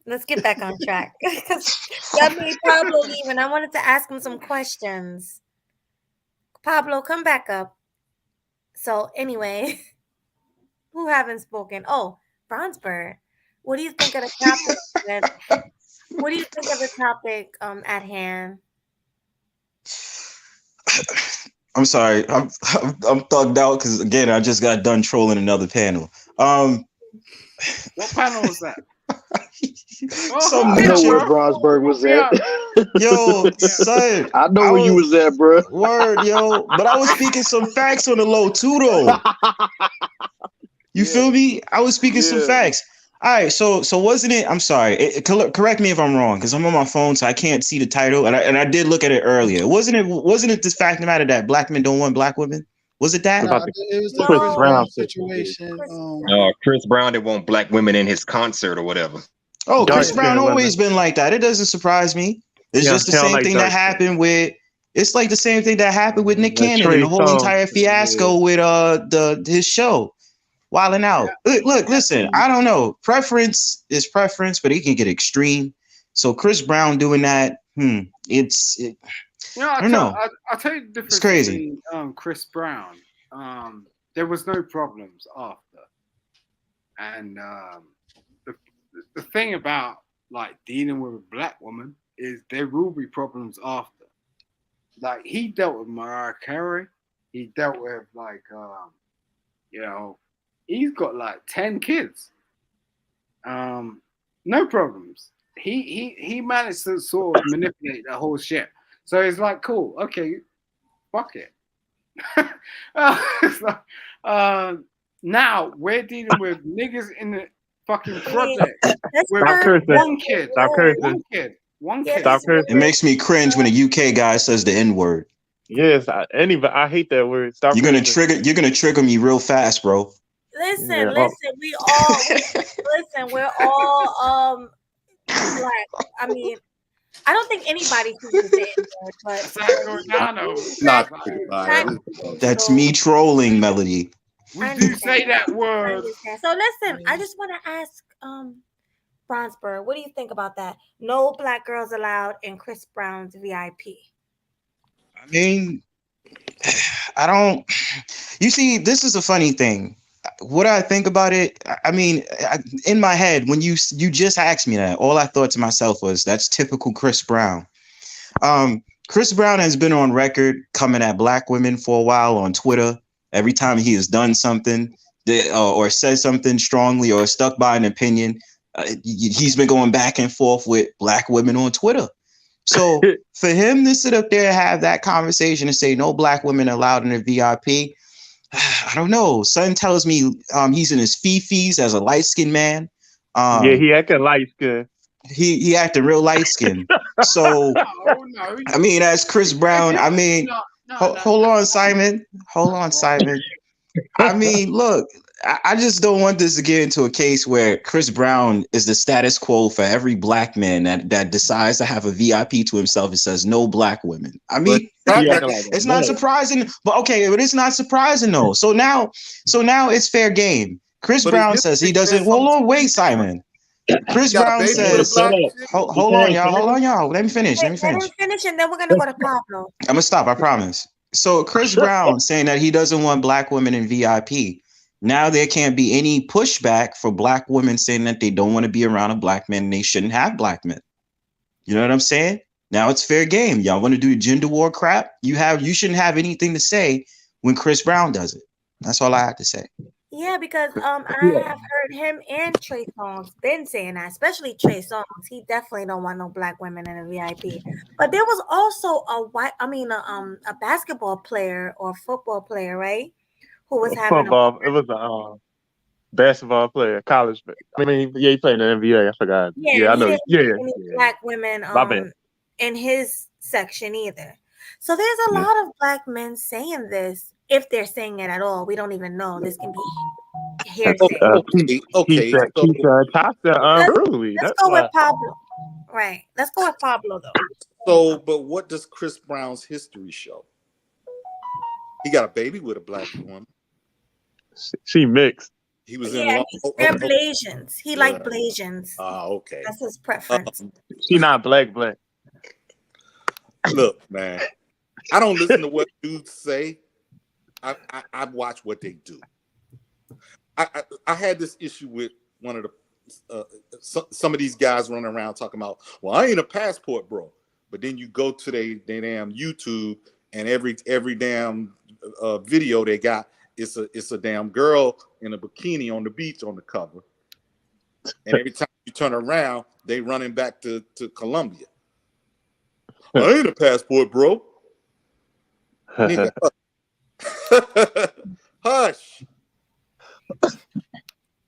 Speaker 1: let's get back on track. Y'all made Pablo leave, and I wanted to ask him some questions. Pablo, come back up. So anyway, who haven't spoken? Oh, Brownsburg. What do you think of the topic? What do you think of the topic at hand?
Speaker 17: I'm sorry. I'm thugged out because again I just got done trolling another panel.
Speaker 14: What panel was that?
Speaker 17: Some
Speaker 10: I know
Speaker 17: chick-
Speaker 10: where Brownsburg was at.
Speaker 17: Yo, son.
Speaker 10: I know where you was at, bro.
Speaker 17: Word, yo. But I was speaking some facts on the low too, though. You feel me? I was speaking some facts. All right, so wasn't it? I'm sorry. Correct me if I'm wrong, because I'm on my phone, so I can't see the title. And I did look at it earlier. Wasn't it this fact of the matter that black men don't want black women? Was it that?
Speaker 15: It was the
Speaker 7: Chris
Speaker 15: Chris
Speaker 7: Brown
Speaker 15: Brown situation.
Speaker 7: Chris Brown didn't want black women in his concert or whatever.
Speaker 17: Oh,
Speaker 7: Dark
Speaker 17: Chris Brown
Speaker 7: skin women.
Speaker 17: always been like that. It doesn't surprise me. It's
Speaker 12: Yeah,
Speaker 17: just the
Speaker 12: he don't
Speaker 17: same
Speaker 12: like
Speaker 17: thing
Speaker 12: dark
Speaker 17: that happened with. It's like the same thing that happened with Nick
Speaker 12: Like
Speaker 17: Cannon
Speaker 12: Trey
Speaker 17: and the whole
Speaker 12: Songz.
Speaker 17: entire fiasco with his show. Wilding out. Look, listen, I don't know. Preference is preference, but it can get extreme. So Chris Brown doing that, I don't know.
Speaker 14: I'll tell you the difference
Speaker 17: It's crazy.
Speaker 14: between Chris Brown. There was no problems after. And the thing about like dealing with a black woman is there will be problems after. Like he dealt with Mariah Carey. He dealt with like he's got like 10 kids. No problems. He managed to sort of manipulate the whole shit. So it's like, cool, okay, fuck it. It's like, now we're dealing with niggas in the fucking project with
Speaker 12: Stop cursing.
Speaker 14: one kid.
Speaker 12: Stop cursing.
Speaker 14: One kid.
Speaker 12: Stop cursing.
Speaker 17: It makes me cringe when a UK guy says the N-word.
Speaker 12: Yes, I hate that word. Stop.
Speaker 17: You're gonna
Speaker 12: cursing.
Speaker 17: trigger me real fast, bro.
Speaker 1: Listen,
Speaker 12: Yeah.
Speaker 1: we're all black. I mean, I don't think anybody should use the N-word, but
Speaker 17: That's me trolling, Melody.
Speaker 14: We do say that word.
Speaker 1: So listen, I just want to ask Brownsburg, what do you think about that? No black girls allowed in Chris Brown's VIP.
Speaker 17: I mean, I don't. You see, this is a funny thing. What I think about it, I mean, in my head, when you just asked me that, all I thought to myself was, that's typical Chris Brown. Chris Brown has been on record coming at black women for a while on Twitter. Every time he has done something or said something strongly or stuck by an opinion, he's been going back and forth with black women on Twitter. So for him to sit up there and have that conversation and say no black women allowed in the VIP, I don't know. Son tells me he's in his fifis as a light-skinned man.
Speaker 12: Yeah, he acting light skinned.
Speaker 17: He acting real light-skinned. So I mean, as Chris Brown, I mean, hold on, Simon. Hold on, Simon. I mean, look, I just don't want this to get into a case where Chris Brown is the status quo for every black man that decides to have a VIP to himself and says no black women. I mean, it's not surprising, but it's not surprising though. So now it's fair game. Chris Brown says he doesn't. Hold on, wait, Simon. Chris Brown says, hold on, y'all. Let me finish.
Speaker 1: Let him finish, and then we're gonna go to Pablo.
Speaker 17: I'm gonna stop. I promise. So Chris Brown saying that he doesn't want black women in VIP. Now there can't be any pushback for black women saying that they don't want to be around a black man and they shouldn't have black men. You know what I'm saying? Now it's fair game. Y'all want to do gender war crap? You shouldn't have anything to say when Chris Brown does it. That's all I have to say.
Speaker 1: Yeah, because I have heard him and Trey Songz been saying that, especially Trey Songz. He definitely don't want no black women in a VIP. But there was also a basketball player or football player, right? Who was having
Speaker 12: football. It was a basketball player, college. I mean, yeah, he played in the NBA. I forgot. Yeah, I know. Yeah.
Speaker 1: Black women in his section either. So there's a
Speaker 12: Yeah.
Speaker 1: lot of black men saying this. If they're saying it at all, we don't even know. This can be hearsay.
Speaker 16: Okay.
Speaker 12: Unruly.
Speaker 1: Let's go with Pablo. Right. Let's go with Pablo though.
Speaker 16: So, but what does Chris Brown's history show? He got a baby with a black woman.
Speaker 12: She mixed.
Speaker 16: He was
Speaker 1: Yeah, they're Blasians. He liked Blasians.
Speaker 16: Okay.
Speaker 1: That's his preference.
Speaker 12: She not black.
Speaker 16: Look, man, I don't listen to what dudes say. I watch what they do. I had this issue with one of the some of these guys running around talking about, well, I ain't a passport bro, but then you go to they damn YouTube and every damn video they got, it's a damn girl in a bikini on the beach on the cover, and every time you turn around, they running back to Colombia. I ain't a passport bro. Nigga, hush.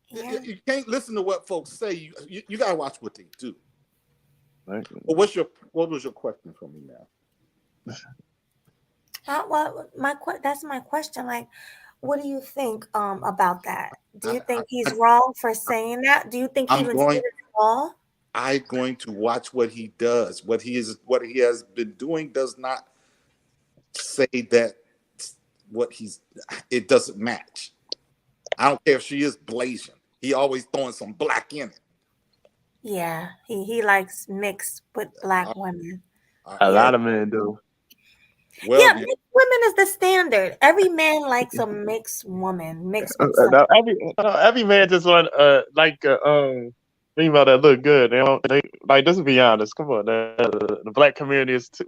Speaker 16: You can't listen to what folks say. You gotta watch what they do. Well, what was your question for me now?
Speaker 1: That's my question. Like, what do you think about that? Do you think he's wrong for saying that? Do you think he even said it at all?
Speaker 16: I'm going to watch what he does. What he has been doing does not say that it doesn't match. I don't care if she is Blasian. He always throwing some black in it.
Speaker 1: Yeah, he likes mixed with black women.
Speaker 12: A lot of men do.
Speaker 16: Well,
Speaker 1: yeah, mixed women is the standard. Every man likes a mixed woman. Mixed with
Speaker 12: every man just want female that look good. They like. Let's be honest. Come on, the black community is. A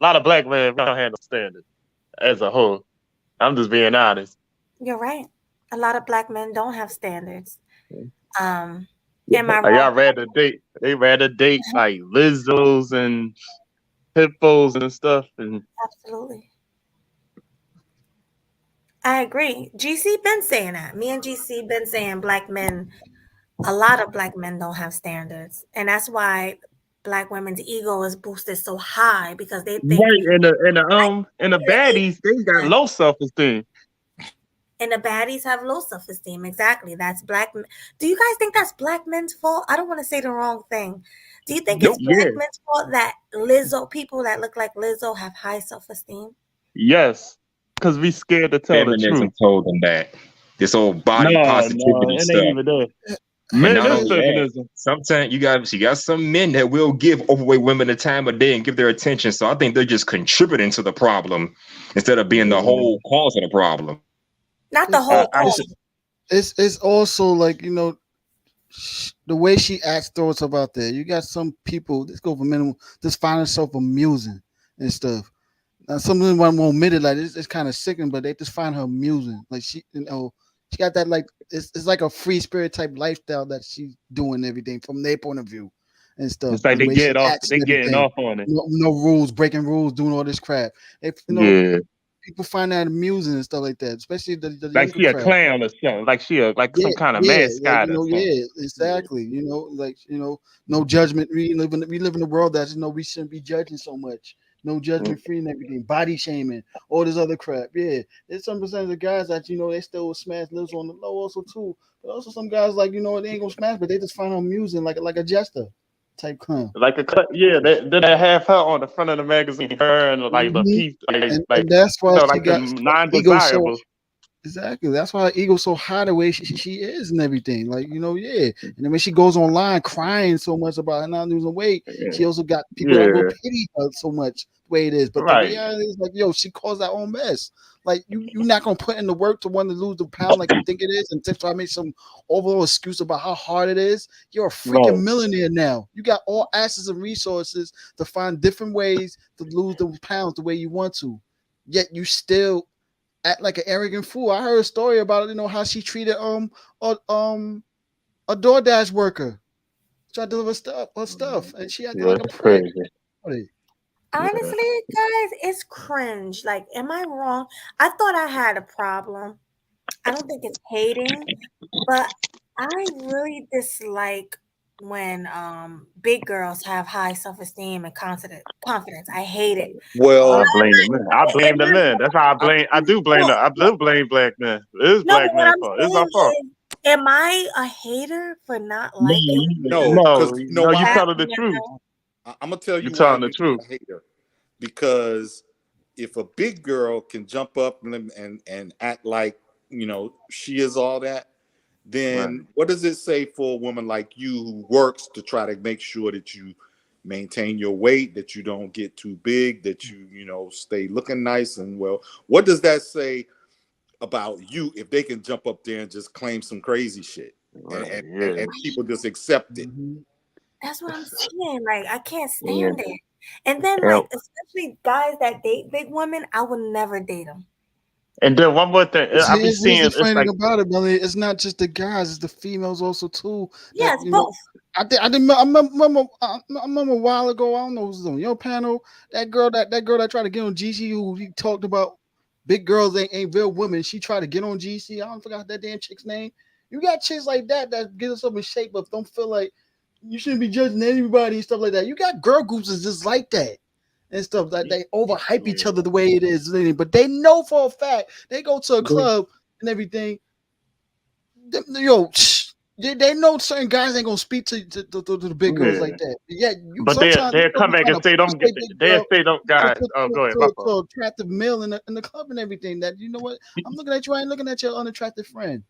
Speaker 12: lot of black men. We don't handle standard as a whole. I'm just being honest.
Speaker 1: You're right. A lot of black men don't have standards. Am I
Speaker 12: Like,
Speaker 1: wrong?
Speaker 12: y'all rather date. They rather date like Lizzos and hippos and stuff. And
Speaker 1: Absolutely. I agree. GC been saying that. Me and GC been saying a lot of black men don't have standards. And that's why black women's ego is boosted so high, because they think
Speaker 12: right, and the baddies, they got low self-esteem.
Speaker 1: and the baddies have low self-esteem. Exactly. That's black men. Do you guys think that's black men's fault? I don't want to say the wrong thing. Do you think it's black men's fault that people that look like Lizzo have high self-esteem?
Speaker 12: Yes, because we scared to tell the
Speaker 7: Feminism
Speaker 12: truth.
Speaker 7: told them that. This old body positivity
Speaker 12: it
Speaker 7: stuff.
Speaker 12: ain't even there.
Speaker 7: And
Speaker 12: Men
Speaker 7: not
Speaker 12: is
Speaker 7: only that,
Speaker 12: feminism.
Speaker 7: sometimes you got some men that will give overweight women the time of day and give their attention. So I think they're just contributing to the problem instead of being the whole cause of the problem.
Speaker 1: Not the whole cause.
Speaker 15: It's also like, the way she acts throws stuff out there. You got some people, let's go for minimum, just find herself amusing and stuff. Now, some of them won't admit it, like it's kind of sickening, but they just find her amusing. Like she got that, like it's like a free spirit type lifestyle that she's doing everything from their point of view and stuff.
Speaker 12: It's like
Speaker 15: The
Speaker 12: they
Speaker 15: way
Speaker 12: get
Speaker 15: she
Speaker 12: off,
Speaker 15: acts
Speaker 12: they
Speaker 15: and
Speaker 12: getting
Speaker 15: everything.
Speaker 12: off on it.
Speaker 15: No rules, breaking rules, doing all this crap. People find that amusing and stuff like that, especially the
Speaker 12: Like
Speaker 15: younger
Speaker 12: she a
Speaker 15: crowd.
Speaker 12: clown or something. Like she some kind of mascot or something.
Speaker 15: Yeah, exactly. No judgment. We live in a world that we shouldn't be judging so much. No judgment free and everything. Body shaming, all this other crap. Yeah, there's some percentage of guys that they still smash lives on the low also too. But also some guys they ain't gonna smash, but they just find her amusing like a jester type clown.
Speaker 12: Like they have her on the front of the magazine, her and like the piece,
Speaker 15: and that's why she
Speaker 12: like
Speaker 15: got
Speaker 12: the non-desirables.
Speaker 15: Exactly. That's why her ego's so high the way she is and everything. Like, yeah. And then when she goes online crying so much about her not losing weight, she also got people that will
Speaker 12: Yeah.
Speaker 15: pity her so much the way it is. But the
Speaker 12: Right.
Speaker 15: reality is like, she caused that own mess. Like you're not gonna put in the work to want to lose the pound like you think it is and try to make some overall excuse about how hard it is. You're a freaking
Speaker 12: No.
Speaker 15: millionaire now. You got all access and resources to find different ways to lose the pounds the way you want to. Yet you still act like an arrogant fool. I heard a story about it, how she treated a DoorDash worker. Tried to deliver stuff, and she acted
Speaker 12: Yeah,
Speaker 15: like a
Speaker 12: it's
Speaker 15: prick.
Speaker 12: crazy.
Speaker 1: Honestly, guys, it's cringe. Like, am I wrong? I thought I had a problem. I don't think it's hating, but I really dislike when big girls have high self-esteem and confidence. I hate it.
Speaker 16: Well,
Speaker 12: I blame the men. I blame the men. That's how I blame. I do blame. I do blame black men. It is
Speaker 1: No,
Speaker 12: black
Speaker 1: but what
Speaker 12: men's
Speaker 1: I'm
Speaker 12: fault. It's our
Speaker 1: saying
Speaker 12: fault.
Speaker 1: is, am I a hater for not liking
Speaker 16: No, because you know
Speaker 12: you
Speaker 16: why?
Speaker 12: telling the truth.
Speaker 16: I'm gonna tell
Speaker 12: You
Speaker 16: you why
Speaker 12: telling the
Speaker 16: you're
Speaker 12: truth.
Speaker 16: a hater. Because if a big girl can jump up and act like she is all that, then what does it say for a woman like you who works to try to make sure that you maintain your weight, that you don't get too big, that you stay looking nice and well? What does that say about you if they can jump up there and just claim some crazy shit and people just accept it?
Speaker 1: That's what I'm saying. Like, I can't
Speaker 12: Yeah.
Speaker 1: stand it. And then,
Speaker 12: Yeah.
Speaker 1: like, especially guys that date big women, I would never date them.
Speaker 12: And then one more thing, I be
Speaker 15: Here's
Speaker 12: seeing
Speaker 15: the
Speaker 12: it's
Speaker 15: funny
Speaker 12: like
Speaker 15: thing about it, Billy. It's not just the guys; it's the females also too.
Speaker 1: Yeah,
Speaker 15: That,
Speaker 1: it's both.
Speaker 15: I remember a while ago. I don't know, it was on your panel. That girl that tried to get on GC, who he talked about big girls ain't real women. She tried to get on GC. I don't forgot that damn chick's name. You got chicks like that get us up in shape, but don't feel like you shouldn't be judging anybody and stuff like that. You got girl groups that's just like that. And stuff like they overhype each other the way it is, but they know for a fact they go to a club and everything. They know certain guys ain't gonna speak to the big girls like that. Yeah,
Speaker 12: but they'll come back and say them. They'll say them guys. Oh, go ahead.
Speaker 15: To attractive male in the club and everything. That you know what? I'm looking at you. I ain't looking at your unattractive friend.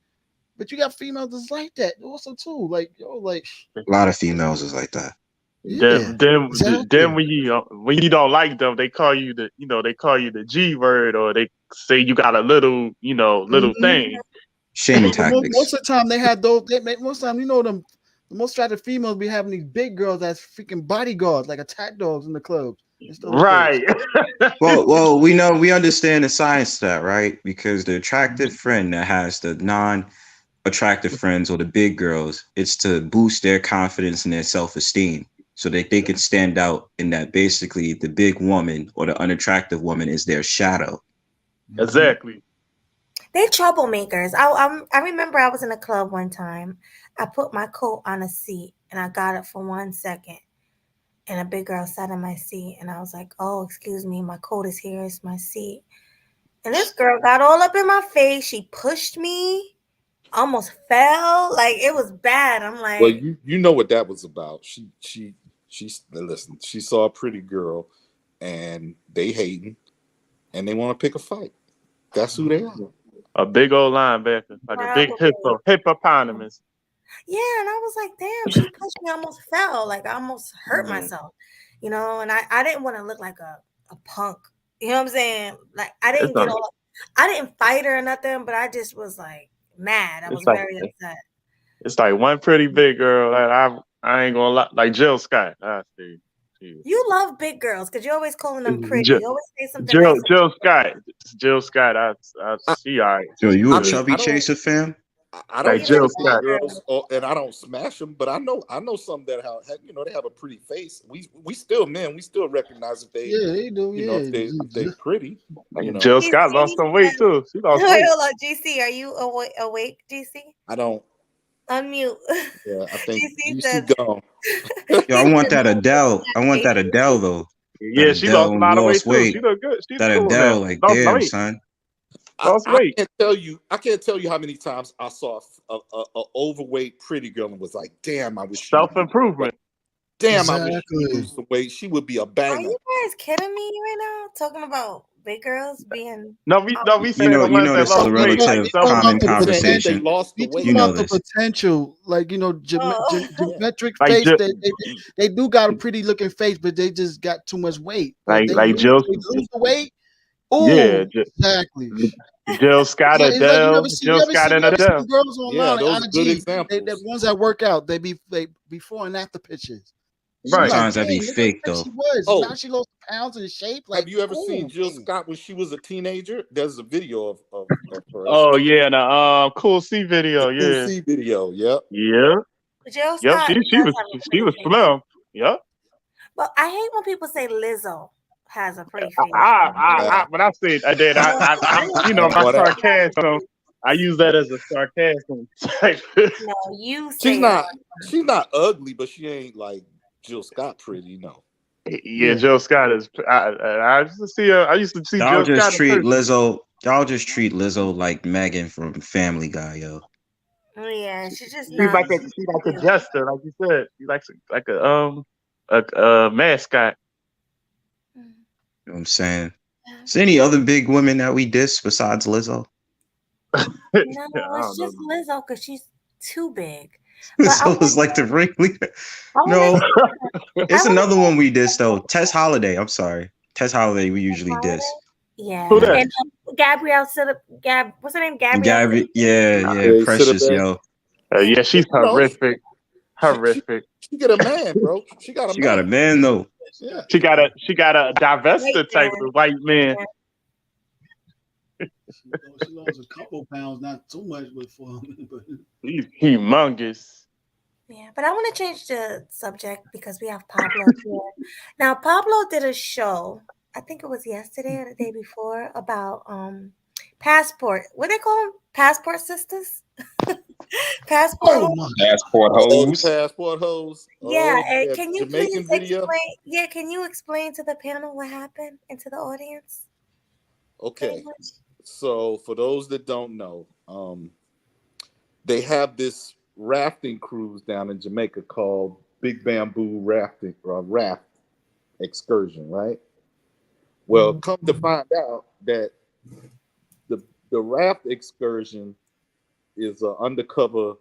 Speaker 15: But you got females that's like that also too. Like
Speaker 17: a lot of females is like that.
Speaker 12: Then when you don't like them, they call you the G word, or they say you got a little thing.
Speaker 17: Shaming tactics.
Speaker 15: Most of the time they had those. Most of the time, the most attractive females be having these big girls that's freaking bodyguards, like attack dogs in the clubs.
Speaker 12: Right.
Speaker 17: well, we understand the science to that, right? Because the attractive friend that has the non-attractive friends or the big girls, it's to boost their confidence and their self-esteem, so that they can stand out, and that basically the big woman or the unattractive woman is their shadow.
Speaker 12: Exactly.
Speaker 1: They troublemakers. I remember I was in a club one time. I put my coat on a seat and I got it for 1 second. And a big girl sat in my seat and I was like, oh, excuse me, my coat is here. It's my seat. And this girl got all up in my face. She pushed me, almost fell. Like, it was bad. I'm like,
Speaker 16: Well, you know what that was about. She listen, she saw a pretty girl and they hating and they want to pick a fight. That's who they are.
Speaker 12: A big old linebacker, like a big hippopotamus.
Speaker 1: yeah, and I was like, damn, she pushed me, I almost fell. Like, I almost hurt myself, and I didn't want to look like a punk. You know what I'm saying? Like, I didn't fight her or nothing, but I just was like mad. I was very upset.
Speaker 12: It's like one pretty big girl that I ain't gonna lie, like Jill Scott. I see.
Speaker 1: You love big girls because you're always calling them pretty. You always say something nice.
Speaker 12: Jill Scott. I see. All right.
Speaker 17: Yo, you a chubby chaser fan?
Speaker 16: I don't
Speaker 12: Like Jill
Speaker 16: like girls, and I don't smash them, but I know some that have they have a pretty face. We still men. We still recognize if they
Speaker 15: they do.
Speaker 16: If they pretty.
Speaker 12: Jill Scott lost some weight too. She lost weight.
Speaker 1: Hold on, GC, are you awake, GC?
Speaker 16: I don't.
Speaker 1: Unmute.
Speaker 16: Yeah, I think
Speaker 1: GC
Speaker 16: gone.
Speaker 17: Yo, I want that Adele. I want that Adele though.
Speaker 12: Yeah, she lost a lot of weight too. She look good. She's
Speaker 17: that
Speaker 12: cool
Speaker 17: Adele,
Speaker 12: now.
Speaker 17: like
Speaker 12: Lost
Speaker 17: damn,
Speaker 12: weight.
Speaker 17: son.
Speaker 16: I can't tell you how many times I saw a overweight pretty girl and was like, damn, I wish
Speaker 12: self-improvement.
Speaker 16: Damn, I wish she would lose some weight. She would be a banger.
Speaker 1: Are you guys kidding me right now? Talking about big girls being.
Speaker 12: No, we
Speaker 17: You
Speaker 12: saying
Speaker 17: know,
Speaker 12: the ones that
Speaker 17: this is
Speaker 12: lost
Speaker 17: a
Speaker 12: weight.
Speaker 17: relative
Speaker 12: So
Speaker 17: common
Speaker 15: the
Speaker 17: conversation.
Speaker 15: We talking
Speaker 17: You know
Speaker 15: about the
Speaker 17: this.
Speaker 15: potential, like
Speaker 1: Oh.
Speaker 15: geometric
Speaker 12: like
Speaker 15: face.
Speaker 12: Jill,
Speaker 15: They do got a pretty looking face, but they just got too much weight. But
Speaker 12: like
Speaker 15: they
Speaker 12: like Jill,
Speaker 15: lose the weight.
Speaker 12: yeah,
Speaker 15: Oh, exactly.
Speaker 12: Jill Scott,
Speaker 15: It's like
Speaker 12: Adele, Jill Scott and
Speaker 15: you ever see
Speaker 12: Adele.
Speaker 15: them girls
Speaker 16: Yeah,
Speaker 15: online like
Speaker 16: those
Speaker 15: Anna
Speaker 16: good
Speaker 15: G.
Speaker 16: examples.
Speaker 15: The ones that work out, they before and after pictures. You be
Speaker 12: Right.
Speaker 15: like,
Speaker 17: Sometimes that be
Speaker 15: dang, look how
Speaker 17: fake
Speaker 15: fat
Speaker 17: though.
Speaker 15: she was.
Speaker 16: Oh,
Speaker 15: Now she lost pounds in shape. Like,
Speaker 16: have you ever seen
Speaker 15: oh,
Speaker 16: Jill
Speaker 15: man.
Speaker 16: Scott when she was a teenager? There's a video of her.
Speaker 12: Oh yeah, the Cool C video,
Speaker 16: The Cool
Speaker 12: yeah,
Speaker 16: C video. Yep.
Speaker 12: yeah,
Speaker 1: Jill
Speaker 12: yep.
Speaker 1: Scott
Speaker 12: She
Speaker 1: does
Speaker 12: was
Speaker 1: have a
Speaker 12: she
Speaker 1: pretty
Speaker 12: was
Speaker 1: face.
Speaker 12: slim. Yep.
Speaker 1: But I hate when people say Lizzo has a pretty face.
Speaker 12: When I say I did, I'm you know my
Speaker 16: What happened?
Speaker 12: sarcasm. I use that as a sarcasm.
Speaker 1: No, you say
Speaker 16: She's
Speaker 1: it.
Speaker 16: not ugly, but she ain't like Jill Scott pretty. No.
Speaker 12: Yeah, Jill Scott is. I used to see her. I used to see
Speaker 17: Y'all
Speaker 12: Jill
Speaker 17: just
Speaker 12: Scott in
Speaker 17: treat
Speaker 12: person.
Speaker 17: Lizzo. Y'all just treat Lizzo like Megan from Family Guy, yo.
Speaker 1: Oh, yeah, she's just
Speaker 12: She's
Speaker 1: not.
Speaker 12: like a jester, like you said. She likes like a mascot.
Speaker 17: You know what I'm saying? Is there any other big women that we diss besides Lizzo?
Speaker 1: No,
Speaker 12: I
Speaker 1: it's
Speaker 12: don't
Speaker 1: just
Speaker 12: know.
Speaker 1: Lizzo because she's too big. But I
Speaker 17: Lizzo
Speaker 1: want
Speaker 17: is like the ringleader.
Speaker 1: I want
Speaker 17: No,
Speaker 1: to.
Speaker 17: it's another one we diss though. Tess Holiday. I'm sorry, Tess Holiday. We usually diss.
Speaker 1: Yeah,
Speaker 12: Who that?
Speaker 1: and Gabrielle what's her name? Gabrielle.
Speaker 17: Gabby, yeah,
Speaker 16: Yeah,
Speaker 17: Precious,
Speaker 16: Sidibe.
Speaker 17: yo.
Speaker 12: Yeah, she's
Speaker 16: You know,
Speaker 12: horrific. Horrific.
Speaker 16: She get a man, bro. She got a
Speaker 17: She
Speaker 16: man.
Speaker 17: got a man though.
Speaker 16: Yeah.
Speaker 12: She got a divested type of white man.
Speaker 15: She lost a couple pounds, not too much, but but
Speaker 12: He's humongous.
Speaker 1: Yeah, but I want to change the subject because we have Pablo here. Now, Pablo did a show, I think it was yesterday or the day before, about passport. What they call them? Passport sisters? Passport
Speaker 15: oh
Speaker 1: hoes?
Speaker 15: my
Speaker 7: Passport
Speaker 16: Oh, the
Speaker 7: hoes.
Speaker 16: passport hoes.
Speaker 1: Yeah,
Speaker 16: Oh,
Speaker 1: and
Speaker 16: yeah.
Speaker 1: can you
Speaker 16: Jamaican
Speaker 1: please
Speaker 16: video.
Speaker 1: explain? Yeah, can you explain to the panel what happened and to the audience?
Speaker 16: Okay. So for those that don't know, they have this rafting cruise down in Jamaica called Big Bamboo Rafting Raft Excursion, right? Well, come to find out that the raft excursion is an undercover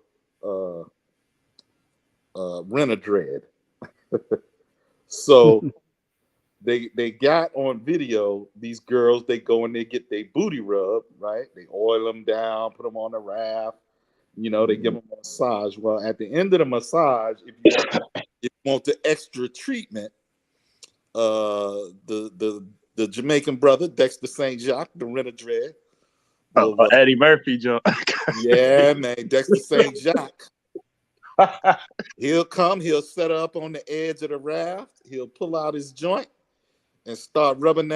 Speaker 16: rent-a-dread. So they got on video these girls. They go and they get their booty rubbed, right? They oil them down, put them on the raft. You know, they give them a massage. Well, at the end of the massage, if you want the extra treatment, the Jamaican brother Dexter St. Jacques, the rent-a-dread.
Speaker 12: Eddie Murphy, John.
Speaker 16: Yeah, man, Dexter St. Jacques. He'll set up on the edge of the raft. He'll pull out his joint and start rubbing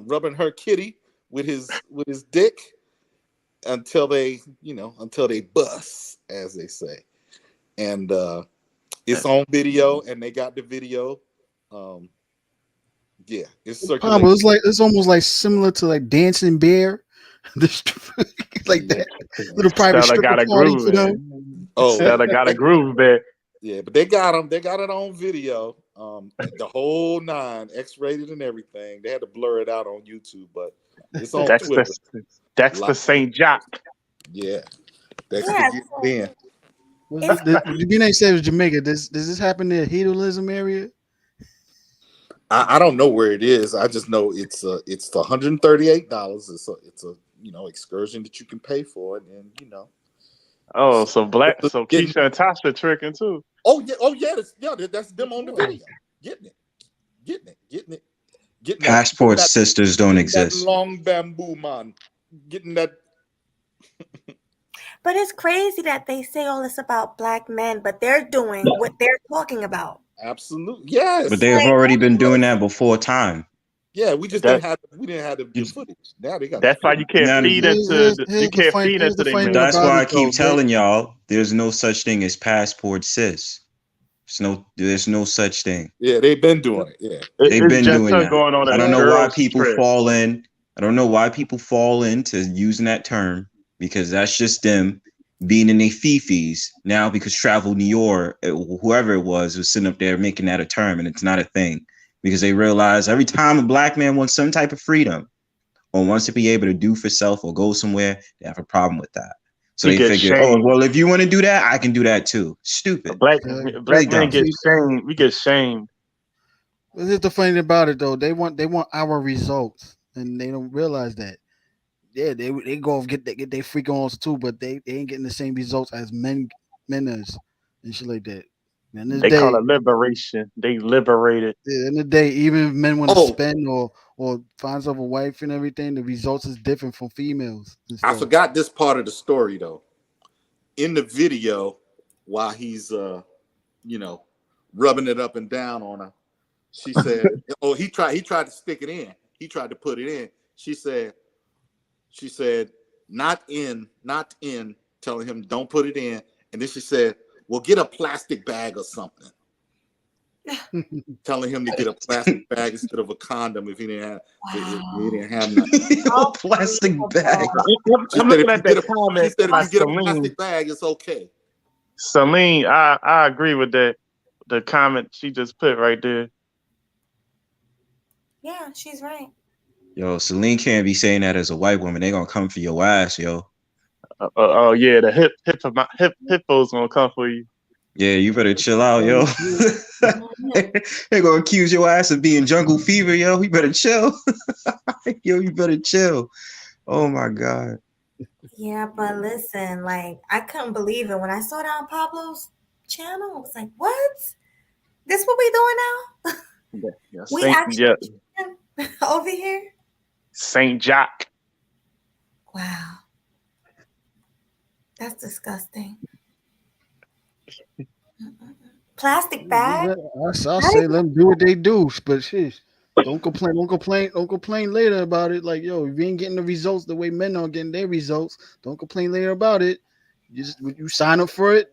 Speaker 16: rubbing her kitty with his dick until they bust, as they say. And it's on video, and they got the video. Yeah, it's circulating.
Speaker 15: Pablo, it's almost like similar to like Dancing Bear. Like that little private
Speaker 12: Stella
Speaker 15: stripper
Speaker 12: got a
Speaker 15: party
Speaker 12: groove,
Speaker 15: for them.
Speaker 12: man.
Speaker 16: Oh,
Speaker 12: Stella got a groove there.
Speaker 16: Yeah, but they got them. They got it on video. The whole 9, X-rated and everything. They had to blur it out on YouTube, but it's on Twitter.
Speaker 12: Dexter St. Jacques.
Speaker 16: Yeah, Dexter getting in.
Speaker 15: The name said it was Jamaica. Does this happen in the hedonism area?
Speaker 16: I don't know where it is. I just know it's $138. It's a excursion that you can pay for, and
Speaker 12: Oh, so Keisha and Tasha tricking too.
Speaker 16: Oh yeah, that's them on the video. Getting it.
Speaker 17: Passport sisters don't exist.
Speaker 16: That long bamboo man, getting that.
Speaker 1: But it's crazy that they say all this about black men, but they're doing what they're talking about.
Speaker 16: Absolutely, yes.
Speaker 17: But they've already been doing that before time.
Speaker 16: Yeah, we didn't have the footage. Now they got.
Speaker 12: That's why you can't feed into the
Speaker 17: That's why I keep telling y'all there's no such thing as passport sis. There's no such thing.
Speaker 16: Yeah, they've been doing it. Yeah,
Speaker 17: they've been doing that.
Speaker 12: Going on
Speaker 17: I don't know why people fall in. I don't know why people fall into using that term, because that's just them being in their fifis now, because Travel New York, whoever it was sitting up there making that a term, and it's not a thing. because they realize every time a black man wants some type of freedom or wants to be able to do for self or go somewhere, they have a problem with that. So
Speaker 12: He
Speaker 17: they
Speaker 12: gets
Speaker 17: figure,
Speaker 12: shamed.
Speaker 17: oh, well, if you want to do that, I can do that too. Stupid.
Speaker 12: Black
Speaker 17: Really
Speaker 12: men
Speaker 17: dumb.
Speaker 12: get shamed. We get shamed.
Speaker 15: This is the funny thing about it though. They want our results, and they don't realize that. Yeah, they go get their freak on too, but they ain't getting the same results as men is and shit like that. And this
Speaker 12: They
Speaker 15: day,
Speaker 12: call it liberation. They liberated.
Speaker 15: in the day, even if men want to
Speaker 16: Oh.
Speaker 15: spend or find themselves a wife and everything, the results is different from females. And
Speaker 16: I
Speaker 15: stuff.
Speaker 16: forgot this part of the story though. In the video, while he's rubbing it up and down on her, she said, "Oh, he tried to stick it in. He tried to put it in." She said, "Not in," telling him, "Don't put it in." And then she said, "Well, get a plastic bag or something." Telling him to get a plastic bag instead of a condom if he didn't have nothing.
Speaker 17: A plastic bag.
Speaker 12: I'm looking at that comment.
Speaker 16: She said,
Speaker 12: by
Speaker 16: if you get a
Speaker 12: Celine.
Speaker 16: plastic bag, it's okay.
Speaker 12: Celine, I agree with that. The comment she just put right there.
Speaker 1: Yeah, she's right.
Speaker 17: Yo, Celine can't be saying that as a white woman. They gonna come for your ass, yo.
Speaker 12: Oh yeah, the hippos gonna come for you.
Speaker 17: Yeah, you better chill out, yo. They gonna accuse your ass of being jungle fever, yo. You better chill. Yo, you better chill. Oh my God.
Speaker 1: Yeah, but listen, like I couldn't believe it when I saw that on Pablo's channel. I was like, what? This what we doing now?
Speaker 12: Yeah,
Speaker 1: We
Speaker 12: Saint,
Speaker 1: actually over here?
Speaker 12: Saint Jack.
Speaker 1: Wow. That's disgusting. Plastic bag?
Speaker 15: I say let them do what they do, but shit, don't complain later about it. Like, yo, if you ain't getting the results the way men are getting their results, don't complain later about it. You sign up for it.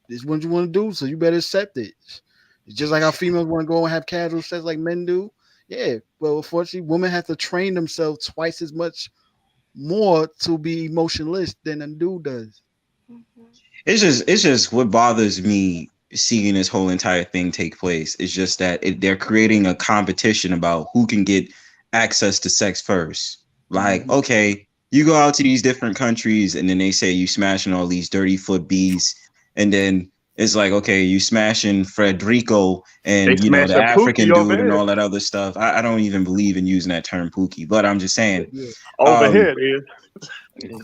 Speaker 15: This is what you want to do, so you better accept it. It's just like how females want to go and have casual sex like men do. Yeah, well, unfortunately, women have to train themselves twice as much more to be emotionless than a dude does.
Speaker 17: It's just what bothers me seeing this whole entire thing take place. It's just that they're creating a competition about who can get access to sex first. Like, okay, you go out to these different countries and then they say you smashing all these dirty foot bees, and then it's like, okay, you smashing Frederico and
Speaker 12: They
Speaker 17: the
Speaker 12: smashing
Speaker 17: African
Speaker 12: Pookie over
Speaker 17: dude and
Speaker 12: here.
Speaker 17: all that other stuff. I don't even believe in using that term Pookie, but I'm just saying.
Speaker 12: Over here it is.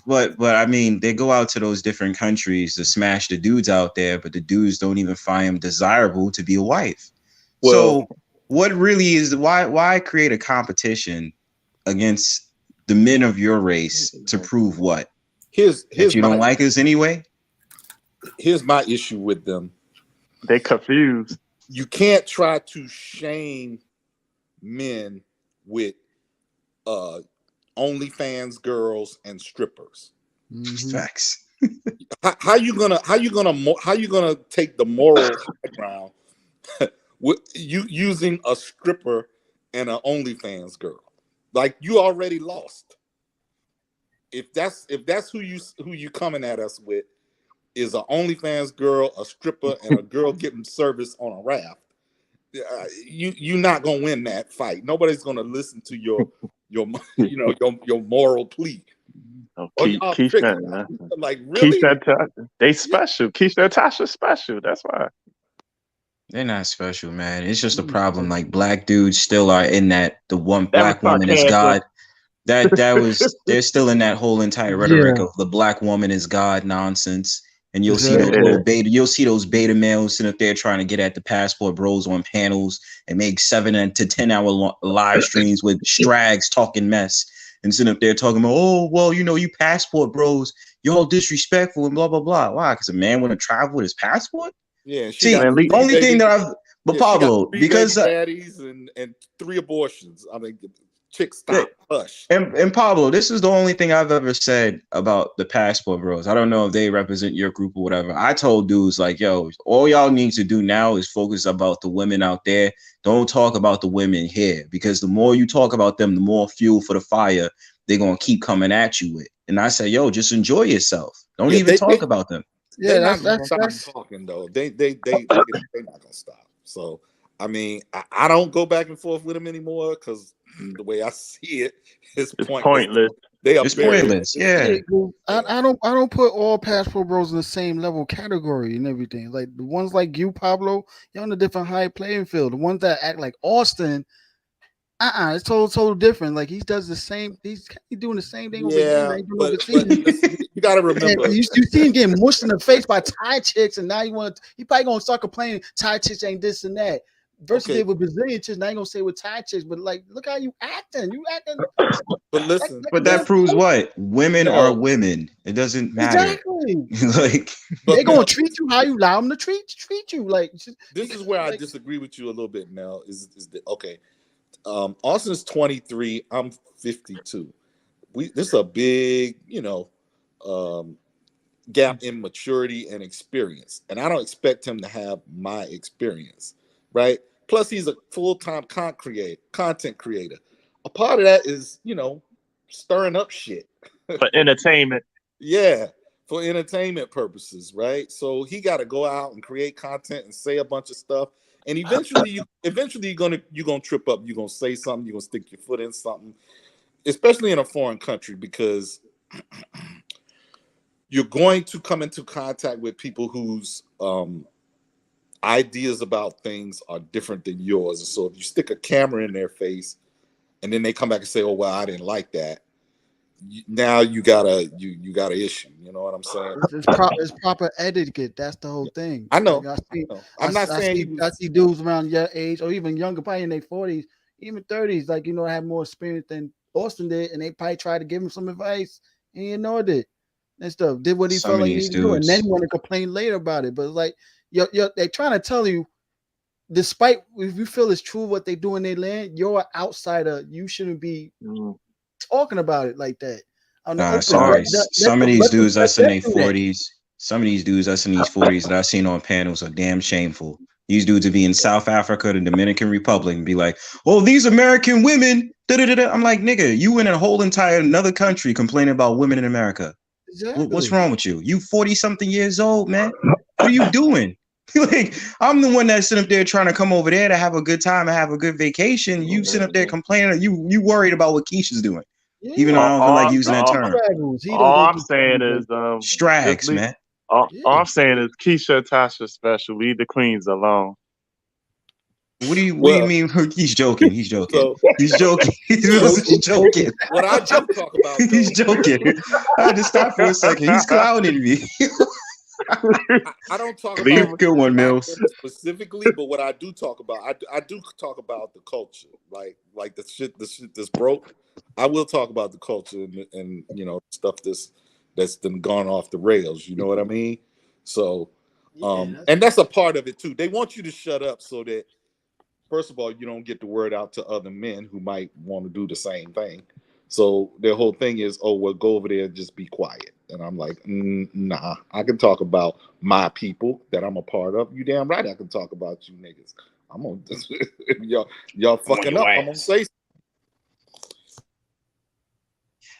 Speaker 17: But I mean, they go out to those different countries to smash the dudes out there, but the dudes don't even find them desirable to be a wife. So what really is why create a competition against the men of your race to prove what?
Speaker 16: Here's
Speaker 17: That you don't like us anyway?
Speaker 16: Here's my issue with them.
Speaker 12: They confused.
Speaker 16: You can't try to shame men with OnlyFans girls and strippers.
Speaker 17: Facts.
Speaker 16: How you gonna take the moral high ground with you using a stripper and an OnlyFans girl? Like, you already lost. If that's who you coming at us with is an OnlyFans girl, a stripper, and a girl getting service on a raft, you're not gonna win that fight. Nobody's gonna listen to your moral plea.
Speaker 12: Oh,
Speaker 16: y'all
Speaker 12: Keisha,
Speaker 16: tripping. Like, really?
Speaker 12: They special. Keisha and Tasha special. That's why.
Speaker 17: They're not special, man. It's just a problem. Like, black dudes still are in that the one black woman is God. They're still in that whole entire rhetoric of the black woman is God nonsense. And you'll see those beta males sitting up there trying to get at the Passport Bros on panels and make 7 to 10 hour live streams with strags talking mess and sitting up there talking about, oh, well, you Passport Bros, y'all disrespectful and blah, blah, blah. Why? Because a man want to travel with his passport?
Speaker 16: Yeah.
Speaker 17: See, the only thing that Pablo, because
Speaker 16: daddies and 3 abortions. I mean, chick, stop, hush.
Speaker 17: And Pablo, this is the only thing I've ever said about the Passport Bros. I don't know if they represent your group or whatever. I told dudes like, yo, all y'all need to do now is focus about the women out there. Don't talk about the women here, because the more you talk about them, the more fuel for the fire they're gonna keep coming at you with. And I say, yo, just enjoy yourself. Don't even talk about them.
Speaker 16: They're not gonna stop talking though. They're not gonna stop. So I mean, I don't go back and forth with them anymore because the way I see it, it's pointless. They are
Speaker 17: It's
Speaker 16: buried.
Speaker 17: pointless. Yeah.
Speaker 15: I don't put all Passport Bros in the same level category and everything. Like the ones like you, Pablo, you're on a different high playing field. The ones that act like Austin, it's total different. Like he does the same. He's doing the same thing over here.
Speaker 16: Yeah,
Speaker 15: That he's doing
Speaker 16: but
Speaker 15: overseas.
Speaker 16: you got to remember.
Speaker 15: And you see him getting mushed in the face by Thai chicks, and now he probably gonna start complaining Thai chicks ain't this and that. Versus it with Brazilian chicks, now you gonna say with Thai chicks, but like, look how you acting. You acting.
Speaker 16: But listen,
Speaker 17: But that proves what? Women are women. It doesn't matter.
Speaker 15: Exactly.
Speaker 17: Like
Speaker 15: They're gonna treat you how you allow them to treat you. Like
Speaker 16: this is where I disagree with you a little bit, Mel. Is that okay? Austin's 23. I'm 52. This is a big, gap in maturity and experience, and I don't expect him to have my experience, right? Plus, he's a full-time content creator. A part of that is, stirring up shit
Speaker 12: for entertainment.
Speaker 16: Yeah, for entertainment purposes, right? So he got to go out and create content and say a bunch of stuff, and eventually you're gonna trip up. You're gonna say something. You're gonna stick your foot in something, especially in a foreign country, because you're going to come into contact with people whose ideas about things are different than yours. And so if you stick a camera in their face and then they come back and say, "Oh, well, I didn't like that," now you got an issue. You know what I'm saying?
Speaker 15: It's proper etiquette. That's the whole thing.
Speaker 16: I know.
Speaker 15: Like,
Speaker 16: I
Speaker 15: see dudes around your age or even younger, probably in their 40s, even 30s, like have more experience than Austin did, and they probably tried to give him some advice and he ignored it and stuff. Did what he felt like he needed to do, and then want to complain later about it. But like they're trying to tell you, despite if you feel it's true what they do in their land, you're an outsider. You shouldn't be talking about it like that.
Speaker 17: Sorry. Some of these dudes that's in their 40s, that I've seen on panels are damn shameful. These dudes would be in South Africa, the Dominican Republic, and be like, "Oh, these American women." I'm like, nigga, you in a whole entire another country complaining about women in America. Exactly. What's wrong with you? You 40-something years old, man. What are you doing? Like, I'm the one that's sitting up there trying to come over there to have a good time and have a good vacation. You sit up there complaining. You worried about what Keisha's doing. Yeah. Even though I don't feel like using that term.
Speaker 12: All I'm saying is
Speaker 17: strags, man.
Speaker 12: All I'm saying is Keisha and Tasha special. Leave the queens alone.
Speaker 17: What do you mean? He's joking. He's joking. He's joking. He's joking.
Speaker 16: What I do talk about, though,
Speaker 17: he's joking. I had to stop for a second. He's clowning me.
Speaker 16: I don't talk
Speaker 17: about
Speaker 16: good
Speaker 17: one, Mills.
Speaker 16: specifically, but what I do talk about, I do talk about the culture, like the shit that's broke. I will talk about the culture and stuff that's been gone off the rails. You know what I mean? So, and that's a part of it too. They want you to shut up so that, first of all, you don't get the word out to other men who might want to do the same thing. So their whole thing is, "Oh, well, go over there and just be quiet." And I'm like, nah, I can talk about my people that I'm a part of. You damn right I can talk about you niggas. I'm gonna y'all fucking up. I'm gonna say.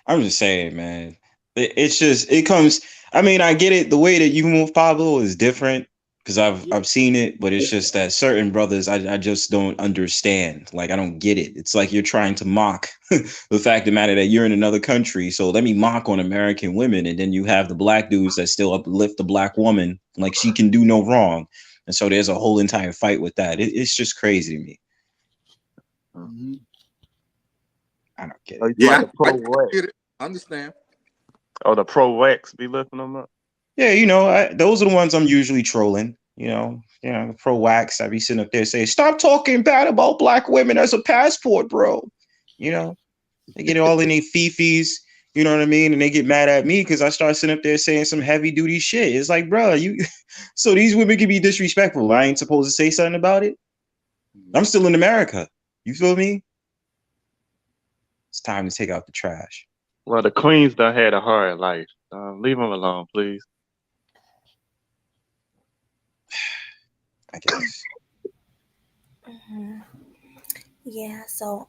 Speaker 17: I'm just saying, man. It comes. I mean, I get it. The way that you move, Pablo, is different because I've seen it, but it's just that certain brothers I just don't understand. Like, I don't get it. It's like you're trying to mock the fact of the matter that you're in another country. So let me mock on American women, and then you have the black dudes that still uplift the black woman like she can do no wrong. And so there's a whole entire fight with that. It's just crazy to me.
Speaker 15: Mm-hmm.
Speaker 17: I don't get it.
Speaker 16: Yeah, I get it. I understand.
Speaker 12: Oh, the pro-wax be lifting them up.
Speaker 17: Yeah, those are the ones I'm usually trolling. Pro-wax. I be sitting up there saying, "Stop talking bad about black women as a passport, bro." They get all in their fifis. You know what I mean? And they get mad at me because I start sitting up there saying some heavy duty shit. It's like, bro, so these women can be disrespectful. I ain't supposed to say something about it. I'm still in America. You feel me? It's time to take out the trash.
Speaker 12: Well, the queens done had a hard life. Leave them alone, please.
Speaker 17: I guess.
Speaker 1: Mm-hmm. Yeah. So,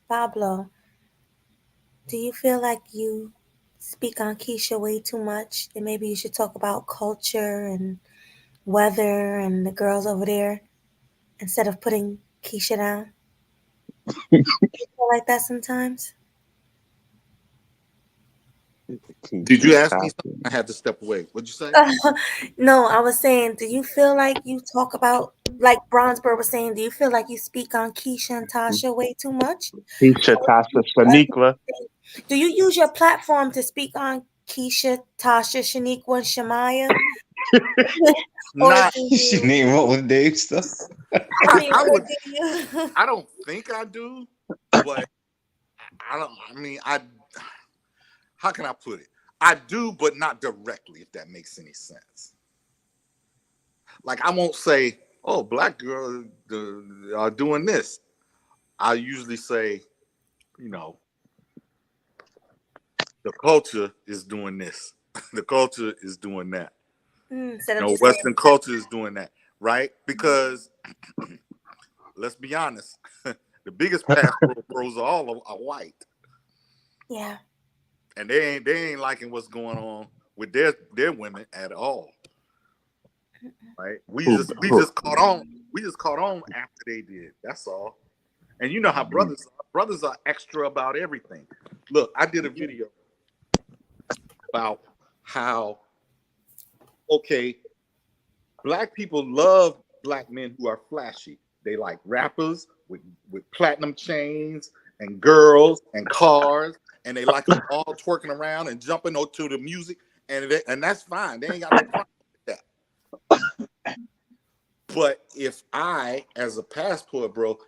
Speaker 1: Pablo, do you feel like you speak on Keisha way too much? And maybe you should talk about culture and weather and the girls over there instead of putting Keisha down? You feel like that sometimes?
Speaker 16: Did you ask me something? I had to step away. What'd you say?
Speaker 1: No, I was saying, do you feel like you talk about, like Bronzebird was saying, do you feel like you speak on Keisha and Tasha way too much?
Speaker 12: Keisha, Tasha, Shaniqua.
Speaker 1: Do you use your platform to speak on Keisha, Tasha, Shaniqua, and Shamaya?
Speaker 16: Not.
Speaker 17: She named what with Dave stuff.
Speaker 16: I don't think I do, but I don't. I mean, how can I put it? I do, but not directly, if that makes any sense. Like, I won't say, oh, black girls are doing this. I usually say, you know, the culture is doing this. The culture is doing that. Western culture is doing that, right? Because let's be honest, the biggest passport bros are white.
Speaker 1: Yeah.
Speaker 16: And they ain't liking what's going on with their women at all. Right? We just caught on after they did. That's all. And you know how brothers are extra about everything. Look, I did a video about how black people love black men who are flashy. They like rappers with platinum chains and girls and cars, and they like them all twerking around and jumping to the music, and that's fine. They ain't got no problem with that. But if I, as a passport bro,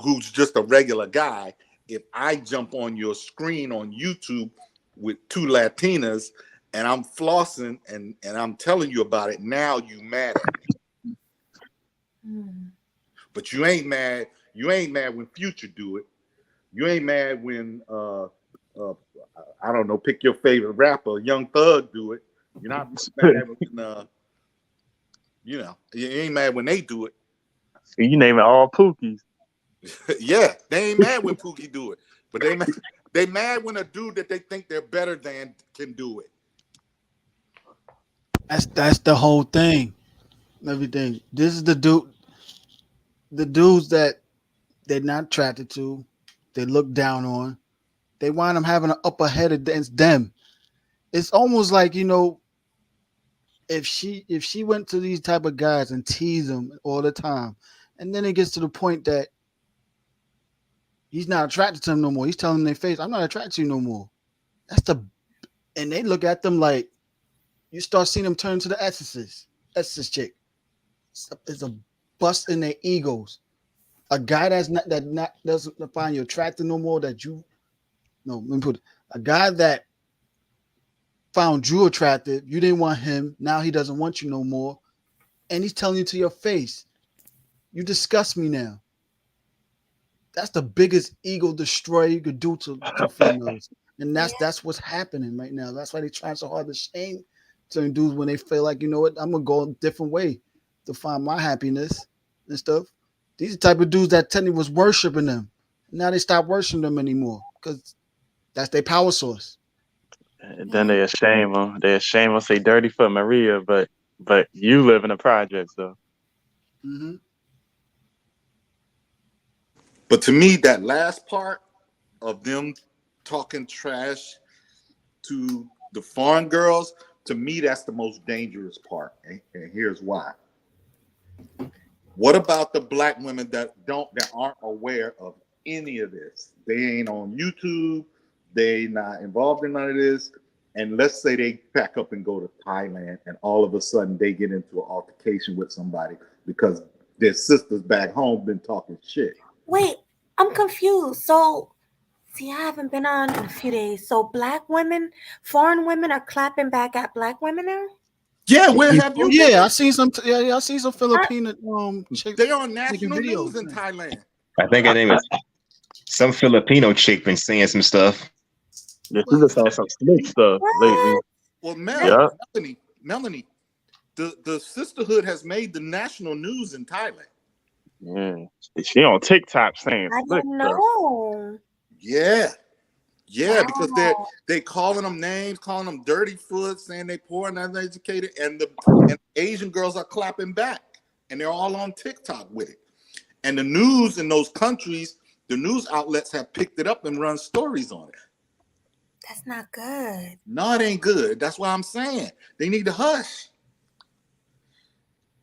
Speaker 16: who's just a regular guy, if I jump on your screen on YouTube with two Latinas and I'm flossing and I'm telling you about it, now you mad at me. But you ain't mad. You ain't mad when Future do it. You ain't mad when I don't know, pick your favorite rapper, Young Thug do it. You're not mad when you ain't mad when they do it.
Speaker 12: You name it all Pookies.
Speaker 16: Yeah, they ain't mad when Pookie do it, but they mad when a dude that they think they're better than can do it.
Speaker 15: That's the whole thing. Everything. This is the dudes that they're not attracted to, they look down on. They wind up having an upper head against them. It's almost like, if she went to these type of guys and tease them all the time, and then it gets to the point that he's not attracted to them no more. He's telling them in their face, I'm not attracted to you no more. And they look at them like, you start seeing them turn to the exorcist chick. It's a bust in their egos. A guy that doesn't find you attractive no more, let me put it. A guy that found you attractive, you didn't want him, now he doesn't want you no more, and he's telling you to your face, you disgust me now. That's the biggest ego destroyer you could do to females, and that's what's happening right now. That's why they're trying so hard to shame certain dudes when they feel like, you know what, I'm gonna go a different way to find my happiness and stuff. These are the type of dudes that technically was worshiping them. Now they stop worshiping them anymore because that's their power source.
Speaker 12: And then they shame them. They shame them, say dirty for Maria, but you live in the projects though.
Speaker 15: Mm-hmm.
Speaker 16: But to me, that last part of them talking trash to the foreign girls, to me, that's the most dangerous part. And here's why. What about the black women that aren't aware of any of this? They ain't on YouTube. They not involved in none of this. And let's say they pack up and go to Thailand, and all of a sudden they get into an altercation with somebody because their sisters back home been talking shit.
Speaker 1: Wait, I'm confused. So, see, I haven't been on in a few days. So black women, foreign women are clapping back at black women now?
Speaker 16: Yeah, where have you been?
Speaker 15: Yeah, I seen some. I seen some Filipino chicks.
Speaker 16: They on national news in Thailand.
Speaker 7: I think her name is some Filipino chick been saying some stuff.
Speaker 12: Yeah, she just had some slick stuff lately.
Speaker 16: Well, Melanie, the sisterhood has made the national news in Thailand.
Speaker 12: Yeah, she on TikTok saying
Speaker 1: I
Speaker 12: slick
Speaker 1: didn't
Speaker 12: stuff.
Speaker 1: know.
Speaker 16: Yeah, because they calling them names, calling them dirty foot, saying they poor and uneducated, and the Asian girls are clapping back, and they're all on TikTok with it. And the news in those countries, the news outlets have picked it up and run stories on it.
Speaker 1: That's not good.
Speaker 16: No, it ain't good. That's why I'm saying they need to hush.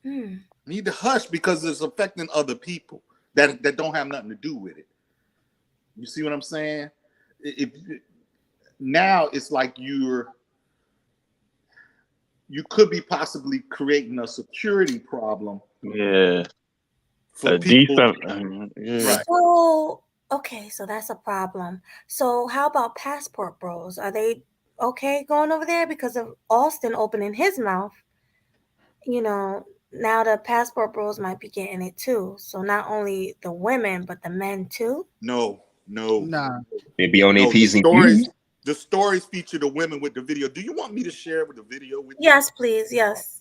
Speaker 16: Need to hush because it's affecting other people that don't have nothing to do with it. You see what I'm saying? Now it's like you could be possibly creating a security problem.
Speaker 12: Yeah.
Speaker 16: For
Speaker 12: A
Speaker 16: people.
Speaker 12: decent. Yeah.
Speaker 16: Right.
Speaker 1: So, okay, so that's a problem. So how about passport bros? Are they okay going over there? Because of Austin opening his mouth, now the passport bros might be getting it too. So not only the women, but the men too.
Speaker 16: No.
Speaker 15: Nah.
Speaker 7: They be on their
Speaker 16: The
Speaker 7: P's and
Speaker 16: stories,
Speaker 7: Q's.
Speaker 16: the stories feature the women with the video. Do you want me to share with the video with you?
Speaker 1: Yes, please. Yes.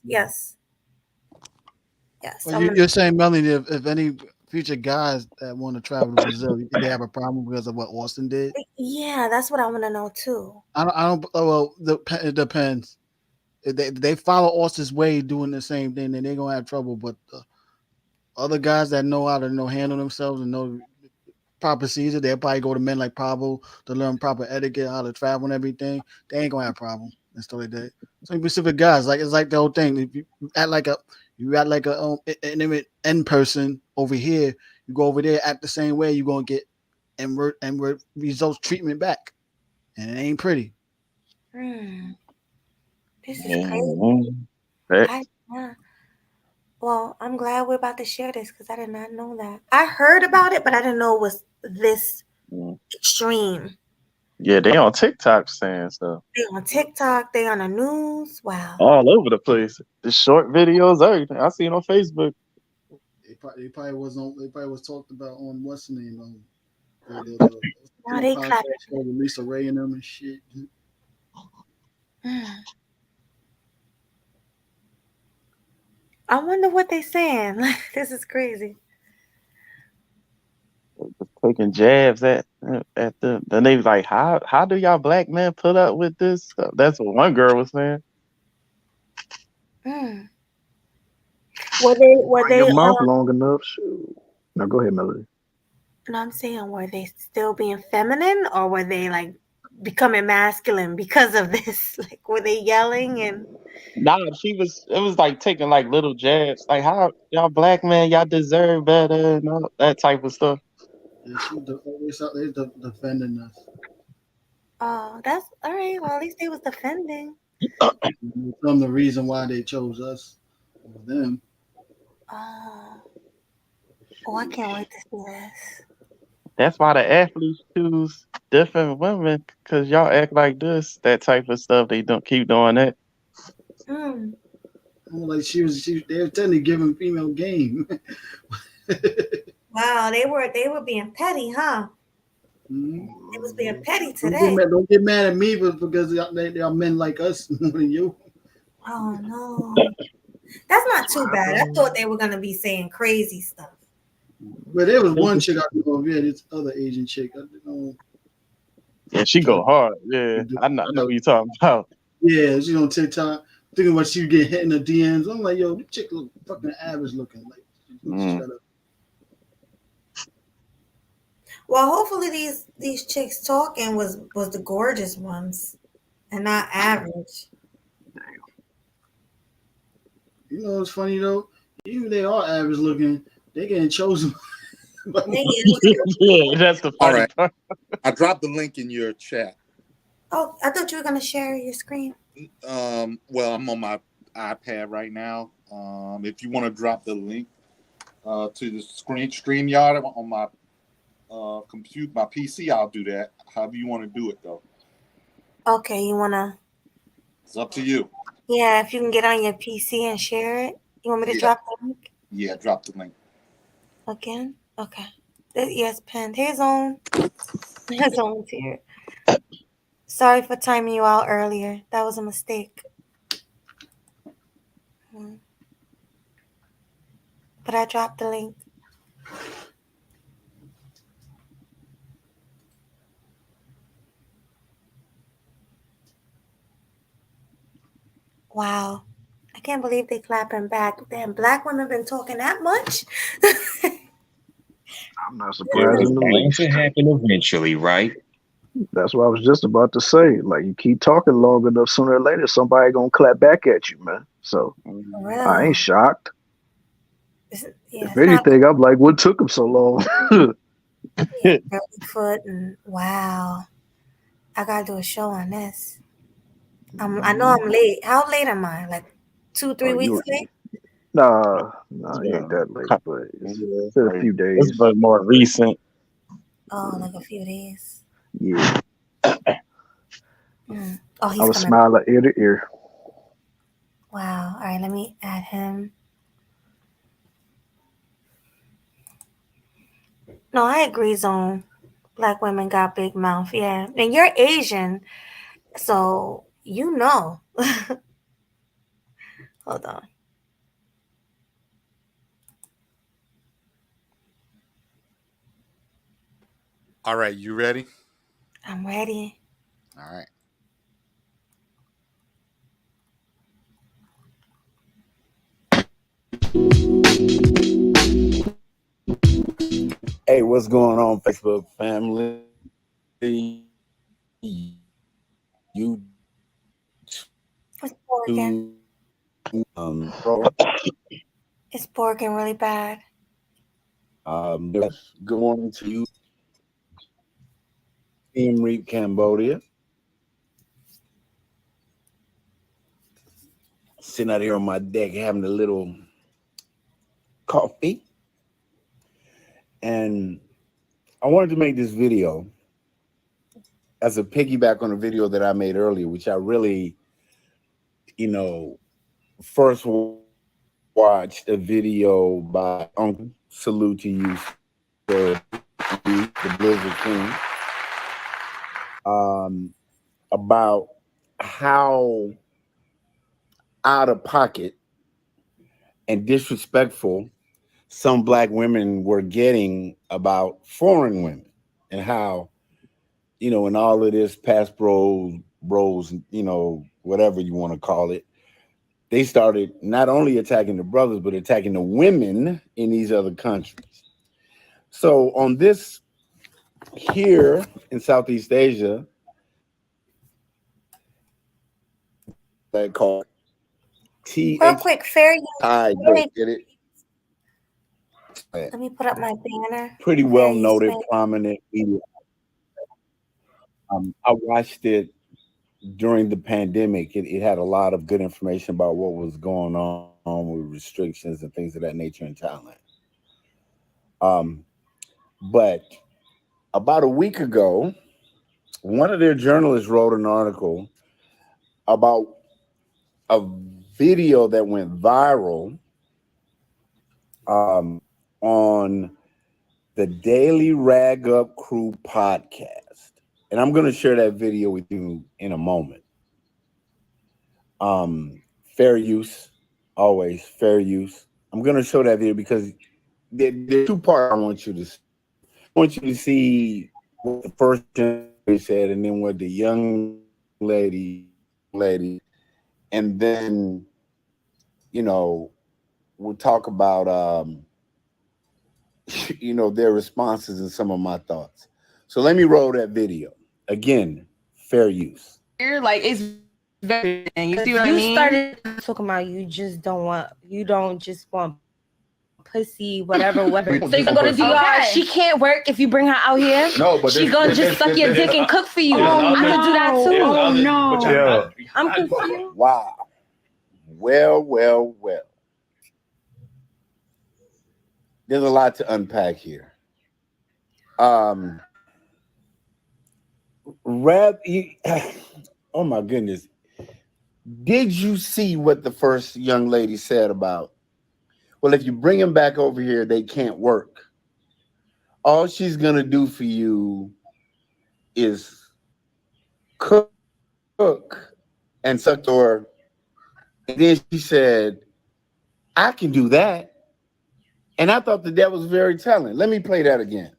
Speaker 15: Well, you're saying, Melanie, if any future guys that want to travel to Brazil, you think they have a problem because of what Austin did?
Speaker 1: Yeah, that's what I want to know too.
Speaker 15: I don't. Well, it depends. If they follow Austin's way doing the same thing, then they're gonna have trouble. But other guys that know how to handle themselves and know proper procedure, they'll probably go to men like Pablo to learn proper etiquette, how to travel and everything. They ain't gonna have a problem and stuff like that. Some specific guys, it's like the whole thing. If you act like a intimate end person over here, you go over there, act the same way, you're gonna get and results treatment back, and it ain't pretty.
Speaker 1: This is crazy.
Speaker 12: Right.
Speaker 1: Well, I'm glad we're about to share this because I did not know that. I heard about it, but I didn't know it was this extreme.
Speaker 12: Yeah, they on TikTok saying stuff.
Speaker 1: They on TikTok, they on the news. Wow.
Speaker 12: All over the place. The short videos, everything. I see it on Facebook.
Speaker 15: They probably was talked about on what's the name?
Speaker 1: Now they clap.
Speaker 15: Lisa Ray and them and shit.
Speaker 1: I wonder what they saying. This is crazy.
Speaker 12: Taking jabs at them. Then they was like, how do y'all black men put up with this stuff? That's what one girl was saying.
Speaker 1: Were they
Speaker 10: Your mouth long enough. Shoot. Now go ahead, Melody.
Speaker 1: No, I'm saying, were they still being feminine or were they like becoming masculine because of this? Like, were they yelling and?
Speaker 12: Nah, it was like taking like little jabs. Like, how y'all black men, y'all deserve better and all that type of stuff.
Speaker 15: Yeah, they're defending us.
Speaker 1: Oh, that's all right. Well, at least they was defending.
Speaker 15: Some the reason why they chose us over them.
Speaker 1: Oh, I can't wait to see this.
Speaker 12: That's why the athletes choose different women, because y'all act like this, that type of stuff. They don't keep doing that.
Speaker 15: Like they were technically giving female game.
Speaker 1: Wow, they were being petty, huh? They was being petty today.
Speaker 15: Don't get mad at me, but because they are men like us more than you.
Speaker 1: Oh no, that's not too bad. I thought they were gonna be saying crazy stuff.
Speaker 15: But there was one chick I know. Yeah, this other Asian chick.
Speaker 12: Yeah, she go hard. Yeah, I know what you're talking about.
Speaker 15: Yeah, she's on TikTok. Thinking about she get hit in the DMs. I'm like, yo, this chick look fucking average looking. Like, shut up.
Speaker 1: Well, hopefully these chicks talking was the gorgeous ones and not average.
Speaker 15: You know what's funny though? Even if they are average looking, they getting chosen.
Speaker 12: Yeah, that's the funny part.
Speaker 16: I dropped the link in your chat.
Speaker 1: Oh, I thought you were gonna share your screen.
Speaker 16: Well, I'm on my iPad right now. If you want to drop the link to the StreamYard on my compute my PC, I'll do that. However you want to do it though.
Speaker 1: Okay, you wanna?
Speaker 16: It's up to you.
Speaker 1: Yeah, if you can get on your PC and share it. You want me to drop the link?
Speaker 16: Yeah, drop the link.
Speaker 1: Again? Okay. Yes, pinned. Here's on. Here's on here. Sorry for timing you out earlier. That was a mistake. But I dropped the link. Wow. I can't believe they clapping back. Damn, black women been talking that much?
Speaker 10: I'm not
Speaker 7: It
Speaker 10: surprised
Speaker 7: was
Speaker 10: in the
Speaker 7: going to
Speaker 10: least.
Speaker 7: happen eventually, right?
Speaker 10: That's what I was just about to say. Like you keep talking long enough, sooner or later somebody gonna clap back at you, man. So
Speaker 1: For
Speaker 10: I
Speaker 1: real.
Speaker 10: ain't shocked.
Speaker 1: Yeah,
Speaker 10: If
Speaker 1: it's not
Speaker 10: anything, I'm like, what took him so long?
Speaker 1: Burley Foot and wow. I gotta do a show on this. I know I'm late. How late am I? Like 2-3
Speaker 10: Oh,
Speaker 1: weeks
Speaker 10: you
Speaker 1: late?
Speaker 10: nah, you ain't that late, but it's been a few
Speaker 12: It's
Speaker 10: days.
Speaker 12: but more recent.
Speaker 1: Oh, like a few days.
Speaker 10: Yeah,
Speaker 1: Oh,
Speaker 10: I
Speaker 1: he's
Speaker 10: was
Speaker 1: coming.
Speaker 10: smiling ear to ear.
Speaker 1: Wow. All right, let me add him. No, I agree, Zone. Black women got big mouth. Yeah. And you're Asian, so you know. Hold on.
Speaker 16: All right, you ready?
Speaker 1: I'm ready.
Speaker 16: All right.
Speaker 18: Hey, what's going on, Facebook family? You
Speaker 1: It's Borgen.
Speaker 18: bro.
Speaker 1: It's Borgen really bad.
Speaker 18: Good morning to you, Team Reap Cambodia. Sitting out here on my deck having a little coffee. And I wanted to make this video as a piggyback on a video that I made earlier, which I really, first watched a video by Uncle, salute to you, sir, the Blizzard King, about how out of pocket and disrespectful some Black women were getting about foreign women, and how, in all of this past bros, whatever you want to call it, they started not only attacking the brothers, but attacking the women in these other countries. So on this here in Southeast Asia, they call
Speaker 1: Real quick, fair use.
Speaker 18: I don't get it.
Speaker 1: Let me put up my banner.
Speaker 18: Pretty
Speaker 1: Fair
Speaker 18: well
Speaker 1: use
Speaker 18: noted,
Speaker 1: fair.
Speaker 18: prominent media. I watched it during the pandemic. It had a lot of good information about what was going on with restrictions and things of that nature in Thailand. But about a week ago, one of their journalists wrote an article about a video that went viral on the Daily Rag Up Crew podcast. And I'm going to share that video with you in a moment. Fair use, always fair use. I'm going to show that video because there are two parts I want you to see. I want you to see what the first generation said and then what the young lady, and then, we'll talk about, their responses and some of my thoughts. So let me roll that video. Again, fair use.
Speaker 3: Like it's very. You see what I mean?
Speaker 19: Started talking about you don't just want pussy, whatever. So you can go to DR.
Speaker 3: Okay.
Speaker 19: She can't work if you bring her out here.
Speaker 18: No, but
Speaker 19: she gonna just suck your dick and cook for you. I could do that too.
Speaker 3: Oh no!
Speaker 19: I'm confused.
Speaker 18: Wow. Well. There's a lot to unpack here. Oh my goodness. Did you see what the first young lady said about, well, if you bring them back over here, they can't work. All she's gonna do for you is cook and suck door. And then she said, I can do that. And I thought that was very telling. Let me play that again.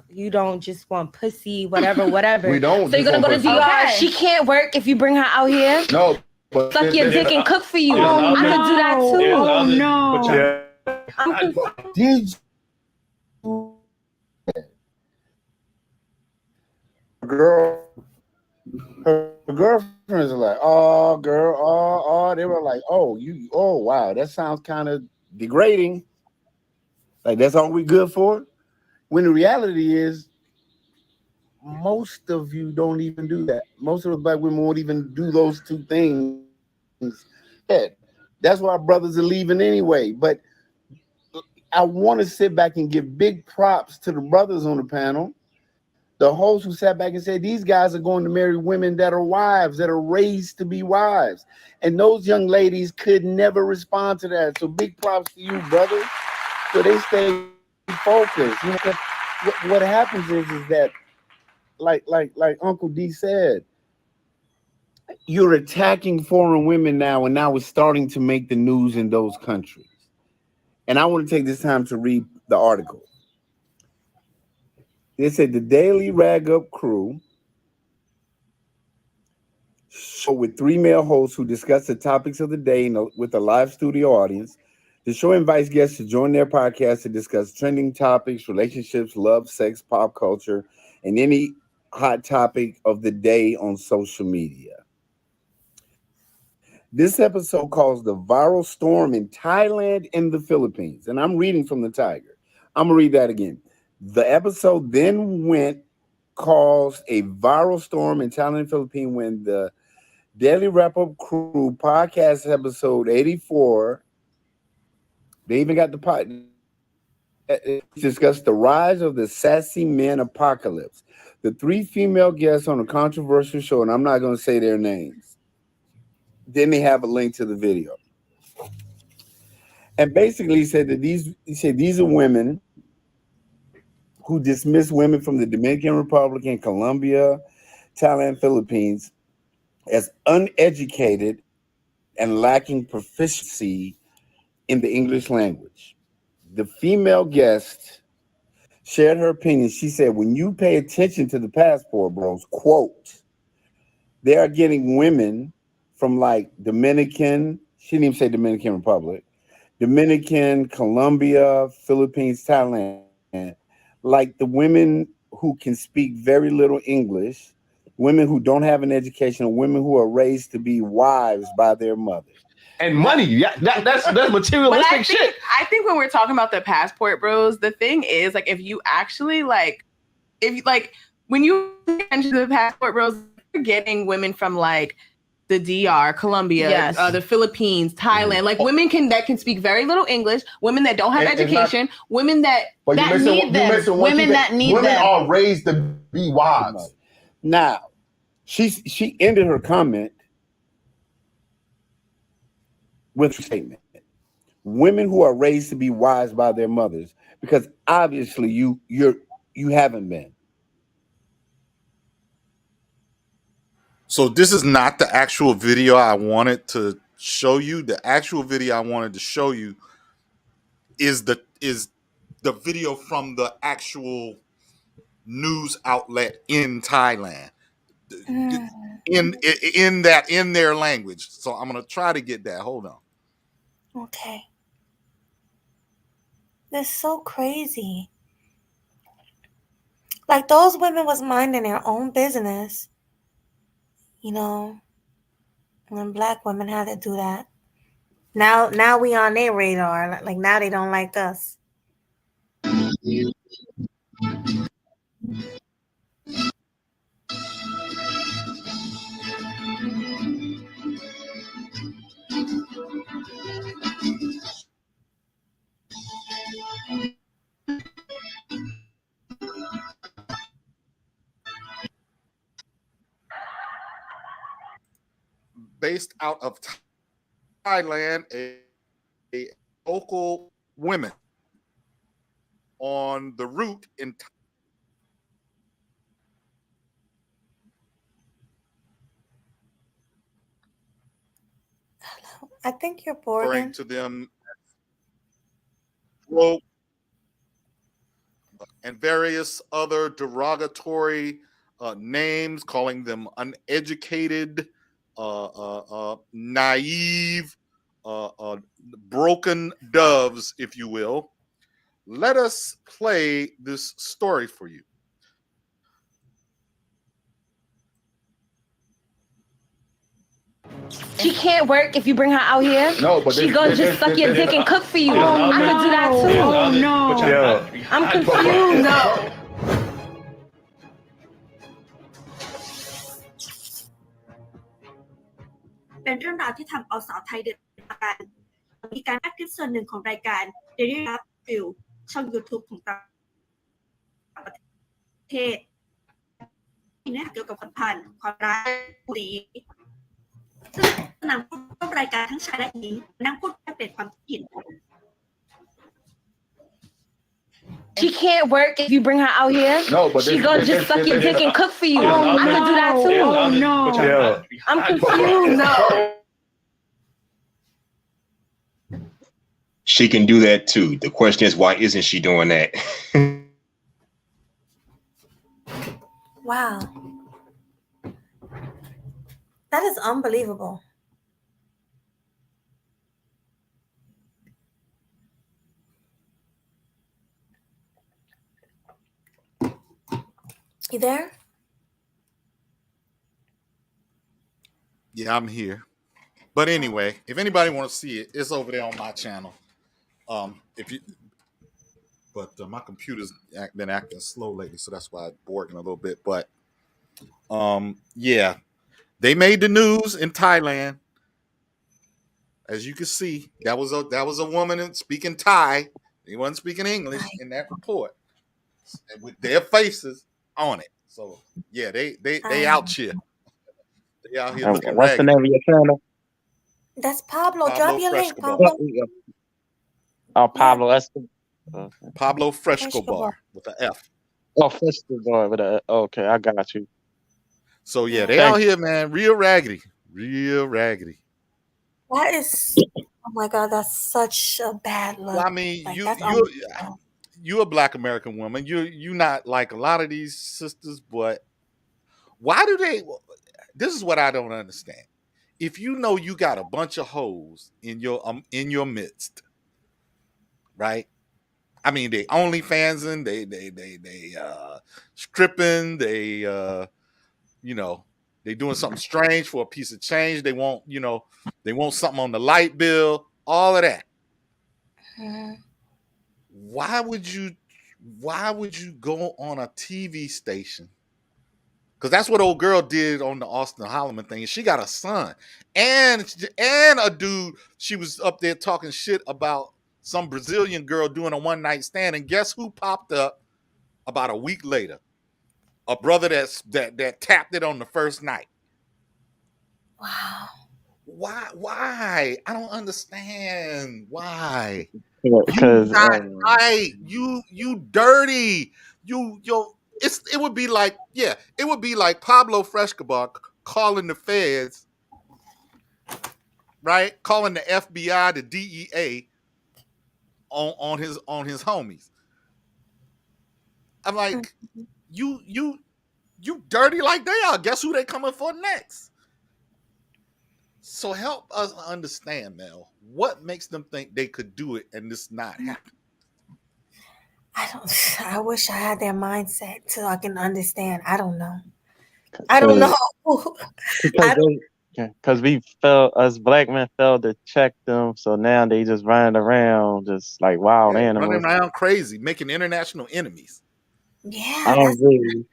Speaker 19: You don't just want pussy, whatever.
Speaker 18: We don't
Speaker 19: So you're gonna go to DR.
Speaker 3: Okay.
Speaker 19: She can't work if you bring her out here.
Speaker 18: No, but
Speaker 19: Suck your dick and cook for you.
Speaker 3: Oh,
Speaker 19: I could do that too.
Speaker 3: Oh no!
Speaker 19: I'm confused.
Speaker 18: Did Girl, her girlfriends are like, oh, girl, oh, they were like, oh, wow, that sounds kind of degrading. Like, that's all we good for? When the reality is, most of you don't even do that. Most of the black women won't even do those two things. Yeah, that's why brothers are leaving anyway. But I want to sit back and give big props to the brothers on the panel, the hosts who sat back and said, these guys are going to marry women that are wives, that are raised to be wives. And those young ladies could never respond to that. So big props to you, brother. So they stay focused. You know, what happens is that, like Uncle D said, you're attacking foreign women now, and now it's starting to make the news in those countries. And I want to take this time to read the article. They said the Daily Rag Up crew show with 3 male hosts who discuss the topics of the day with a live studio audience. The show invites guests to join their podcast to discuss trending topics, relationships, love, sex, pop culture, and any hot topic of the day on social media. This episode calls the viral storm in Thailand and the Philippines. And I'm reading from the Tiger. I'm going to read that again. The episode then caused a viral storm in Thailand and Philippines when the Daily Wrap-Up Crew podcast episode 84, they even got the pot, discussed the rise of the sassy men apocalypse. The 3 female guests on a controversial show, and I'm not going to say their names. Then they have a link to the video. And basically he said that these are women who dismiss women from the Dominican Republic and Colombia, Thailand, Philippines as uneducated and lacking proficiency in the English language. The female guest shared her opinion. She said, when you pay attention to the passport bros, quote, they are getting women from like Dominican, she didn't even say Dominican Republic, Dominican, Colombia, Philippines, Thailand, like the women who can speak very little English, women who don't have an education, or women who are raised to be wives by their mothers.
Speaker 4: And money, yeah, that's materialistic shit.
Speaker 20: I think when we're talking about the passport bros, the thing is, like, if you actually when you mention the passport bros, you're getting women from like the DR, Colombia,
Speaker 19: Yes.
Speaker 20: The Philippines, Thailand, like women that can speak very little English, women that don't have education, women that need them, women that need them.
Speaker 4: Women are raised to be wives.
Speaker 18: Now, she ended her comment with a statement: women who are raised to be wives by their mothers, because obviously you haven't been.
Speaker 16: So this is not the actual video I wanted to show you. The actual video I wanted to show you is the video from the actual news outlet in Thailand, in their language. So I'm gonna try to get that. Hold on.
Speaker 1: Okay. That's so crazy. Like, those women was minding their own business, you know, when black women had to do that. Now we on their radar. Like, now they don't like us.
Speaker 16: Based out of Thailand, a local women on the route in
Speaker 1: I think you're
Speaker 16: referring
Speaker 1: bored.
Speaker 16: to them woke and various other derogatory names, calling them uneducated, naive, broken doves, if you will. let us play this story for you.
Speaker 19: She can't work if you bring her out here.
Speaker 16: No, but
Speaker 19: she gonna just suck your dick and cook for you. I could do that too.
Speaker 9: Oh no!
Speaker 16: Yeah.
Speaker 19: I'm confused. No.
Speaker 21: เป็นเรื่องราวที่ทำเอาสาวไทยเดือดร้อนมีการอัดคลิปส่วนหนึ่งของรายการ Daily Love View ช่อง YouTube ของต่างประเทศมีเนื้อหาเกี่ยวกับความพันธ์ความรักบุหรี่ซึ่งนำผู้ร่วมรายการทั้งชายและหญิงนั่งพูดแลกเปลี่ยนความคิดเห็น
Speaker 19: She can't work if you bring her out here.
Speaker 16: No, but
Speaker 19: she gonna just suck your dick and cook for you. I could do that too.
Speaker 21: Oh no!
Speaker 19: I'm confused. No.
Speaker 7: She can do that too. The question is, why isn't she doing that?
Speaker 1: Wow. That is unbelievable. You there?
Speaker 16: Yeah, I'm here. But anyway, if anybody wants to see it, it's over there on my channel. My computer's been acting slow lately, so that's why it's borking a little bit. But yeah, they made the news in Thailand. As you can see, that was a woman speaking Thai. They wasn't speaking English in that report, and with their faces on it. So yeah, they out here. They out here looking
Speaker 12: What's the
Speaker 16: ragged.
Speaker 12: name of your channel?
Speaker 1: That's Pablo.
Speaker 16: Pablo
Speaker 1: Drop your link,
Speaker 16: Frescobar.
Speaker 1: Pablo.
Speaker 12: Oh, Pablo Escobar.
Speaker 16: Pablo Frescobar with an F.
Speaker 12: Oh, Frescobar with a. Okay, I got you.
Speaker 16: So yeah, they out here, man, real raggedy, real raggedy.
Speaker 1: That is, oh my God, that's such a bad look.
Speaker 16: Well, I mean,
Speaker 1: Like,
Speaker 16: you
Speaker 1: that's
Speaker 16: you a Black American woman. You not like a lot of these sisters, but why do they? This is what I don't understand. If you know you got a bunch of hoes in your midst, right? I mean, they OnlyFansing, they stripping, they they doing something strange for a piece of change. They want something on the light bill, all of that. Why would you go on a TV station? Because that's what old girl did on the Austin Holloman thing. She got a son and a dude. She was up there talking shit about some Brazilian girl doing a one-night stand. And guess who popped up about a week later? A brother that tapped it on the first night.
Speaker 1: Wow.
Speaker 16: Why? I don't understand. Why?
Speaker 12: Because
Speaker 16: you dirty. It would be like Pablo Frescobar calling the feds, right? Calling the FBI, the DEA on his homies. I'm like, you dirty like they are. Guess who they coming for next? So help us understand, Mel. What makes them think they could do it and this not happen?
Speaker 1: I wish I had their mindset so I can understand. I don't know. I don't know.
Speaker 12: Because we felt, us Black men failed to check them, so now they just running around just like wild animals.
Speaker 16: Running around crazy, making international enemies.
Speaker 1: Yeah.
Speaker 12: I don't agree.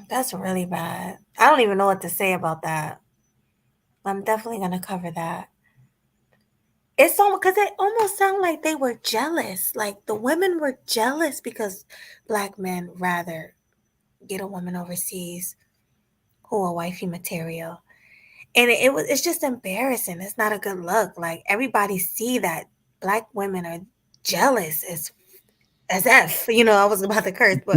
Speaker 1: That's really bad. I don't even know what to say about that. I'm definitely going to cover that. It's almost because it almost sounded like they were jealous. Like the women were jealous because Black men rather get a woman overseas who are wifey material. And it's just embarrassing. It's not a good look. Like everybody see that Black women are jealous as F. I was about to curse, but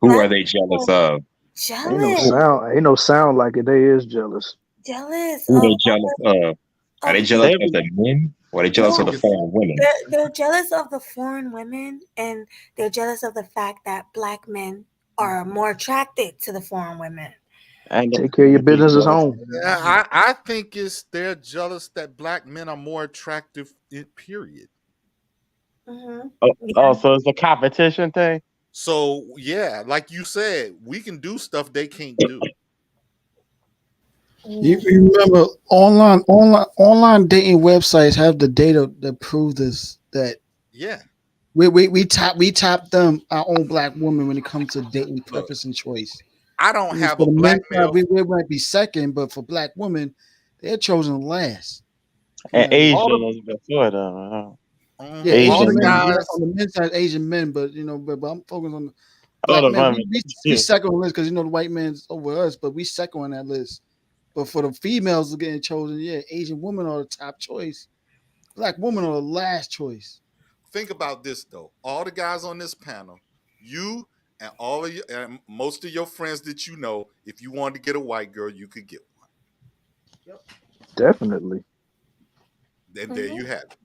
Speaker 7: Who are they jealous of?
Speaker 1: Jealous.
Speaker 10: Ain't no sound like it. They is jealous.
Speaker 1: Jealous.
Speaker 7: Who are they jealous of? Are they jealous of the men or are they jealous of the foreign women?
Speaker 1: They're jealous of the foreign women, and they're jealous of the fact that Black men are more attracted to the foreign women.
Speaker 12: And
Speaker 10: Take care of your business at home.
Speaker 16: Yeah, I think they're jealous that black men are more attractive. Period.
Speaker 12: So it's a competition thing.
Speaker 16: So yeah, like you said, we can do stuff they can't do.
Speaker 15: You remember online dating websites have the data that prove this, that
Speaker 16: Yeah.
Speaker 15: we top them, our own black women, when it comes to dating preference and choice.
Speaker 16: I don't have
Speaker 15: for
Speaker 16: a
Speaker 15: the
Speaker 16: black
Speaker 15: men
Speaker 16: male.
Speaker 15: we might be second, but for black women, they're chosen last.
Speaker 12: And
Speaker 15: Yeah.
Speaker 12: Asian is before them.
Speaker 15: Yeah,
Speaker 12: Asian
Speaker 15: Asian men,
Speaker 12: men.
Speaker 15: on the men's side, Asian men, but but I'm focused on the
Speaker 12: Oh,
Speaker 15: black
Speaker 12: the
Speaker 15: men.
Speaker 12: women.
Speaker 15: We
Speaker 12: Yeah.
Speaker 15: second on the list because the white man's over us, but we second on that list. But for the females are getting chosen, yeah, Asian women are the top choice. Black women are the last choice.
Speaker 16: Think about this though. All the guys on this panel, you and all of you, and most of your friends that you know, if you wanted to get a white girl, you could get one.
Speaker 10: Definitely.
Speaker 16: And there you have it.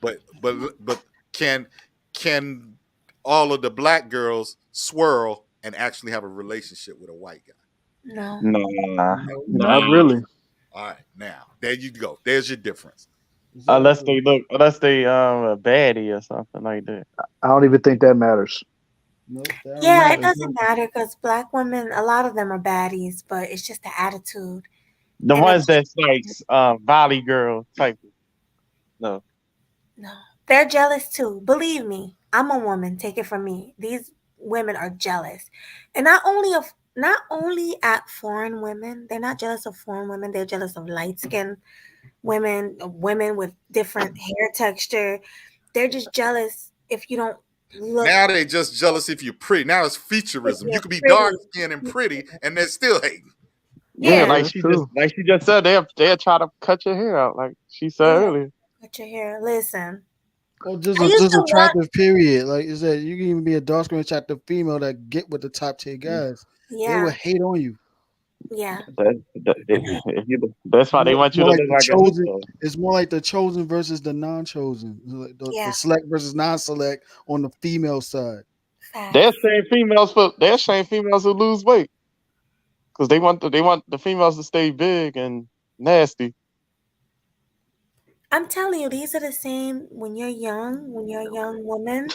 Speaker 16: But can all of the black girls swirl and actually have a relationship with a white guy?
Speaker 1: No.
Speaker 10: Not really.
Speaker 16: All right, now there you go. There's your difference.
Speaker 12: Unless they a baddie or something like that.
Speaker 10: I don't even think that matters.
Speaker 1: Yeah, it doesn't matter because black women, a lot of them are baddies, but it's just the attitude.
Speaker 12: The
Speaker 1: And
Speaker 12: ones that's like volley girl type. No.
Speaker 1: They're jealous too. Believe me, I'm a woman. Take it from me. These women are jealous, and not only at foreign women. They're not jealous of foreign women. They're jealous of light skinned women with different hair texture. They're just jealous if you don't look.
Speaker 16: Now they just jealous if you're pretty. Now it's featureism. You could be dark skinned and pretty, and they're still hating.
Speaker 12: Yeah, like she just said, they'll try to cut your hair out, like she said earlier.
Speaker 1: Cut your hair. Listen.
Speaker 15: Or just
Speaker 1: I used to
Speaker 15: attractive period. Like is that you can even be a dark skinned attractive female that get with the top tier guys. They
Speaker 1: Yeah.
Speaker 15: will hate on you.
Speaker 1: Yeah.
Speaker 12: That's why they want you to
Speaker 15: More
Speaker 12: look like
Speaker 15: the
Speaker 12: a
Speaker 15: chosen.
Speaker 12: hippo.
Speaker 15: It's more like the chosen versus the non-chosen. Like
Speaker 1: Yeah.
Speaker 15: the select versus non-select on the female side.
Speaker 12: They're saying females who lose weight because they want the females to stay big and nasty.
Speaker 1: I'm telling you, these are the same when you're a young woman.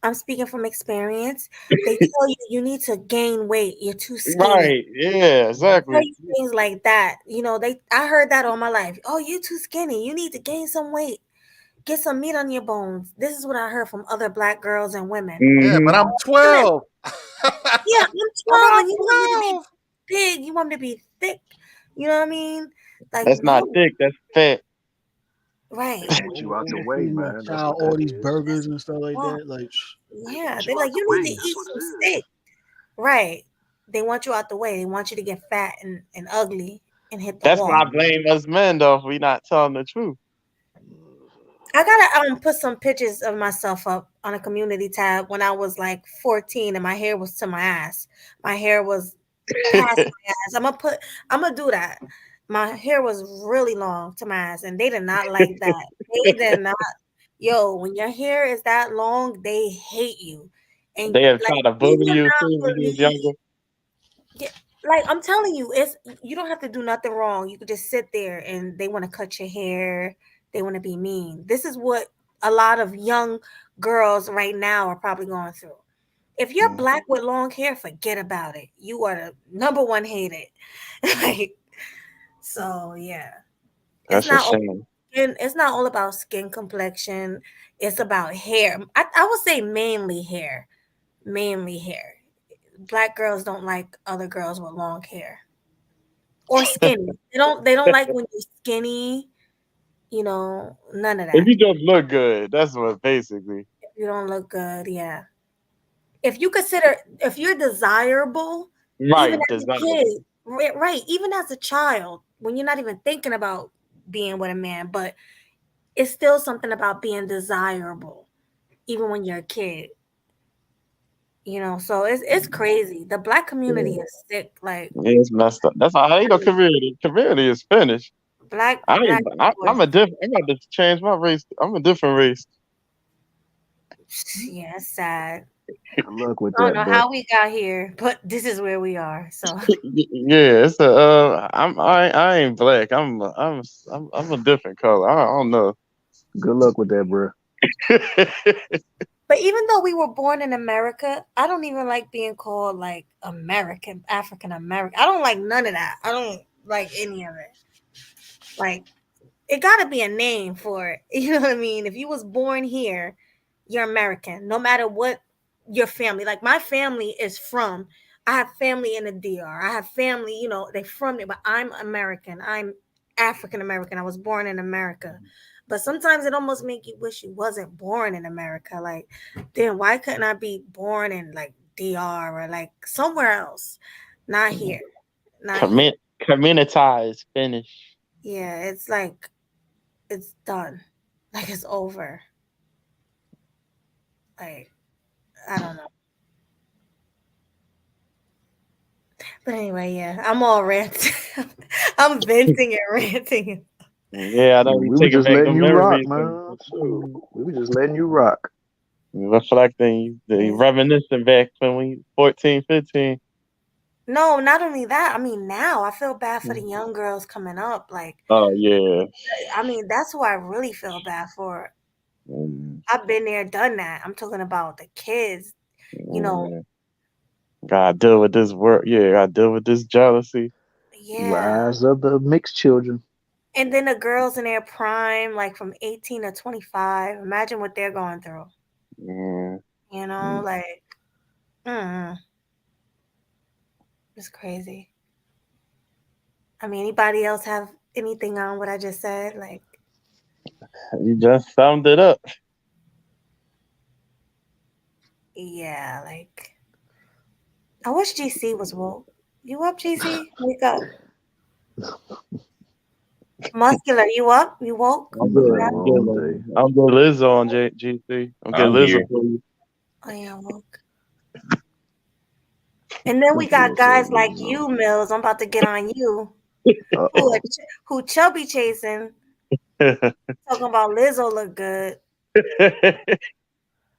Speaker 1: I'm speaking from experience. They tell you need to gain weight. You're too skinny.
Speaker 12: Right? Yeah, exactly.
Speaker 1: Tell you things like that. I heard that all my life. Oh, you're too skinny. You need to gain some weight. Get some meat on your bones. This is what I heard from other black girls and women.
Speaker 16: Yeah, but I'm 12.
Speaker 1: Yeah, I'm 12 and you want me to be big. You want me to be thick. You know what I mean? Like
Speaker 12: That's not thick. That's fat.
Speaker 1: Right.
Speaker 10: Get you out the way, man. That's
Speaker 15: Child,
Speaker 10: what
Speaker 15: all
Speaker 10: that
Speaker 15: these
Speaker 10: is.
Speaker 15: burgers and stuff like that. Like
Speaker 1: Yeah, they're like, you need to eat some steak. Right. They want you out the way. They want you to get fat and ugly and hit the
Speaker 12: That's
Speaker 1: wall.
Speaker 12: why I blame us men though. If we not telling the truth.
Speaker 1: I gotta put some pictures of myself up on a community tab when I was like 14 and my hair was to my ass. My hair was past my ass. I'm gonna do that. My hair was really long to my ass, and they did not like that. They did not. Yo, when your hair is that long, they hate you. And
Speaker 12: They have tried to bully you too when you was younger.
Speaker 1: Yeah, like I'm telling you, you don't have to do nothing wrong. You could just sit there and they want to cut your hair. They want to be mean. This is what a lot of young girls right now are probably going through. If you're black with long hair, forget about it. You are the number one hated. Like, so yeah.
Speaker 12: That's a shame.
Speaker 1: It's not all about skin complexion. It's about hair. I would say mainly hair. Mainly hair. Black girls don't like other girls with long hair or skinny. They don't like when you're skinny. None of that.
Speaker 12: If you just look good, that's what basically.
Speaker 1: If you don't look good, yeah. If you're desirable,
Speaker 12: Right,
Speaker 1: even as a kid, right, even as a child, when you're not even thinking about being with a man, but it's still something about being desirable, even when you're a kid. So it's crazy. The black community is sick. Like
Speaker 12: It's messed up. That's why I ain't no community. Community is finished. I'm a different. I'm about to change my race. I'm a different race.
Speaker 1: Yeah, it's sad.
Speaker 10: Good luck with
Speaker 1: I don't
Speaker 10: that,
Speaker 1: know
Speaker 10: bro.
Speaker 1: how we got here, but this is where we are. So
Speaker 12: Yeah, it's a. I ain't black. I'm a different color. I don't know.
Speaker 10: Good luck with that, bro.
Speaker 1: but even though we were born in America, I don't even like being called like American, African American. I don't like none of that. I don't like any of it. Like, it gotta be a name for it. You know what I mean? If you was born here, you're American, no matter what your family. Like, my family is from. I have family in the DR. I have family, you know, they from there, but I'm American. I'm African American. I was born in America. But sometimes it almost make you wish you wasn't born in America. Like, then why couldn't I be born in like DR or like somewhere else? Not here. Not here.
Speaker 12: Communitized finish.
Speaker 1: Yeah, it's like it's done. Like, it's over. Like, I don't know. But anyway, yeah, I'm all ranting. I'm venting and ranting.
Speaker 12: Yeah, I know
Speaker 10: We
Speaker 12: you
Speaker 10: were
Speaker 12: taking
Speaker 10: just
Speaker 12: back
Speaker 10: letting
Speaker 12: the
Speaker 10: you rock,
Speaker 12: memories.
Speaker 10: man. So we were just letting you rock.
Speaker 12: Reflecting, reminiscing back when we 14, 15.
Speaker 1: No, not only that. I mean, now I feel bad for the young girls coming up. Like,
Speaker 12: Oh yeah.
Speaker 1: I mean, that's who I really feel bad for. I've been there, done that. I'm talking about the kids. You know,
Speaker 12: Gotta deal with this work. Yeah, gotta deal with this jealousy.
Speaker 1: yeah.
Speaker 10: Rise of the mixed children.
Speaker 1: And then the girls in their prime, like from 18 to 25. Imagine what they're going through.
Speaker 12: Yeah.
Speaker 1: You know, like, it's crazy. I mean, anybody else have anything on what I just said? Like,
Speaker 12: You just summed it up.
Speaker 1: yeah, like, I wish GC was woke. You up, GC? Wake up. Muscular, you up? You woke?
Speaker 12: I'm good. I'm good. Lizzo on GC. I'm good.
Speaker 7: I'm
Speaker 12: Lizzo
Speaker 7: here.
Speaker 12: for you.
Speaker 1: Oh, yeah, woke. And then we got guys like you, Mills. I'm about to get on you. Who chubby chasing. Talking about Lizzo look good.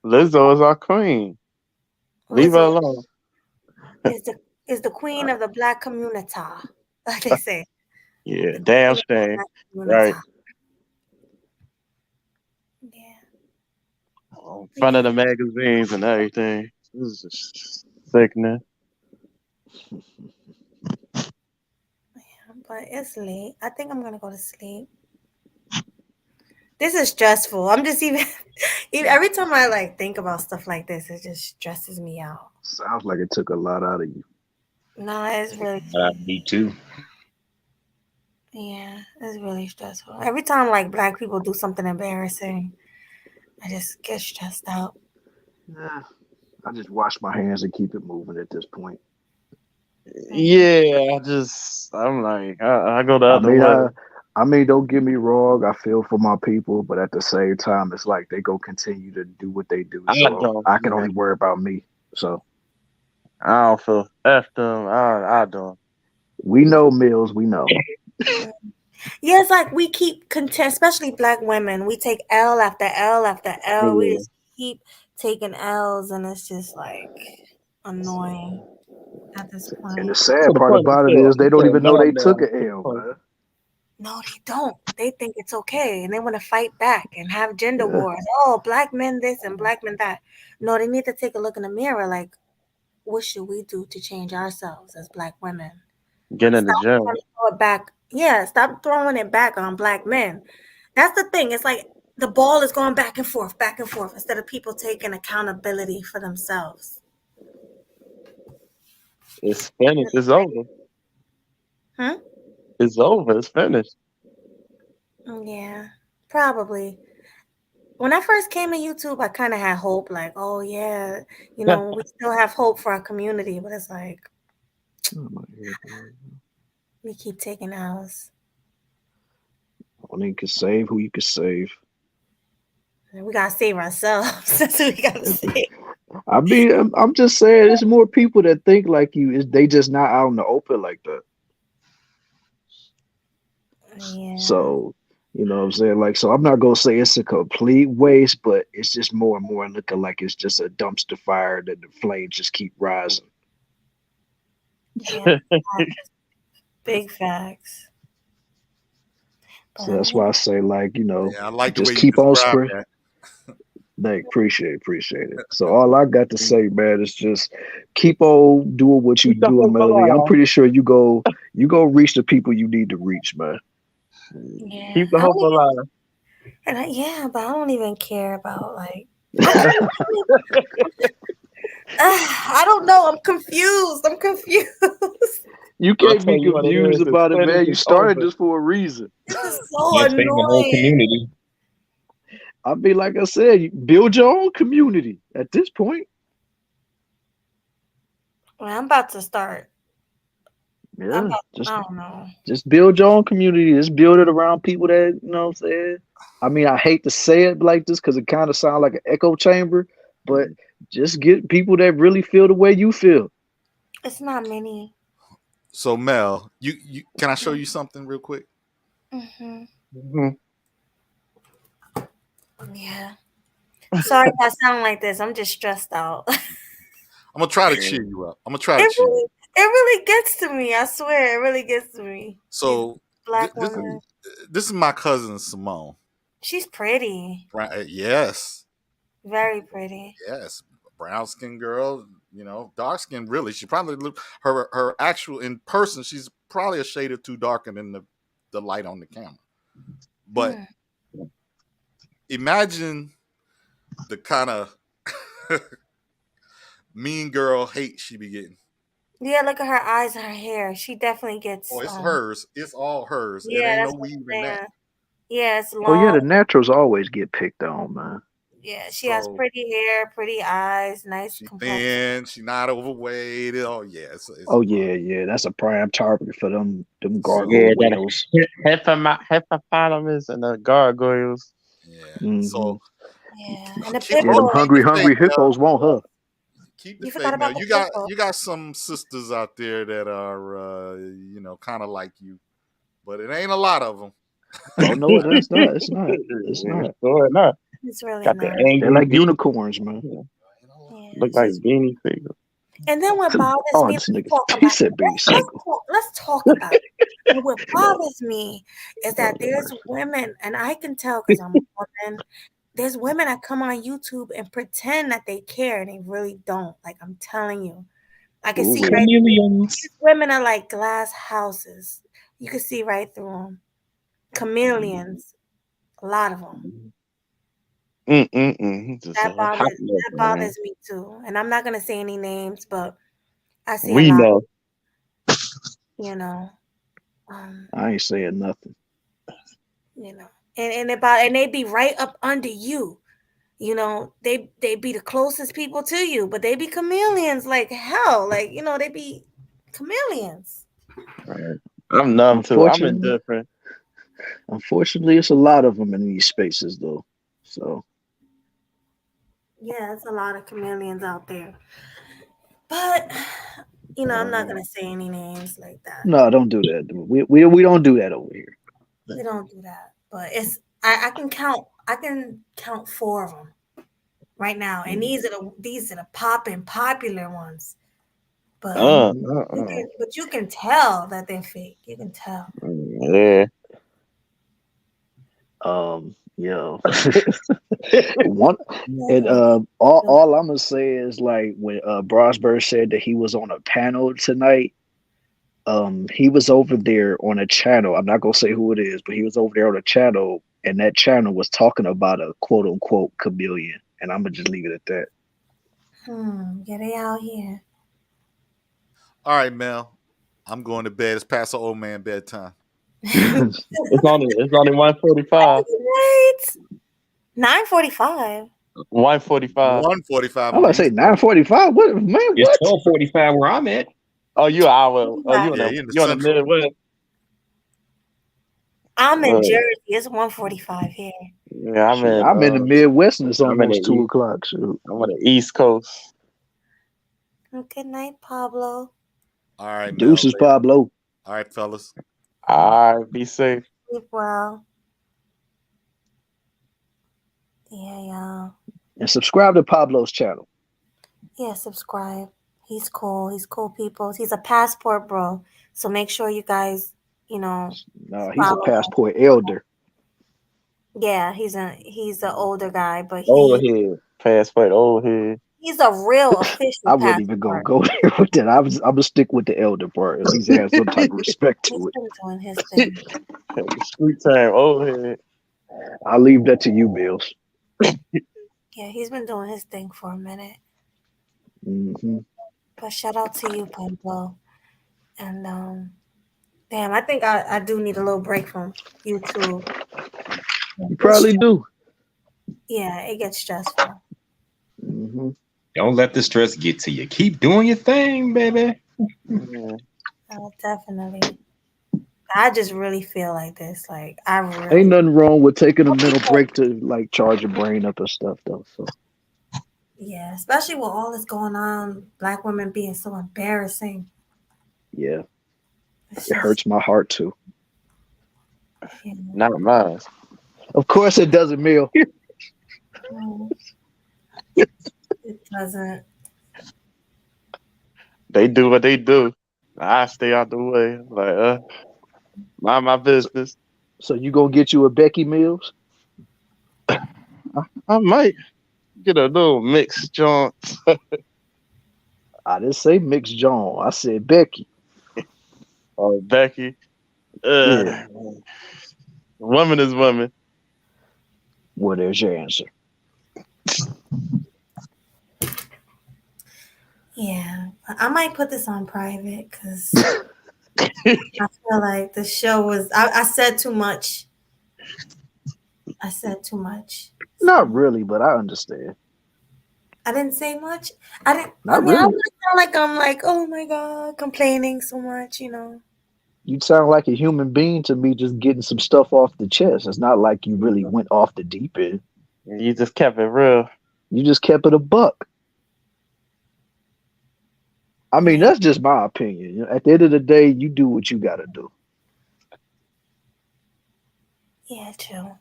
Speaker 12: Lizzo is our queen. Leave her alone.
Speaker 1: Is the queen of the black community, like they say.
Speaker 12: Yeah, damn shame. Right. In front of the magazines and everything. This is just sickening.
Speaker 1: But it's late. I think I'm gonna go to sleep. This is stressful. I'm just even every time I like think about stuff like this, it just stresses me out.
Speaker 10: Sounds like it took a lot out of you.
Speaker 1: No, it's really
Speaker 7: Me too.
Speaker 1: yeah, it's really stressful. Every time like black people do something embarrassing, I just get stressed out.
Speaker 10: Yeah, I just wash my hands and keep it moving at this point.
Speaker 12: Yeah, I'm like, I go the other way.
Speaker 10: I mean, don't get me wrong. I feel for my people, but at the same time, it's like they go continue to do what they do. So I can only worry about me. So
Speaker 12: I don't feel F them. I don't.
Speaker 10: We know, Mills. We know.
Speaker 1: Yeah, it's like we keep especially black women. We take L after L after L.
Speaker 12: Yeah.
Speaker 1: We just keep taking L's, and it's just like annoying at this point.
Speaker 10: And the sad part about it is they don't even know they took an L, man.
Speaker 1: No, they don't. They think it's okay, and they want to fight back and have gender wars. Oh, black men this and black men that. No, they need to take a look in the mirror. Like, what should we do to change ourselves as black women?
Speaker 12: Get in the gym.
Speaker 1: Throw it back. Yeah, stop throwing it back on black men. That's the thing. It's like the ball is going back and forth, instead of people taking accountability for themselves.
Speaker 12: It's finished. It's over.
Speaker 1: Huh?
Speaker 12: It's over. It's finished.
Speaker 1: Yeah, probably. When I first came to YouTube, I kind of had hope, like, oh yeah, we still have hope for our community, but it's like we keep taking ours.
Speaker 10: Only you can save who you can save.
Speaker 1: We gotta save ourselves. That's what we gotta save.
Speaker 10: I mean, I'm just saying, there's more people that think like you. They just not out in the open like that.
Speaker 1: Yeah.
Speaker 10: So You know what I'm saying? Like, so I'm not gonna say it's a complete waste, but it's just more and more looking like it's just a dumpster fire that the flames just keep rising.
Speaker 1: Yeah, big facts.
Speaker 10: So that's why I say, like,
Speaker 16: Yeah, I like the
Speaker 10: just
Speaker 16: way you
Speaker 10: keep on
Speaker 16: describe
Speaker 10: spread.
Speaker 16: that.
Speaker 10: Like, appreciate it. So all I got to say, man, is just keep on doing what you doing, Melody. I'm pretty sure you go reach the people you need to reach, man.
Speaker 1: Yeah,
Speaker 12: Keep the
Speaker 1: I
Speaker 12: hope
Speaker 1: don't even,
Speaker 12: alive.
Speaker 1: yeah, but I don't even care about like. I don't know. I'm confused.
Speaker 10: You
Speaker 12: I'll
Speaker 10: can't
Speaker 12: tell
Speaker 10: be
Speaker 12: you what it
Speaker 10: confused
Speaker 12: is.
Speaker 10: about it, man. You
Speaker 12: It's
Speaker 10: started
Speaker 12: over.
Speaker 10: this for a reason.
Speaker 1: This is so
Speaker 7: Yes, they the whole
Speaker 1: annoying.
Speaker 7: community.
Speaker 10: I mean, like I said, you build your own community at this point.
Speaker 1: Well, I'm about to start.
Speaker 10: Yeah,
Speaker 1: I don't know.
Speaker 10: just build your own community. Just build it around people that, you know what I'm saying? I mean, I hate to say it like this because it kind of sounds like an echo chamber, but just get people that really feel the way you feel.
Speaker 1: It's not many.
Speaker 16: So Mel, you can I show you something real quick?
Speaker 1: Mm-hmm. Yeah. Sorry if I sound like this. I'm just stressed out.
Speaker 16: I'm gonna try to cheer you up.
Speaker 1: It really gets to me. I swear, it really gets to me.
Speaker 16: So
Speaker 1: Black women.
Speaker 16: this is my cousin Simone.
Speaker 1: She's pretty.
Speaker 16: Yes.
Speaker 1: Very pretty.
Speaker 16: Yes. Brown skin girl, dark skin really. She probably look her actual in person, she's probably a shade or two darker than the light on the camera. But imagine the kind of mean girl hate she be getting.
Speaker 1: Yeah, look at her eyes and her hair. She definitely gets.
Speaker 16: Oh, it's hers. It's all hers.
Speaker 1: Yeah,
Speaker 16: it ain't
Speaker 1: that's
Speaker 16: no
Speaker 1: what
Speaker 16: weave
Speaker 1: I'm
Speaker 16: in that.
Speaker 1: saying. Yeah, it's long.
Speaker 10: Oh yeah, the naturals always get picked on, man.
Speaker 1: Yeah, she has pretty hair, pretty eyes, nice complexion.
Speaker 16: Thin, she not overweight. Oh yeah.
Speaker 10: Oh yeah, that's a prime target for them
Speaker 12: Yeah,
Speaker 10: gargoyles.
Speaker 12: Hippopotamus and the gargoyles.
Speaker 16: So
Speaker 1: and the
Speaker 10: Yeah, them hungry hippos want her.
Speaker 16: Keep the faith, Mel. You got some sisters out there that are kind of like you, but it ain't a lot of them.
Speaker 10: Oh no, it's not. It's not.
Speaker 1: It's really
Speaker 12: Got
Speaker 1: not.
Speaker 12: the
Speaker 10: They're like unicorns, man.
Speaker 12: Look like beanie figures.
Speaker 1: And then what bothers
Speaker 10: Oh,
Speaker 1: me,
Speaker 10: this nigga, he said baby cycle.
Speaker 1: let's talk about it. And what bothers me is that there's women, and I can tell because I'm a woman, there's women that come on YouTube and pretend that they care and they really don't. Like I'm telling you. I can see right through. These women are like glass houses. You can see right through them. Chameleons. A lot of them. That bothers me too. And I'm not gonna say any names, but I see
Speaker 12: We
Speaker 1: a lot.
Speaker 12: know.
Speaker 10: I ain't saying nothing.
Speaker 1: And they be right up under you. They be the closest people to you, but they be chameleons like hell. Like, they be chameleons.
Speaker 12: I'm numb too. I'm indifferent.
Speaker 10: Unfortunately, it's a lot of them in these spaces, though. So.
Speaker 1: Yeah, it's a lot of chameleons out there. But, I'm not going to say any names like that.
Speaker 10: No, don't do that. We don't do that over here.
Speaker 1: We don't do that. But I can count 4 of them right now. And these are the popping popular ones. But you can tell that they're fake. You can tell.
Speaker 12: Yeah.
Speaker 10: Yo. One and all I'm gonna say is like when Brosberg said that he was on a panel tonight. He was over there on a channel. I'm not gonna say who it is, but he was over there on a channel, and that channel was talking about a quote unquote chameleon. And I'm gonna just leave it at that.
Speaker 1: Yeah, they out here.
Speaker 16: All right, Mel. I'm going to bed. It's past the old man bedtime.
Speaker 12: It's only 1:45.
Speaker 1: Wait. 9:45.
Speaker 12: 1:45.
Speaker 16: 1:45.
Speaker 10: I'm about to say 9:45. What man?
Speaker 7: It's
Speaker 10: What?
Speaker 7: 12:45 where I'm at.
Speaker 12: Oh, you an hour. Oh, you
Speaker 16: Yeah,
Speaker 12: in the Midwest.
Speaker 1: I'm in Jersey. It's 1:45 here.
Speaker 12: Yeah,
Speaker 10: I'm in the Midwest, and it's
Speaker 12: I'm in
Speaker 10: almost
Speaker 12: the
Speaker 10: 2:00. Shoot.
Speaker 12: I'm on the East Coast.
Speaker 1: Good night, Pablo.
Speaker 16: All right,
Speaker 10: Deuces,
Speaker 16: Mel.
Speaker 10: Pablo.
Speaker 16: All right, fellas.
Speaker 12: All right, be safe.
Speaker 1: Sleep well. Yeah.
Speaker 10: And subscribe to Pablo's channel.
Speaker 1: Yeah, subscribe. He's cool. He's cool people. He's a passport bro. So make sure you guys,
Speaker 10: No, he's a
Speaker 1: follow him.
Speaker 10: passport elder.
Speaker 1: Yeah, he's an older guy, but
Speaker 12: Old head. Passport old head.
Speaker 1: he's a real official
Speaker 10: I wouldn't even go
Speaker 1: passport.
Speaker 10: there with that. I'm gonna stick with the elder part. At least have some type of respect
Speaker 1: He's
Speaker 10: to it.
Speaker 1: been doing his thing.
Speaker 12: Street time, old head.
Speaker 10: I'll leave that to you, Mills.
Speaker 1: Yeah, he's been doing his thing for a minute.
Speaker 10: Mm-hmm.
Speaker 1: But shout out to you, Pablo. And damn, I think I do need a little break from YouTube.
Speaker 10: You probably do.
Speaker 1: Yeah, it gets stressful.
Speaker 10: Mm-hmm.
Speaker 7: Don't let the stress get to you. Keep doing your thing, baby.
Speaker 1: Definitely. I just really feel like this. Like I really
Speaker 10: Ain't nothing wrong with taking a mental break to like charge your brain up and stuff, though. So
Speaker 1: yeah, especially with all this going on, Black women being so embarrassing.
Speaker 10: yeah, it hurts my heart too.
Speaker 12: Not mine.
Speaker 10: Of course, it doesn't, Mill.
Speaker 1: It doesn't.
Speaker 12: They do what they do. I stay out the way. Like, mind my business.
Speaker 10: So you gonna get you a Becky Mills?
Speaker 12: I might get a little mixed joint.
Speaker 10: I didn't say mixed John. I said Becky.
Speaker 12: Oh, Becky.
Speaker 10: Yeah.
Speaker 12: Woman is woman.
Speaker 10: Well, there's your answer.
Speaker 1: Yeah, I might put this on private because I feel like the show was. I said too much. I said too much.
Speaker 10: Not really, but I understand.
Speaker 1: I didn't say much. I didn't.
Speaker 10: Not
Speaker 1: I mean, I
Speaker 10: really.
Speaker 1: don't sound like I'm like, oh my god, complaining so much.
Speaker 10: You sound like a human being to me, just getting some stuff off the chest. It's not like you really went off the deep end.
Speaker 12: You just kept it real.
Speaker 10: You just kept it a buck. I mean, that's just my opinion. At the end of the day, you do what you got to do.
Speaker 1: Yeah, true. All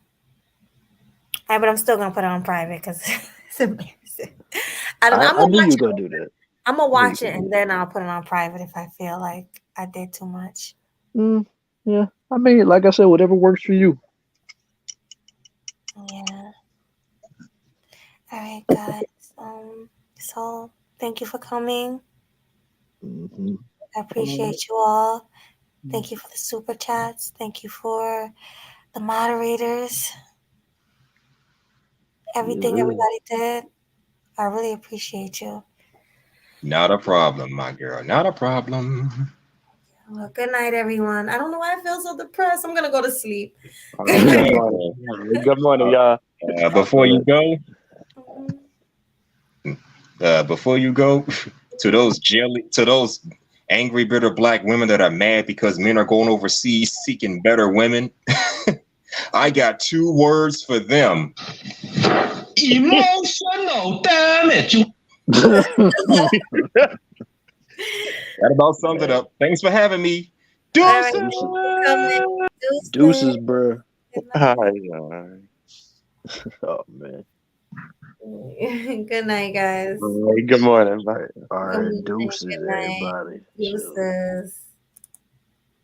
Speaker 1: right, but I'm still gonna put it on private because it's embarrassing. I don't know.
Speaker 10: I knew you were gonna do that.
Speaker 1: I'm gonna watch it and then I'll put it on private if I feel like I did too much.
Speaker 10: Yeah, I mean, like I said, whatever works for you.
Speaker 1: Yeah. All right, guys. So thank you for coming.
Speaker 10: Mm-hmm.
Speaker 1: I appreciate you all. Thank you for the super chats. Thank you for the moderators. Everything everybody did. I really appreciate you.
Speaker 7: Not a problem, my girl. Not a problem.
Speaker 1: Well, good night, everyone. I don't know why I feel so depressed. I'm gonna go to sleep.
Speaker 12: Good morning, y'all.
Speaker 7: Before you go, to those angry, bitter Black women that are mad because men are going overseas seeking better women, I got 2 words for them. Emotional damage. That about sums it up. Thanks for having me. Deuces.
Speaker 10: Deuces, bro.
Speaker 12: Hi,
Speaker 10: oh man.
Speaker 1: Good night, guys.
Speaker 12: Good morning. Bye.
Speaker 10: All right, deuces,
Speaker 1: Good night.
Speaker 10: everybody.
Speaker 1: Deuces.